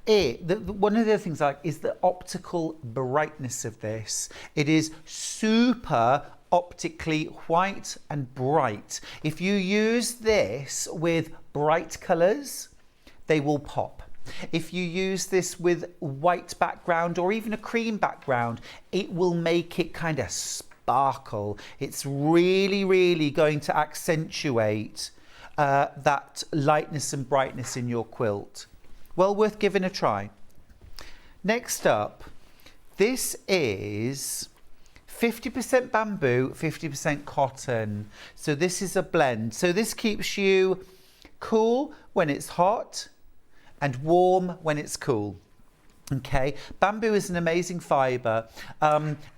of the other things I like is the optical brightness of this. It is super optically white and bright. If you use this with bright colours, they will pop. If you use this with white background or even a cream background, it will make it kind of sparkle. It's really, really going to accentuate that lightness and brightness in your quilt. Well worth giving a try. Next up, this is 50% bamboo, 50% cotton. So this is a blend. So this keeps you cool when it's hot and warm when it's cool. Okay, bamboo is an amazing fibre.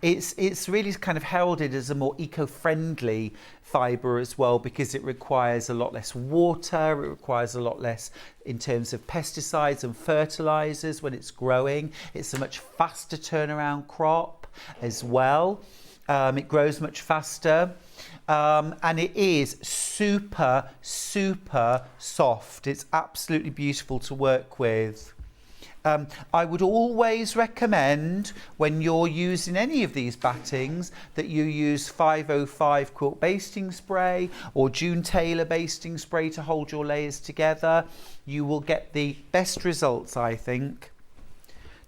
It's really kind of heralded as a more eco-friendly fibre as well, because it requires a lot less water, it requires a lot less in terms of pesticides and fertilisers when it's growing. It's a much faster turnaround crop as well. It grows much faster. And it is super, super soft. It's absolutely beautiful to work with. I would always recommend, when you're using any of these battings, that you use 505 quilt basting spray or June Taylor basting spray to hold your layers together. You will get the best results, I think.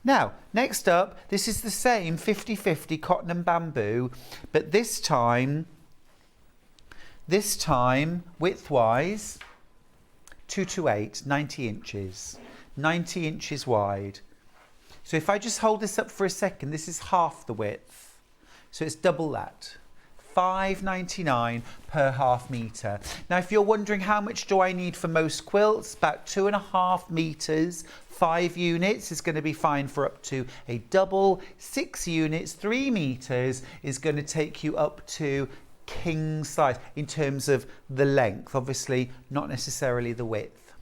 Now, next up, this is the same 50-50 cotton and bamboo, but this time width-wise, 2 to 8, 90 inches. 90 inches wide. So if I just hold this up for a second, this is half the width. So it's double that. $5.99 per half metre. Now, if you're wondering how much do I need for most quilts, about 2.5 metres, 5 units is going to be fine for up to a double. 6 units, 3 metres is going to take you up to king size in terms of the length, obviously not necessarily the width.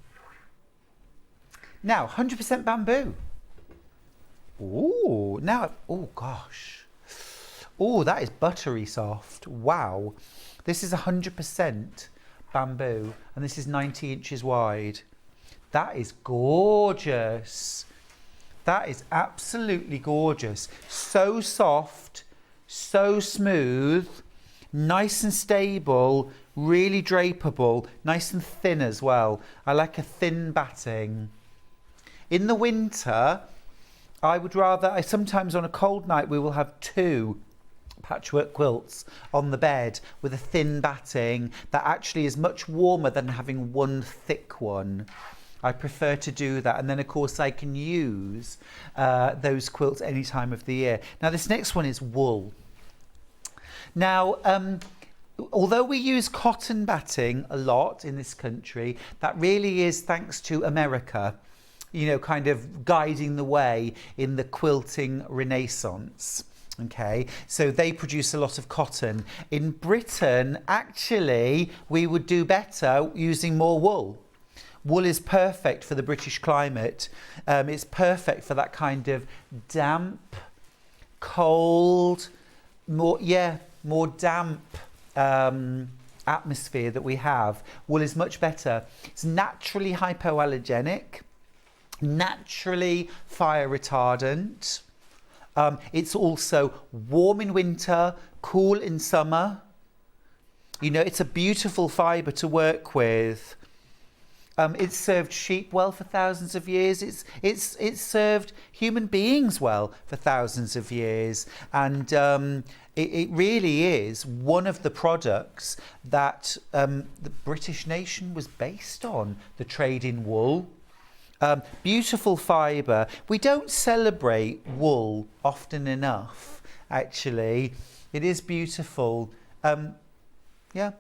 Now, 100% bamboo. Ooh, now, oh gosh. Oh, that is buttery soft. Wow. This is 100% bamboo, and this is 90 inches wide. That is gorgeous. That is absolutely gorgeous. So soft, so smooth, nice and stable, really drapeable, nice and thin as well. I like a thin batting. In the winter, sometimes on a cold night, we will have 2 patchwork quilts on the bed with a thin batting that actually is much warmer than having one thick one. I prefer to do that, and then of course I can use those quilts any time of the year. Now this next one is wool. Now although we use cotton batting a lot in this country, that really is thanks to America, you know, kind of guiding the way in the quilting renaissance. Okay, so they produce a lot of cotton. In Britain, actually, we would do better using more wool. Wool is perfect for the British climate. It's perfect for that kind of damp, cold, more damp atmosphere that we have. Wool is much better. It's naturally hypoallergenic. naturally fire retardant. It's also warm in winter, cool in summer. You know, it's a beautiful fibre to work with. It's served sheep well for thousands of years. It's served human beings well for thousands of years. And it really is one of the products that the British nation was based on, the trade in wool. Beautiful fibre. We don't celebrate wool often enough, actually. It is beautiful. Yeah,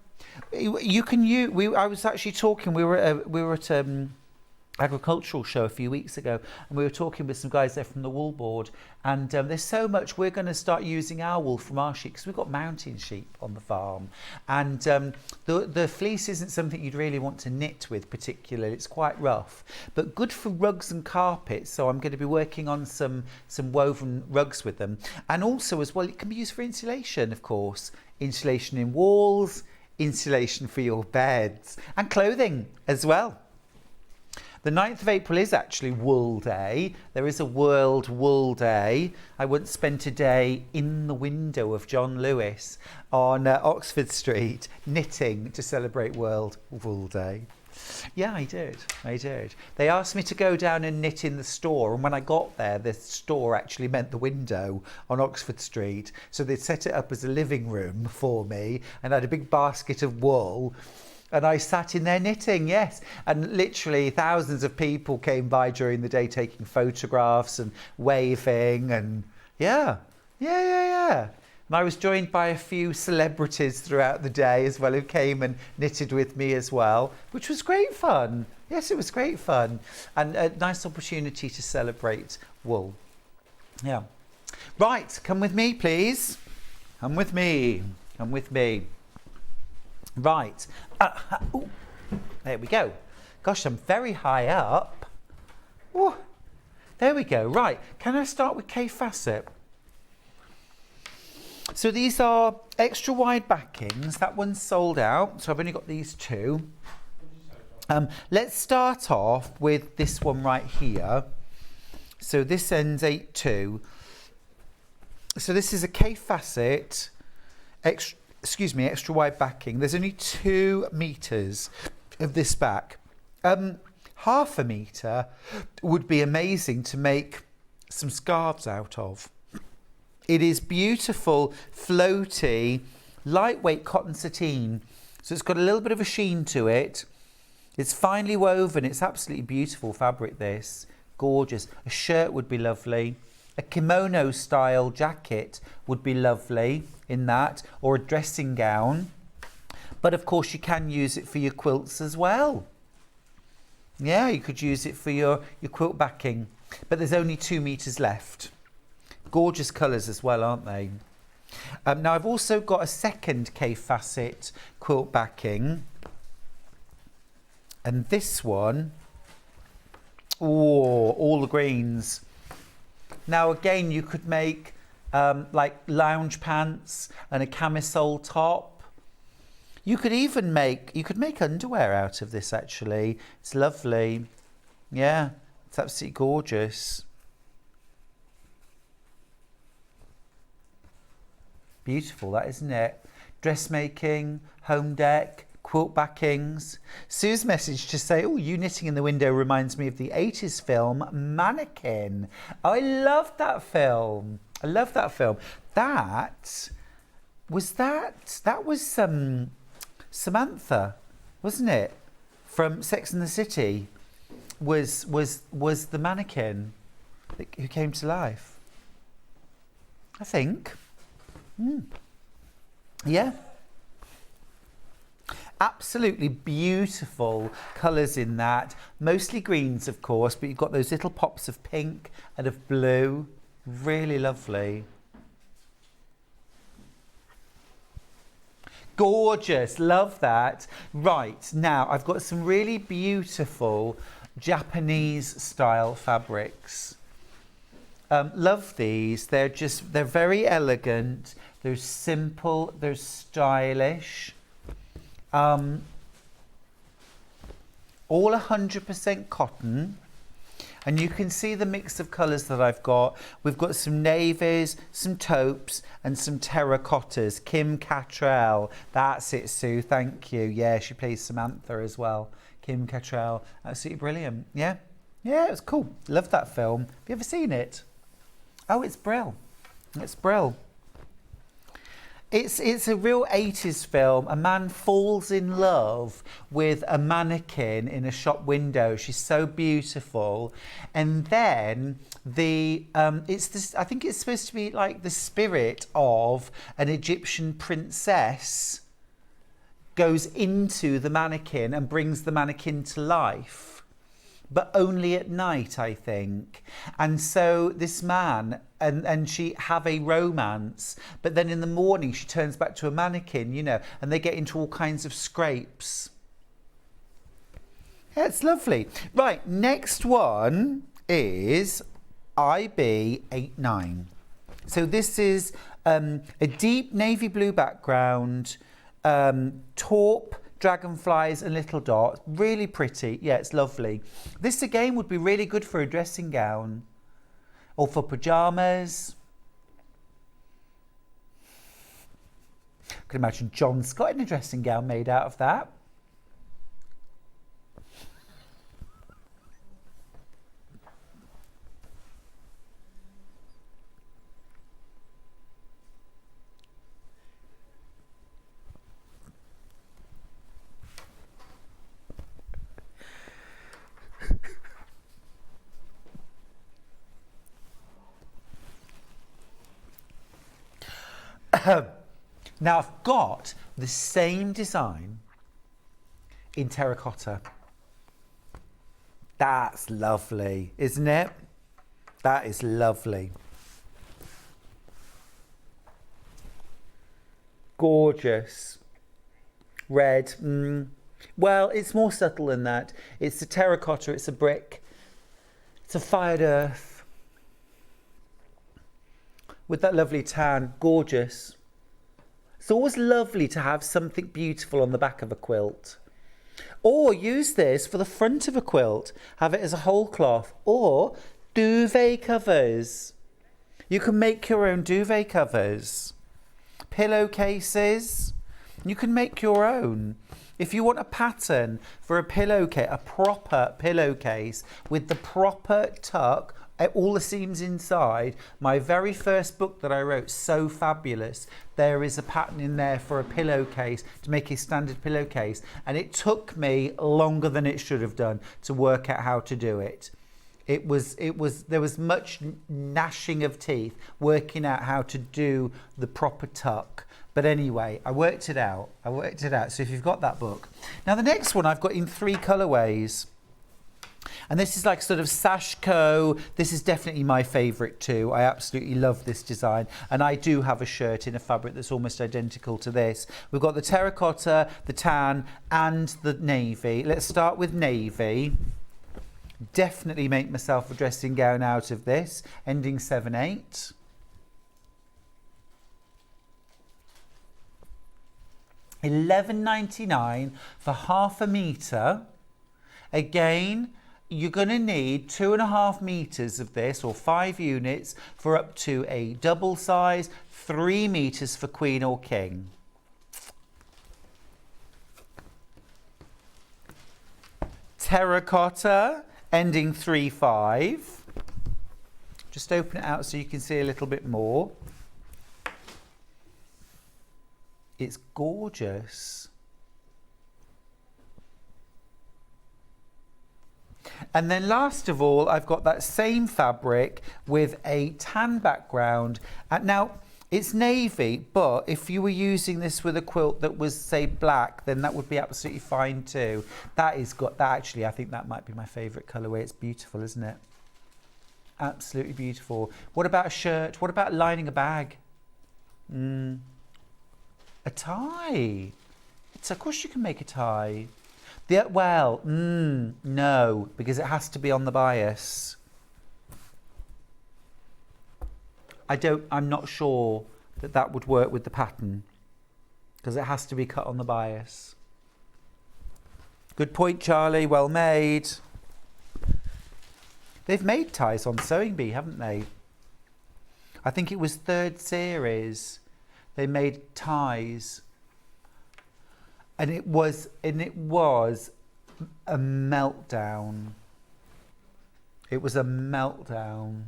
you can use. I was actually talking. We were at agricultural show a few weeks ago, and we were talking with some guys there from the wool board. And there's so much we're going to start using our wool from our sheep because we've got mountain sheep on the farm, and the fleece isn't something you'd really want to knit with particularly. It's quite rough, but good for rugs and carpets. So I'm going to be working on some woven rugs with them, and also as well, it can be used for insulation, of course. Insulation in walls, insulation for your beds, and clothing as well. The 9th of April is actually Wool Day. There is a World Wool Day. I once spent a day in the window of John Lewis on Oxford Street knitting to celebrate World Wool Day. Yeah, I did. They asked me to go down and knit in the store, and when I got there, the store actually meant the window on Oxford Street. So they'd set it up as a living room for me and had a big basket of wool. And I sat in there knitting, yes. And literally thousands of people came by during the day taking photographs and waving, and yeah. And I was joined by a few celebrities throughout the day as well who came and knitted with me as well, which was great fun. Yes, it was great fun. And a nice opportunity to celebrate wool. Yeah. Right, come with me, please. Come with me. Right. Ooh, there we go. Gosh, I'm very high up. Ooh, there we go. Right, can I start with K Facet? So these are extra wide backings. That one's sold out, so I've only got these two. Let's start off with this one right here. So this ends 8.2. So this is a K Facet extra wide backing. There's only 2 meters of this back. Half a meter would be amazing to make some scarves out of. It is beautiful, floaty, lightweight cotton sateen. So it's got a little bit of a sheen to it. It's finely woven. It's absolutely beautiful fabric, this. Gorgeous. A shirt would be lovely. A kimono style jacket would be lovely in that, or a dressing gown. But of course you can use it for your quilts as well. Yeah, you could use it for your quilt backing. But there's only 2 meters left. Gorgeous colours as well, aren't they? Now I've also got a second K Facet quilt backing. And this one, all the greens. Now again, you could make like lounge pants and a camisole top. You could even make underwear out of this actually. It's lovely. Yeah, it's absolutely gorgeous. Beautiful, that, isn't it? Dressmaking, home deck, quilt backings. Sue's message to say, oh, you knitting in the window reminds me of the 80s film Mannequin. Oh, I loved that film. That was Samantha, wasn't it? From Sex and the City was the mannequin who came to life. I think. Yeah. Absolutely beautiful colours in that. Mostly greens, of course, but you've got those little pops of pink and of blue. Really lovely. Gorgeous. Love that. Right, now I've got some really beautiful Japanese style fabrics. Love these. They're very elegant. They're simple. They're stylish. All 100% cotton. And you can see the mix of colours that I've got. We've got some navies, some taupes and some terracottas. Kim Cattrall. That's it, Sue. Thank you. Yeah, she plays Samantha as well. Kim Cattrall. Absolutely brilliant. Yeah? Yeah, it was cool. Love that film. Have you ever seen it? Oh, it's brill. It's brill. It's a real 80s film. A man falls in love with a mannequin in a shop window. She's so beautiful. And then it's this, I think it's supposed to be like the spirit of an Egyptian princess goes into the mannequin and brings the mannequin to life. But only at night, I think. And so this man and she have a romance, but then in the morning she turns back to a mannequin, you know, and they get into all kinds of scrapes. Yeah, it's lovely. Right, next one is IB89. So this is a deep navy blue background, taupe, dragonflies and little dots. Really pretty. Yeah, it's lovely. This again would be really good for a dressing gown or for pyjamas. I can imagine John Scott in a dressing gown made out of that. Now I've got the same design in terracotta. That's lovely, isn't it? That is lovely. Gorgeous. Red. Well, it's more subtle than that. It's a terracotta, it's a brick. It's a fired earth. With that lovely tan. Gorgeous. It's always lovely to have something beautiful on the back of a quilt. Or use this for the front of a quilt. Have it as a whole cloth. Or duvet covers. You can make your own duvet covers. Pillowcases. You can make your own. If you want a pattern for a pillowcase, a proper pillowcase with the proper tuck, all the seams inside, my very first book that I wrote, So Fabulous, there is a pattern in there for a pillowcase to make a standard pillowcase, and it took me longer than it should have done to work out how to do it. There was much gnashing of teeth working out how to do the proper tuck. But anyway, I worked it out. So if you've got that book. Now the next one I've got in 3 colourways. And this is like sort of Sashko. This is definitely my favourite too. I absolutely love this design. And I do have a shirt in a fabric that's almost identical to this. We've got the terracotta, the tan and the navy. Let's start with navy. Definitely make myself a dressing gown out of this. Ending 7/8. £11.99 for half a metre. Again, you're going to need 2.5 meters of this, or 5 units, for up to a double size, 3 meters for queen or king. Terracotta, ending 3/5. Just open it out so you can see a little bit more. It's gorgeous. And then last of all, I've got that same fabric with a tan background. Now, it's navy, but if you were using this with a quilt that was, say, black, then that would be absolutely fine too. Actually, I think that might be my favourite colourway. It's beautiful, isn't it? Absolutely beautiful. What about a shirt? What about lining a bag? A tie. Of course you can make a tie. No, because it has to be on the bias. I'm not sure that would work with the pattern, because it has to be cut on the bias. Good point, Charlie. Well made. They've made ties on Sewing Bee, haven't they? I think it was 3rd series. They made ties. And it was a meltdown. It was a meltdown.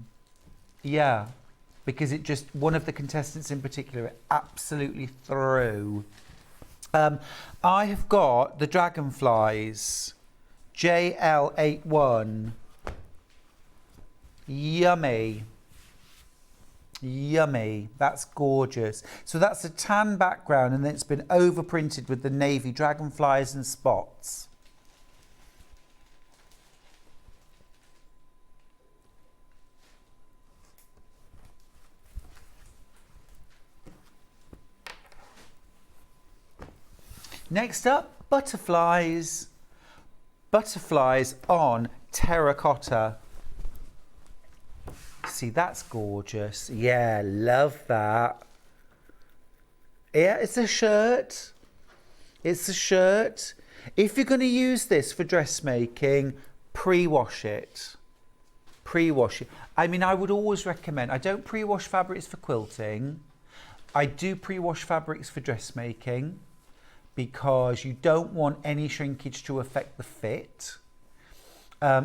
Yeah. Because it just, one of the contestants in particular, it absolutely threw. I have got the Dragonflies. JL81. Yummy. Yummy. That's gorgeous. So that's a tan background and then it's been overprinted with the navy dragonflies and spots. Next up, butterflies. Butterflies on terracotta. See, that's gorgeous. Yeah, love that. Yeah, it's a shirt. It's a shirt. If you're going to use this for dressmaking, pre-wash it. Pre-wash it. I mean, I would always recommend, I don't pre-wash fabrics for quilting. I do pre-wash fabrics for dressmaking because you don't want any shrinkage to affect the fit.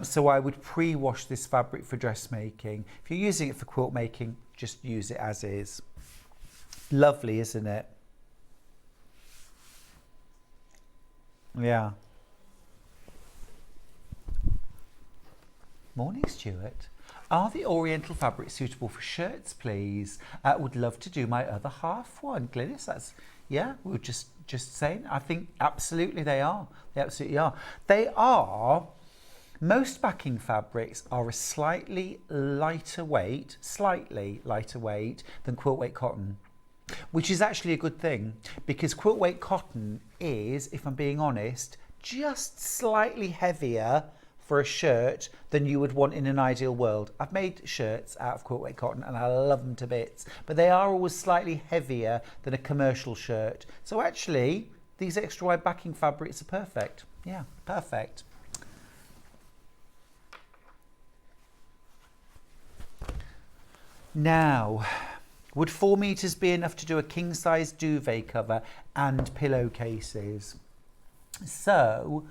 So I would pre-wash this fabric for dressmaking. If you're using it for quilt making, just use it as is. Lovely, isn't it? Yeah. Morning, Stuart. Are the Oriental fabrics suitable for shirts, please? Would love to do my other half one. Glynis, that's, yeah, we were just saying. I think absolutely they are. They absolutely are. They are. Most backing fabrics are a slightly lighter weight than quilt weight cotton, which is actually a good thing because quilt weight cotton is, if I'm being honest, just slightly heavier for a shirt than you would want in an ideal world. I've made shirts out of quilt weight cotton and I love them to bits, but they are always slightly heavier than a commercial shirt. So actually, these extra wide backing fabrics are perfect. Yeah, perfect. Now, would 4 meters be enough to do a king size duvet cover and pillowcases? So,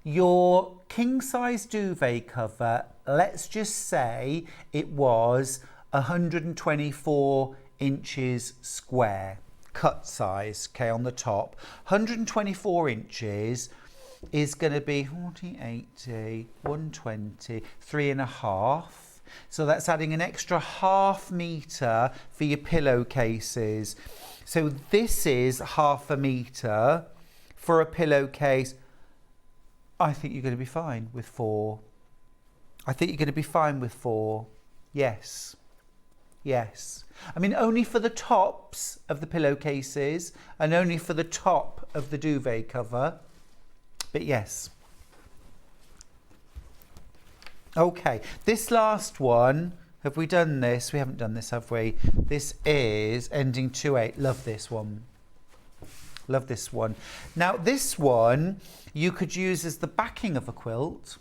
your king size duvet cover, let's just say it was 124 inches square, cut size, okay, on the top. 124 inches is going to be 40, 80, 120, 3.5. So that's adding an extra ½ meter for your pillowcases. So this is ½ meter for a pillowcase. I think you're going to be fine with 4. I think you're going to be fine with 4. Yes. Yes. I mean, only for the tops of the pillowcases and only for the top of the duvet cover. But yes. Okay, this last one, have we done this? We haven't done this, have we? This is ending 2/8. Love this one. Love this one. Now, this one you could use as the backing of a quilt,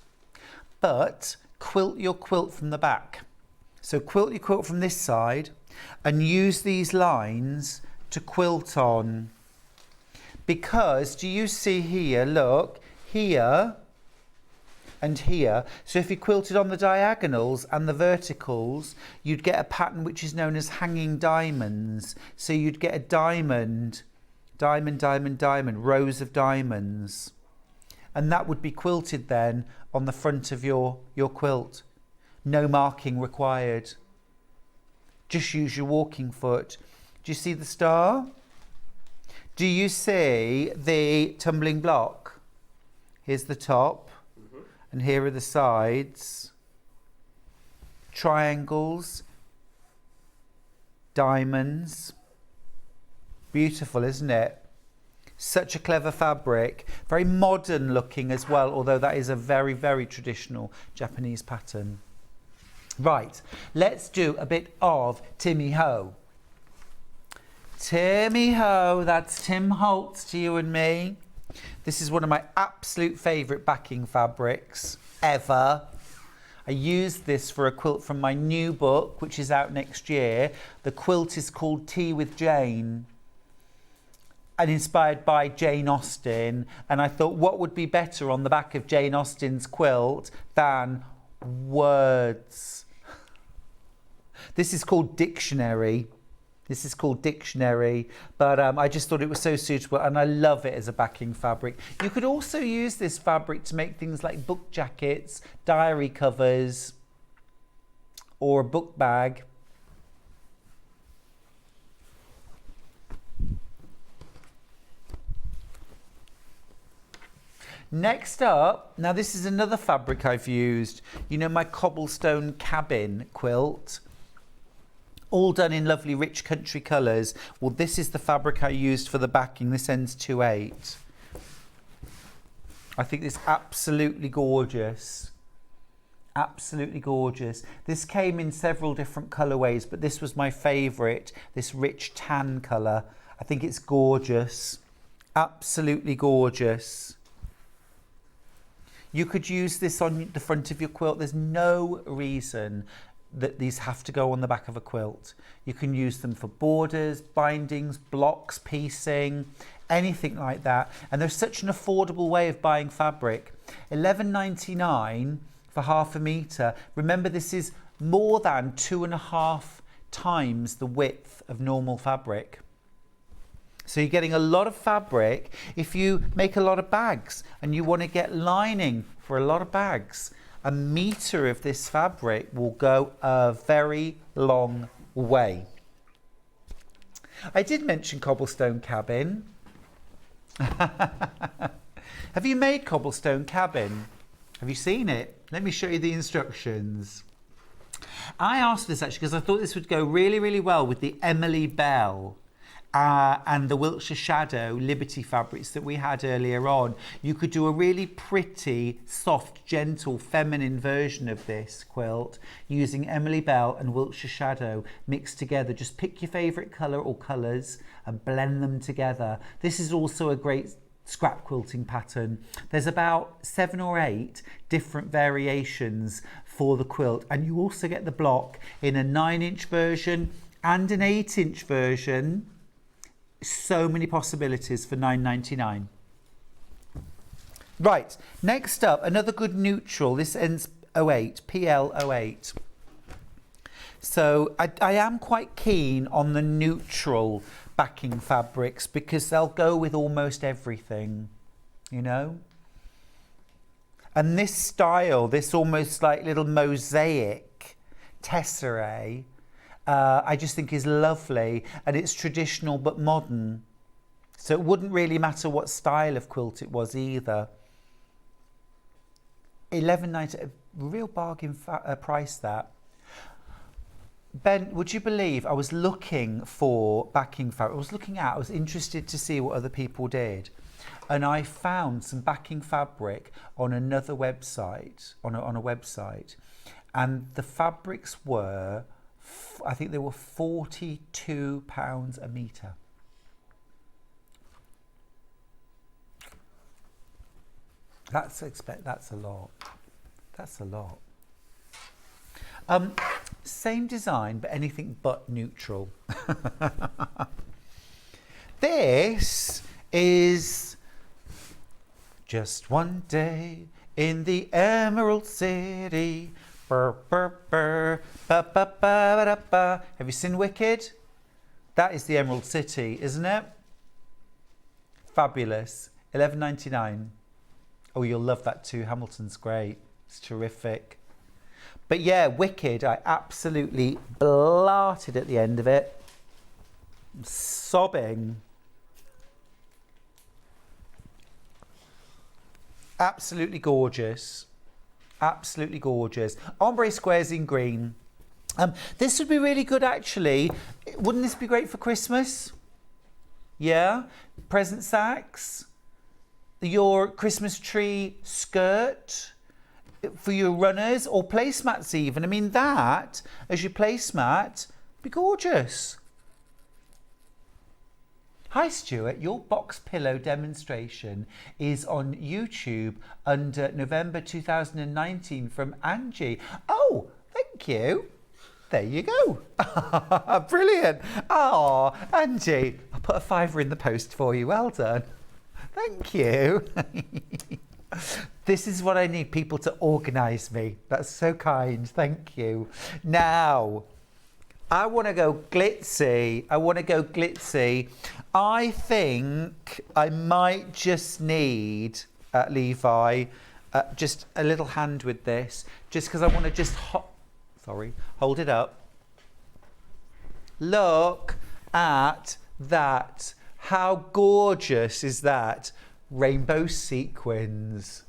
but quilt your quilt from the back. So quilt your quilt from this side and use these lines to quilt on. Because, do you see here, look, here and here. So if you quilted on the diagonals and the verticals, you'd get a pattern which is known as hanging diamonds. So you'd get a diamond, diamond, diamond, diamond, rows of diamonds. And that would be quilted then on the front of your quilt. No marking required. Just use your walking foot. Do you see the star? Do you see the tumbling block? Here's the top. And here are the sides, triangles, diamonds. Beautiful, isn't it? Such a clever fabric. Very modern looking as well, although that is a very, very traditional Japanese pattern. Right, let's do a bit of Timmy Ho. Timmy Ho, that's Tim Holtz to you and me. This is one of my absolute favourite backing fabrics ever. I used this for a quilt from my new book, which is out next year. The quilt is called Tea with Jane, and inspired by Jane Austen. And I thought, what would be better on the back of Jane Austen's quilt than words? This is called Dictionary. This is called Dictionary, but I just thought it was so suitable, and I love it as a backing fabric. You could also use this fabric to make things like book jackets, diary covers, or a book bag. Next up, now this is another fabric I've used. You know, my cobblestone cabin quilt, all done in lovely rich country colours. Well, this is the fabric I used for the backing. This ends 2/8. I think this absolutely gorgeous. Absolutely gorgeous. This came in several different colourways, but this was my favourite, this rich tan colour. I think it's gorgeous. Absolutely gorgeous. You could use this on the front of your quilt. There's no reason that these have to go on the back of a quilt. You can use them for borders, bindings, blocks, piecing, anything like that. And there's such an affordable way of buying fabric. £11.99 for half a metre. Remember, this is more than 2.5 times the width of normal fabric. So you're getting a lot of fabric. If you make a lot of bags and you want to get lining for a lot of bags, a metre of this fabric will go a very long way. I did mention cobblestone cabin. Have you made cobblestone cabin? Have you seen it? Let me show you the instructions. I asked this actually because I thought this would go really, really well with the Emily Bell and the Wiltshire Shadow Liberty fabrics that we had earlier on. You could do a really pretty, soft, gentle, feminine version of this quilt using Emily Bell and Wiltshire Shadow mixed together. Just pick your favourite colour or colours and blend them together. This is also a great scrap quilting pattern. There's about 7 or 8 different variations for the quilt, and you also get the block in a 9-inch version and an 8-inch version. So many possibilities for £9.99. Right, next up, another good neutral. This ends 08, PL08. So I am quite keen on the neutral backing fabrics because they'll go with almost everything, you know. And this style, this almost like little mosaic tesserae, I just think is lovely, and it's traditional but modern, so it wouldn't really matter what style of quilt it was either. £11.90, a real bargain price that. Ben, would you believe I was looking for backing fabric? I was interested to see what other people did, and I found some backing fabric on another website, on a website, and the fabrics were, I think they were £42 a metre. That's a lot. That's a lot. Same design, but anything but neutral. This is Just One Day in the Emerald City. Burr, burr, burr, ba, ba, ba, ba, ba. Have you seen Wicked? That is the Emerald City, isn't it? Fabulous. £11.99. Oh, you'll love that too. Hamilton's great. It's terrific. But yeah, Wicked, I absolutely blarted at the end of it. I'm sobbing. Absolutely gorgeous. Absolutely gorgeous. Ombre squares in green. This would be really good actually. Wouldn't this be great for Christmas? Yeah? Present sacks. Your Christmas tree skirt for your runners, or placemats even. I mean, that as your placemat, be gorgeous. Hi Stuart, your box pillow demonstration is on YouTube under November 2019 from Angie. Oh, thank you. There you go. Brilliant. Oh, Angie, I put a £5 in the post for you. Well done. Thank you. This is what I need, people to organise me. That's so kind. Thank you. Now, I want to go glitzy. I think I might just need, Levi, just a little hand with this, just because I want to just hold it up. Look at that. How gorgeous is that? Rainbow sequins.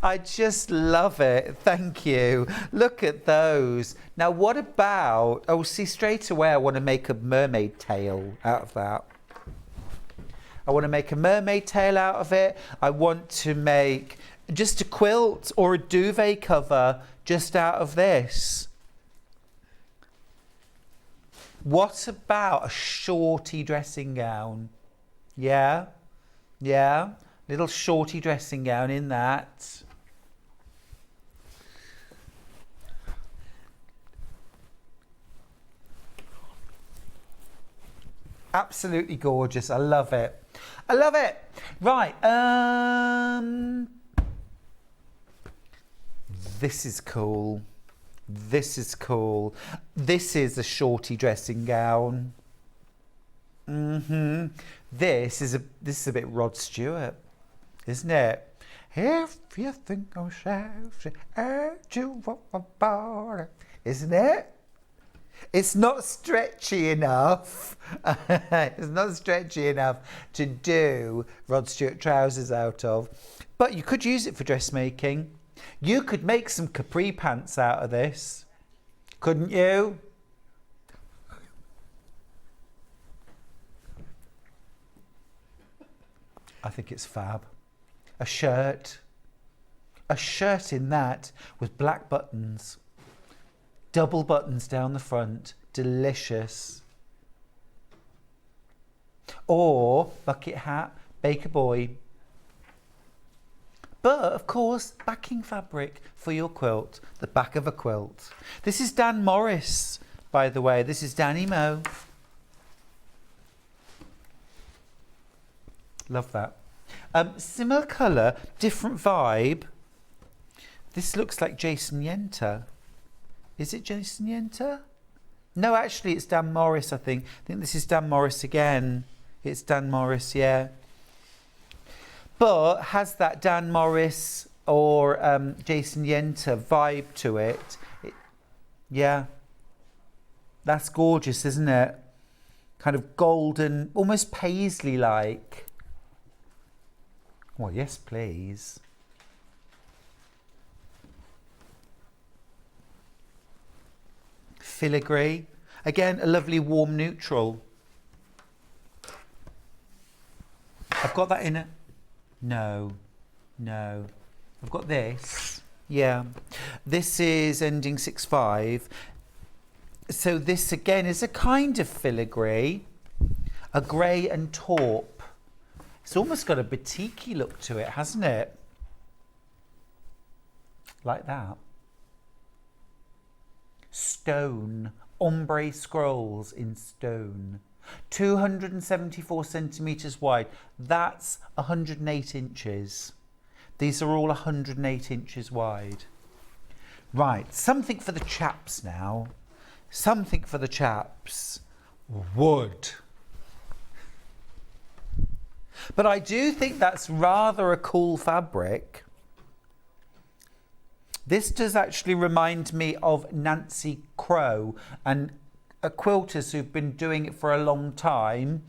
I just love it. Thank you. Look at those. Now, what about... Oh, see, straight away, I want to make a mermaid tail out of that. I want to make a mermaid tail out of it. I want to make just a quilt or a duvet cover just out of this. What about a shorty dressing gown? Yeah? Yeah? Little shorty dressing gown in that. Absolutely gorgeous. I love it. I love it. Right. This is cool. This is cool. This is a shorty dressing gown. This is a bit Rod Stewart, isn't it? If you think I'm shy, isn't it? It's not stretchy enough. It's not stretchy enough to do Rod Stewart trousers out of. But you could use it for dressmaking. You could make some capri pants out of this. Couldn't you? I think it's fab. A shirt in that with black buttons, double buttons down the front, delicious. Or bucket hat, baker boy. But of course, backing fabric for your quilt, the back of a quilt. This is Dan Morris, by the way. This is Danny Mo. Love that. Similar colour, different vibe. This looks like Jason Yenter. Is it Jason Yenter? No, actually, it's Dan Morris, I think. I think this is Dan Morris again. It's Dan Morris, yeah. But has that Dan Morris or Jason Yenter vibe to it. Yeah. That's gorgeous, isn't it? Kind of golden, almost paisley-like. Well, yes, please. Filigree. Again, a lovely warm neutral. I've got that in it. No. I've got this. Yeah. This is ending 6-5. So this again is a kind of filigree. A grey and taupe. It's almost got a batik-y look to it, hasn't it? Like that. Stone. Ombre scrolls in stone. 274 centimetres wide. That's 108 inches. These are all 108 inches wide. Right, something for the chaps now. Something for the chaps. Wood. But I do think that's rather a cool fabric. This does actually remind me of Nancy Crowe and quilters who've been doing it for a long time.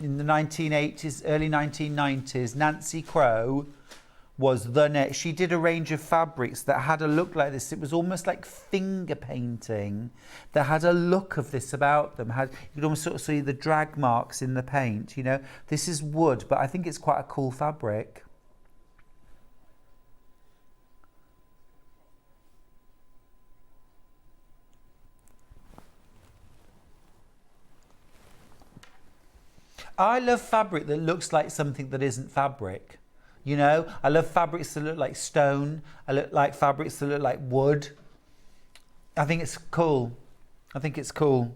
In the 1980s, early 1990s, Nancy Crowe was the next. She did a range of fabrics that had a look like this. It was almost like finger painting that had a look of this about them. You could almost sort of see the drag marks in the paint, you know. This is wood, but I think it's quite a cool fabric. I love fabric that looks like something that isn't fabric. You know, I love fabrics that look like stone. I look like fabrics that look like wood. I think it's cool. I think it's cool.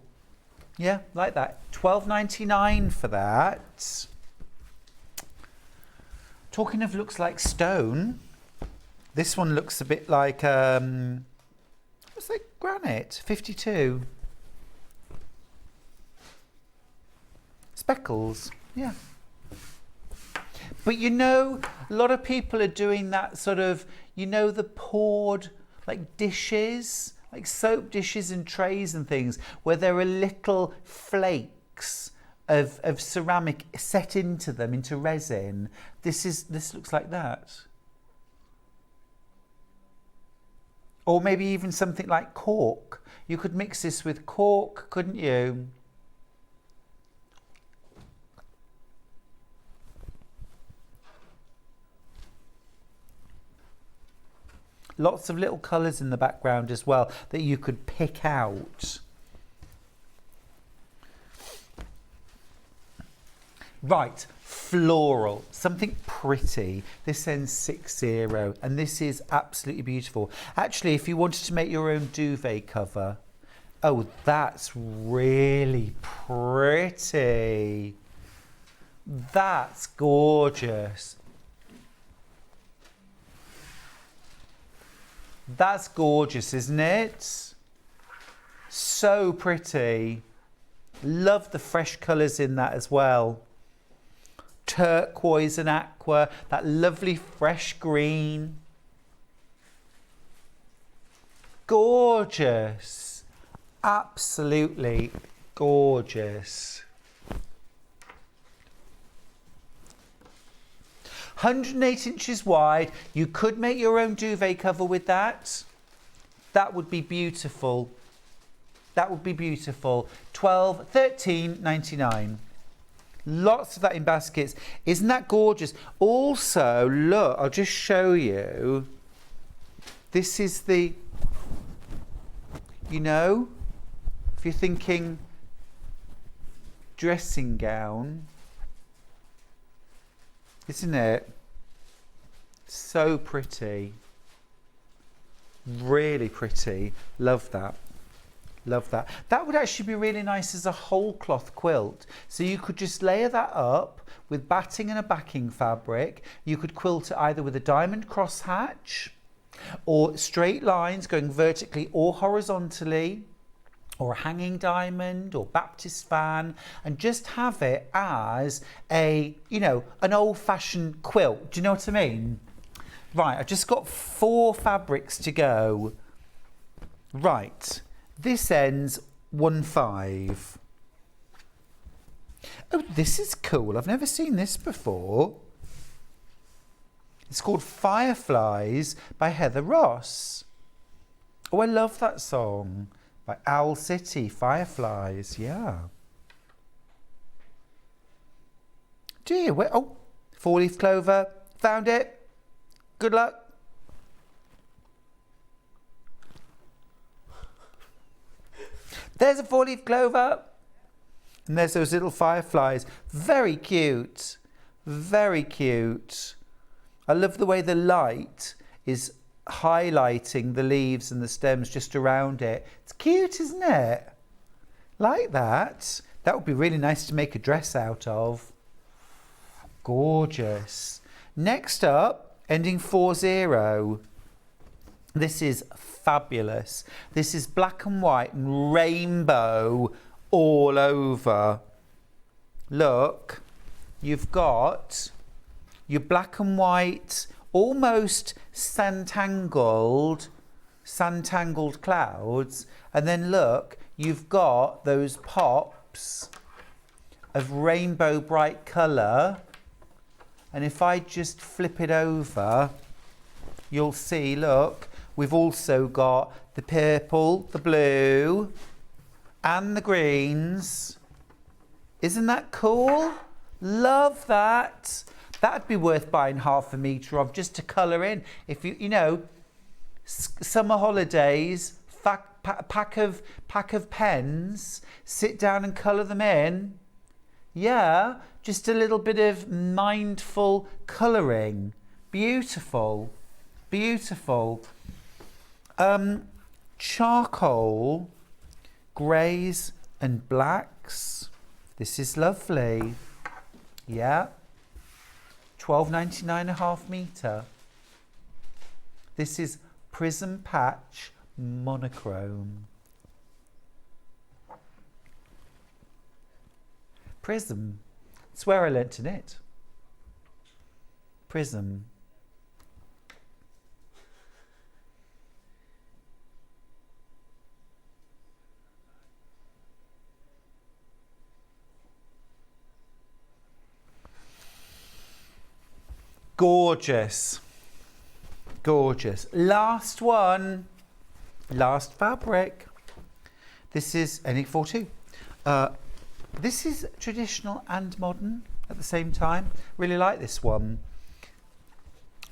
Yeah, like that. $12.99 for that. Talking of looks like stone, this one looks a bit like, what's that, granite? 52. Speckles, yeah. But you know, a lot of people are doing that sort of, you know, the poured like dishes, like soap dishes and trays and things, where there are little flakes of ceramic set into them, into resin. This looks like that. Or maybe even something like cork. You could mix this with cork, couldn't you? Lots of little colours in the background as well that you could pick out. Right, floral, something pretty. This ends 60 and this is absolutely beautiful. Actually, if you wanted to make your own duvet cover, oh, that's really pretty. That's gorgeous. That's gorgeous, isn't it? So pretty. Love the fresh colours in that as well. Turquoise and aqua, that lovely fresh green. Gorgeous. Absolutely gorgeous. 108 inches wide. You could make your own duvet cover with that. That would be beautiful. That would be beautiful. $13.99. Lots of that in baskets. Isn't that gorgeous? Also, look, I'll just show you. This is the, you know, if you're thinking dressing gown, isn't it? So pretty. Really pretty. Love that. Love that. That would actually be really nice as a whole cloth quilt. So you could just layer that up with batting and a backing fabric. You could quilt it either with a diamond crosshatch or straight lines going vertically or horizontally, or a hanging diamond or Baptist fan, and just have it as a, you know, an old-fashioned quilt. Do you know what I mean? Right, I've just got 4 fabrics to go. Right. This ends 15. Oh, this is cool. I've never seen this before. It's called Fireflies by Heather Ross. Oh, I love that song. By Owl City, Fireflies, yeah. Dear, where? Oh, 4-leaf clover. Found it. Good luck. There's a 4-leaf clover. And there's those little fireflies. Very cute. Very cute. I love the way the light is highlighting the leaves and the stems just around it. It's cute, isn't it? Like that. That would be really nice to make a dress out of. Gorgeous. Next up, ending 40. This is fabulous. This is black and white and rainbow all over. Look, you've got your black and white, almost sand-tangled clouds, and then look, you've got those pops of rainbow bright colour, and if I just flip it over, you'll see, look, we've also got the purple, the blue, and the greens. Isn't that cool? Love that. That'd be worth buying half a metre of just to colour in. If you know, summer holidays, pack of pens, sit down and colour them in. Yeah, just a little bit of mindful colouring. Beautiful, beautiful. Charcoal, greys and blacks. This is lovely. Yeah. £12.99 a half metre. This is Prism Patch Monochrome. Prism. It's where I learnt to knit. Prism. Gorgeous. Gorgeous. Last one. Last fabric. This is NE42. This is traditional and modern at the same time. Really like this one.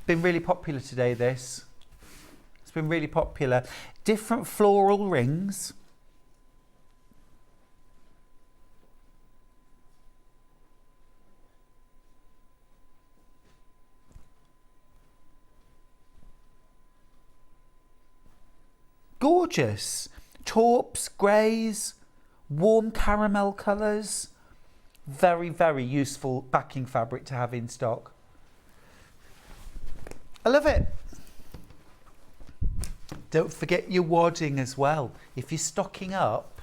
Been really popular today, this. It's been really popular. Different floral rings. Gorgeous. Taupes, greys, warm caramel colours. Very, very useful backing fabric to have in stock. I love it. Don't forget your wadding as well. If you're stocking up,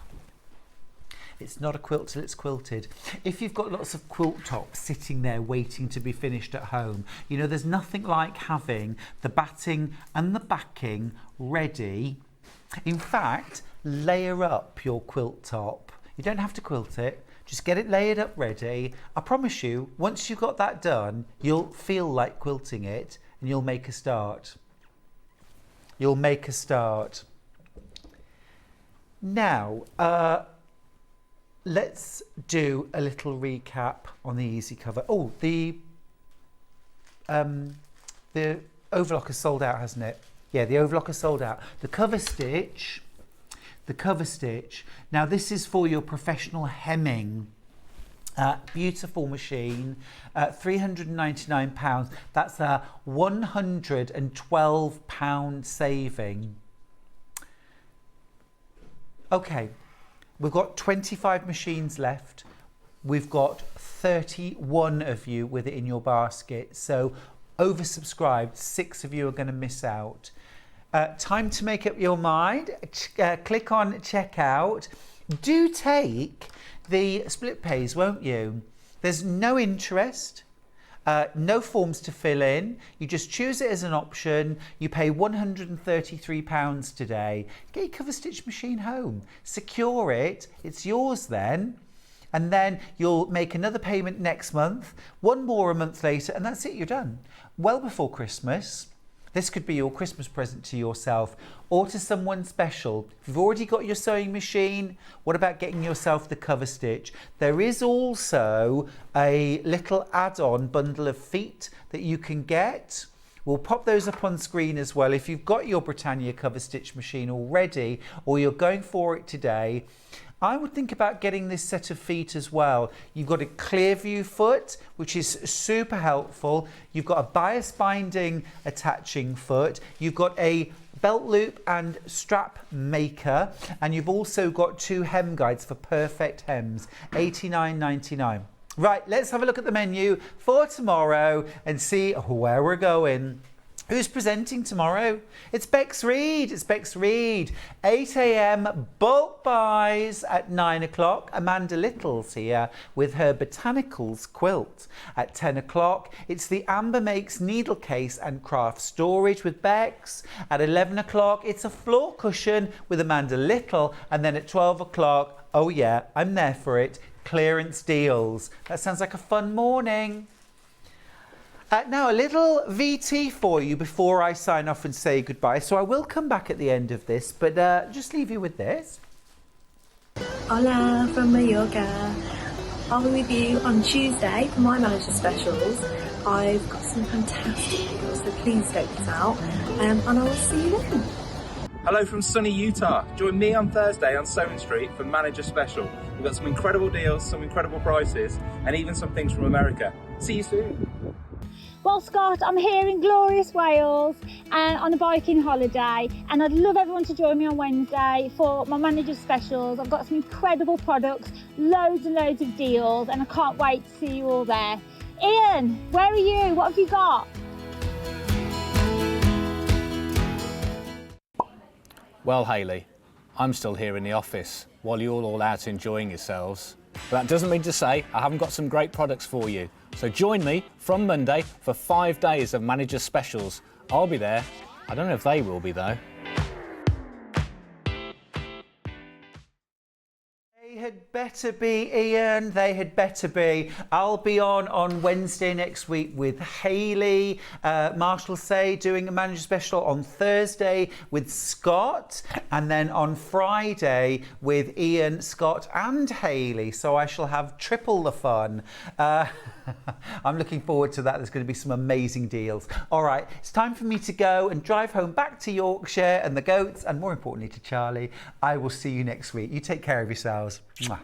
it's not a quilt till it's quilted. If you've got lots of quilt tops sitting there waiting to be finished at home, you know, there's nothing like having the batting and the backing ready. In fact, layer up your quilt top. You don't have to quilt it, just get it layered up ready. I promise you, once you've got that done, you'll feel like quilting it and you'll make a start. You'll make a start. Now, let's do a little recap on the easy cover. Oh, the overlock has sold out, hasn't it? Yeah, the overlock has sold out. The cover stitch. Now this is for your professional hemming. Beautiful machine, £399. That's a £112 saving. Okay, we've got 25 machines left. We've got 31 of you with it in your basket. So oversubscribed, 6 of you are going to miss out. Time to make up your mind. Click on checkout. Do take the split pays, won't you? There's no interest, no forms to fill in. You just choose it as an option. You pay £133 today. Get your cover stitch machine home. Secure it. It's yours then. And then you'll make another payment next month, one more a month later, and that's it, you're done. Well before Christmas. This could be your Christmas present to yourself or to someone special. If you've already got your sewing machine, what about getting yourself the cover stitch? There is also a little add-on bundle of feet that you can get. We'll pop those up on screen as well. If you've got your Britannia cover stitch machine already or you're going for it today, I would think about getting this set of feet as well. You've got a clear view foot, which is super helpful. You've got a bias binding attaching foot. You've got a belt loop and strap maker. And you've also got 2 hem guides for perfect hems, $89.99. Right, let's have a look at the menu for tomorrow and see where we're going. Who's presenting tomorrow? It's Bex Reed. 8 a.m. bulk buys at 9 o'clock. Amanda Little's here with her botanicals quilt. At 10 o'clock, it's the Amber Makes needle case and craft storage with Bex. At 11 o'clock, it's a floor cushion with Amanda Little. And then at 12 o'clock, oh yeah, I'm there for it, clearance deals. That sounds like a fun morning. Now, a little VT for you before I sign off and say goodbye. So I will come back at the end of this, but just leave you with this. Hola from Mallorca. I'll be with you on Tuesday for my manager specials. I've got some fantastic deals, so please don't miss out. And I will see you then. Hello from sunny Utah. Join me on Thursday on Sewing Street for Manager Special. We've got some incredible deals, some incredible prices, and even some things from America. See you soon. Well, Scott, I'm here in glorious Wales on a biking holiday, and I'd love everyone to join me on Wednesday for my manager's specials. I've got some incredible products, loads and loads of deals, and I can't wait to see you all there. Ian, where are you? What have you got? Well, Hayley, I'm still here in the office while you're all out enjoying yourselves. But that doesn't mean to say I haven't got some great products for you. So join me from Monday for 5 days of manager specials. I'll be there. I don't know if they will be though. They had better be, Ian. They had better be. I'll be on Wednesday next week with Hayley. Marshall Say doing a manager special on Thursday with Scott, and then on Friday with Ian, Scott, and Hayley. So I shall have triple the fun. I'm looking forward to that. There's going to be some amazing deals. All right, it's time for me to go and drive home back to Yorkshire and the goats, and more importantly to Charlie. I will see you next week. You take care of yourselves. Mwah.